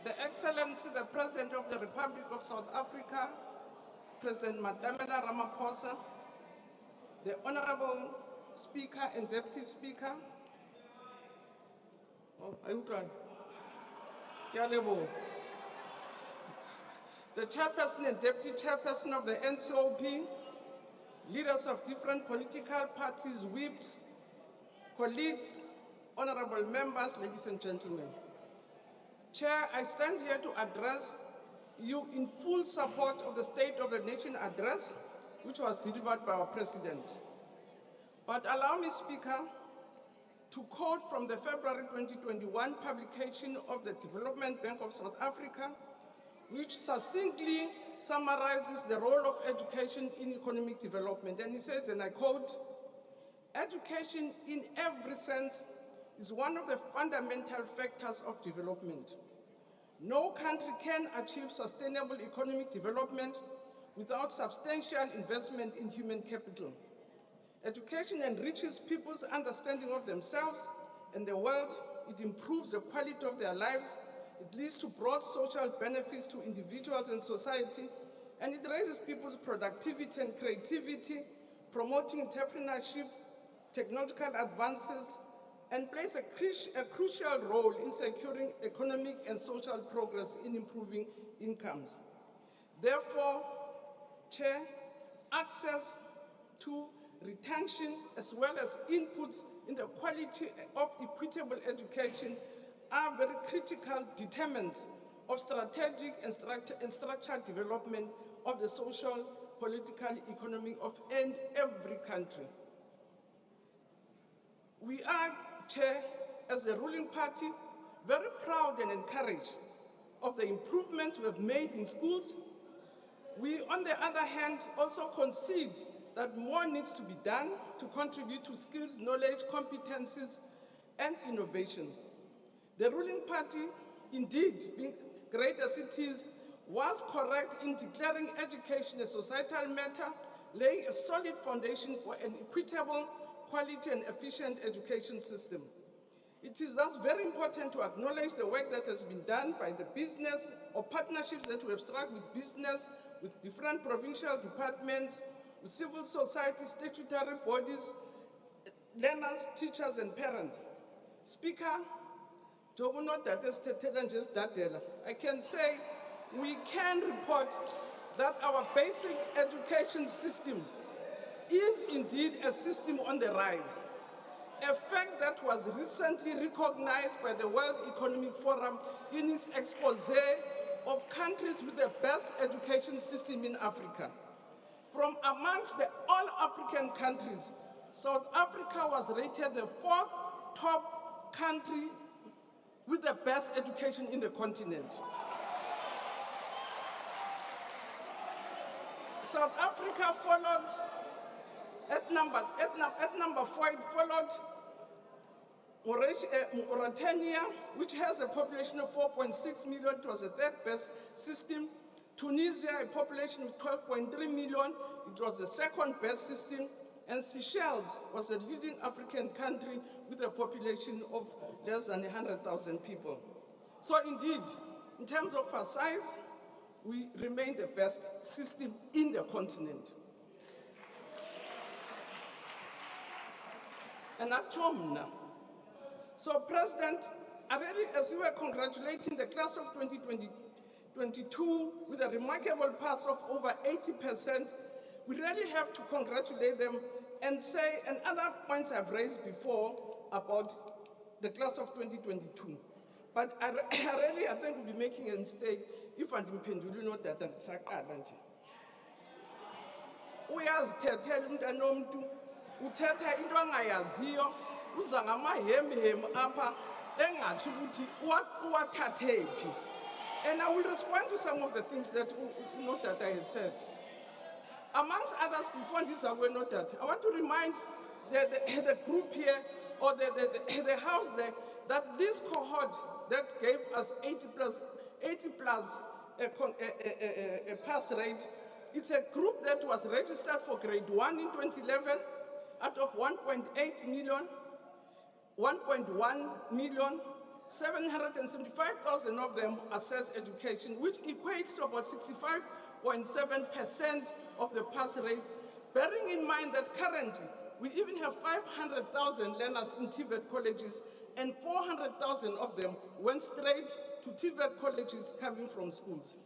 The Excellency, the President of the Republic of South Africa, President Cyril Ramaphosa, the Honorable Speaker and Deputy Speaker. Oh, the Chairperson and Deputy Chairperson of the NCOP, leaders of different political parties, whips, colleagues, honorable members, ladies and gentlemen. Chair, I stand here to address you in full support of the State of the Nation address, which was delivered by our President. But allow me, Speaker, to quote from the February 2021 publication of the Development Bank of South Africa, which succinctly summarizes the role of education in economic development. And he says, and I quote, "Education in every sense is one of the fundamental factors of development. No country can achieve sustainable economic development without substantial investment in human capital. Education enriches people's understanding of themselves and the world. It improves the quality of their lives. It leads to broad social benefits to individuals and society, and it raises people's productivity and creativity, promoting entrepreneurship, technological advances, and plays a crucial role in securing economic and social progress in improving incomes. Therefore, Chair, access to retention as well as inputs in the quality of equitable education are very critical determinants of strategic and structural development of the social, political, economic of every country. We are, Chair, as the ruling party, very proud and encouraged of the improvements we have made in schools. We, on the other hand, also concede that more needs to be done to contribute to skills, knowledge, competencies, and innovations. The ruling party, indeed, being great as it is, was correct in declaring education a societal matter, laying a solid foundation for an equitable, quality, and efficient education system. It is thus very important to acknowledge the work that has been done by the business or partnerships that we have struck with business, with different provincial departments, with civil society, statutory bodies, learners, teachers, and parents. Speaker, I can say we can report that our basic education system is indeed a system on the rise, a fact that was recently recognized by the World Economic Forum in its expose of countries with the best education system in Africa. From amongst the all African countries, South Africa was rated the 4th top country with the best education in the continent. South Africa followed at number 4, it followed Mauritania, which has a population of 4.6 million. It was the 3rd best system. Tunisia, a population of 12.3 million. It was the 2nd best system. And Seychelles was the leading African country with a population of less than 100,000 people. So indeed, in terms of our size, we remain the best system in the continent. And Achomna. So President, as you were congratulating the class of 2022 with a remarkable pass of over 80%, we really have to congratulate them and say, and other points I've raised before about the class of 2022. But I think we'll be making a mistake if I'm not that I'm uyazithethela umntana womntu uthetha into angayaziyo uza ngamahemhem apha engathi ukuthi uwathathephi. And I will respond to some of the things that Notata has said. Amongst others, before this I want to remind the group here, or the house there, that this cohort that gave us 80 plus a pass rate, it's a group that was registered for grade 1 in 2011 out of 1.8 million, 1.1 million, 775,000 of them assessed education, which equates to about 65.7% of the pass rate. bearing in mind that currently we even have 500,000 learners in TVET colleges, and 400,000 of them went straight to TVET colleges coming from schools.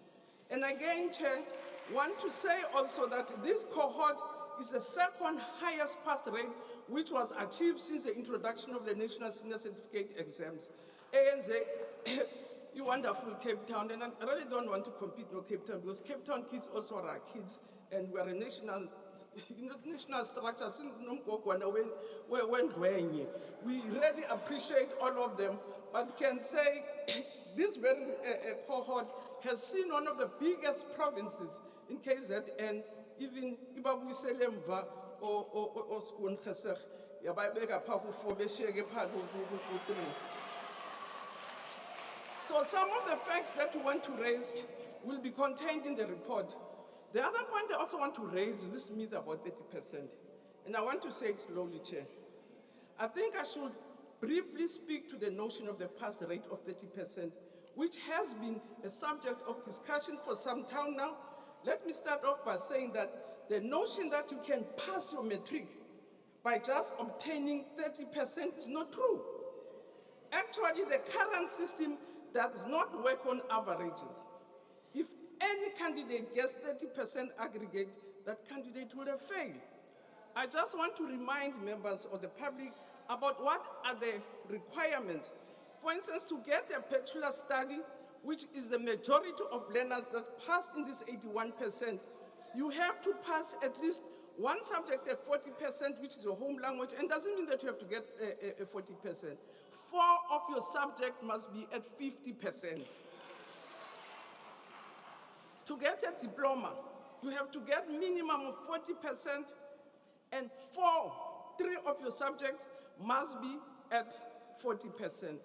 And again, Chair, want to say also that this cohort is the second highest pass rate which was achieved since the introduction of the National Senior Certificate exams. ANC, you wonderful Cape Town, and I really don't want to compete with Cape Town because Cape Town kids also are our kids, and we're a national structure. We really appreciate all of them, but can say this very cohort has seen one of the biggest provinces in KZN, even Ibabuselemva or Skun Khesek, Yababega Papu for Beshege Pagu. So some of the facts that we want to raise will be contained in the report. The other point I also want to raise is this myth about 30%. And I want to say it slowly, Chair. I think I should briefly speak to the notion of the pass rate of 30%, which has been a subject of discussion for some time now. Let me start off by saying that the notion that you can pass your matric by just obtaining 30% is not true. Actually, the current system does not work on averages. If any candidate gets 30% aggregate, that candidate will have failed. I just want to remind members of the public about what are the requirements. For instance, to get a bachelor study, which is the majority of learners that passed in this 81%, you have to pass at least one subject at 40%, which is your home language, and doesn't mean that you have to get a 40%. 4 of your subject must be at 50%. To get a diploma, you have to get minimum of 40%, and 3 of your subjects must be at 40%.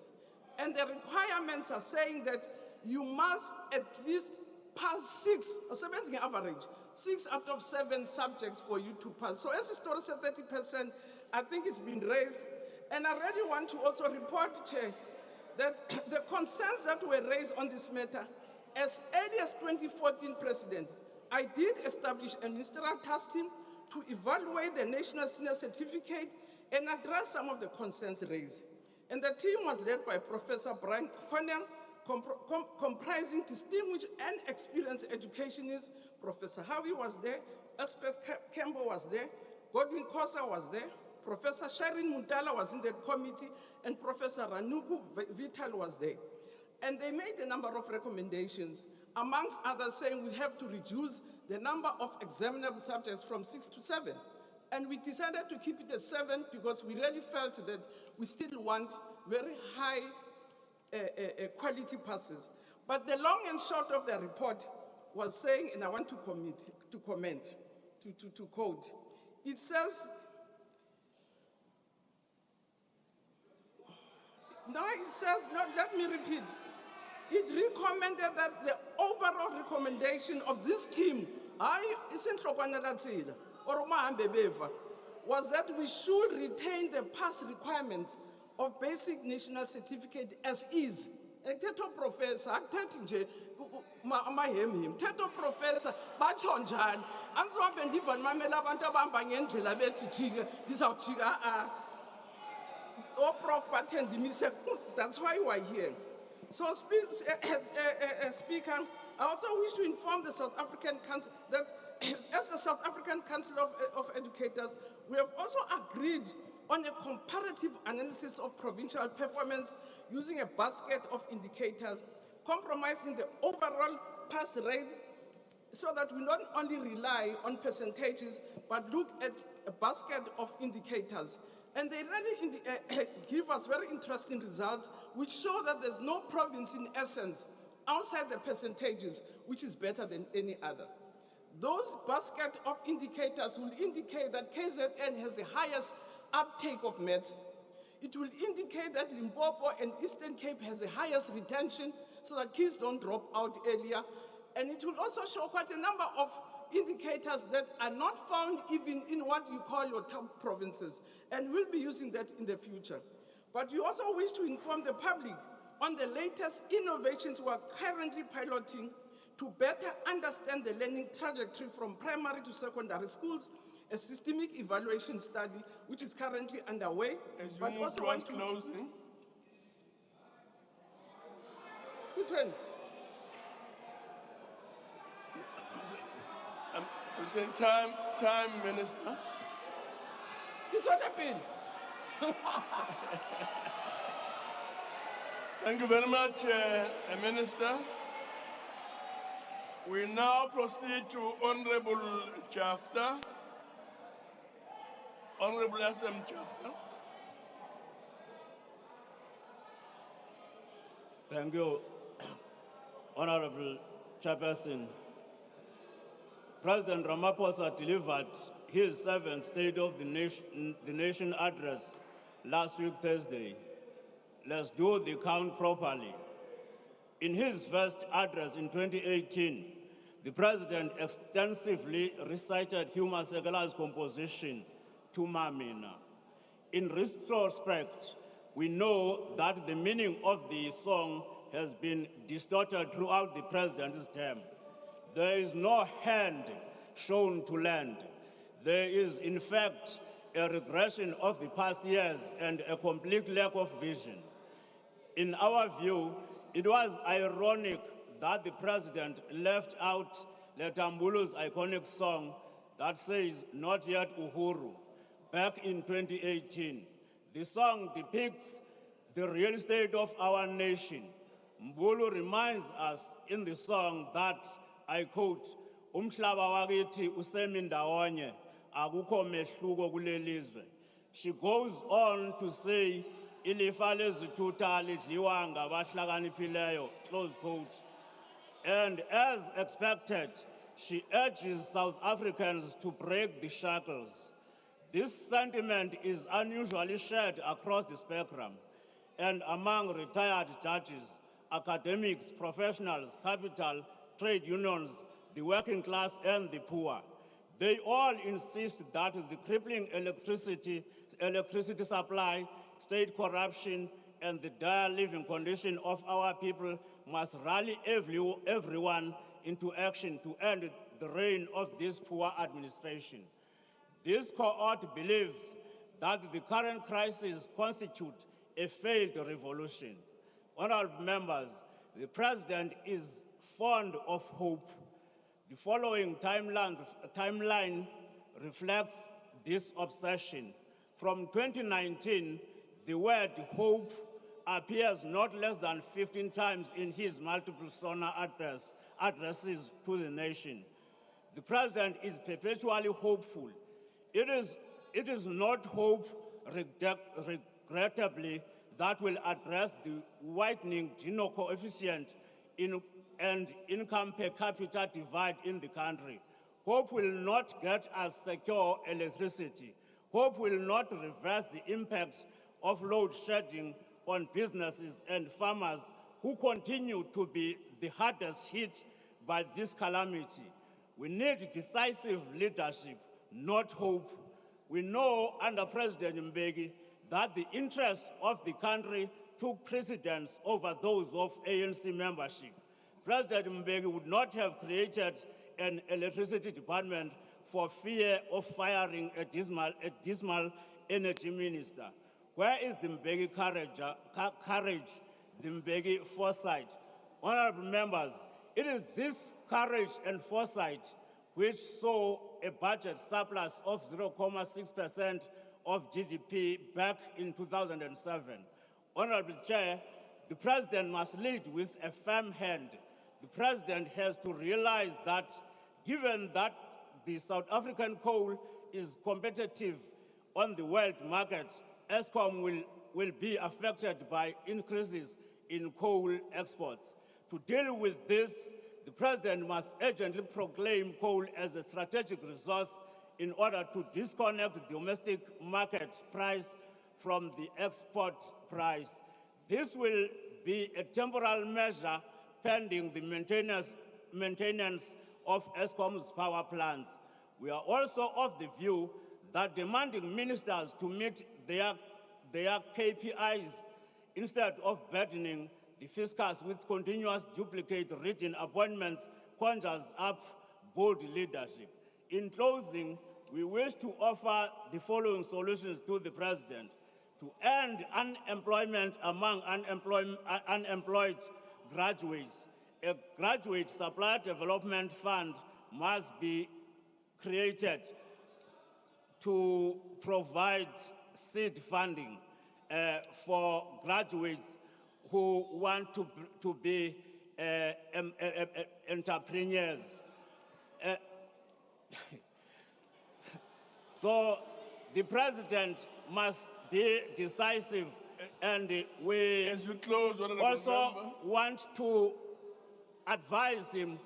And the requirements are saying that you must at least pass 6, or average, 6 out of 7 subjects for you to pass. So as historian said 30%, I think it's been raised. And I really want to also report, Chair, that the concerns that were raised on this matter, as early as 2014, President, I did establish a ministerial task team to evaluate the National Senior Certificate and address some of the concerns raised. And the team was led by Professor Brian Cornell, comprising distinguished and experienced educationists. Professor Harvey was there, Elspeth Campbell was there, Godwin Kosa was there, Professor Sharon Mutala was in that committee, and Professor Ranuku Vital was there. And they made a number of recommendations, amongst others saying we have to reduce the number of examinable subjects from 6 to 7. And we decided to keep it at 7 because we really felt that we still want very high quality passes. But the long and short of the report was saying, and I want to comment, to quote, it says, let me repeat. It recommended that the overall recommendation of this team, was that we should retain the pass requirements of basic national certificate as is. Teto professor, Teto professor, Bachonjan, and so on, and Mamela Bantabamba, this out. Oh, Prof. Patendi, that's why we're here. So, Speaker, I also wish to inform the South African Council that as the South African Council of Educators, we have also agreed on a comparative analysis of provincial performance using a basket of indicators, compromising the overall pass rate so that we not only rely on percentages, but look at a basket of indicators. And they really give us very interesting results, which show that there's no province in essence outside the percentages, which is better than any other. Those basket of indicators will indicate that KZN has the highest uptake of maths. It will indicate that Limpopo and Eastern Cape has the highest retention so that kids don't drop out earlier. And it will also show quite a number of indicators that are not found even in what you call your top provinces, and we'll be using that in the future. But we also wish to inform the public on the latest innovations we are currently piloting to better understand the learning trajectory from primary to secondary schools a systemic evaluation study which is currently underway. As you but move also towards want to closing, Which one? I'm saying time, Minister. Which what happened? Thank you very much, Minister. We now proceed to Honorable Jafta. Honorable SM Jafta. Thank you, Honorable Chairperson. President Ramaphosa delivered his 7th State of the Nation address last week, Thursday. Let's do the count properly. In his first address in 2018, the President extensively recited Hugh Masekela's composition, Tumamina. In retrospect, we know that the meaning of the song has been distorted throughout the President's term. There is no hand shown to lend. There is, in fact, a regression of the past years and a complete lack of vision. In our view, it was ironic that the President left out Letambulu's iconic song that says, "Not yet Uhuru," back in 2018. The song depicts the real state of our nation. Mbulu reminds us in the song that, I quote, "Umhlaba wakithi usemi ndawonye, akukho mehluko kulelizwe." She goes on to say, "Ilifa lezithutha lidliwa ngabahlakaniphileyo," close quote. And as expected, she urges South Africans to break the shackles. This sentiment is unusually shared across the spectrum and among retired judges, academics, professionals, capital, trade unions, the working class, and the poor. They all insist that the crippling electricity supply, state corruption, and the dire living condition of our people must rally everyone into action to end the reign of this poor administration. This cohort believes that the current crisis constitutes a failed revolution. Honorable members, the President is fond of hope. The following timeline reflects this obsession. From 2019, the word hope appears not less than 15 times in his multiple SONA addresses to the nation. The President is perpetually hopeful. It is not hope, regrettably, that will address the widening Gini coefficient and income per capita divide in the country. Hope will not get us secure electricity. Hope will not reverse the impacts of load shedding on businesses and farmers who continue to be the hardest hit by this calamity. We need decisive leadership, not hope. We know under President Mbeki that the interest of the country took precedence over those of ANC membership. President Mbeki would not have created an electricity department for fear of firing a dismal energy minister. Where is the Mbeki courage, the Mbeki foresight? Honorable members, it is this courage and foresight which saw a budget surplus of 0.6% of GDP back in 2007. Honorable Chair, the President must lead with a firm hand. The President has to realize that given that the South African coal is competitive on the world market, ESCOM will be affected by increases in coal exports. To deal with this, the President must urgently proclaim coal as a strategic resource in order to disconnect the domestic market price from the export price. This will be a temporal measure pending the maintenance of ESCOM's power plants. We are also of the view that demanding ministers to meet their KPIs instead of burdening the fiscus with continuous duplicate written appointments conjures up bold leadership. In closing, we wish to offer the following solutions to the President. To end unemployment among unemployed graduates, a graduate supply development fund must be created to provide seed funding for graduates who want to be entrepreneurs. So the President must be decisive, and we also want to advise him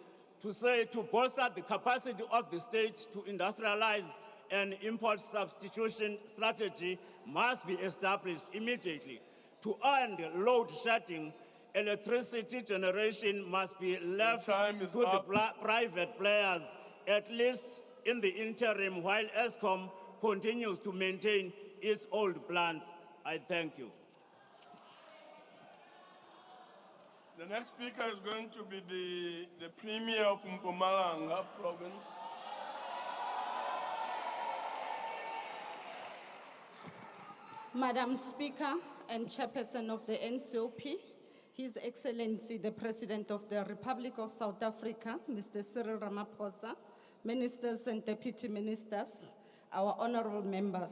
to bolster the capacity of the state to industrialize, and import substitution strategy must be established immediately. To end load shedding, electricity generation must be left to the private players, at least in the interim, while ESCOM continues to maintain its old plans. I thank you. The next speaker is going to be the Premier of Mpumalanga province. Madam Speaker and Chairperson of the NCOP, His Excellency the President of the Republic of South Africa, Mr. Cyril Ramaphosa, Ministers and Deputy Ministers, our honorable members.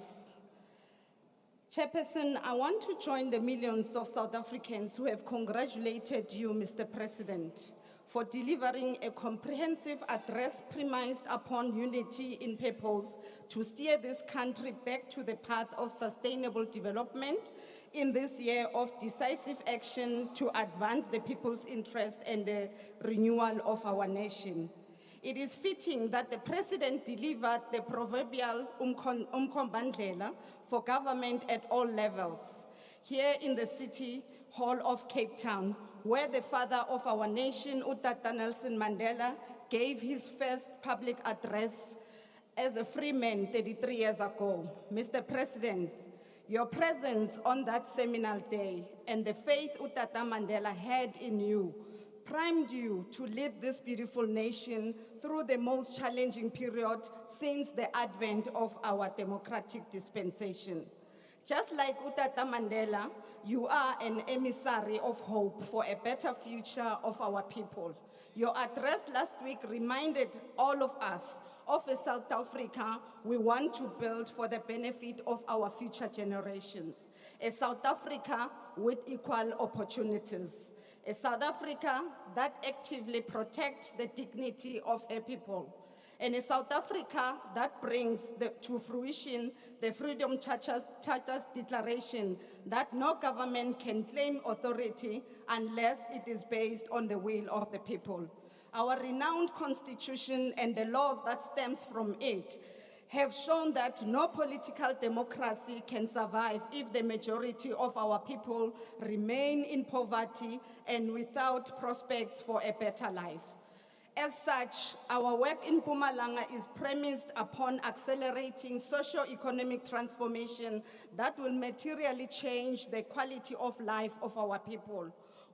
Chairperson, I want to join the millions of South Africans who have congratulated you, Mr. President, for delivering a comprehensive address premised upon unity in purpose to steer this country back to the path of sustainable development in this year of decisive action to advance the people's interest and the renewal of our nation. It is fitting that the President delivered the proverbial umkombandlela for government at all levels, here in the City Hall of Cape Town, where the father of our nation, Utata Nelson Mandela, gave his first public address as a free man 33 years ago. Mr. President, your presence on that seminal day and the faith Utata Mandela had in you primed you to lead this beautiful nation through the most challenging period since the advent of our democratic dispensation. Just like Utata Mandela, you are an emissary of hope for a better future of our people. Your address last week reminded all of us of a South Africa we want to build for the benefit of our future generations. A South Africa with equal opportunities. A South Africa that actively protects the dignity of her people. And a South Africa that brings to fruition the Freedom Charter's declaration that no government can claim authority unless it is based on the will of the people. Our renowned constitution and the laws that stems from it have shown that no political democracy can survive if the majority of our people remain in poverty and without prospects for a better life. As such, our work in Mpumalanga is premised upon accelerating socio-economic transformation that will materially change the quality of life of our people.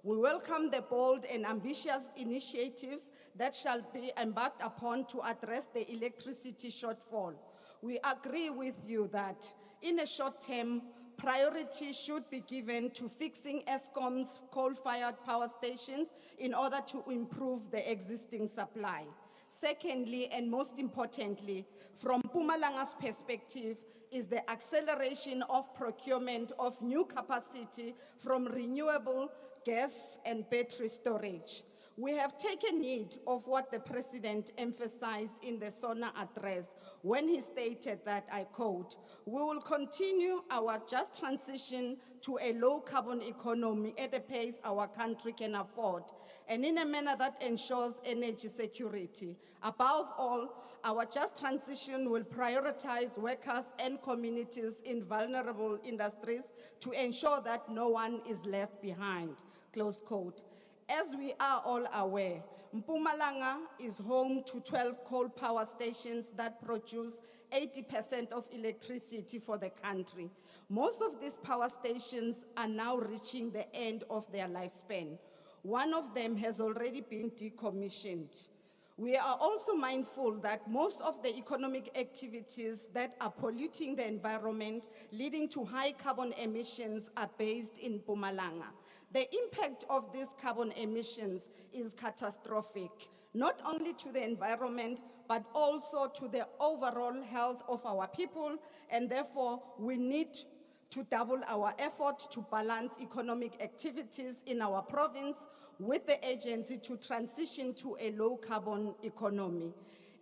We welcome the bold and ambitious initiatives that shall be embarked upon to address the electricity shortfall. We agree with you that in a short term, priority should be given to fixing ESCOM's coal-fired power stations in order to improve the existing supply. Secondly, and most importantly, from Mpumalanga's perspective, is the acceleration of procurement of new capacity from renewable gas and battery storage. We have taken heed of what the President emphasized in the SONA address when he stated that, I quote, "We will continue our just transition to a low-carbon economy at a pace our country can afford, and in a manner that ensures energy security. Above all, our just transition will prioritize workers and communities in vulnerable industries to ensure that no one is left behind," close quote. As we are all aware, Mpumalanga is home to 12 coal power stations that produce 80% of electricity for the country. Most of these power stations are now reaching the end of their lifespan. One of them has already been decommissioned. We are also mindful that most of the economic activities that are polluting the environment, leading to high carbon emissions, are based in Mpumalanga. The impact of these carbon emissions is catastrophic, not only to the environment, but also to the overall health of our people, and therefore we need to double our effort to balance economic activities in our province with the agency to transition to a low-carbon economy.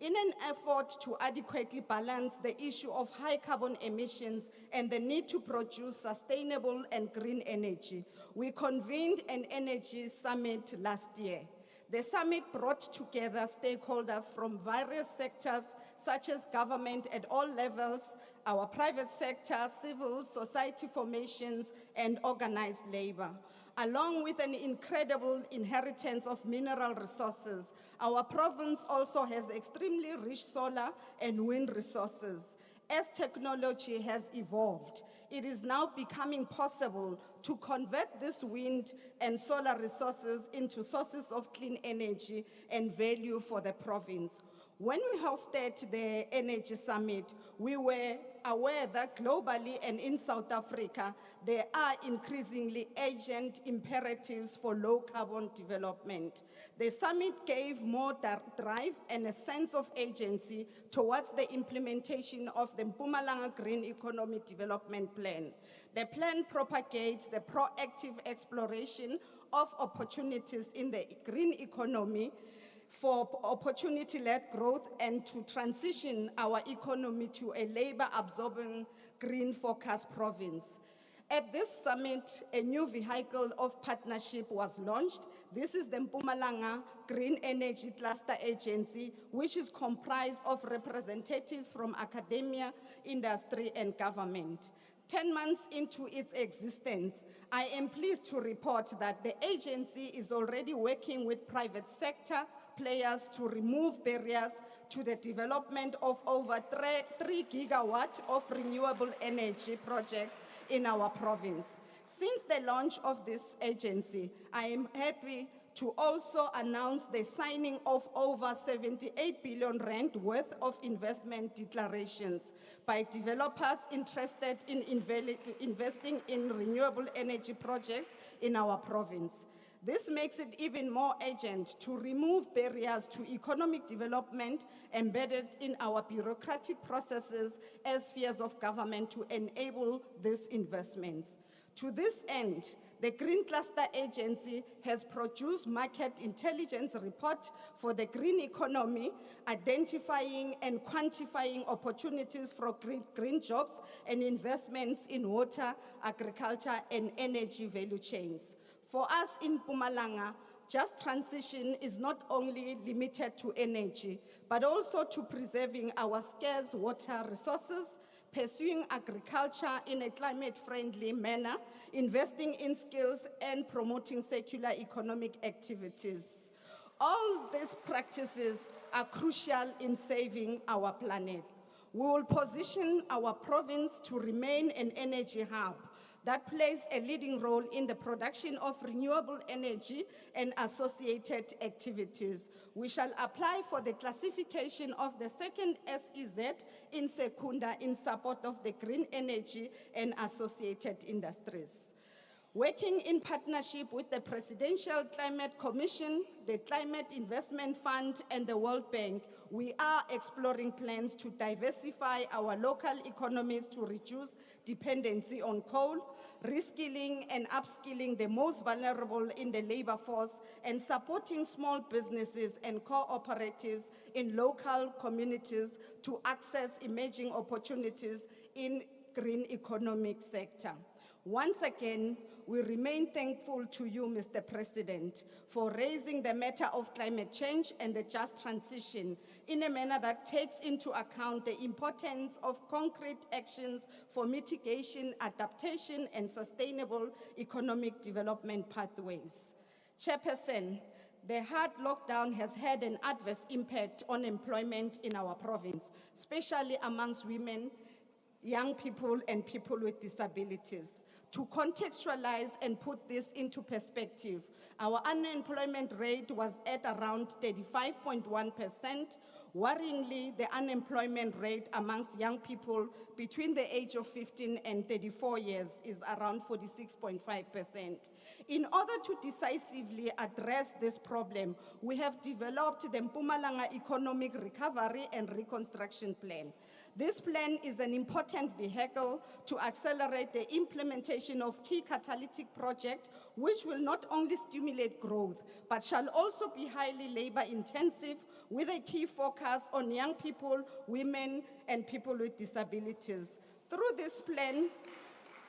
In an effort to adequately balance the issue of high carbon emissions and the need to produce sustainable and green energy, we convened an energy summit last year. The summit brought together stakeholders from various sectors, such as government at all levels, our private sector, civil society formations, and organized labor. Along with an incredible inheritance of mineral resources, our province also has extremely rich solar and wind resources. As technology has evolved, it is now becoming possible to convert this wind and solar resources into sources of clean energy and value for the province. When we hosted the Energy Summit, we were aware that globally and in South Africa, there are increasingly urgent imperatives for low-carbon development. The summit gave more drive and a sense of agency towards the implementation of the Mpumalanga Green Economic Development Plan. The plan propagates the proactive exploration of opportunities in the green economy for opportunity-led growth and to transition our economy to a labor-absorbing, green-focused province. At this summit, a new vehicle of partnership was launched. This is the Mpumalanga Green Energy Cluster Agency, which is comprised of representatives from academia, industry, and government. 10 months into its existence, I am pleased to report that the agency is already working with private sector players to remove barriers to the development of over 3 gigawatts of renewable energy projects in our province. Since the launch of this agency, I am happy to also announce the signing of over 78 billion rand worth of investment declarations by developers interested in investing in renewable energy projects in our province. This makes it even more urgent to remove barriers to economic development embedded in our bureaucratic processes as spheres of government to enable these investments. To this end, the Green Cluster Agency has produced market intelligence report for the green economy, identifying and quantifying opportunities for green jobs and investments in water, agriculture, and energy value chains. For us in Mpumalanga, just transition is not only limited to energy, but also to preserving our scarce water resources, pursuing agriculture in a climate-friendly manner, investing in skills, and promoting circular economic activities. All these practices are crucial in saving our planet. We will position our province to remain an energy hub that plays a leading role in the production of renewable energy and associated activities. We shall apply for the classification of the second SEZ in Secunda in support of the green energy and associated industries. Working in partnership with the Presidential Climate Commission, the Climate Investment Fund, and the World Bank, we are exploring plans to diversify our local economies to reduce dependency on coal, reskilling and upskilling the most vulnerable in the labor force, and supporting small businesses and cooperatives in local communities to access emerging opportunities in green economic sector. Once again, we remain thankful to you, Mr. President, for raising the matter of climate change and the just transition in a manner that takes into account the importance of concrete actions for mitigation, adaptation, and sustainable economic development pathways. Chairperson, the hard lockdown has had an adverse impact on employment in our province, especially amongst women, young people, and people with disabilities. To contextualize and put this into perspective, Our unemployment rate was at around 35.1%. Worryingly, the unemployment rate amongst young people between the age of 15 and 34 years is around 46.5%. In order to decisively address this problem, we have developed the Mpumalanga Economic Recovery and Reconstruction Plan. This plan is an important vehicle to accelerate the implementation of key catalytic projects, which will not only stimulate growth, but shall also be highly labor-intensive, with a key focus on young people, women, and people with disabilities. Through this plan,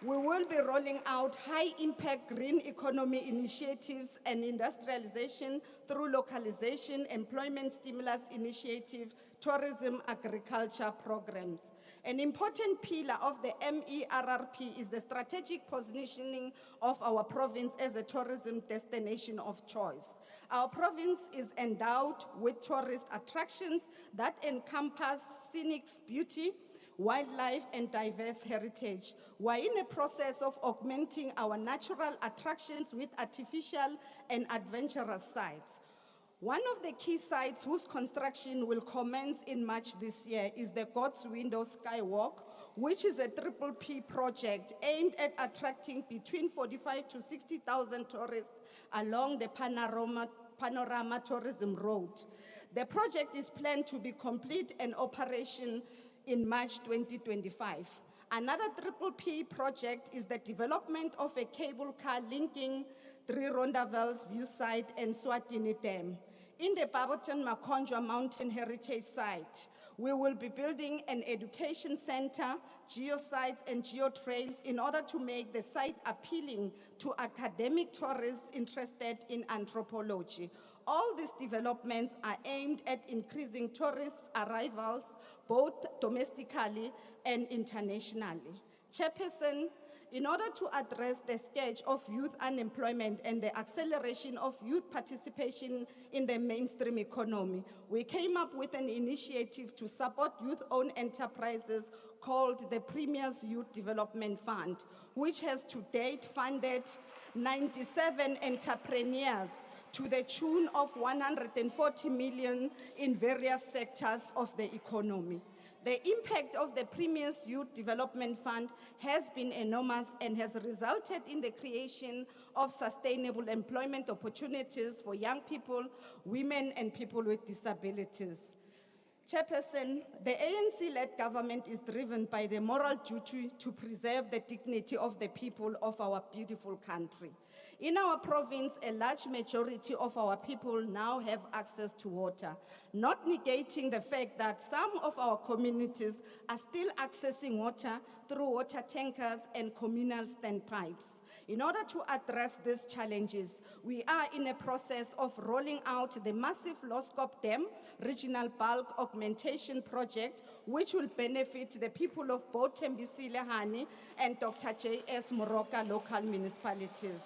we will be rolling out high-impact green economy initiatives and industrialization through localization, employment stimulus initiative, tourism, agriculture programs. An important pillar of the MERRP is the strategic positioning of our province as a tourism destination of choice. Our province is endowed with tourist attractions that encompass scenic beauty, wildlife, and diverse heritage. We're in a process of augmenting our natural attractions with artificial and adventurous sites. One of the key sites whose construction will commence in March this year is the God's Window Skywalk, which is a PPP project aimed at attracting between 45 to 60,000 tourists along the Panorama Tourism Road. The project is planned to be complete and operation in March 2025. Another PPP project is the development of a cable car linking Three Rondavels View Site and Swatini Dam. In the Barberton Makonjwa Mountain Heritage Site, we will be building an education center, geosites, and geotrails in order to make the site appealing to academic tourists interested in anthropology. All these developments are aimed at increasing tourist arrivals, both domestically and internationally. Chairperson, in order to address the scourge of youth unemployment and the acceleration of youth participation in the mainstream economy, we came up with an initiative to support youth-owned enterprises called the Premier's Youth Development Fund, which has to date funded 97 entrepreneurs to the tune of 140 million in various sectors of the economy. The impact of the Premier's Youth Development Fund has been enormous and has resulted in the creation of sustainable employment opportunities for young people, women, and people with disabilities. Chairperson, the ANC-led government is driven by the moral duty to preserve the dignity of the people of our beautiful country. In our province, a large majority of our people now have access to water, not negating the fact that some of our communities are still accessing water through water tankers and communal standpipes. In order to address these challenges, we are in a process of rolling out the massive Loskop Dam Regional Bulk Augmentation Project, which will benefit the people of both Tembisile-Hani and Dr. J.S. Moroka local municipalities.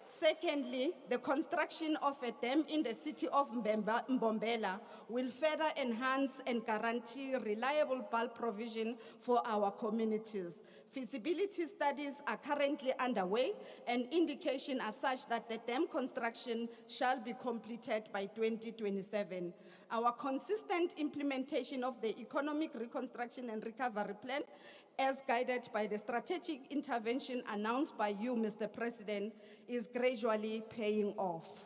Secondly, the construction of a dam in the city of Mbombela will further enhance and guarantee reliable bulk provision for our communities. Feasibility studies are currently underway, and indications are such that the dam construction shall be completed by 2027. Our consistent implementation of the Economic Reconstruction and Recovery Plan, as guided by the strategic intervention announced by you, Mr. President, is gradually paying off.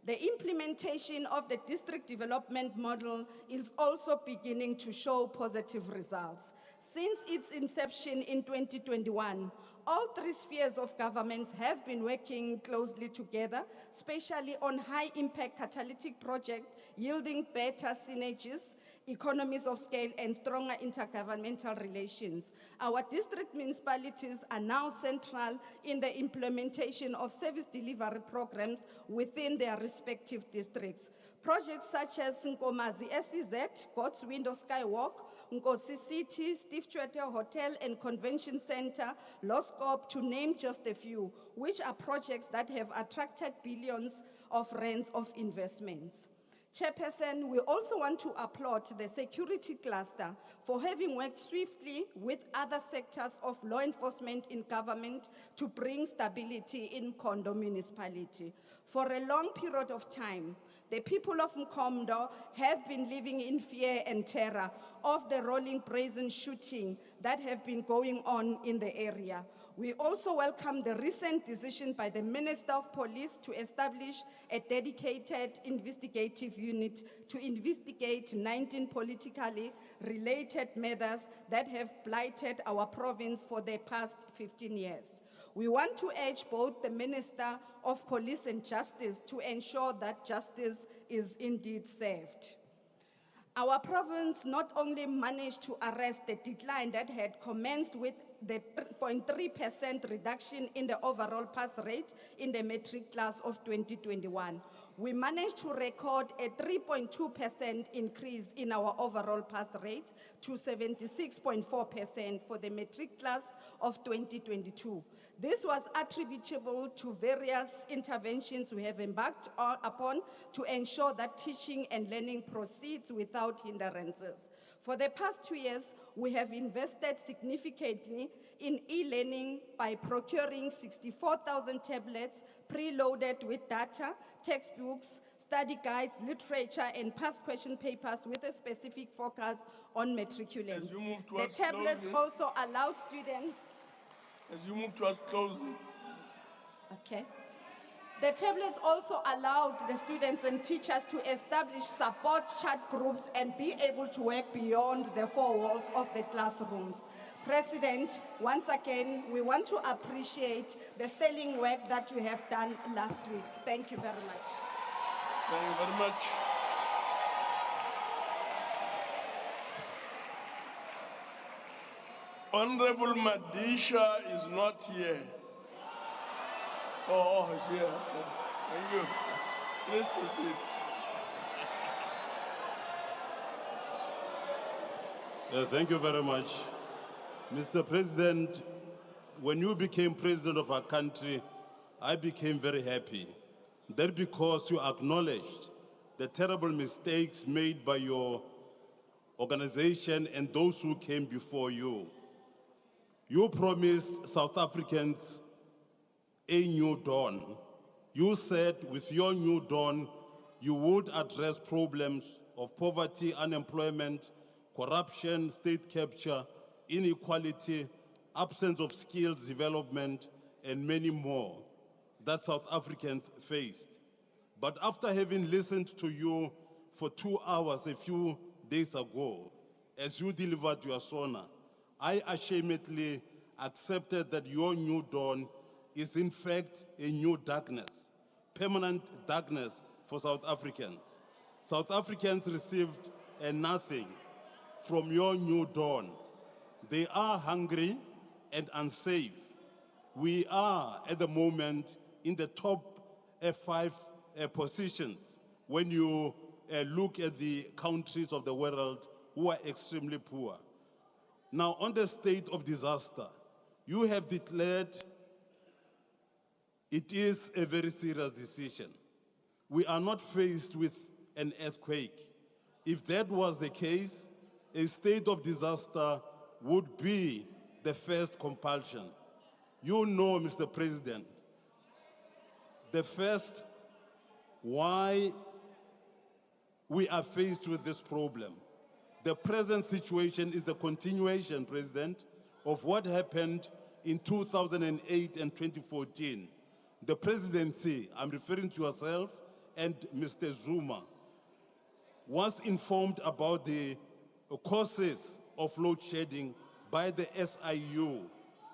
The implementation of the district development model is also beginning to show positive results. Since its inception in 2021, all three spheres of governments have been working closely together, especially on high-impact catalytic projects yielding better synergies, economies of scale, and stronger intergovernmental relations. Our district municipalities are now central in the implementation of service delivery programs within their respective districts. Projects such as Nkomazi SEZ, God's Window Skywalk, Nkosi City, Steve Tshwete Hotel and Convention Center, Loskop, to name just a few, which are projects that have attracted billions of rands of investments. Chairperson, we also want to applaud the security cluster for having worked swiftly with other sectors of law enforcement in government to bring stability in Mkondo municipality. For a long period of time, the people of Mkondo have been living in fear and terror of the rolling brazen shooting that have been going on in the area. We also welcome the recent decision by the Minister of Police to establish a dedicated investigative unit to investigate 19 politically related matters that have blighted our province for the past 15 years. We want to urge both the Minister of Police and Justice to ensure that justice is indeed served. Our province not only managed to arrest the decline that had commenced with the 0.3% reduction in the overall pass rate in the metric class of 2021. We managed to record a 3.2% increase in our overall pass rate to 76.4% for the metric class of 2022. This was attributable to various interventions we have embarked upon to ensure that teaching and learning proceeds without hindrances. For the past 2 years, we have invested significantly in e-learning by procuring 64,000 tablets preloaded with data, textbooks, study guides, literature, and past question papers with a specific focus on matriculants. The tablets also allowed students... As you move towards closing. Okay. The tablets also allowed the students and teachers to establish support chat groups and be able to work beyond the four walls of the classrooms. President, once again, we want to appreciate the sterling work that you have done last week. Thank you very much. Thank you very much. Honorable Madisha is not here. Oh, he's here. Okay. Thank you. Please proceed. Thank you very much. Mr. President, when you became president of our country, I became very happy. That because you acknowledged the terrible mistakes made by your organization and those who came before you. You promised South Africans a new dawn. You said with your new dawn, you would address problems of poverty, unemployment, corruption, state capture, inequality, absence of skills development, and many more that South Africans faced. But after having listened to you for 2 hours a few days ago, as you delivered your SONA, I ashamedly accepted that your new dawn is in fact a new darkness, permanent darkness for South Africans. South Africans received nothing from your new dawn. They are hungry and unsafe. We are at the moment in the top 5 positions when you look at the countries of the world who are extremely poor. Now, on the state of disaster, you have declared it is a very serious decision. We are not faced with an earthquake. If that was the case, a state of disaster would be the first compulsion. You know, Mr. President, the first why we are faced with this problem. The present situation is the continuation, President, of what happened in 2008 and 2014. The presidency, I'm referring to yourself and Mr. Zuma, was informed about the causes of load shedding by the SIU,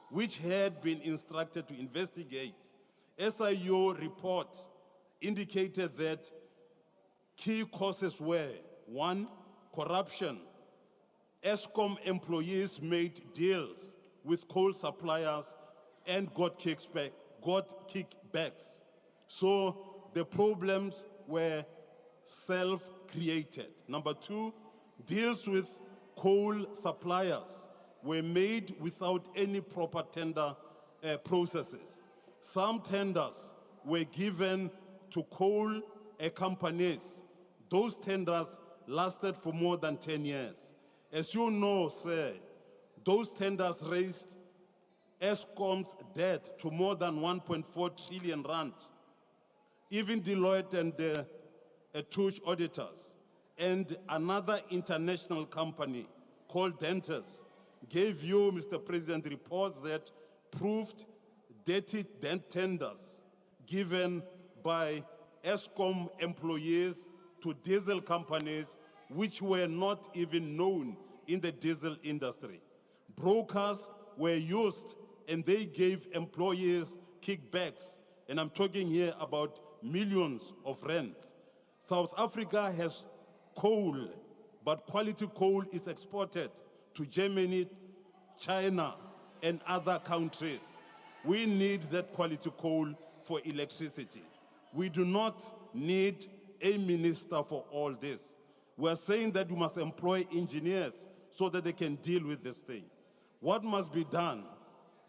which had been instructed to investigate. SIU reports indicated that key causes were: 1, corruption. ESCOM employees made deals with coal suppliers and got kickbacks. So the problems were self-created. Number 2, deals with coal suppliers were made without any proper tender processes. Some tenders were given to coal companies Those tenders lasted for more than 10 years. As you know, sir, those tenders raised Eskom's debt to more than 1.4 trillion rand. Even Deloitte and Touche auditors and another international company called Denters gave you, Mr. President, reports that proved dirty tenders given by Eskom employees to diesel companies which were not even known in the diesel industry. Brokers were used and they gave employees kickbacks, and I'm talking here about millions of rands. South Africa has coal, but quality coal is exported to Germany, China, and other countries. We need that quality coal for electricity. We do not need a minister for all this. We are saying that you must employ engineers so that they can deal with this thing. What must be done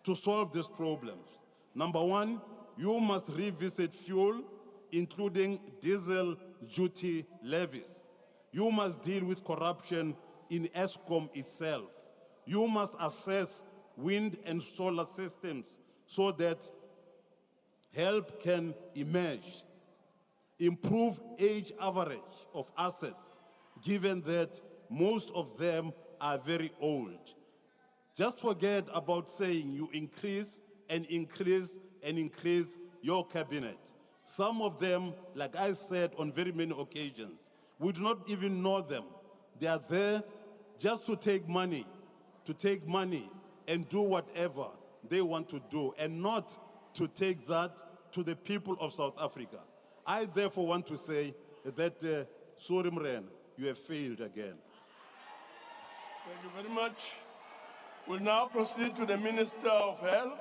to solve these problems? Number one, you must revisit fuel, including diesel duty levies. You must deal with corruption in Eskom itself. You must assess wind and solar systems so that help can emerge. Improve age average of assets, given that most of them are very old. Just forget about saying you increase and increase and increase your cabinet. Some of them, like I said on very many occasions, we do not even know them. They are there just to take money and do whatever they want to do, and not to take that to the people of South Africa. I therefore want to say that Cyril Ramaphosa, you have failed again. Thank you very much. We'll now proceed to the Minister of Health.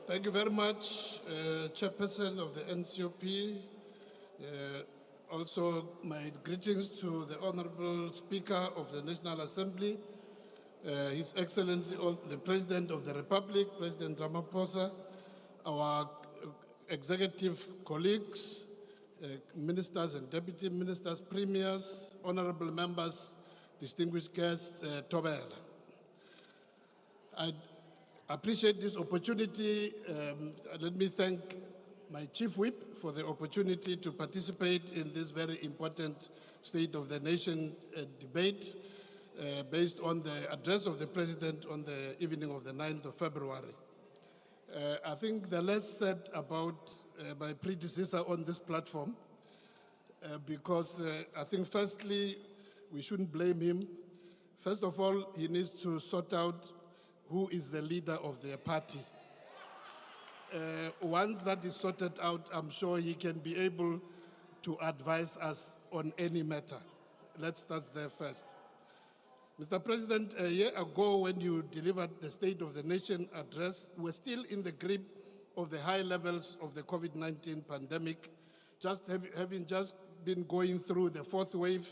Thank you very much, Chairperson of the NCOP. Also, my greetings to the Honorable Speaker of the National Assembly, His Excellency, the President of the Republic, President Ramaphosa, our executive colleagues, ministers and deputy ministers, premiers, honorable members, distinguished guests, Tobela. I appreciate this opportunity. Let me thank my Chief Whip for the opportunity to participate in this very important State of the Nation debate based on the address of the President on the evening of the 9th of February. I think the less said about my predecessor on this platform, because I think firstly, we shouldn't blame him. First of all, he needs to sort out who is the leader of their party. Once that is sorted out, I'm sure he can be able to advise us on any matter. Let's start there first. Mr. President, a year ago when you delivered the State of the Nation address, we're still in the grip of the high levels of the COVID-19 pandemic, having just been going through the fourth wave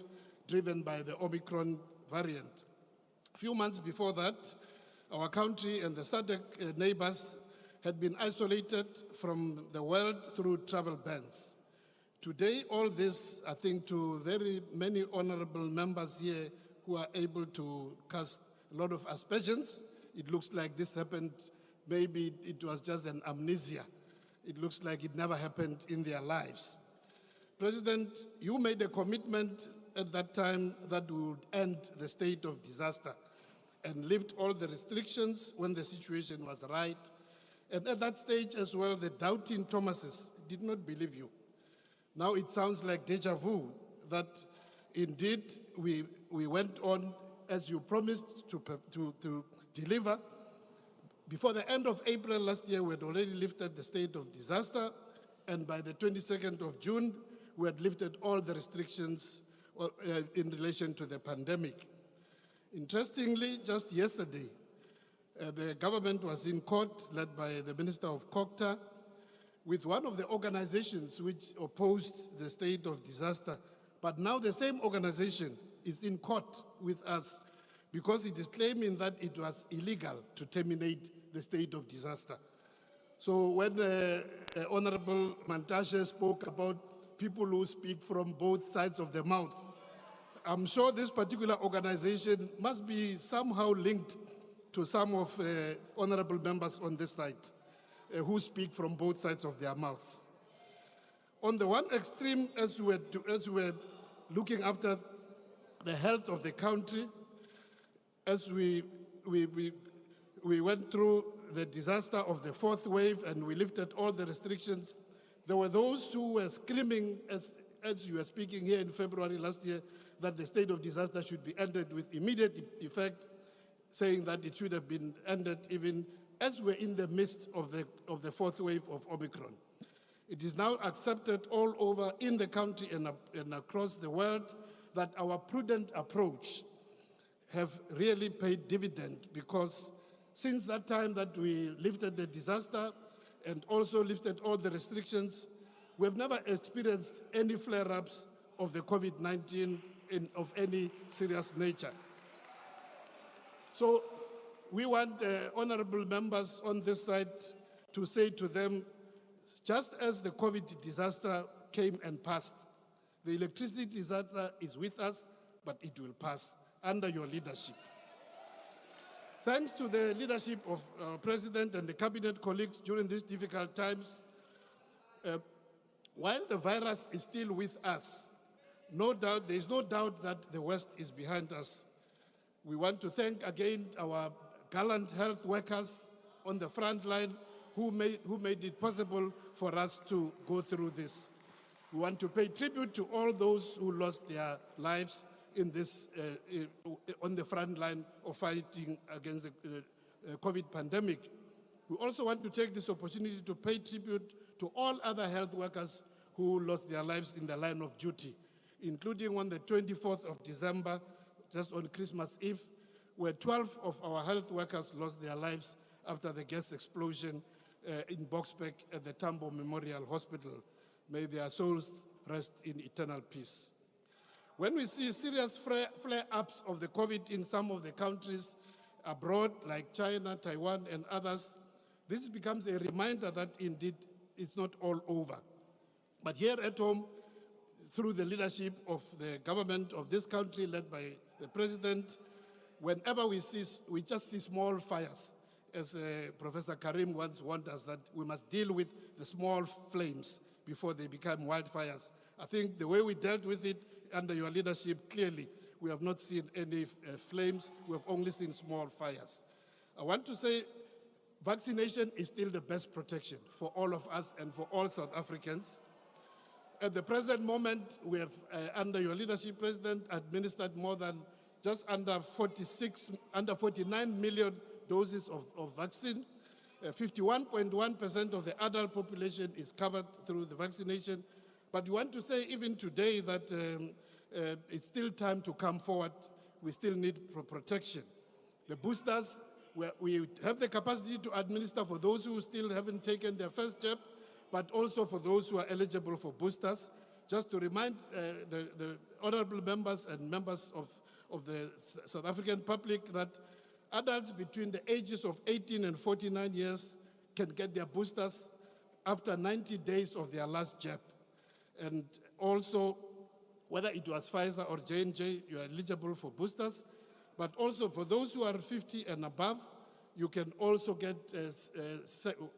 driven by the Omicron variant. A few months before that, our country and the SADC neighbors had been isolated from the world through travel bans. Today, all this, I think, to very many honorable members here who are able to cast a lot of aspersions, it looks like this happened, maybe it was just an amnesia. It looks like it never happened in their lives. President, you made a commitment at that time that we would end the state of disaster and lift all the restrictions when the situation was right. And at that stage as well, the doubting Thomases did not believe you. Now it sounds like deja vu that indeed we went on as you promised to deliver. Before the end of April last year, we had already lifted the state of disaster, and by the 22nd of June, we had lifted all the restrictions in relation to the pandemic. Interestingly, just yesterday, the government was in court, led by the Minister of COGTA, with one of the organizations which opposed the state of disaster. But now the same organization is in court with us because it is claiming that it was illegal to terminate the state of disaster. So when Honorable Mantashe spoke about people who speak from both sides of the mouth, I'm sure this particular organization must be somehow linked to some of honorable members on this side who speak from both sides of their mouths. On the one extreme, as we were looking after the health of the country, as we went through the disaster of the fourth wave and we lifted all the restrictions, there were those who were screaming, as you were speaking here in February last year, that the state of disaster should be ended with immediate effect, saying that it should have been ended even as we're in the midst of the fourth wave of Omicron. It is now accepted all over in the country and across the world that our prudent approach have really paid dividend, because since that time that we lifted the disaster and also lifted all the restrictions, we have never experienced any flare-ups of the COVID-19 of any serious nature. So we want honorable members on this side to say to them, just as the COVID disaster came and passed, the electricity disaster is with us, but it will pass under your leadership. Thanks to the leadership of our President and the Cabinet colleagues during these difficult times, while the virus is still with us, there is no doubt that the West is behind us. We want to thank again our gallant health workers on the front line who made it possible for us to go through this. We want to pay tribute to all those who lost their lives in this, on the front line of fighting against the COVID pandemic. We also want to take this opportunity to pay tribute to all other health workers who lost their lives in the line of duty, including on the 24th of December, just on Christmas Eve, where 12 of our health workers lost their lives after the gas explosion in Boksburg at the Tambo Memorial Hospital. May their souls rest in eternal peace. When we see serious flare-ups of the COVID in some of the countries abroad, like China, Taiwan, and others, this becomes a reminder that indeed it's not all over. But here at home, through the leadership of the government of this country, led by the President, whenever we just see small fires, as Professor Karim once warned us, that we must deal with the small flames before they become wildfires. I think the way we dealt with it under your leadership, clearly, we have not seen any flames, we have only seen small fires. I want to say vaccination is still the best protection for all of us and for all South Africans. At the present moment, we have, under your leadership, President, administered more than just under 49 million doses of vaccine. 51.1% of the adult population is covered through the vaccination. But we want to say even today that it's still time to come forward. We still need protection. The boosters, we have the capacity to administer for those who still haven't taken their first jab, but also for those who are eligible for boosters. Just to remind the honorable members and members of the South African public that adults between the ages of 18 and 49 years can get their boosters after 90 days of their last jab. And also, whether it was Pfizer or J&J, you are eligible for boosters. But also for those who are 50 and above, you can also get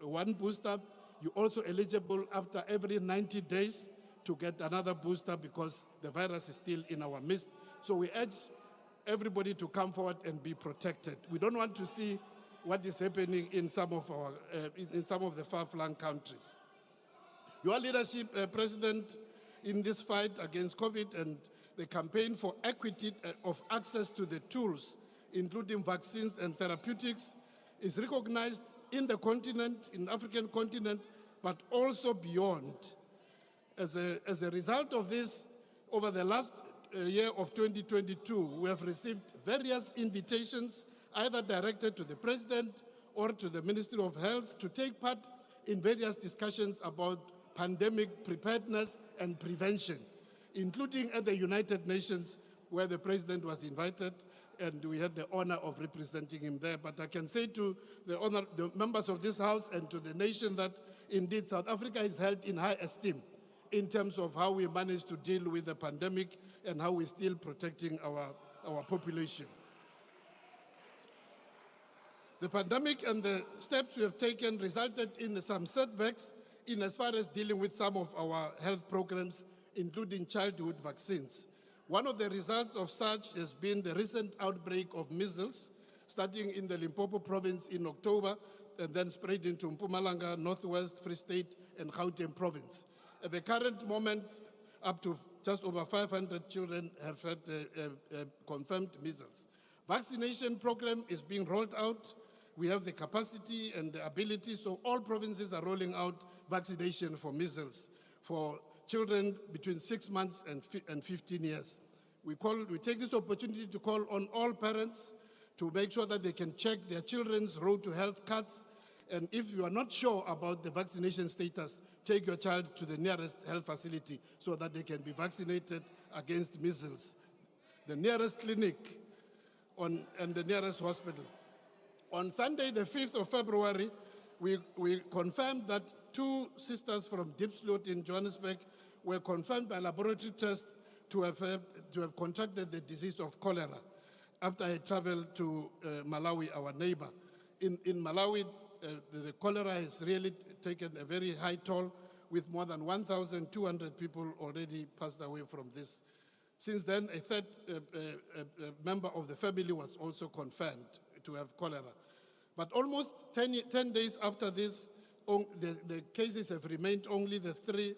one booster. You're also eligible after every 90 days to get another booster because the virus is still in our midst. So we urge everybody to come forward and be protected. We don't want to see what is happening in some of the far-flung countries. Your leadership, President, in this fight against COVID and the campaign for equity of access to the tools, including vaccines and therapeutics, is recognized in the continent, in the African continent, but also beyond. As a result of this, over the last year of 2022, we have received various invitations, either directed to the President or to the Ministry of Health, to take part in various discussions about pandemic preparedness and prevention, including at the United Nations, where the President was invited, and we had the honor of representing him there. But I can say to the members of this House and to the nation that indeed South Africa is held in high esteem in terms of how we managed to deal with the pandemic and how we're still protecting our population. The pandemic and the steps we have taken resulted in some setbacks in as far as dealing with some of our health programs, including childhood vaccines. One of the results of such has been the recent outbreak of measles, starting in the Limpopo province in October, and then spread into Mpumalanga, Northwest, Free State, and Gauteng province. At the current moment, up to just over 500 children have had confirmed measles. Vaccination program is being rolled out. We have the capacity and the ability, so all provinces are rolling out vaccination for measles for children between 6 months and 15 years. We take this opportunity to call on all parents to make sure that they can check their children's road to health cards, and if you are not sure about the vaccination status, take your child to the nearest health facility so that they can be vaccinated against measles. The nearest clinic and the nearest hospital. On Sunday, the 5th of February, we confirmed that 2 sisters from Diepsloot in Johannesburg were confirmed by laboratory tests to have contracted the disease of cholera after I traveled to Malawi, our neighbor. In Malawi, the cholera has really taken a very high toll, with more than 1,200 people already passed away from this. Since then, a third member of the family was also confirmed to have cholera. But almost 10 days after this, the cases have remained only the 3,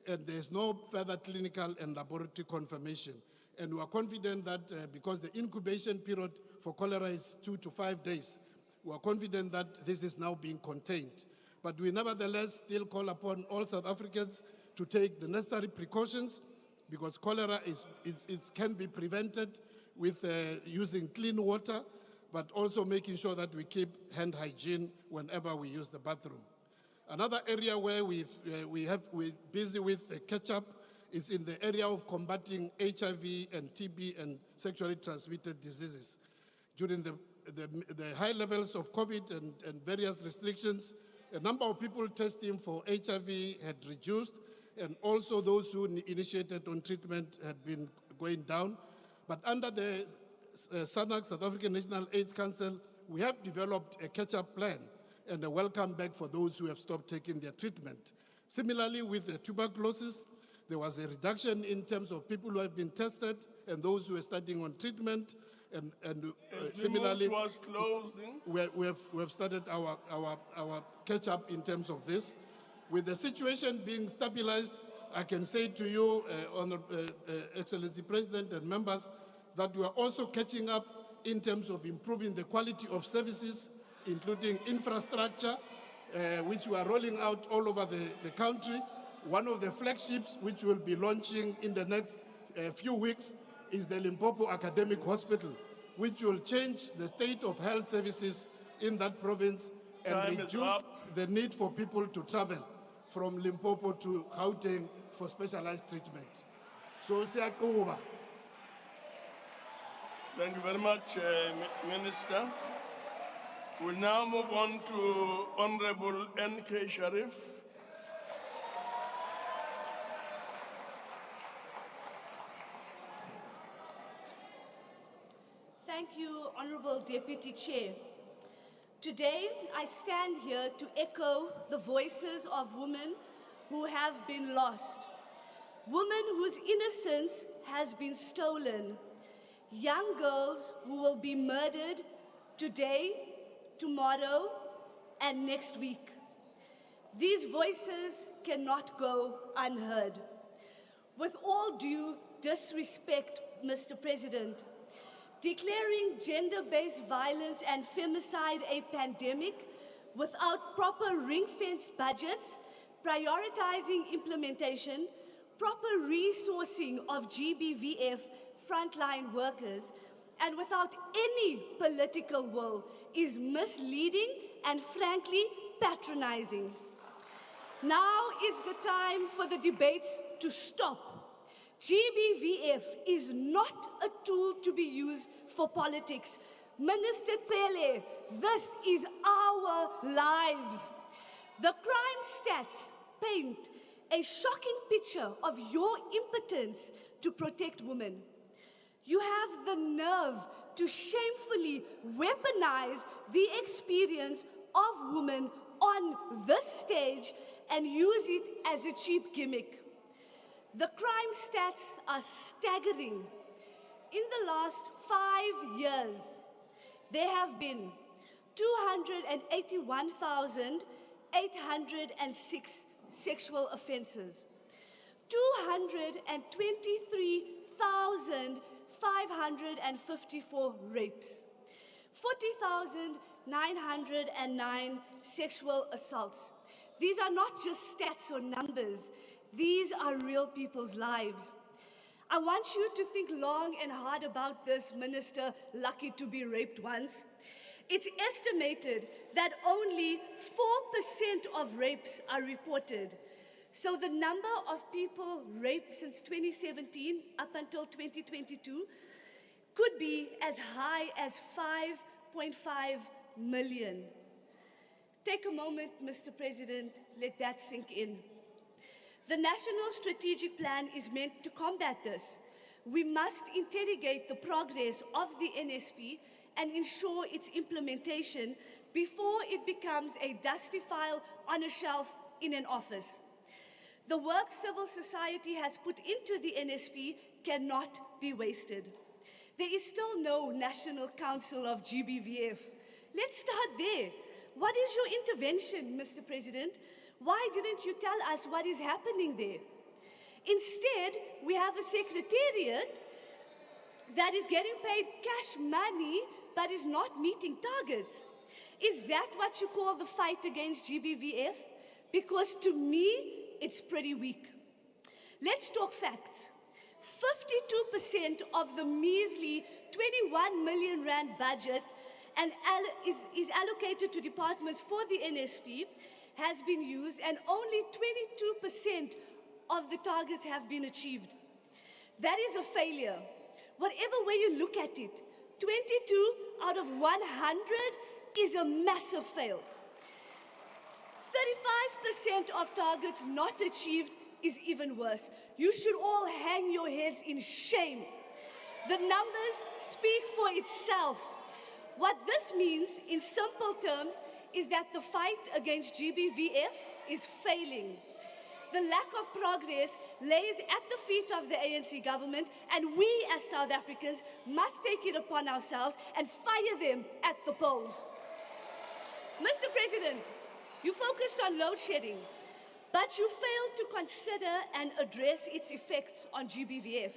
and there's no further clinical and laboratory confirmation. And we are confident that because the incubation period for cholera is 2 to 5 days, we are confident that this is now being contained. But we nevertheless still call upon all South Africans to take the necessary precautions, because cholera can be prevented with using clean water, but also making sure that we keep hand hygiene whenever we use the bathroom. Another area where we're busy with the catch-up is in the area of combating HIV and TB and sexually transmitted diseases. During the high levels of COVID and various restrictions, a number of people testing for HIV had reduced, and also those who initiated on treatment had been going down. But under the SONA, South African National AIDS Council, we have developed a catch-up plan and a welcome back for those who have stopped taking their treatment. Similarly, with the tuberculosis, there was a reduction in terms of people who have been tested and those who are starting on treatment. And similarly, we have started our catch-up in terms of this. With the situation being stabilized, I can say to you, Excellency President and members, that we are also catching up in terms of improving the quality of services, including infrastructure, which we are rolling out all over the country. One of the flagships which we'll be launching in the next few weeks is the Limpopo Academic Hospital, which will change the state of health services in that province and reduce the need for people to travel from Limpopo to Gauteng for specialized treatment. So, siyaquba. Thank you very much, Minister. We'll now move on to Honorable N.K. Sharif. Thank you, Honorable Deputy Chair. Today, I stand here to echo the voices of women who have been lost, women whose innocence has been stolen, young girls who will be murdered today, tomorrow, and next week. These voices cannot go unheard. With all due disrespect, Mr. President, declaring gender-based violence and femicide a pandemic without proper ring-fenced budgets, prioritizing implementation, proper resourcing of GBVF frontline workers, and without any political will is misleading and frankly patronizing. Now is the time for the debates to stop, GBVF is not a tool to be used for politics. Minister Tele, this is our lives. The crime stats paint a shocking picture of your impotence to protect women. You have the nerve to shamefully weaponize the experience of women on this stage and use it as a cheap gimmick. The crime stats are staggering. In the last 5 years, there have been 281,806 sexual offenses, 223,554 rapes, 40,909 sexual assaults. These are not just stats or numbers. These are real people's lives. I want you to think long and hard about this, Minister, lucky to be raped once. It's estimated that only 4% of rapes are reported. So the number of people raped since 2017 up until 2022 could be as high as 5.5 million. Take a moment, Mr. President, let that sink in. The National Strategic Plan is meant to combat this. We must interrogate the progress of the NSP and ensure its implementation before it becomes a dusty file on a shelf in an office. The work civil society has put into the NSP cannot be wasted. There is still no National Council of GBVF. Let's start there. What is your intervention, Mr. President? Why didn't you tell us what is happening there? Instead, we have a secretariat that is getting paid cash money but is not meeting targets. Is that what you call the fight against GBVF? Because to me, it's pretty weak. Let's talk facts. 52% of the measly 21 million rand budget is allocated to departments for the NSP has been used, and only 22% of the targets have been achieved. That is a failure. Whatever way you look at it, 22 out of 100 is a massive fail. 35% of targets not achieved is even worse. You should all hang your heads in shame. The numbers speak for itself. What this means, in simple terms, is that the fight against GBVF is failing. The lack of progress lays at the feet of the ANC government, and we as South Africans must take it upon ourselves and fire them at the polls. Mr. President, you focused on load shedding, but you failed to consider and address its effects on GBVF.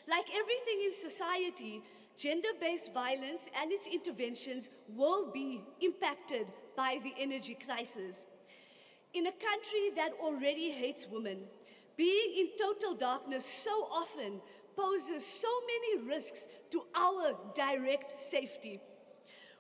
Like everything in society, gender-based violence and its interventions will be impacted by the energy crisis. In a country that already hates women, being in total darkness so often poses so many risks to our direct safety.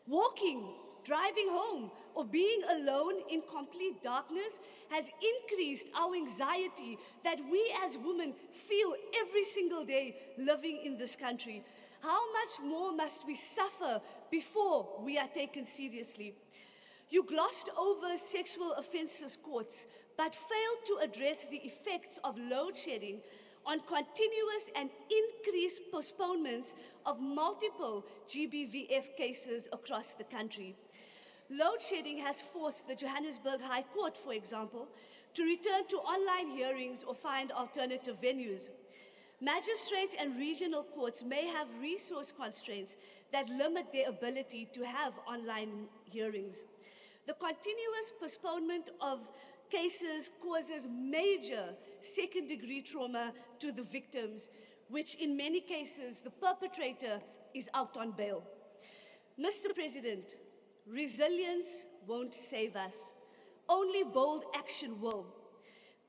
Walking, driving home, or being alone in complete darkness has increased our anxiety that we as women feel every single day living in this country. How much more must we suffer before we are taken seriously? You glossed over sexual offences courts, but failed to address the effects of load shedding on continuous and increased postponements of multiple GBVF cases across the country. Load shedding has forced the Johannesburg High Court, for example, to return to online hearings or find alternative venues. Magistrates and regional courts may have resource constraints that limit their ability to have online hearings. The continuous postponement of cases causes major second-degree trauma to the victims, which in many cases the perpetrator is out on bail. Mr. President, resilience won't save us. Only bold action will.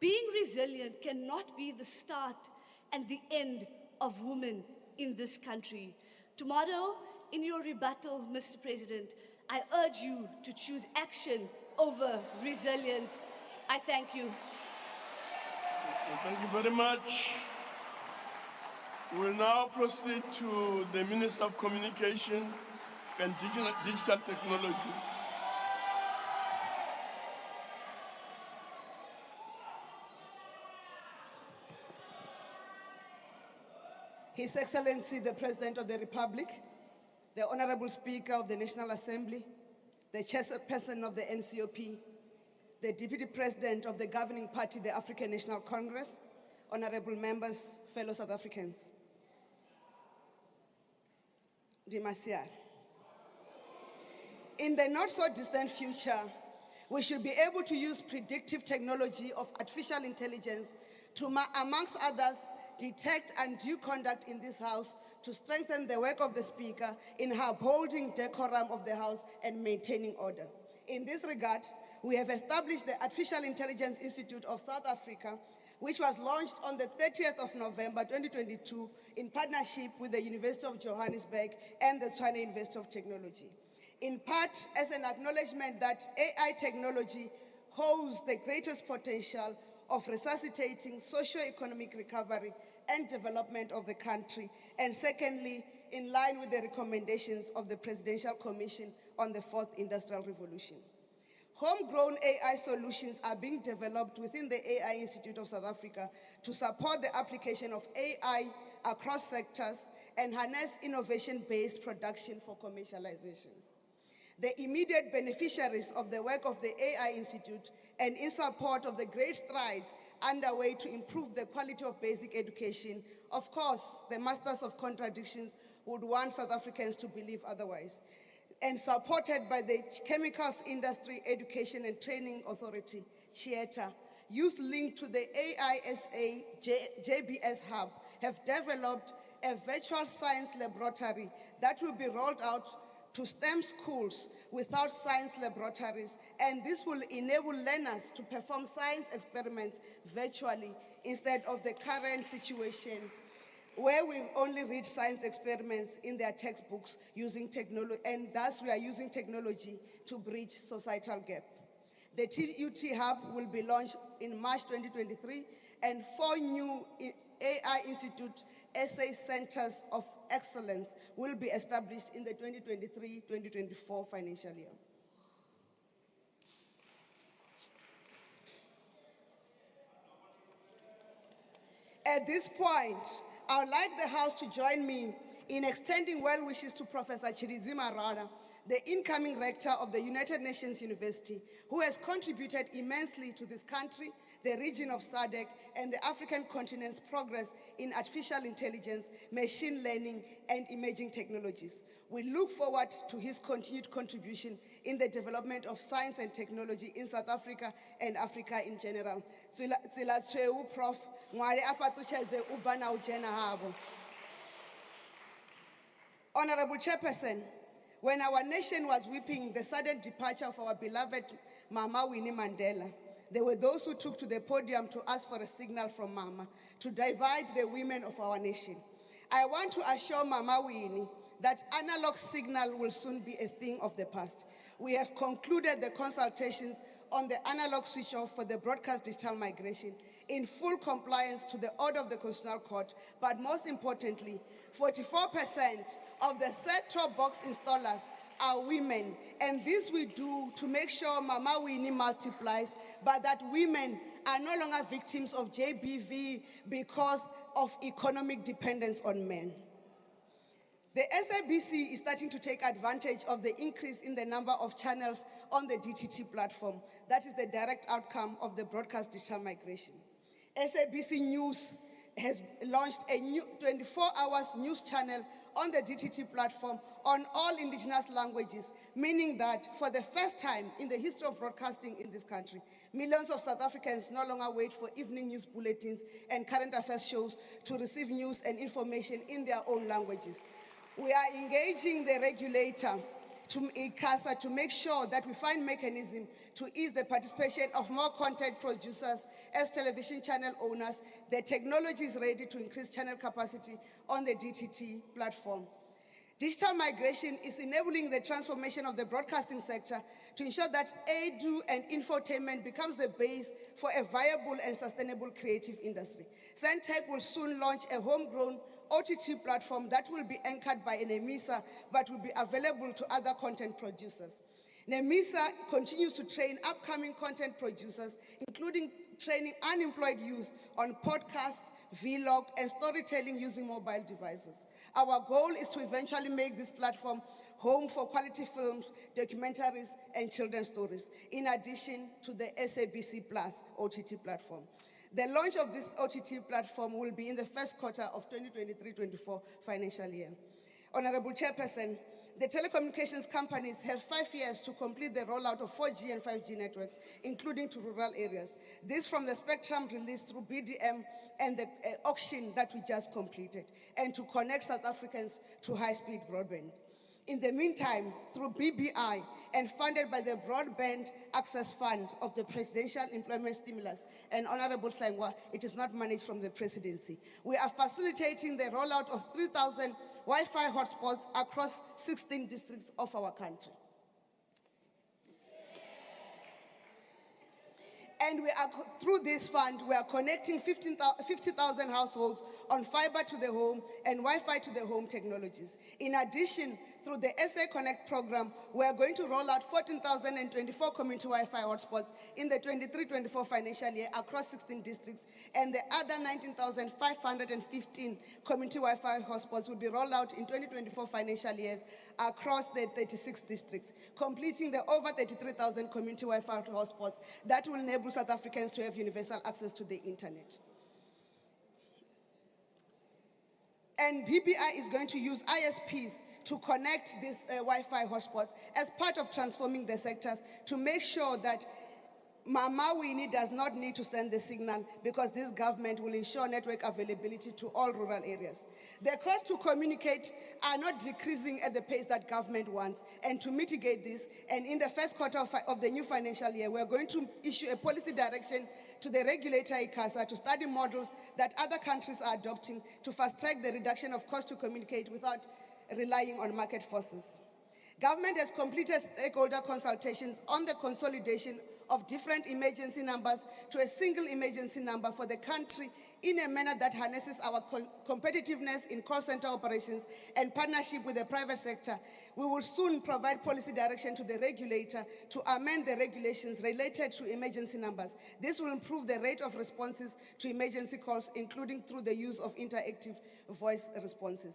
Being resilient cannot be the start and the end of women in this country. Tomorrow, in your rebuttal, Mr. President, I urge you to choose action over resilience. I thank you. Thank you very much. We'll now proceed to the Minister of Communication and Digital Technologies. His Excellency, the President of the Republic, the Honorable Speaker of the National Assembly, the Chairperson of the NCOP, the Deputy President of the governing party, the African National Congress, honorable members, fellow South Africans. Dimasiar. In the not so distant future, we should be able to use predictive technology of artificial intelligence to, amongst others, detect undue conduct in this House to strengthen the work of the Speaker in upholding decorum of the House and maintaining order. In this regard, we have established the Artificial Intelligence Institute of South Africa, which was launched on the 30th of November 2022 in partnership with the University of Johannesburg and the SONA University of Technology. In part, as an acknowledgement that AI technology holds the greatest potential of resuscitating socio-economic recovery and development of the country, and secondly, in line with the recommendations of the Presidential Commission on the Fourth Industrial Revolution. Homegrown AI solutions are being developed within the AI Institute of South Africa to support the application of AI across sectors and harness innovation-based production for commercialization. The immediate beneficiaries of the work of the AI Institute, and in support of the great strides underway to improve the quality of basic education, of course, the masters of contradictions would want South Africans to believe otherwise, and supported by the Chemicals Industry Education and Training Authority, CHETA, youth linked to the AISA JBS Hub have developed a virtual science laboratory that will be rolled out to STEM schools without science laboratories, and this will enable learners to perform science experiments virtually instead of the current situation where we only read science experiments in their textbooks using technology, and thus we are using technology to bridge societal gap. The TUT Hub will be launched in March 2023, and 4 new AI Institute SA Centers of Excellence will be established in the 2023-2024 financial year. At this point, I would like the House to join me in extending well wishes to Professor Chirizima Rana, the incoming rector of the United Nations University, who has contributed immensely to this country, the region of SADC, and the African continent's progress in artificial intelligence, machine learning, and emerging technologies. We look forward to his continued contribution in the development of science and technology in South Africa and Africa in general. Prof. Honorable Chairperson, when our nation was weeping the sudden departure of our beloved Mama Winnie Mandela, there were those who took to the podium to ask for a signal from Mama to divide the women of our nation. I want to assure Mama Winnie that analog signal will soon be a thing of the past. We have concluded the consultations on the analog switch off for the broadcast digital migration in full compliance to the order of the Constitutional Court, but most importantly, 44% of the set-top box installers are women, and this we do to make sure Mama Winnie multiplies, but that women are no longer victims of JBV because of economic dependence on men. The SABC is starting to take advantage of the increase in the number of channels on the DTT platform. That is the direct outcome of the broadcast digital migration. SABC News has launched a new 24-hour news channel on the DTT platform on all indigenous languages, meaning that for the first time in the history of broadcasting in this country, millions of South Africans no longer wait for evening news bulletins and current affairs shows to receive news and information in their own languages. We are engaging the regulator, ICASA, to make sure that we find mechanism to ease the participation of more content producers as television channel owners. The technology is ready to increase channel capacity on the DTT platform. Digital migration is enabling the transformation of the broadcasting sector to ensure that edu and infotainment becomes the base for a viable and sustainable creative industry. Centec will soon launch a homegrown OTT platform that will be anchored by NEMISA but will be available to other content producers. NEMISA continues to train upcoming content producers, including training unemployed youth on podcast, vlog, and storytelling using mobile devices. Our goal is to eventually make this platform home for quality films, documentaries, and children's stories, in addition to the SABC Plus OTT platform. The launch of this OTT platform will be in the first quarter of 2023-24 financial year. Honorable Chairperson, the telecommunications companies have 5 years to complete the rollout of 4G and 5G networks, including to rural areas. This from the spectrum released through BDM and the auction that we just completed, and to connect South Africans to high-speed broadband. In the meantime, through BBI and funded by the Broadband Access Fund of the Presidential Employment Stimulus and Honorable Sangwa, it is not managed from the presidency. We are facilitating the rollout of 3,000 Wi-Fi hotspots across 16 districts of our country. And through this fund, we are connecting 50,000 households on fiber to the home and Wi-Fi to the home technologies. In addition, through the SA Connect program, we are going to roll out 14,024 community Wi-Fi hotspots in the 23-24 financial year across 16 districts, and the other 19,515 community Wi-Fi hotspots will be rolled out in 2024 financial years across the 36 districts, completing the over 33,000 community Wi-Fi hotspots that will enable South Africans to have universal access to the internet. And BBI is going to use ISPs to connect these Wi-Fi hotspots as part of transforming the sectors to make sure that Mama Winnie does not need to send the signal, because this government will ensure network availability to all rural areas. The costs to communicate are not decreasing at the pace that government wants, and to mitigate this, and in the first quarter of the new financial year, we're going to issue a policy direction to the regulator ICASA to study models that other countries are adopting to fast-track the reduction of cost to communicate without relying on market forces. Government has completed stakeholder consultations on the consolidation of different emergency numbers to a single emergency number for the country in a manner that harnesses our competitiveness in call center operations and partnership with the private sector. We will soon provide policy direction to the regulator to amend the regulations related to emergency numbers. This will improve the rate of responses to emergency calls, including through the use of interactive voice responses.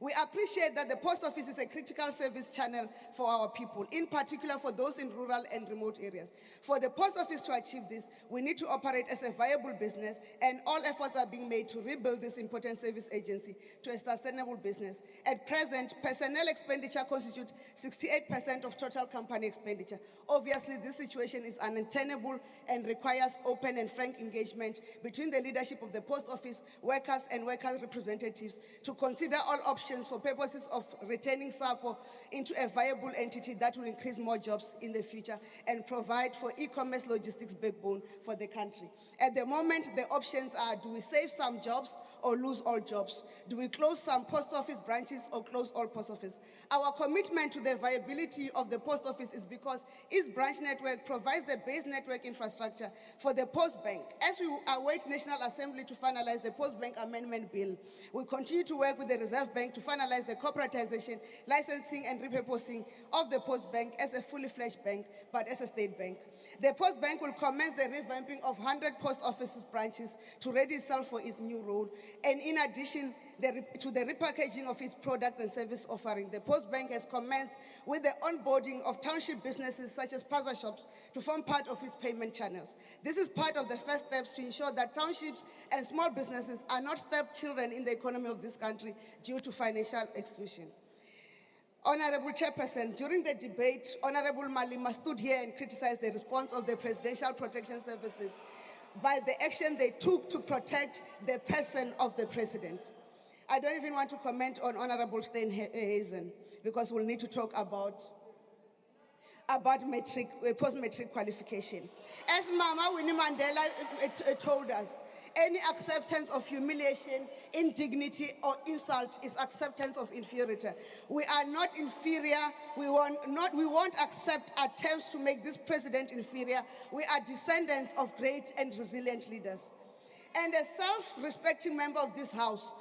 We appreciate that the post office is a critical service channel for our people, in particular for those in rural and remote areas. For the post office to achieve this, we need to operate as a viable business, and all efforts are being made to rebuild this important service agency to a sustainable business. At present, personnel expenditure constitutes 68% of total company expenditure. Obviously, this situation is untenable and requires open and frank engagement between the leadership of the post office, workers and workers' representatives to consider all options for purposes of returning SAPO into a viable entity that will increase more jobs in the future and provide for e-commerce logistics backbone for the country. At the moment, the options are: do we save some jobs or lose all jobs? Do we close some post office branches or close all post office? Our commitment to the viability of the post office is because its branch network provides the base network infrastructure for the post bank. As we await National Assembly to finalize the post bank amendment bill, we continue to work with the Reserve Bank to finalize the corporatization, licensing and repurposing of the post bank as a fully fledged bank, but as a state bank. The post bank will commence the revamping of 100 post offices branches to ready itself for its new role. And in addition to the repackaging of its product and service offering, the post bank has commenced with the onboarding of township businesses such as plaza shops to form part of its payment channels. This is part of the first steps to ensure that townships and small businesses are not stepchildren in the economy of this country due to financial exclusion. Honorable Chairperson, during the debate, Honorable Malima stood here and criticized the response of the Presidential Protection Services by the action they took to protect the person of the President. I don't even want to comment on Honorable Steenhuisen, because we'll need to talk about post-matric qualification. As Mama Winnie Mandela told us, any acceptance of humiliation, indignity, or insult is acceptance of inferiority. We are not inferior. We won't accept attempts to make this president inferior. We are descendants of great and resilient leaders. and a self-respecting member of this House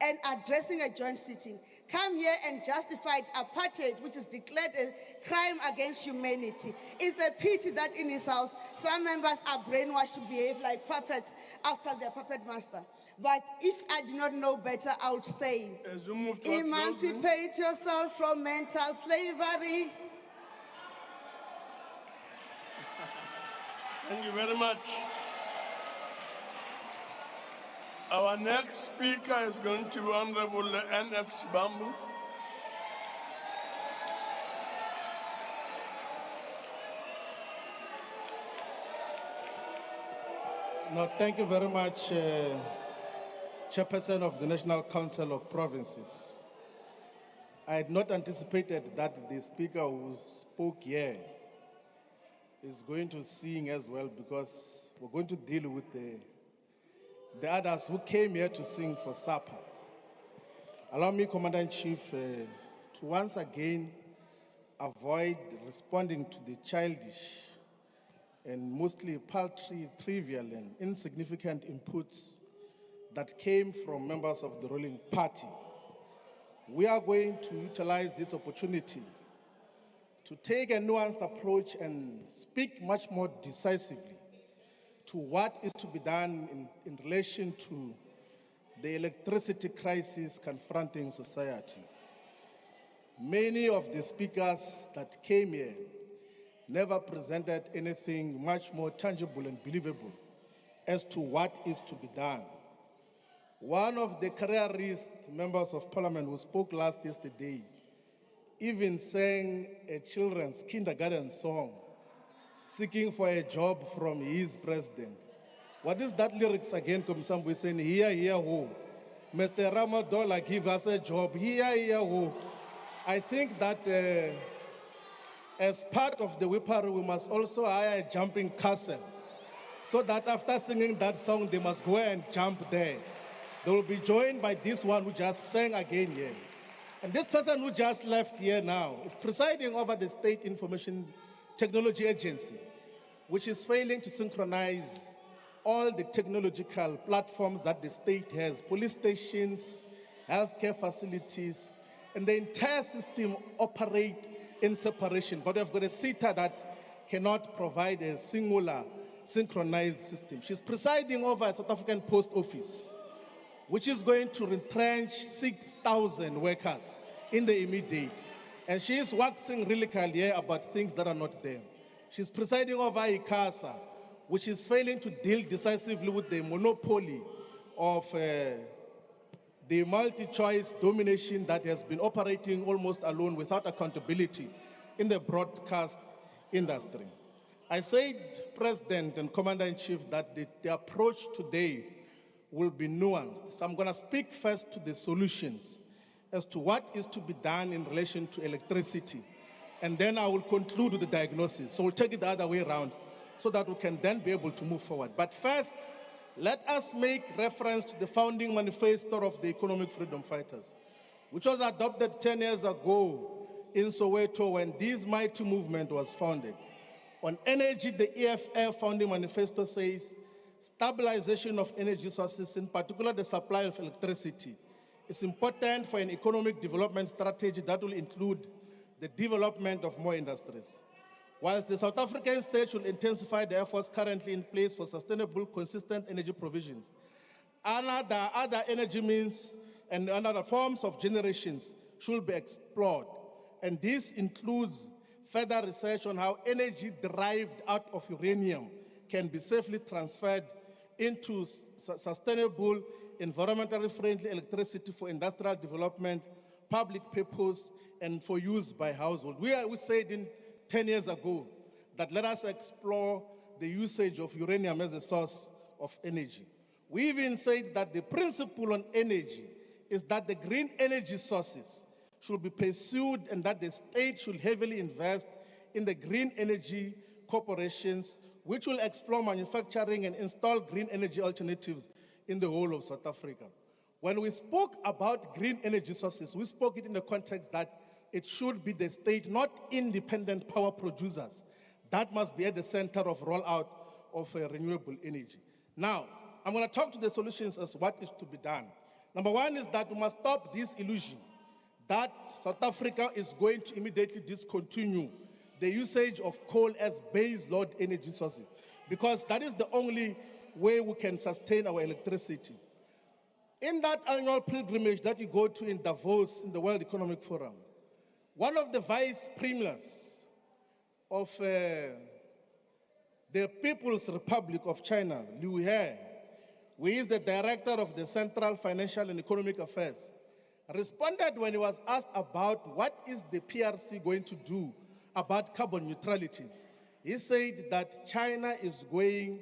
and addressing a joint sitting, come here and justify apartheid, which is declared a crime against humanity. It's a pity that in his house, some members are brainwashed to behave like puppets after their puppet master. But if I did not know better, I would say, emancipate yourself from mental slavery. Thank you very much. Our next speaker is going to be Honorable N.F. Shibambu. No, thank you very much, Chairperson of the National Council of Provinces. I had not anticipated that the speaker who spoke here is going to sing as well, because we're going to deal with the others who came here to sing for supper. Allow me, Commander-in-Chief, to once again avoid responding to the childish and mostly paltry, trivial and insignificant inputs that came from members of the ruling party. We are going to utilize this opportunity to take a nuanced approach and speak much more decisively to what is to be done in relation to the electricity crisis confronting society. Many of the speakers that came here never presented anything much more tangible and believable as to what is to be done. One of the careerist members of parliament who spoke yesterday even sang a children's kindergarten song, seeking for a job from his president. What is that lyrics again, Kumsambu, saying, here, who? Mr. Ramadola, give us a job, here, who? I think that as part of the whippery, we must also hire a jumping castle, so that after singing that song, they must go and jump there. They will be joined by this one who just sang again here. And this person who just left here now is presiding over the State Information Technology Agency, which is failing to synchronize all the technological platforms that the state has, police stations, healthcare facilities, and the entire system operate in separation. But we've got a SITA that cannot provide a singular synchronized system. She's presiding over a South African post office, which is going to retrench 6,000 workers in the immediate. And she is waxing really clear about things that are not there. She's presiding over ICASA, which is failing to deal decisively with the monopoly of the multi-choice domination that has been operating almost alone without accountability in the broadcast industry. I said, President and Commander-in-Chief, that the approach today will be nuanced. So I'm going to speak first to the solutions as to what is to be done in relation to electricity. And then I will conclude with the diagnosis. So we'll take it the other way around so that we can then be able to move forward. But first, let us make reference to the founding manifesto of the Economic Freedom Fighters, which was adopted 10 years ago in Soweto when this mighty movement was founded. On energy, the EFF founding manifesto says, stabilization of energy sources, in particular the supply of electricity, is important for an economic development strategy that will include the development of more industries. Whilst the South African state should intensify the efforts currently in place for sustainable, consistent energy provisions, other energy means and other forms of generations should be explored. And this includes further research on how energy derived out of uranium can be safely transferred into sustainable, environmentally friendly electricity for industrial development, public purpose, and for use by households. We said 10 years ago that let us explore the usage of uranium as a source of energy. We even said that the principle on energy is that the green energy sources should be pursued and that the state should heavily invest in the green energy corporations, which will explore manufacturing and install green energy alternatives in the whole of South Africa. When we spoke about green energy sources, we spoke it in the context that it should be the state, not independent power producers. That must be at the center of rollout of renewable energy. Now, I'm going to talk to the solutions as what is to be done. Number one is that we must stop this illusion that South Africa is going to immediately discontinue the usage of coal as base load energy sources, because that is the only way we can sustain our electricity. In that annual pilgrimage that you go to in Davos, in the World Economic Forum, one of the vice premiers of the People's Republic of China, Liu He, who is the director of the Central Financial and Economic Affairs, responded when he was asked about what is the PRC going to do about carbon neutrality. He said that China is going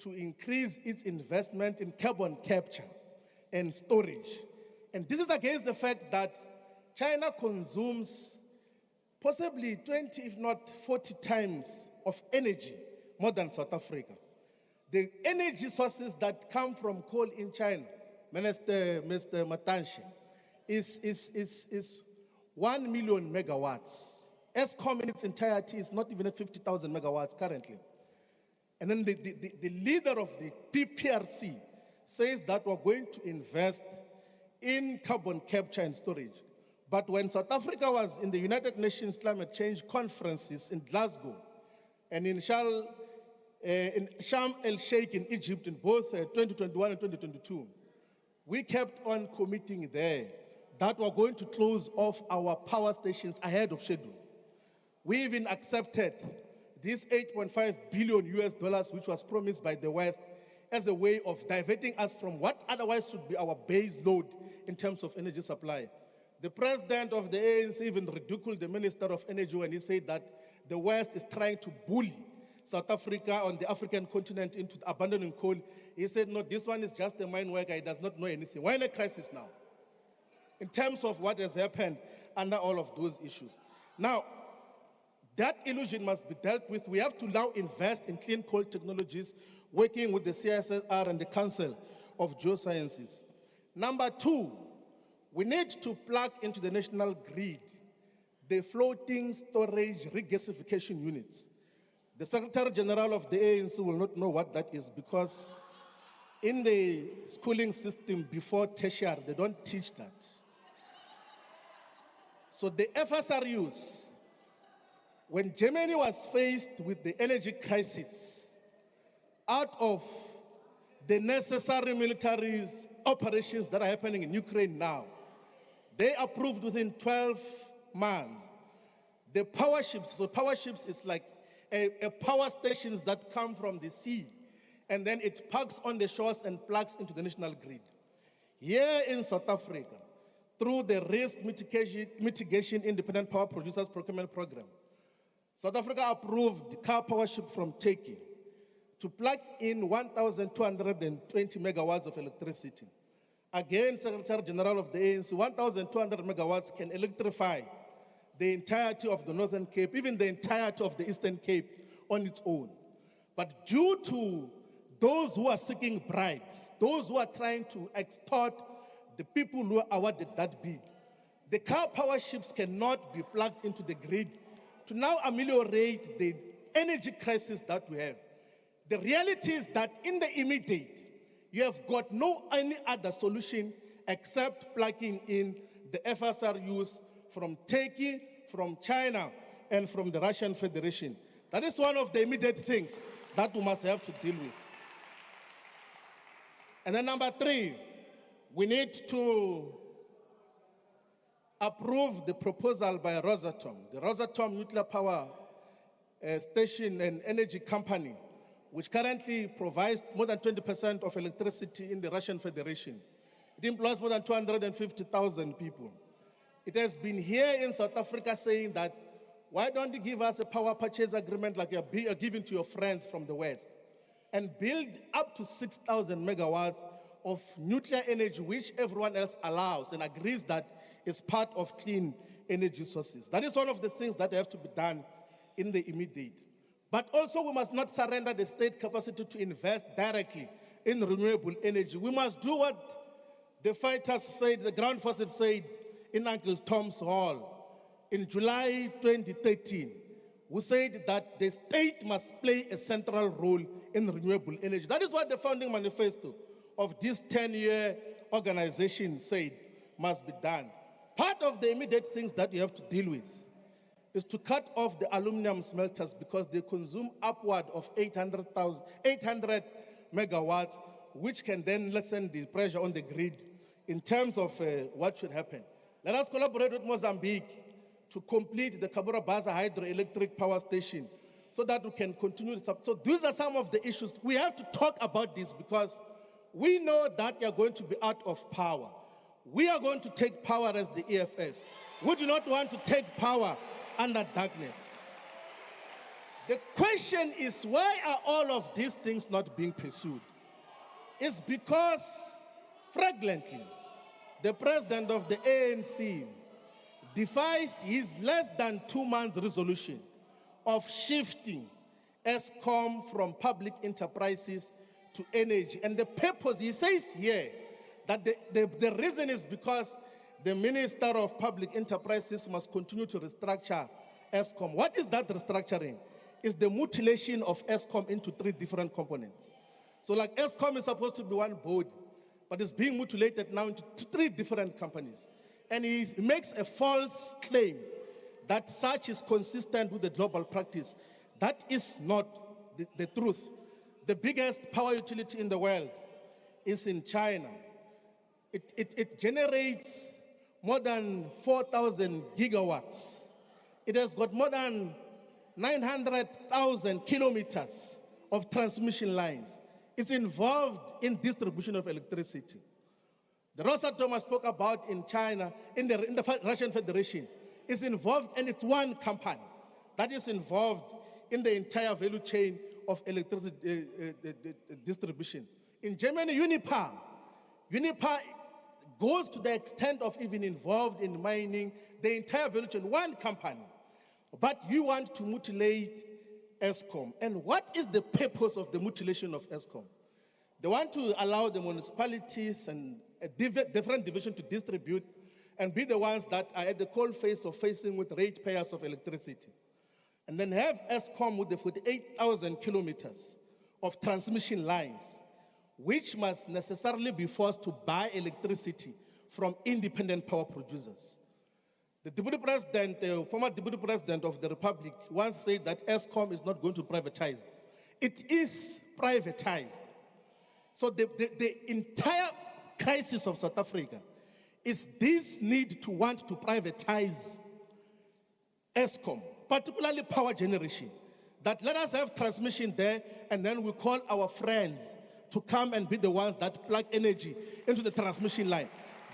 to increase its investment in carbon capture and storage. And this is against the fact that China consumes possibly 20, if not 40 times of energy more than South Africa. The energy sources that come from coal in China, Mr. Matanshi, is 1 million megawatts. ESCOM in its entirety is not even at 50,000 megawatts currently. And then the leader of the PPRC says that we're going to invest in carbon capture and storage. But when South Africa was in the United Nations Climate Change Conferences in Glasgow and in Sharm el-Sheikh in Egypt in both 2021 and 2022, we kept on committing there that we're going to close off our power stations ahead of schedule. We even accepted this $8.5 billion which was promised by the West as a way of diverting us from what otherwise should be our base load in terms of energy supply. The president of the ANC even ridiculed the Minister of Energy when he said that the West is trying to bully South Africa on the African continent into abandoning coal. He said, no, this one is just a mine worker. He does not know anything. We're in a crisis now in terms of what has happened under all of those issues. Now, that illusion must be dealt with. We have to now invest in clean coal technologies, working with the CSIR and the Council of Geosciences. Number two, we need to plug into the national grid the floating storage regasification units. The Secretary General of the ANC will not know what that is because in the schooling system before tertiary, they don't teach that. So the FSRUs, when Germany was faced with the energy crisis, out of the necessary military operations that are happening in Ukraine now, they approved within 12 months the power ships. So power ships is like a power stations that come from the sea, and then it parks on the shores and plugs into the national grid. Here in South Africa, through the Risk Mitigation Independent Power Producers Procurement Program, South Africa approved the car power ship from Turkey to plug in 1,220 megawatts of electricity. Again, Secretary General of the ANC, 1,200 megawatts can electrify the entirety of the Northern Cape, even the entirety of the Eastern Cape on its own. But due to those who are seeking bribes, those who are trying to extort the people who are awarded that bid, the car power ships cannot be plugged into the grid to now ameliorate the energy crisis that we have. The reality is that in the immediate, you have got no any other solution except plugging in the FSRUs from Turkey, from China, and from the Russian Federation. That is one of the immediate things that we must have to deal with. And then number three, we need to approve the proposal by Rosatom, the Rosatom nuclear power station and energy company, which currently provides more than 20% of electricity in the Russian Federation. It employs more than 250,000 people. It has been here in South Africa saying that, why don't you give us a power purchase agreement like you're giving to your friends from the West, and build up to 6,000 megawatts of nuclear energy, which everyone else allows and agrees that is part of clean energy sources. That is one of the things that have to be done in the immediate. But also we must not surrender the state capacity to invest directly in renewable energy. We must do what the fighters said, the ground forces said in Uncle Tom's Hall in July 2013, who said that the state must play a central role in renewable energy. That is what the founding manifesto of this 10-year organization said must be done. Part of the immediate things that you have to deal with is to cut off the aluminum smelters because they consume upward of 800 megawatts, which can then lessen the pressure on the grid in terms of what should happen. Let us collaborate with Mozambique to complete the Cabora Bassa hydroelectric power station so that we can continue. So these are some of the issues. We have to talk about this because we know that you're going to be out of power. We are going to take power as the EFF. We do not want to take power under darkness. The question is, why are all of these things not being pursued? It's because, fragrantly, the president of the ANC defies his less than 2 months resolution of shifting ESCOM from public enterprises to energy. And the purpose, he says here, that the reason is because the Minister of Public Enterprises must continue to restructure ESCOM. What is that restructuring? It's the mutilation of ESCOM into 3 different components. So like ESCOM is supposed to be one board, but it's being mutilated now into 3 different companies. And he makes a false claim that such is consistent with the global practice. That is not the truth. The biggest power utility in the world is in China. It generates more than 4,000 gigawatts. It has got more than 900,000 kilometers of transmission lines. It's involved in distribution of electricity. The Rosatom I spoke about in China, in the Russian Federation, is involved, and it's one company that is involved in the entire value chain of electricity distribution. In Germany, Uniper goes to the extent of even involved in mining the entire value chain, one company. But you want to mutilate ESCOM. And what is the purpose of the mutilation of ESCOM? They want to allow the municipalities and a different division to distribute and be the ones that are at the cold face of facing with ratepayers of electricity. And then have ESCOM with the 48,000 kilometers of transmission lines, which must necessarily be forced to buy electricity from independent power producers. The deputy president, former deputy president of the Republic, once said that ESCOM is not going to privatize. It is privatized. So the entire crisis of South Africa is this need to want to privatize ESCOM, particularly power generation. That let us have transmission there, and then we call our friends to come and be the ones that plug energy into the transmission line.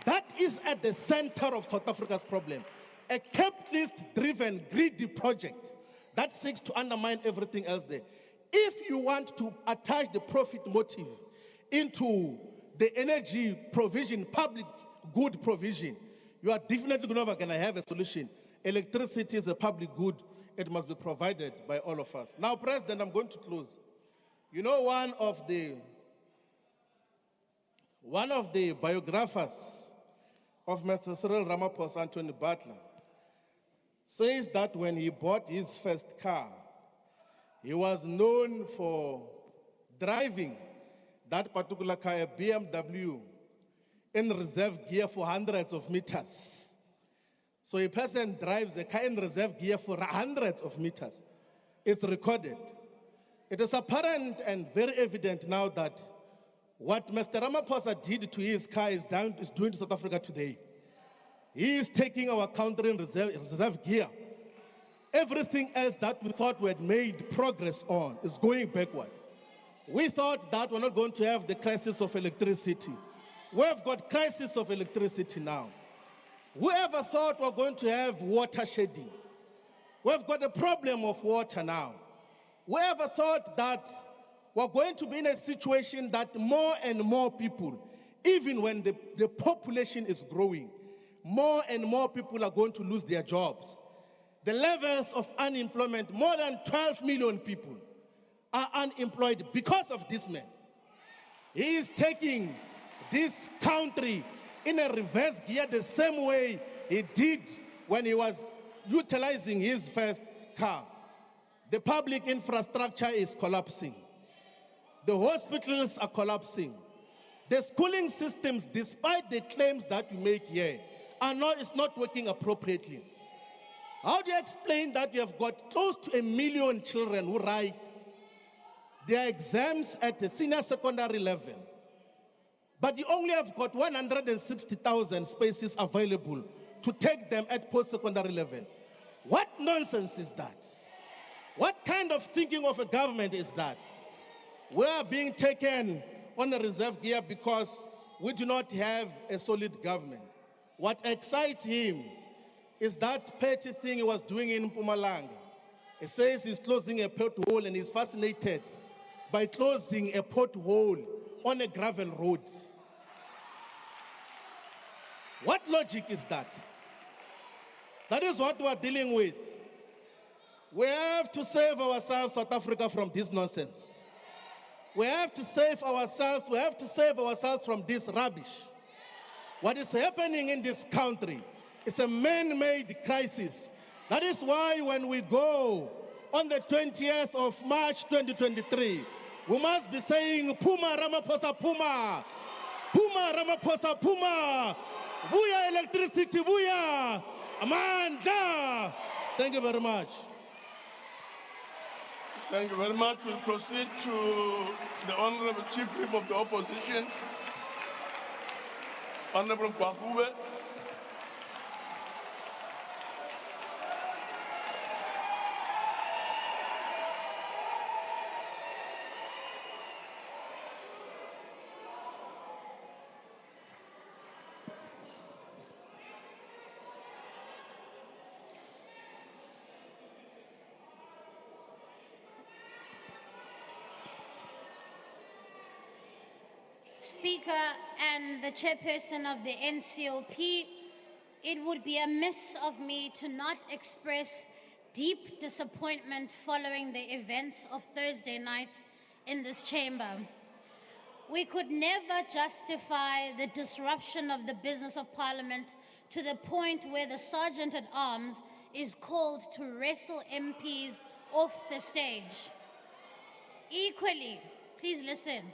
That is at the center of South Africa's problem. A capitalist-driven, greedy project that seeks to undermine everything else there. If you want to attach the profit motive into the energy provision, public good provision, you are definitely never going to have a solution. Electricity is a public good. It must be provided by all of us. Now, President, I'm going to close. You know, one of the biographers of Mr. Cyril Ramaphosa, Anthony Butler, says that when he bought his first car, he was known for driving that particular car, a BMW, in reserve gear for hundreds of meters. So a person drives a car in reserve gear for hundreds of meters. It's recorded. It is apparent and very evident now that what Mr. Ramaphosa did to his car is doing to South Africa today. He is taking our country in reserve gear. Everything else that we thought we had made progress on is going backward. We thought that we're not going to have the crisis of electricity. We've got crisis of electricity now. Whoever thought we're going to have water shedding? We've got a problem of water now. Whoever thought that we're going to be in a situation that more and more people, even when the population is growing, more and more people are going to lose their jobs. The levels of unemployment, more than 12 million people are unemployed because of this man. He is taking this country in a reverse gear the same way he did when he was utilizing his first car. The public infrastructure is collapsing. The hospitals are collapsing. The schooling systems, despite the claims that we make here, is not working appropriately. How do you explain that you have got close to 1 million children who write their exams at the senior secondary level, but you only have got 160,000 spaces available to take them at post-secondary level? What nonsense is that? What kind of thinking of a government is that? We are being taken on a reserve gear because we do not have a solid government. What excites him is that petty thing he was doing in Mpumalanga. He says he's closing a pothole and he's fascinated by closing a pothole on a gravel road. What logic is that? That is what we are dealing with. We have to save ourselves, South Africa, from this nonsense. We have to save ourselves. We have to save ourselves from this rubbish. What is happening in this country is a man-made crisis. That is why when we go on the 20th of March 2023, we must be saying, Puma Ramaphosa, Puma! Puma Ramaphosa, Puma! Booyah electricity, booyah! Amanda! Thank you very much. Thank you very much. We'll proceed to the Honorable Chief Whip of the Opposition, Honorable Kwahube. Speaker and the chairperson of the NCOP, it would be amiss of me to not express deep disappointment following the events of Thursday night in this chamber. We could never justify the disruption of the business of Parliament to the point where the Sergeant at Arms is called to wrestle MPs off the stage. Equally, please listen,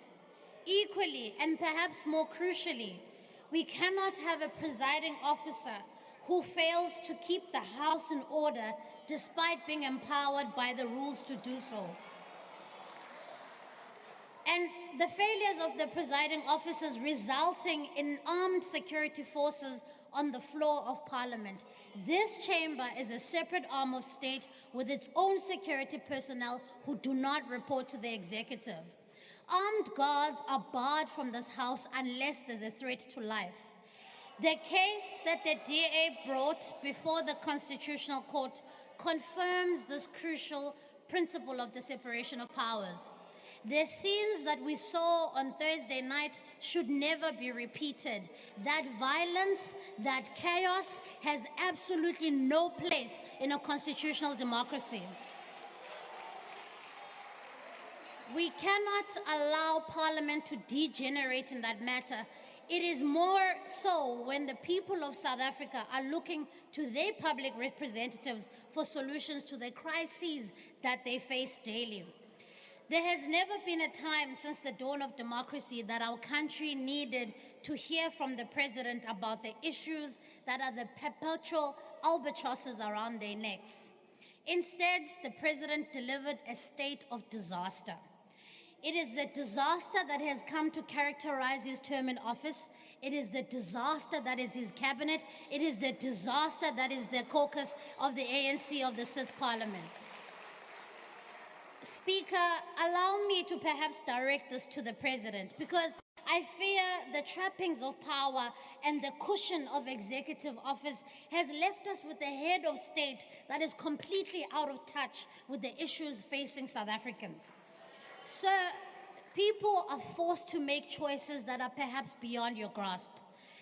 equally and perhaps more crucially, we cannot have a presiding officer who fails to keep the House in order despite being empowered by the rules to do so. And the failures of the presiding officers resulting in armed security forces on the floor of Parliament. This chamber is a separate arm of state with its own security personnel who do not report to the executive. Armed guards are barred from this House unless there's a threat to life. The case that the DA brought before the Constitutional Court confirms this crucial principle of the separation of powers. The scenes that we saw on Thursday night should never be repeated. That violence, that chaos has absolutely no place in a constitutional democracy. We cannot allow Parliament to degenerate in that matter. It is more so when the people of South Africa are looking to their public representatives for solutions to the crises that they face daily. There has never been a time since the dawn of democracy that our country needed to hear from the president about the issues that are the perpetual albatrosses around their necks. Instead, the president delivered a state of disaster. It is the disaster that has come to characterize his term in office. It is the disaster that is his cabinet. It is the disaster that is the caucus of the ANC of the 6th Parliament. Speaker, allow me to perhaps direct this to the president, because I fear the trappings of power and the cushion of executive office has left us with a head of state that is completely out of touch with the issues facing South Africans. Sir, people are forced to make choices that are perhaps beyond your grasp.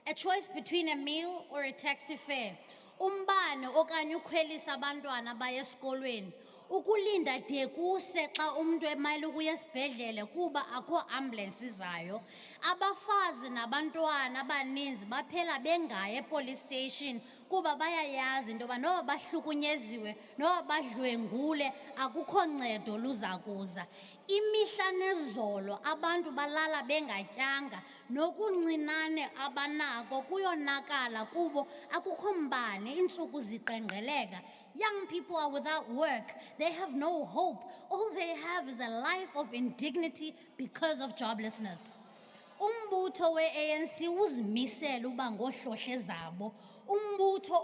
A choice between a meal or a taxi fare. Umbane okanye ukhwelisa abantwana baye esikolweni. Ukulinda de kuse xa umuntu emayile ukuya esibhedlele kuba akho ambulance izayo. Abafazi nabantwana abaninzi baphela bengayi epolice station kuba bayayazi into yoba noba bahlukunyeziwe noba badlwengule akukho ncedo luza kuza. Imihla nezolo abantu balala bengatyanga nokuncinane abanako kuyonakala kubo akukho mbane iintsuku ziqengqeleka. Young people are without work. They have no hope. All they have is a life of indignity because of joblessness. Umbutho we-ANC uzimisele uba ngohlohle zabo. Umbutho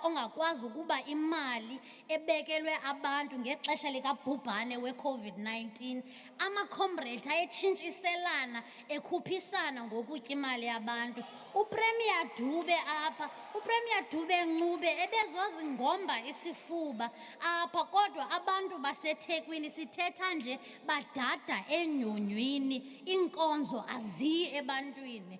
ongakwazi ukuba imali ebekelwe abantu ngexesha likabhubhane we-COVID-19. Ama-comrades ayetshintshiselana ekhuphisana ngokutya imali yabantu. Upremier Dube apha, uPremier Dube Ncube ebezozingomba isifuba apha kodwa abantu baseThekwini sithetha nje badada enyonywini, inkonzo aziyi ebantwini.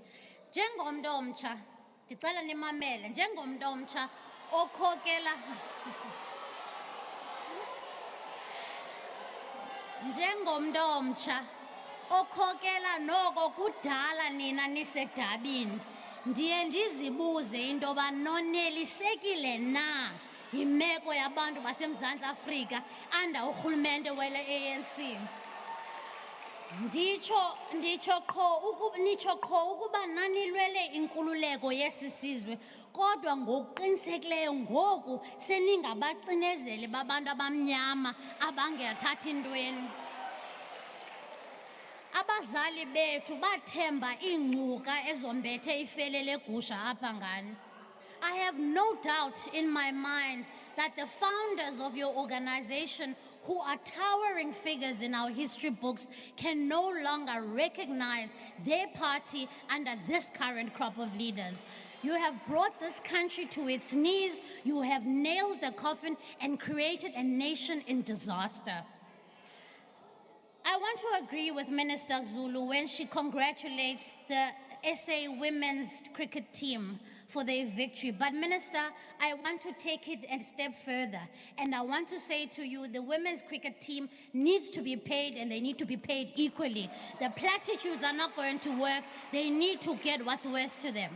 Njengomntu omtsha ndicela nimamele, njengomntu omtsha okhokela njengomntu omtsha okhokela noko kudala nina nisedabini, ndiye ndizibuze into yoba nonelisekile na yimeko yabantu baseMzantsi Afrika anda urhulumente wele ANC. Nitsho qho ukuba nanilwele inkululeko yesi sizwe kodwa ngokuqinisekileyo ngoku seningabacinezeli babantu abamnyama abangathathi ntweni. Abazali bethu bathemba ingcuka ezombethe ifele legusha apha ngani. I have no doubt in my mind that the founders of your organization, who are towering figures in our history books, can no longer recognize their party under this current crop of leaders. You have brought this country to its knees, you have nailed the coffin and created a nation in disaster. I want to agree with Minister Zulu when she congratulates the SA women's cricket team for their victory. But Minister, I want to take it a step further. And I want to say to you, the women's cricket team needs to be paid and they need to be paid equally. The platitudes are not going to work. They need to get what's worth to them.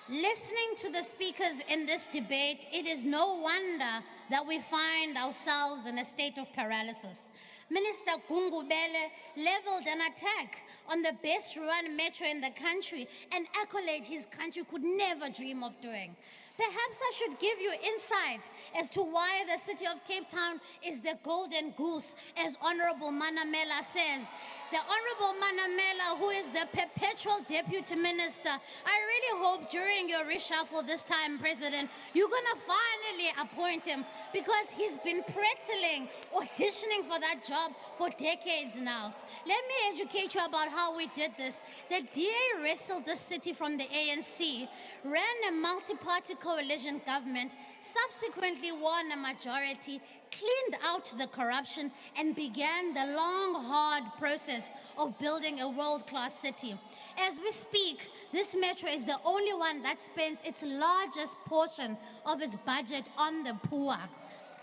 Listening to the speakers in this debate, it is no wonder that we find ourselves in a state of paralysis. Minister Gungubele leveled an attack on the best run metro in the country, an accolade his country could never dream of doing. Perhaps I should give you insight as to why the city of Cape Town is the golden goose, as Honorable Manamela says. The Honorable Manamela, who is the perpetual deputy minister, I really hope during your reshuffle this time, President, you're going to finally appoint him because he's been pretzeling, auditioning for that job for decades now. Let me educate you about how we did this. The DA wrestled the city from the ANC, ran a multi-party coalition government, subsequently won a majority, cleaned out the corruption, and began the long, hard process of building a world-class city. As we speak, this metro is the only one that spends its largest portion of its budget on the poor.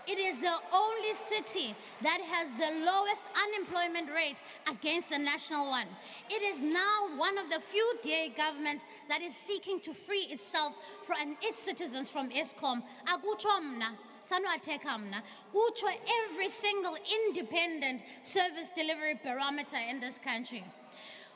It is the only city that has the lowest unemployment rate against the national one. It is now one of the few DA governments that is seeking to free itself and its citizens from ESCOM. Akutsho mna, sanoatheka mna, kutsho every single independent service delivery barometer in this country.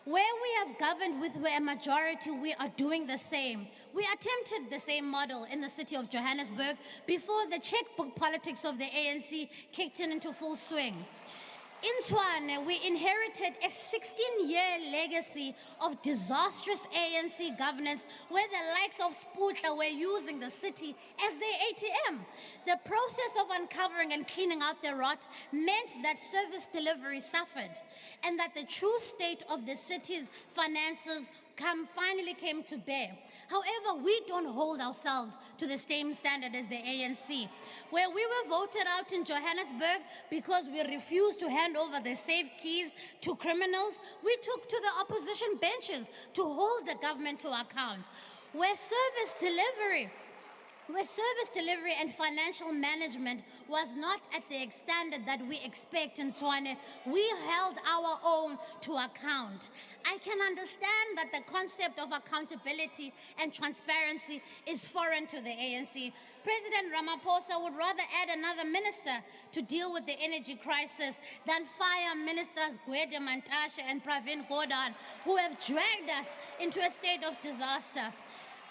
Where we have governed with a majority, we are doing the same. We attempted the same model in the city of Johannesburg before the checkbook politics of the ANC kicked into full swing. In Tshwane, we inherited a 16-year legacy of disastrous ANC governance where the likes of Sputla were using the city as their ATM. The process of uncovering and cleaning out the rot meant that service delivery suffered and that the true state of the city's finances finally came to bear. However, we don't hold ourselves to the same standard as the ANC. Where we were voted out in Johannesburg because we refused to hand over the safe keys to criminals, we took to the opposition benches to hold the government to account. Where service delivery where service delivery and financial management was not at the standard that we expect in Tshwane, we held our own to account. I can understand that the concept of accountability and transparency is foreign to the ANC. President Ramaphosa would rather add another minister to deal with the energy crisis than fire ministers Gwede Mantashe and Pravin Gordhan, who have dragged us into a state of disaster.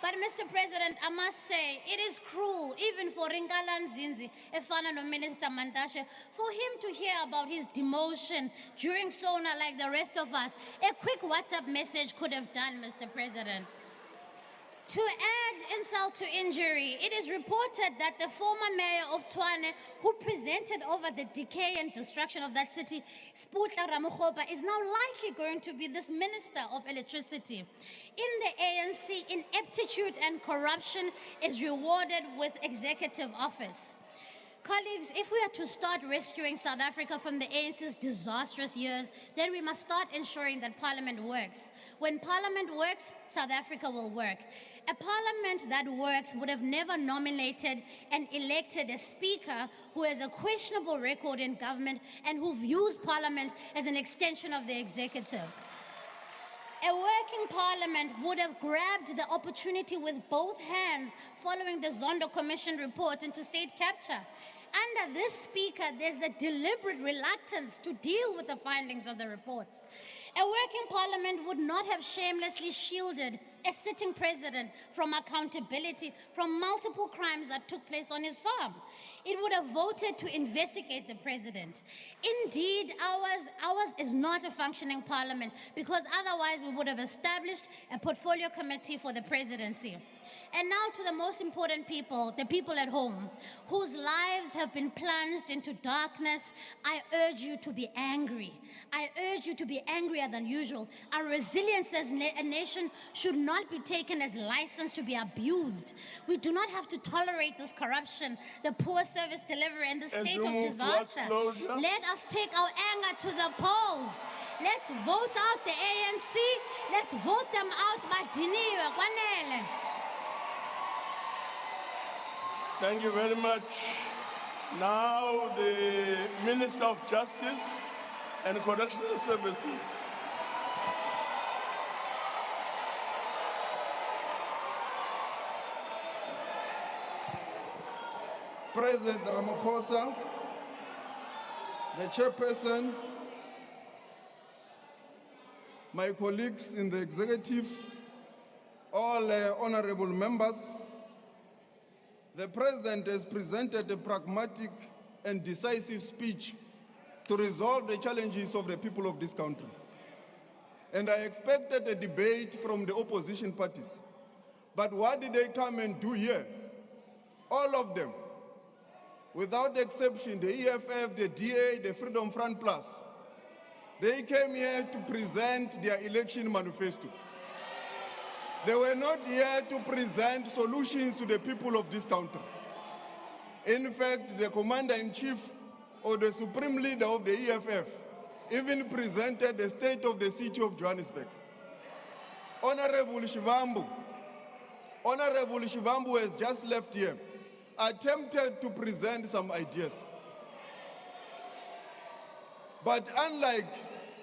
But Mr. President, I must say, it is cruel, even for Ringala Nzinzi, efana no Minister Mantashe, for him to hear about his demotion during SONA like the rest of us. A quick WhatsApp message could have done, Mr. President. To add insult to injury, it is reported that the former mayor of Tshwane, who presented over the decay and destruction of that city, Cyril Ramaphosa, is now likely going to be this minister of electricity. In the ANC, ineptitude and corruption is rewarded with executive office. Colleagues, if we are to start rescuing South Africa from the ANC's disastrous years, then we must start ensuring that Parliament works. When Parliament works, South Africa will work. A Parliament that works would have never nominated and elected a Speaker who has a questionable record in government and who views Parliament as an extension of the executive. A working Parliament would have grabbed the opportunity with both hands following the Zondo Commission report into state capture. Under this Speaker, there's a deliberate reluctance to deal with the findings of the report. A working Parliament would not have shamelessly shielded a sitting president from accountability from multiple crimes that took place on his farm. It would have voted to investigate the president. Indeed, ours is not a functioning Parliament, because otherwise we would have established a portfolio committee for the presidency. And now to the most important people, the people at home, whose lives have been plunged into darkness. I urge you to be angry. I urge you to be angrier than usual. Our resilience as a nation should not be taken as license to be abused. We do not have to tolerate this corruption, the poor service delivery, and the state of disaster. Let us take our anger to the polls. Let's vote out the ANC. Let's vote them out. Madiniwe kwanele. Thank you very much. Now the Minister of Justice and Correctional Services. President Ramaphosa, the chairperson, my colleagues in the executive, all honorable members, the President has presented a pragmatic and decisive speech to resolve the challenges of the people of this country. And I expected a debate from the opposition parties. But what did they come and do here? All of them, without exception, the EFF, the DA, the Freedom Front Plus, they came here to present their election manifesto. They were not here to present solutions to the people of this country. In fact, the Commander-in-Chief or the Supreme Leader of the EFF even presented the state of the city of Johannesburg. Honorable Shivambu has just left here, attempted to present some ideas. But unlike,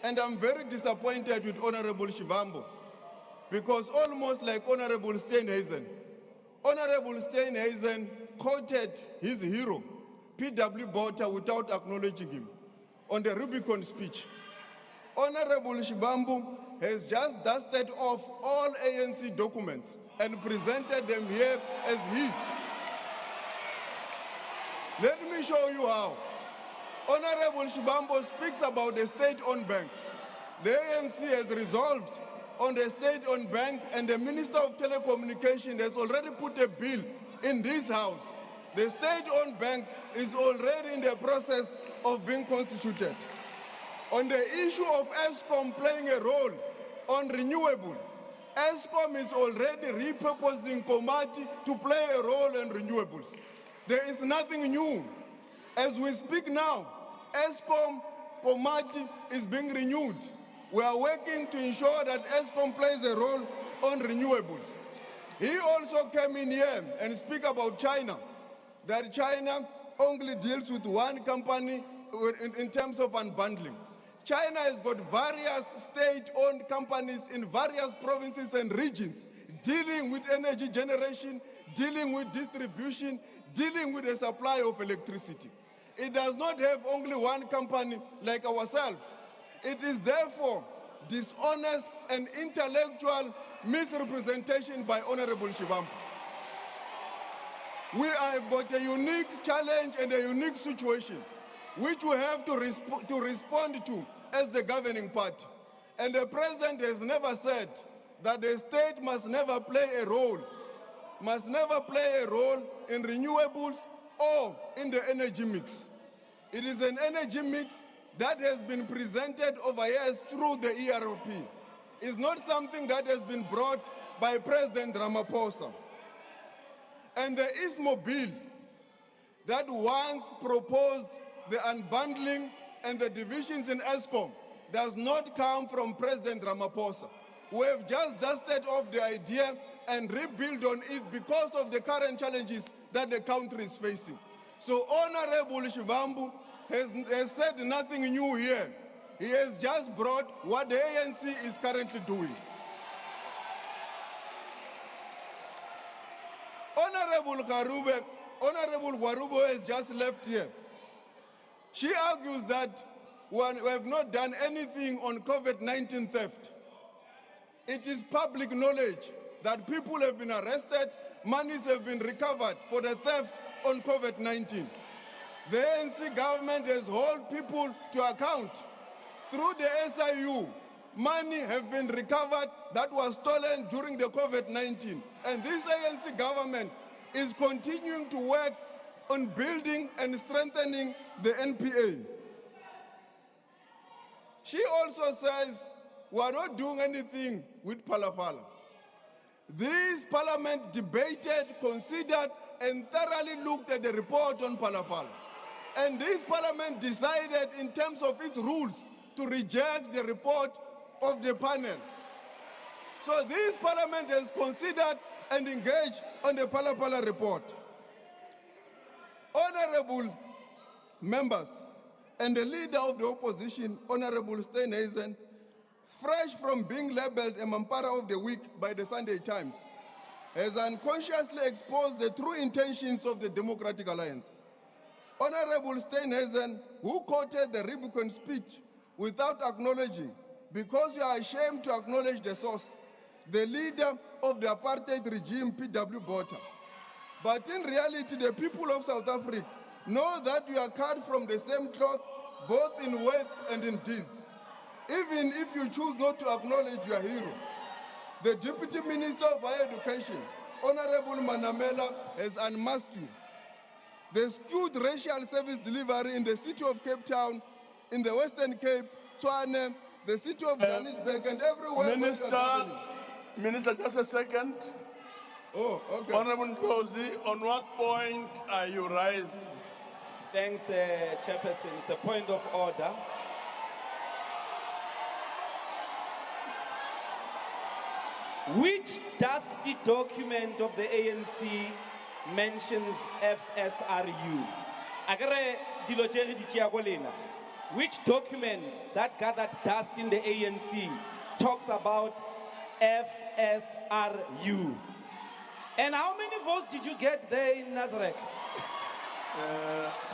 and I'm very disappointed with Honorable Shivambu, because almost like Honorable Steenhuisen quoted his hero, P.W. Botha, without acknowledging him on the Rubicon speech. Honorable Shivambu has just dusted off all ANC documents and presented them here as his. Let me show you how. Honorable Shivambu speaks about the state-owned bank. The ANC has resolved on the state-owned bank, and the Minister of Telecommunications has already put a bill in this house. The state-owned bank is already in the process of being constituted. On the issue of ESCOM playing a role on renewable, ESCOM is already repurposing Komati to play a role in renewables. There is nothing new. As we speak now, ESCOM Komati is being renewed. We are working to ensure that ESCOM plays a role on renewables. He also came in here and speak about China, that China only deals with one company in terms of unbundling. China has got various state-owned companies in various provinces and regions dealing with energy generation, dealing with distribution, dealing with the supply of electricity. It does not have only one company like ourselves. It is therefore dishonest and intellectual misrepresentation by Honorable Shivambu. We have got a unique challenge and a unique situation which we have to respond to as the governing party. And the president has never said that the state must never play a role in renewables or in the energy mix. It is an energy mix that has been presented over years through the ERP. It's not something that has been brought by President Ramaphosa. And the ISMO bill that once proposed the unbundling and the divisions in ESCOM does not come from President Ramaphosa. We have just dusted off the idea and rebuild on it because of the current challenges that the country is facing. So Honorable Shivambu has said nothing new here. He has just brought what the ANC is currently doing. Honorable Warubo has just left here. She argues that we have not done anything on COVID-19 theft. It is public knowledge that people have been arrested, monies have been recovered for the theft on COVID-19. The ANC government has held people to account. Through the SIU, money have been recovered that was stolen during the COVID-19. And this ANC government is continuing to work on building and strengthening the NPA. She also says we are not doing anything with Palapala. This parliament debated, considered, and thoroughly looked at the report on Palapala. And this parliament decided in terms of its rules to reject the report of the panel. So this parliament has considered and engaged on the Palapala report. Honorable members and the leader of the opposition, Honorable Steenhuisen, fresh from being labeled a Mampara of the Week by the Sunday Times, has unconsciously exposed the true intentions of the Democratic Alliance. Honorable Steenhuisen, who quoted the Rubicon speech without acknowledging, because you are ashamed to acknowledge the source, the leader of the apartheid regime, P.W. Botha. But in reality, the people of South Africa know that you are cut from the same cloth, both in words and in deeds. Even if you choose not to acknowledge your hero, the Deputy Minister of Higher Education, Honorable Manamela, has unmasked you. The skewed racial service delivery in the city of Cape Town, in the Western Cape, Tshwane, the city of Johannesburg, and everywhere. Minister, just a second. Oh, okay. Honorable Nkosi, on what point are you rising? Thanks, Chairperson. It's a point of order. Which dusty document of the ANC mentions FSRU? Which document that gathered dust in the ANC talks about FSRU? And how many votes did you get there in Nazareth?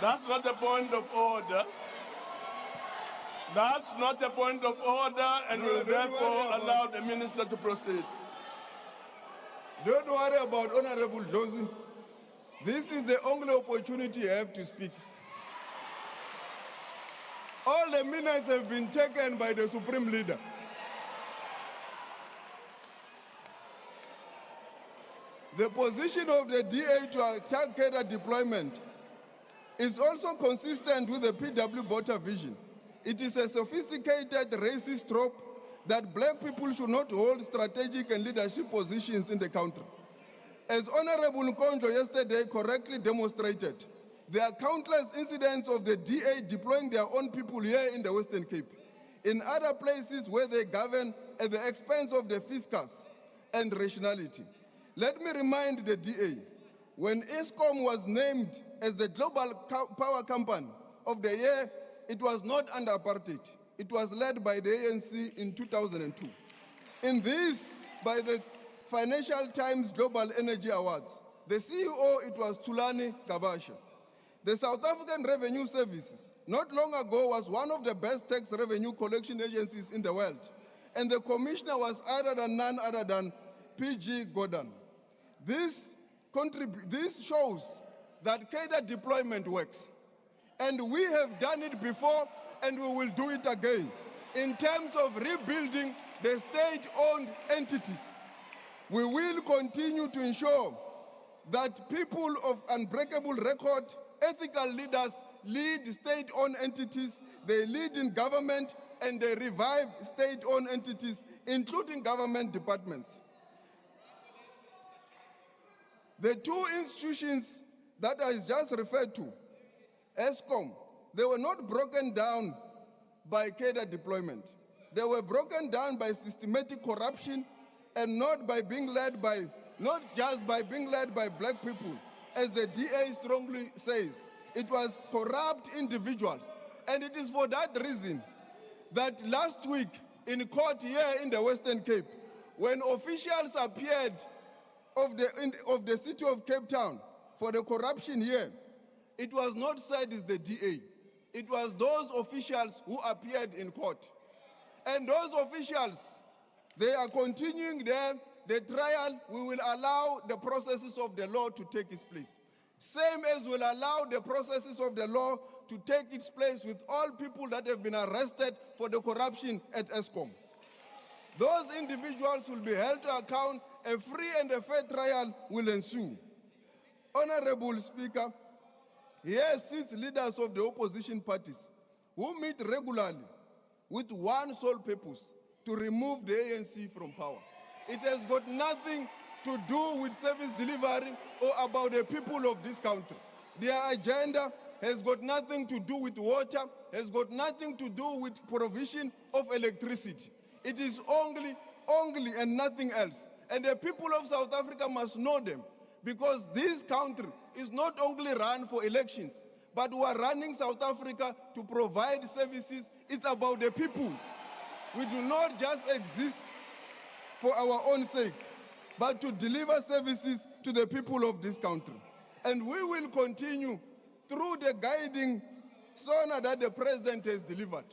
That's not the point of order. That's not the point of order, and will therefore allow the minister to proceed. Don't worry about Honorable Johnson. This is the only opportunity I have to speak. All the minutes have been taken by the Supreme Leader. The position of the DA to attack cadre deployment is also consistent with the P.W. Botha vision. It is a sophisticated racist trope that black people should not hold strategic and leadership positions in the country. As Honorable Nkondlo yesterday correctly demonstrated, there are countless incidents of the DA deploying their own people here in the Western Cape, in other places where they govern at the expense of the fiscus and rationality. Let me remind the DA, when ESCOM was named as the Global Power Company of the Year, it was not under apartheid. It was led by the ANC in 2002. In this, by the Financial Times Global Energy Awards, the CEO, it was Thulani Kabasha. The South African Revenue Services, not long ago, was one of the best tax revenue collection agencies in the world. And the commissioner was none other than P.G. Gordon. This shows that cadre deployment works. And we have done it before, and we will do it again. In terms of rebuilding the state-owned entities, we will continue to ensure that people of unbreakable record, ethical leaders, lead state-owned entities, they lead in government, and they revive state-owned entities, including government departments. The two institutions that I just referred to, ESCOM, they were not broken down by cadre deployment. They were broken down by systematic corruption and not just by being led by black people, as the DA strongly says. It was corrupt individuals. And it is for that reason that last week in court here in the Western Cape, when officials appeared of the city of Cape Town for the corruption here, it was not said it's the DA. It was those officials who appeared in court. And those officials, they are continuing the trial. We will allow the processes of the law to take its place. Same as we'll allow the processes of the law to take its place with all people that have been arrested for the corruption at ESCOM. Those individuals will be held to account. A free and a fair trial will ensue. Honorable Speaker, here sits leaders of the opposition parties who meet regularly with one sole purpose: to remove the ANC from power. It has got nothing to do with service delivery or about the people of this country. Their agenda has got nothing to do with water, has got nothing to do with provision of electricity. It is only and nothing else. And the people of South Africa must know them, because this country is not only run for elections, but we are running South Africa to provide services. It's about the people. We do not just exist for our own sake, but to deliver services to the people of this country. And we will continue through the guiding SONA that the President has delivered,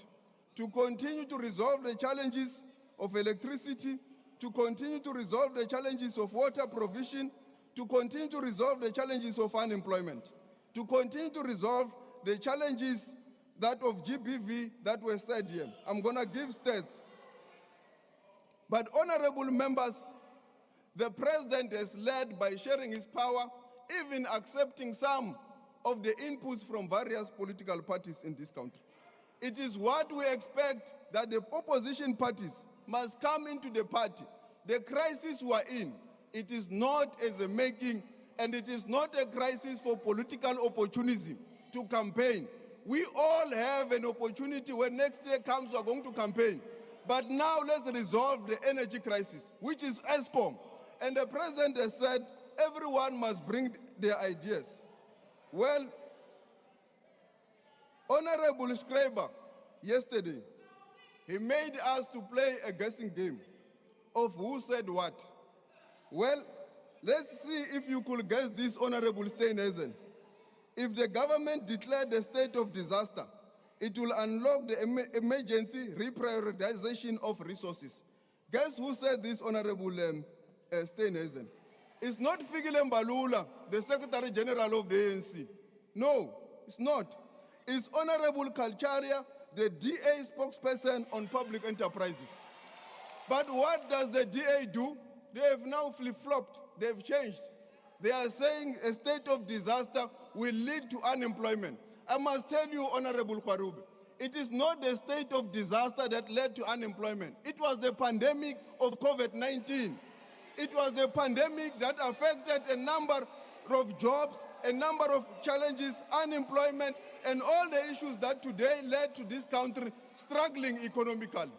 to continue to resolve the challenges of electricity, to continue to resolve the challenges of water provision, to continue to resolve the challenges of unemployment, to continue to resolve the challenges that of GBV that were said here. I'm going to give stats. But honorable members, the President has led by sharing his power, even accepting some of the inputs from various political parties in this country. It is what we expect, that the opposition parties must come into the party. The crisis we are in, it is not as a making, and it is not a crisis for political opportunism to campaign. We all have an opportunity. When next year comes, we are going to campaign. But now let's resolve the energy crisis, which is ESCOM. And the President has said everyone must bring their ideas. Well, Honorable Schreiber, yesterday, he made us to play a guessing game of who said what. Well, let's see if you could guess this, Honorable Steenhuisen. If the government declared a state of disaster, it will unlock the emergency reprioritization of resources. Guess who said this, Honorable Steenhuisen? It's not Fikile Mbalula, the Secretary General of the ANC. No, it's not. It's Honorable Kalcharia, the DA spokesperson on public enterprises. But what does the DA do? They have now flip-flopped. They've changed. They are saying a state of disaster will lead to unemployment. I must tell you, Honorable Kwarube, it is not the state of disaster that led to unemployment. It was the pandemic of COVID-19. It was the pandemic that affected a number of jobs, a number of challenges, unemployment, and all the issues that today led to this country struggling economically.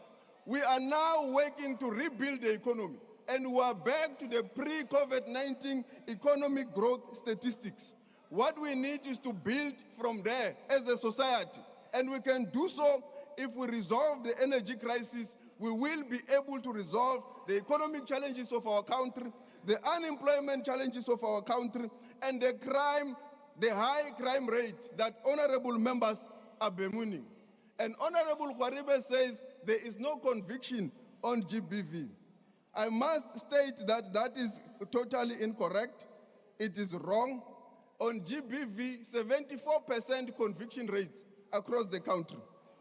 We are now working to rebuild the economy. and we are back to the pre-COVID-19 economic growth statistics. What we need is to build from there as a society, and we can do so if we resolve the energy crisis. We will be able to resolve the economic challenges of our country, the unemployment challenges of our country, and the high crime rate that honorable members are bemoaning. And Honorable Kwaribe says there is no conviction on GBV. I must state that that is totally incorrect. It is wrong. On GBV, 74% conviction rates across the country,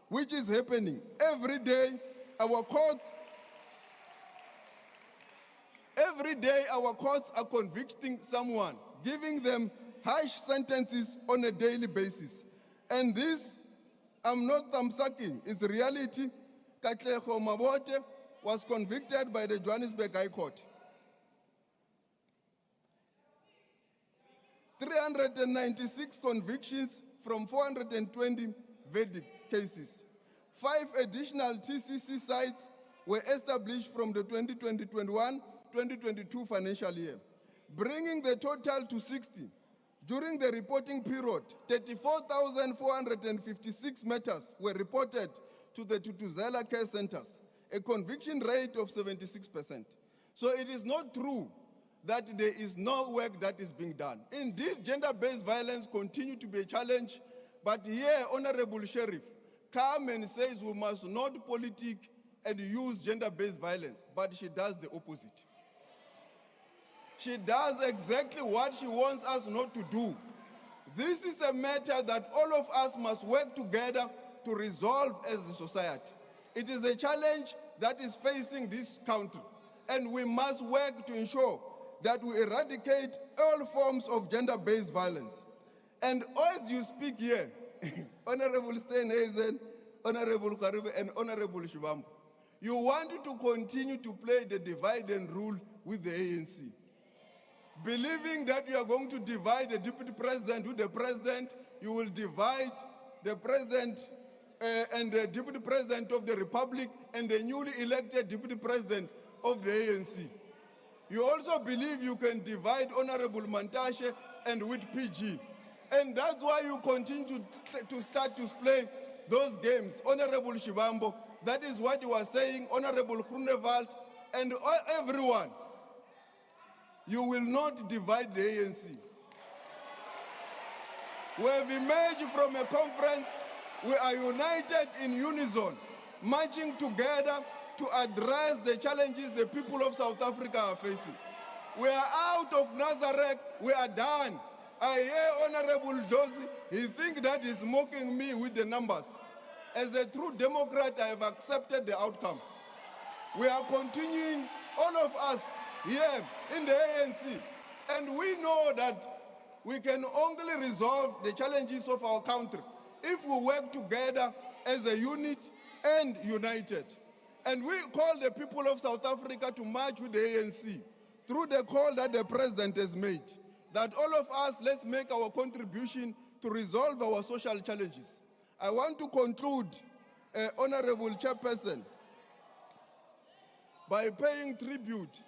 which is happening every day. Our courts are convicting someone, giving them harsh sentences on a daily basis. And this, I'm sucking, is reality. Katlego Mabote was convicted by the Johannesburg High Court. 396 convictions from 420 verdict cases. 5 additional TCC sites were established from the 2020-21-2022 financial year, bringing the total to 60. During the reporting period, 34,456 matters were reported to the Tutuzela care centers, a conviction rate of 76%. So it is not true that there is no work that is being done. Indeed, gender-based violence continues to be a challenge, but here, Honorable Sheriff, come and says we must not politic and use gender-based violence, but she does the opposite. She does exactly what she wants us not to do. This is a matter that all of us must work together to resolve as a society. It is a challenge that is facing this country, and we must work to ensure that we eradicate all forms of gender-based violence. And as you speak here, Honorable Steenhuisen, Honorable Karibe, and Honorable Shibambo, you want to continue to play the divide and rule with the ANC. Believing that you are going to divide the deputy president with the president, you will divide the president and the deputy president of the republic and the newly elected deputy president of the ANC. You also believe you can divide Honorable Mantashe and with PG. And that's why you continue to start to play those games. Honorable Shibambo, that is what you are saying, Honorable Grunewald, and everyone. You will not divide the ANC. We have emerged from a conference. We are united in unison, marching together to address the challenges the people of South Africa are facing. We are out of Nazareth. We are done. I hear Honorable Dozie. He thinks that he's mocking me with the numbers. As a true Democrat, I have accepted the outcome. We are continuing, all of us here in the ANC, and we know that we can only resolve the challenges of our country if we work together as a unit and united. And we call the people of South Africa to march with the ANC through the call that the president has made, that all of us, let's make our contribution to resolve our social challenges. I want to conclude, Honorable Chairperson, by paying tribute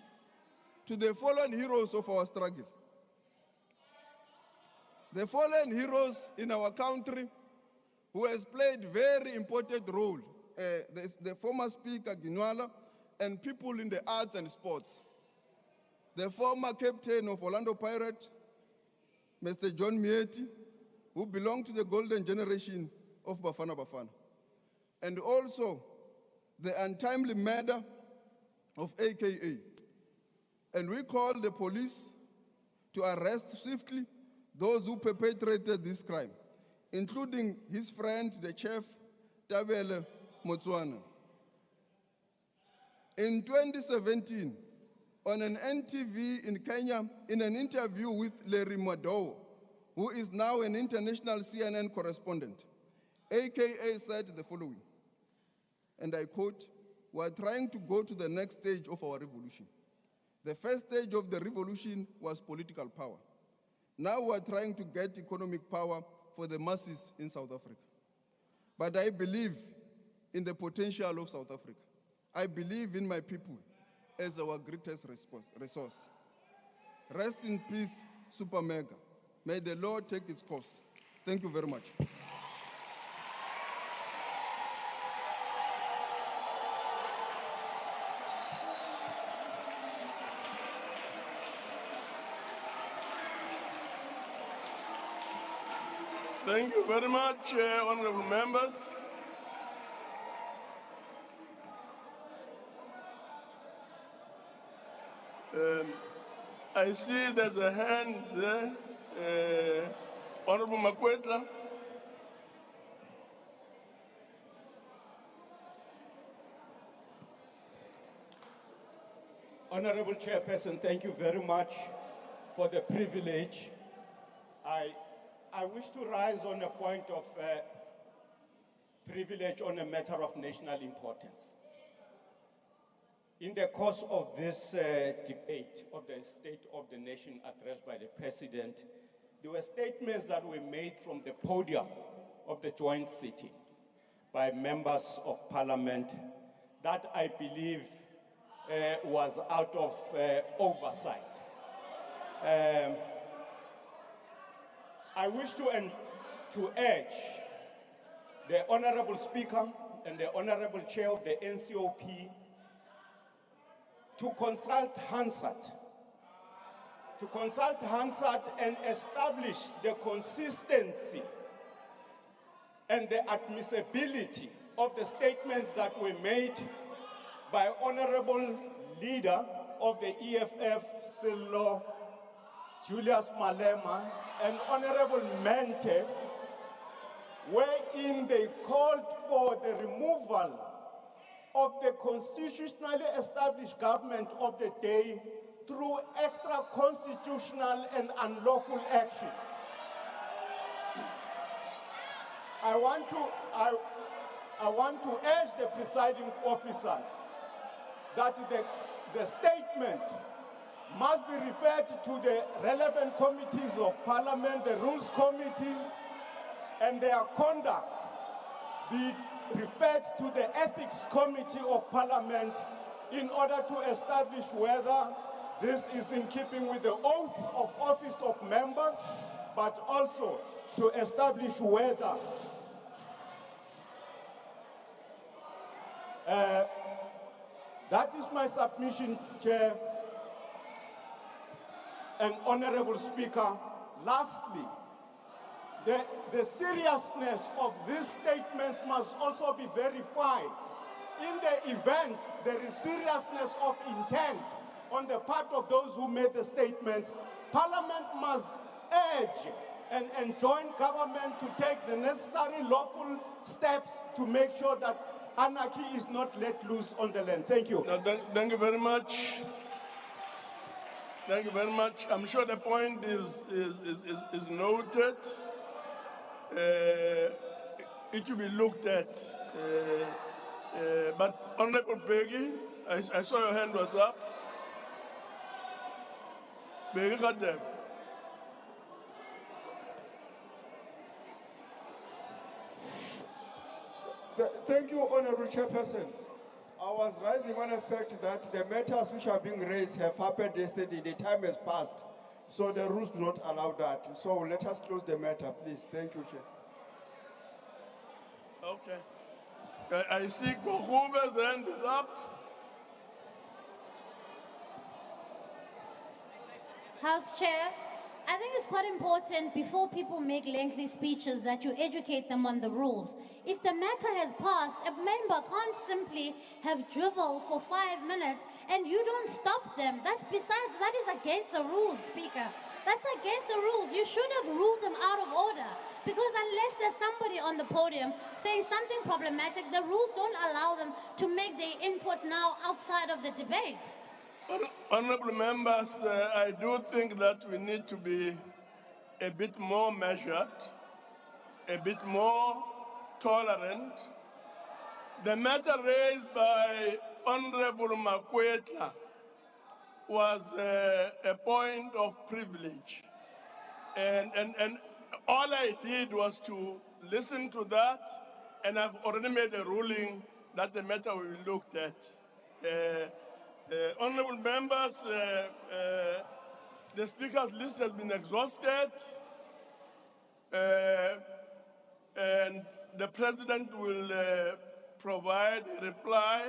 to the fallen heroes of our struggle. The fallen heroes in our country who has played very important role, the former Speaker Ginwala and people in the arts and sports. The former captain of Orlando Pirates, Mr. John Mieti, who belonged to the golden generation of Bafana Bafana. And also the untimely murder of AKA. And we call the police to arrest swiftly those who perpetrated this crime, including his friend, the chef, Tabele Motswana. In 2017, on an NTV in Kenya, in an interview with Larry Madowo, who is now an international CNN correspondent, AKA said the following, and I quote, "We are trying to go to the next stage of our revolution. The first stage of the revolution was political power. Now we are trying to get economic power for the masses in South Africa. But I believe in the potential of South Africa. I believe in my people. as our greatest resource. Rest in peace, Super Mega. May the Lord take its course. Thank you very much. Thank you very much, honorable members. I see there's a hand there. Honorable Makwetla. Honorable Chairperson, thank you very much for the privilege. I wish to rise on a point of privilege on a matter of national importance. In the course of this debate of the State of the Nation addressed by the President, there were statements that were made from the podium of the joint sitting by members of Parliament that I believe was out of oversight. I wish to urge the Honorable Speaker and the Honorable Chair of the NCOP to consult Hansard and establish the consistency and the admissibility of the statements that were made by Honorable Leader of the EFF, Cyril Julius Malema, and Honorable Mente, wherein they called for the removal of the constitutionally established government of the day through extra-constitutional and unlawful action. I want to urge the presiding officers that the statement must be referred to the relevant committees of Parliament, the Rules Committee, and their conduct be referred to the Ethics Committee of Parliament in order to establish whether this is in keeping with the oath of office of members, but also to establish whether that is my submission, Chair and Honorable Speaker. Lastly, the seriousness of these statements must also be verified. In the event there is seriousness of intent on the part of those who made the statements, Parliament must urge and enjoin government to take the necessary lawful steps to make sure that anarchy is not let loose on the land. Thank you. No, thank you very much. Thank you very much. I'm sure the point is noted. It should be looked at. But Honorable Peggy, I saw your hand was up. Peggy got them. Thank you, Honorable Chairperson. I was rising on the fact that the matters which are being raised have happened yesterday. The time has passed. So the rules do not allow that. So let us close the matter, please. Thank you, Chair. Okay. I see Kokube's hand is up. House Chair, I think it's quite important before people make lengthy speeches that you educate them on the rules. If the matter has passed, a member can't simply have drivel for 5 minutes and you don't stop them. That is against the rules, Speaker. That's against the rules. You should have ruled them out of order. Because unless there's somebody on the podium saying something problematic, the rules don't allow them to make their input now outside of the debate. Honorable members, I do think that we need to be a bit more measured, a bit more tolerant. The matter raised by Honorable Makwetla was a point of privilege. And all I did was to listen to that, and I've already made a ruling that the matter will be looked at. Honorable members, the speaker's list has been exhausted, and the president will provide a reply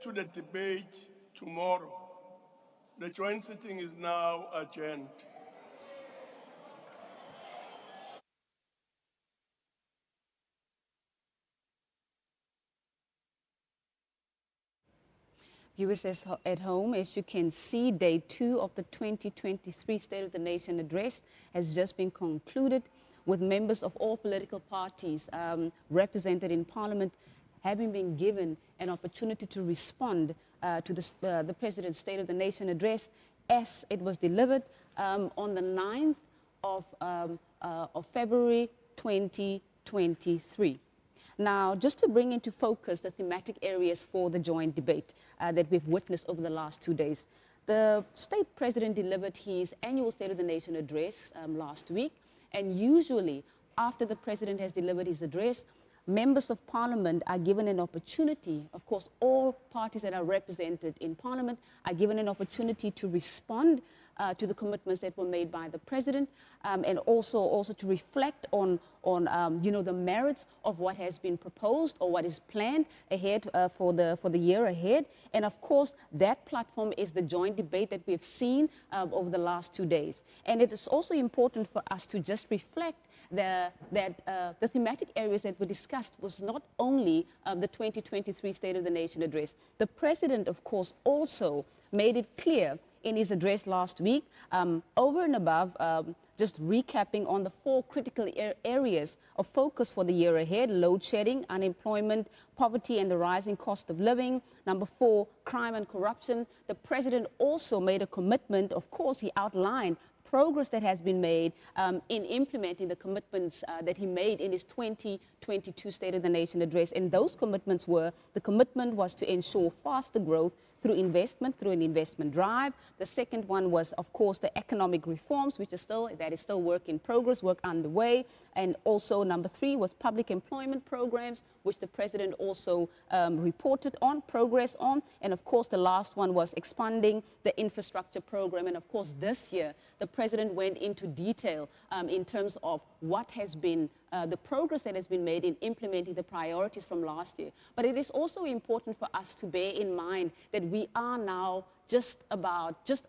to the debate tomorrow. The joint sitting is now adjourned. Viewers at home, as you can see, day 2 of the 2023 State of the Nation address has just been concluded, with members of all political parties represented in Parliament having been given an opportunity to respond to the President's State of the Nation address as it was delivered on the 9th of February 2023. Now, just to bring into focus the thematic areas for the joint debate that we've witnessed over the last 2 days, the State President delivered his annual State of the Nation address last week, and usually after the President has delivered his address, members of Parliament are given an opportunity, of course all parties that are represented in Parliament are given an opportunity to respond to the commitments that were made by the President, and also to reflect on the merits of what has been proposed or what is planned ahead for the year ahead. And of course, that platform is the joint debate that we've seen over the last 2 days. And it is also important for us to just reflect that the thematic areas that were discussed was not only the 2023 State of the Nation address. The President, of course, also made it clear in his address last week, over and above just recapping on the 4 critical areas of focus for the year ahead: load shedding, unemployment, poverty and the rising cost of living. Number 4, crime and corruption. The President also made a commitment. Of course, he outlined progress that has been made in implementing the commitments that he made in his 2022 State of the Nation address. And those commitments were, the commitment was to ensure faster growth through investment, through an investment drive. The second one was, of course, the economic reforms, which is still work in progress, work underway. And also number 3 was public employment programs, which the President also reported on, progress on. And of course, the last one was expanding the infrastructure program. And of course, this year, the President went into detail in terms of what has been the progress that has been made in implementing the priorities from last year. But it is also important for us to bear in mind that we are now just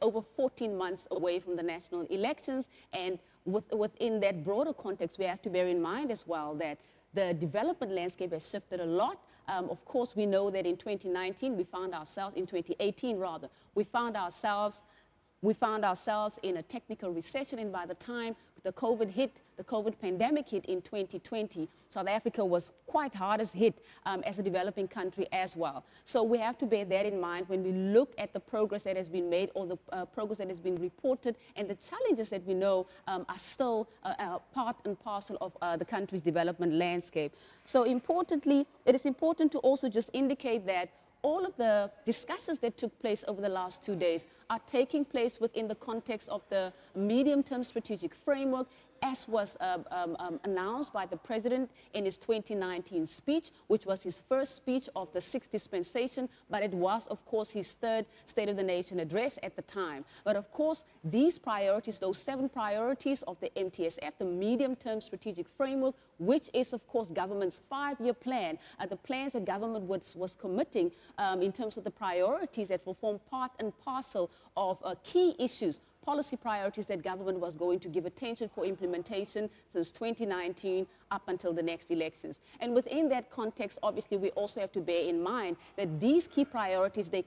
over 14 months away from the national elections. And within that broader context, we have to bear in mind as well that the development landscape has shifted a lot. Of course, we know that in 2018 rather, we found ourselves in a technical recession, and by the time the COVID pandemic hit in 2020, South Africa was quite hardest hit as a developing country as well. So we have to bear that in mind when we look at the progress that has been made or the progress that has been reported, and the challenges that we know are still part and parcel of the country's development landscape. So importantly, it is important to also just indicate that all of the discussions that took place over the last 2 days are taking place within the context of the medium-term strategic framework, as was announced by the President in his 2019 speech, which was his first speech of the 6th dispensation, but it was, of course, his 3rd State of the Nation address at the time. But of course, these priorities, those 7 priorities of the MTSF, the medium-term strategic framework, which is, of course, government's 5-year plan, the plans that government was committing in terms of the priorities that will form part and parcel of key issues, policy priorities that government was going to give attention for implementation since 2019 up until the next elections. And within that context, obviously, we also have to bear in mind that these key priorities, they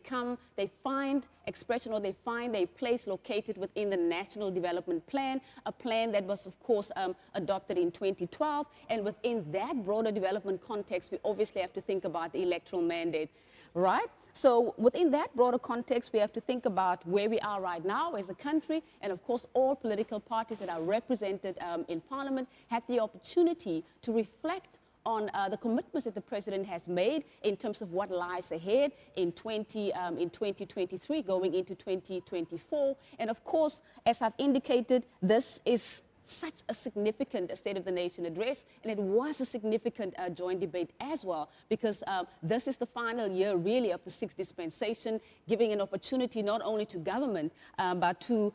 find expression, or they find a place located within the National Development Plan, a plan that was, of course, adopted in 2012. And within that broader development context, we obviously have to think about the electoral mandate, right? So within that broader context, we have to think about where we are right now as a country. And of course, all political parties that are represented in Parliament had the opportunity to reflect on the commitments that the President has made in terms of what lies ahead in 2023, going into 2024. And of course, as I've indicated, this is such a significant State of the Nation address, and it was a significant joint debate as well, because this is the final year really of the 6th dispensation, giving an opportunity not only to government, but to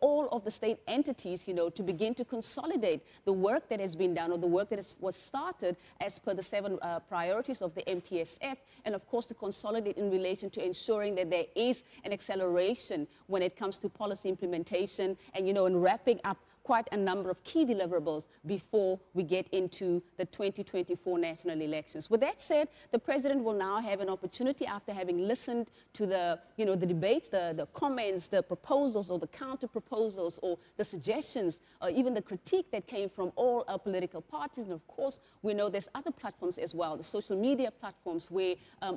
all of the state entities, to begin to consolidate the work that has been done, or the work that was started as per the 7 priorities of the MTSF, and of course to consolidate in relation to ensuring that there is an acceleration when it comes to policy implementation, and in wrapping up quite a number of key deliverables before we get into the 2024 national elections. With that said, the President will now have an opportunity, after having listened to the debates, the comments, the proposals or the counter proposals or the suggestions, or even the critique that came from all our political parties. And of course, we know there's other platforms as well, the social media platforms, where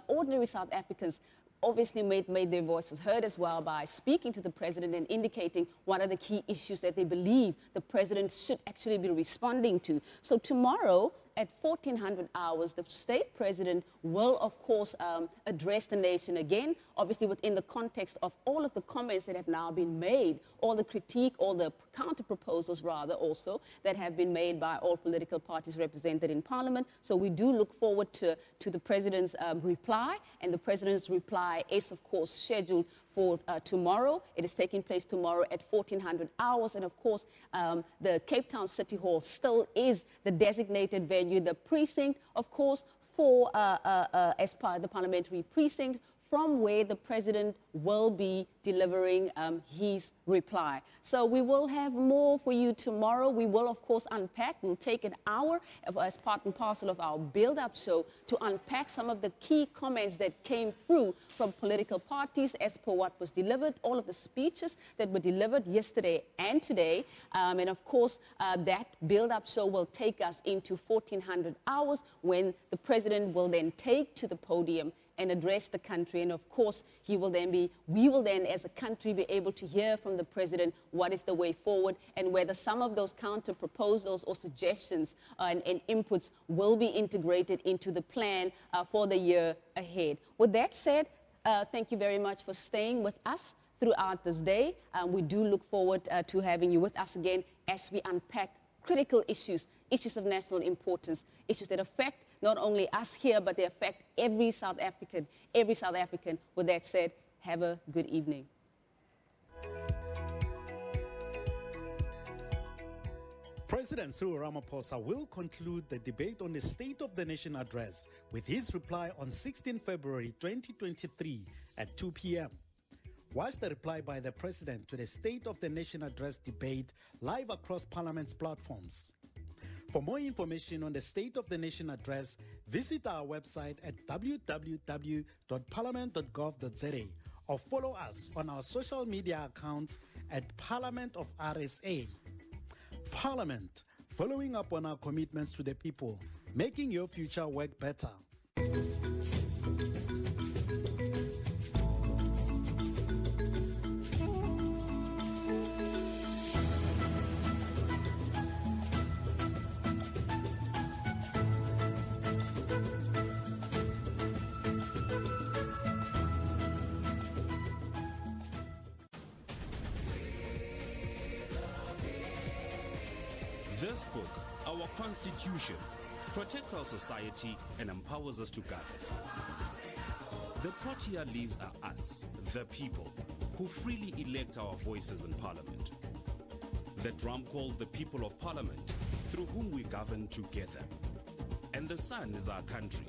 ordinary South Africans obviously made their voices heard as well by speaking to the President and indicating what are the key issues that they believe the President should actually be responding to. So tomorrow at 1400 hours, the State President will, of course, address the nation again, obviously within the context of all of the comments that have now been made, all the critique, all the counter-proposals, rather, also, that have been made by all political parties represented in Parliament. So we do look forward to the President's reply, and the President's reply is, of course, scheduled for tomorrow. It is taking place tomorrow at 1400 hours. And of course, the Cape Town City Hall still is the designated venue, the precinct, of course, for as part of the parliamentary precinct, from where the President will be delivering his reply. So we will have more for you tomorrow. We will, of course, unpack. We'll take an hour as part and parcel of our build-up show to unpack some of the key comments that came through from political parties as per what was delivered, all of the speeches that were delivered yesterday and today. And of course, that build-up show will take us into 1400 hours, when the President will then take to the podium and address the country. And of course, we will then as a country be able to hear from the President what is the way forward, and whether some of those counter proposals or suggestions and inputs will be integrated into the plan for the year ahead. With that said, thank you very much for staying with us throughout this day. We do look forward to having you with us again as we unpack critical issues of national importance, issues that affect not only us here, but they affect every South African. With that said, have a good evening. President Cyril Ramaphosa will conclude the debate on the State of the Nation address with his reply on 16 February 2023 at 2 p.m. Watch the reply by the President to the State of the Nation address debate live across Parliament's platforms. For more information on the State of the Nation address, visit our website at www.parliament.gov.za or follow us on our social media accounts at Parliament of RSA. Parliament, following up on our commitments to the people, making your future work better. This book, our Constitution, protects our society and empowers us to govern. The protea leaves are us, the people, who freely elect our voices in Parliament. The drum calls the people of Parliament, through whom we govern together. And the sun is our country,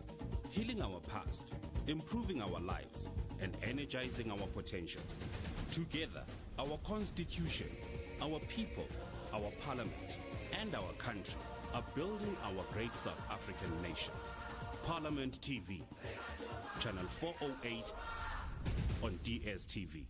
healing our past, improving our lives, and energizing our potential. Together, our Constitution, our people, our Parliament, and our country are building our great South African nation. Parliament TV, Channel 408 on DSTV.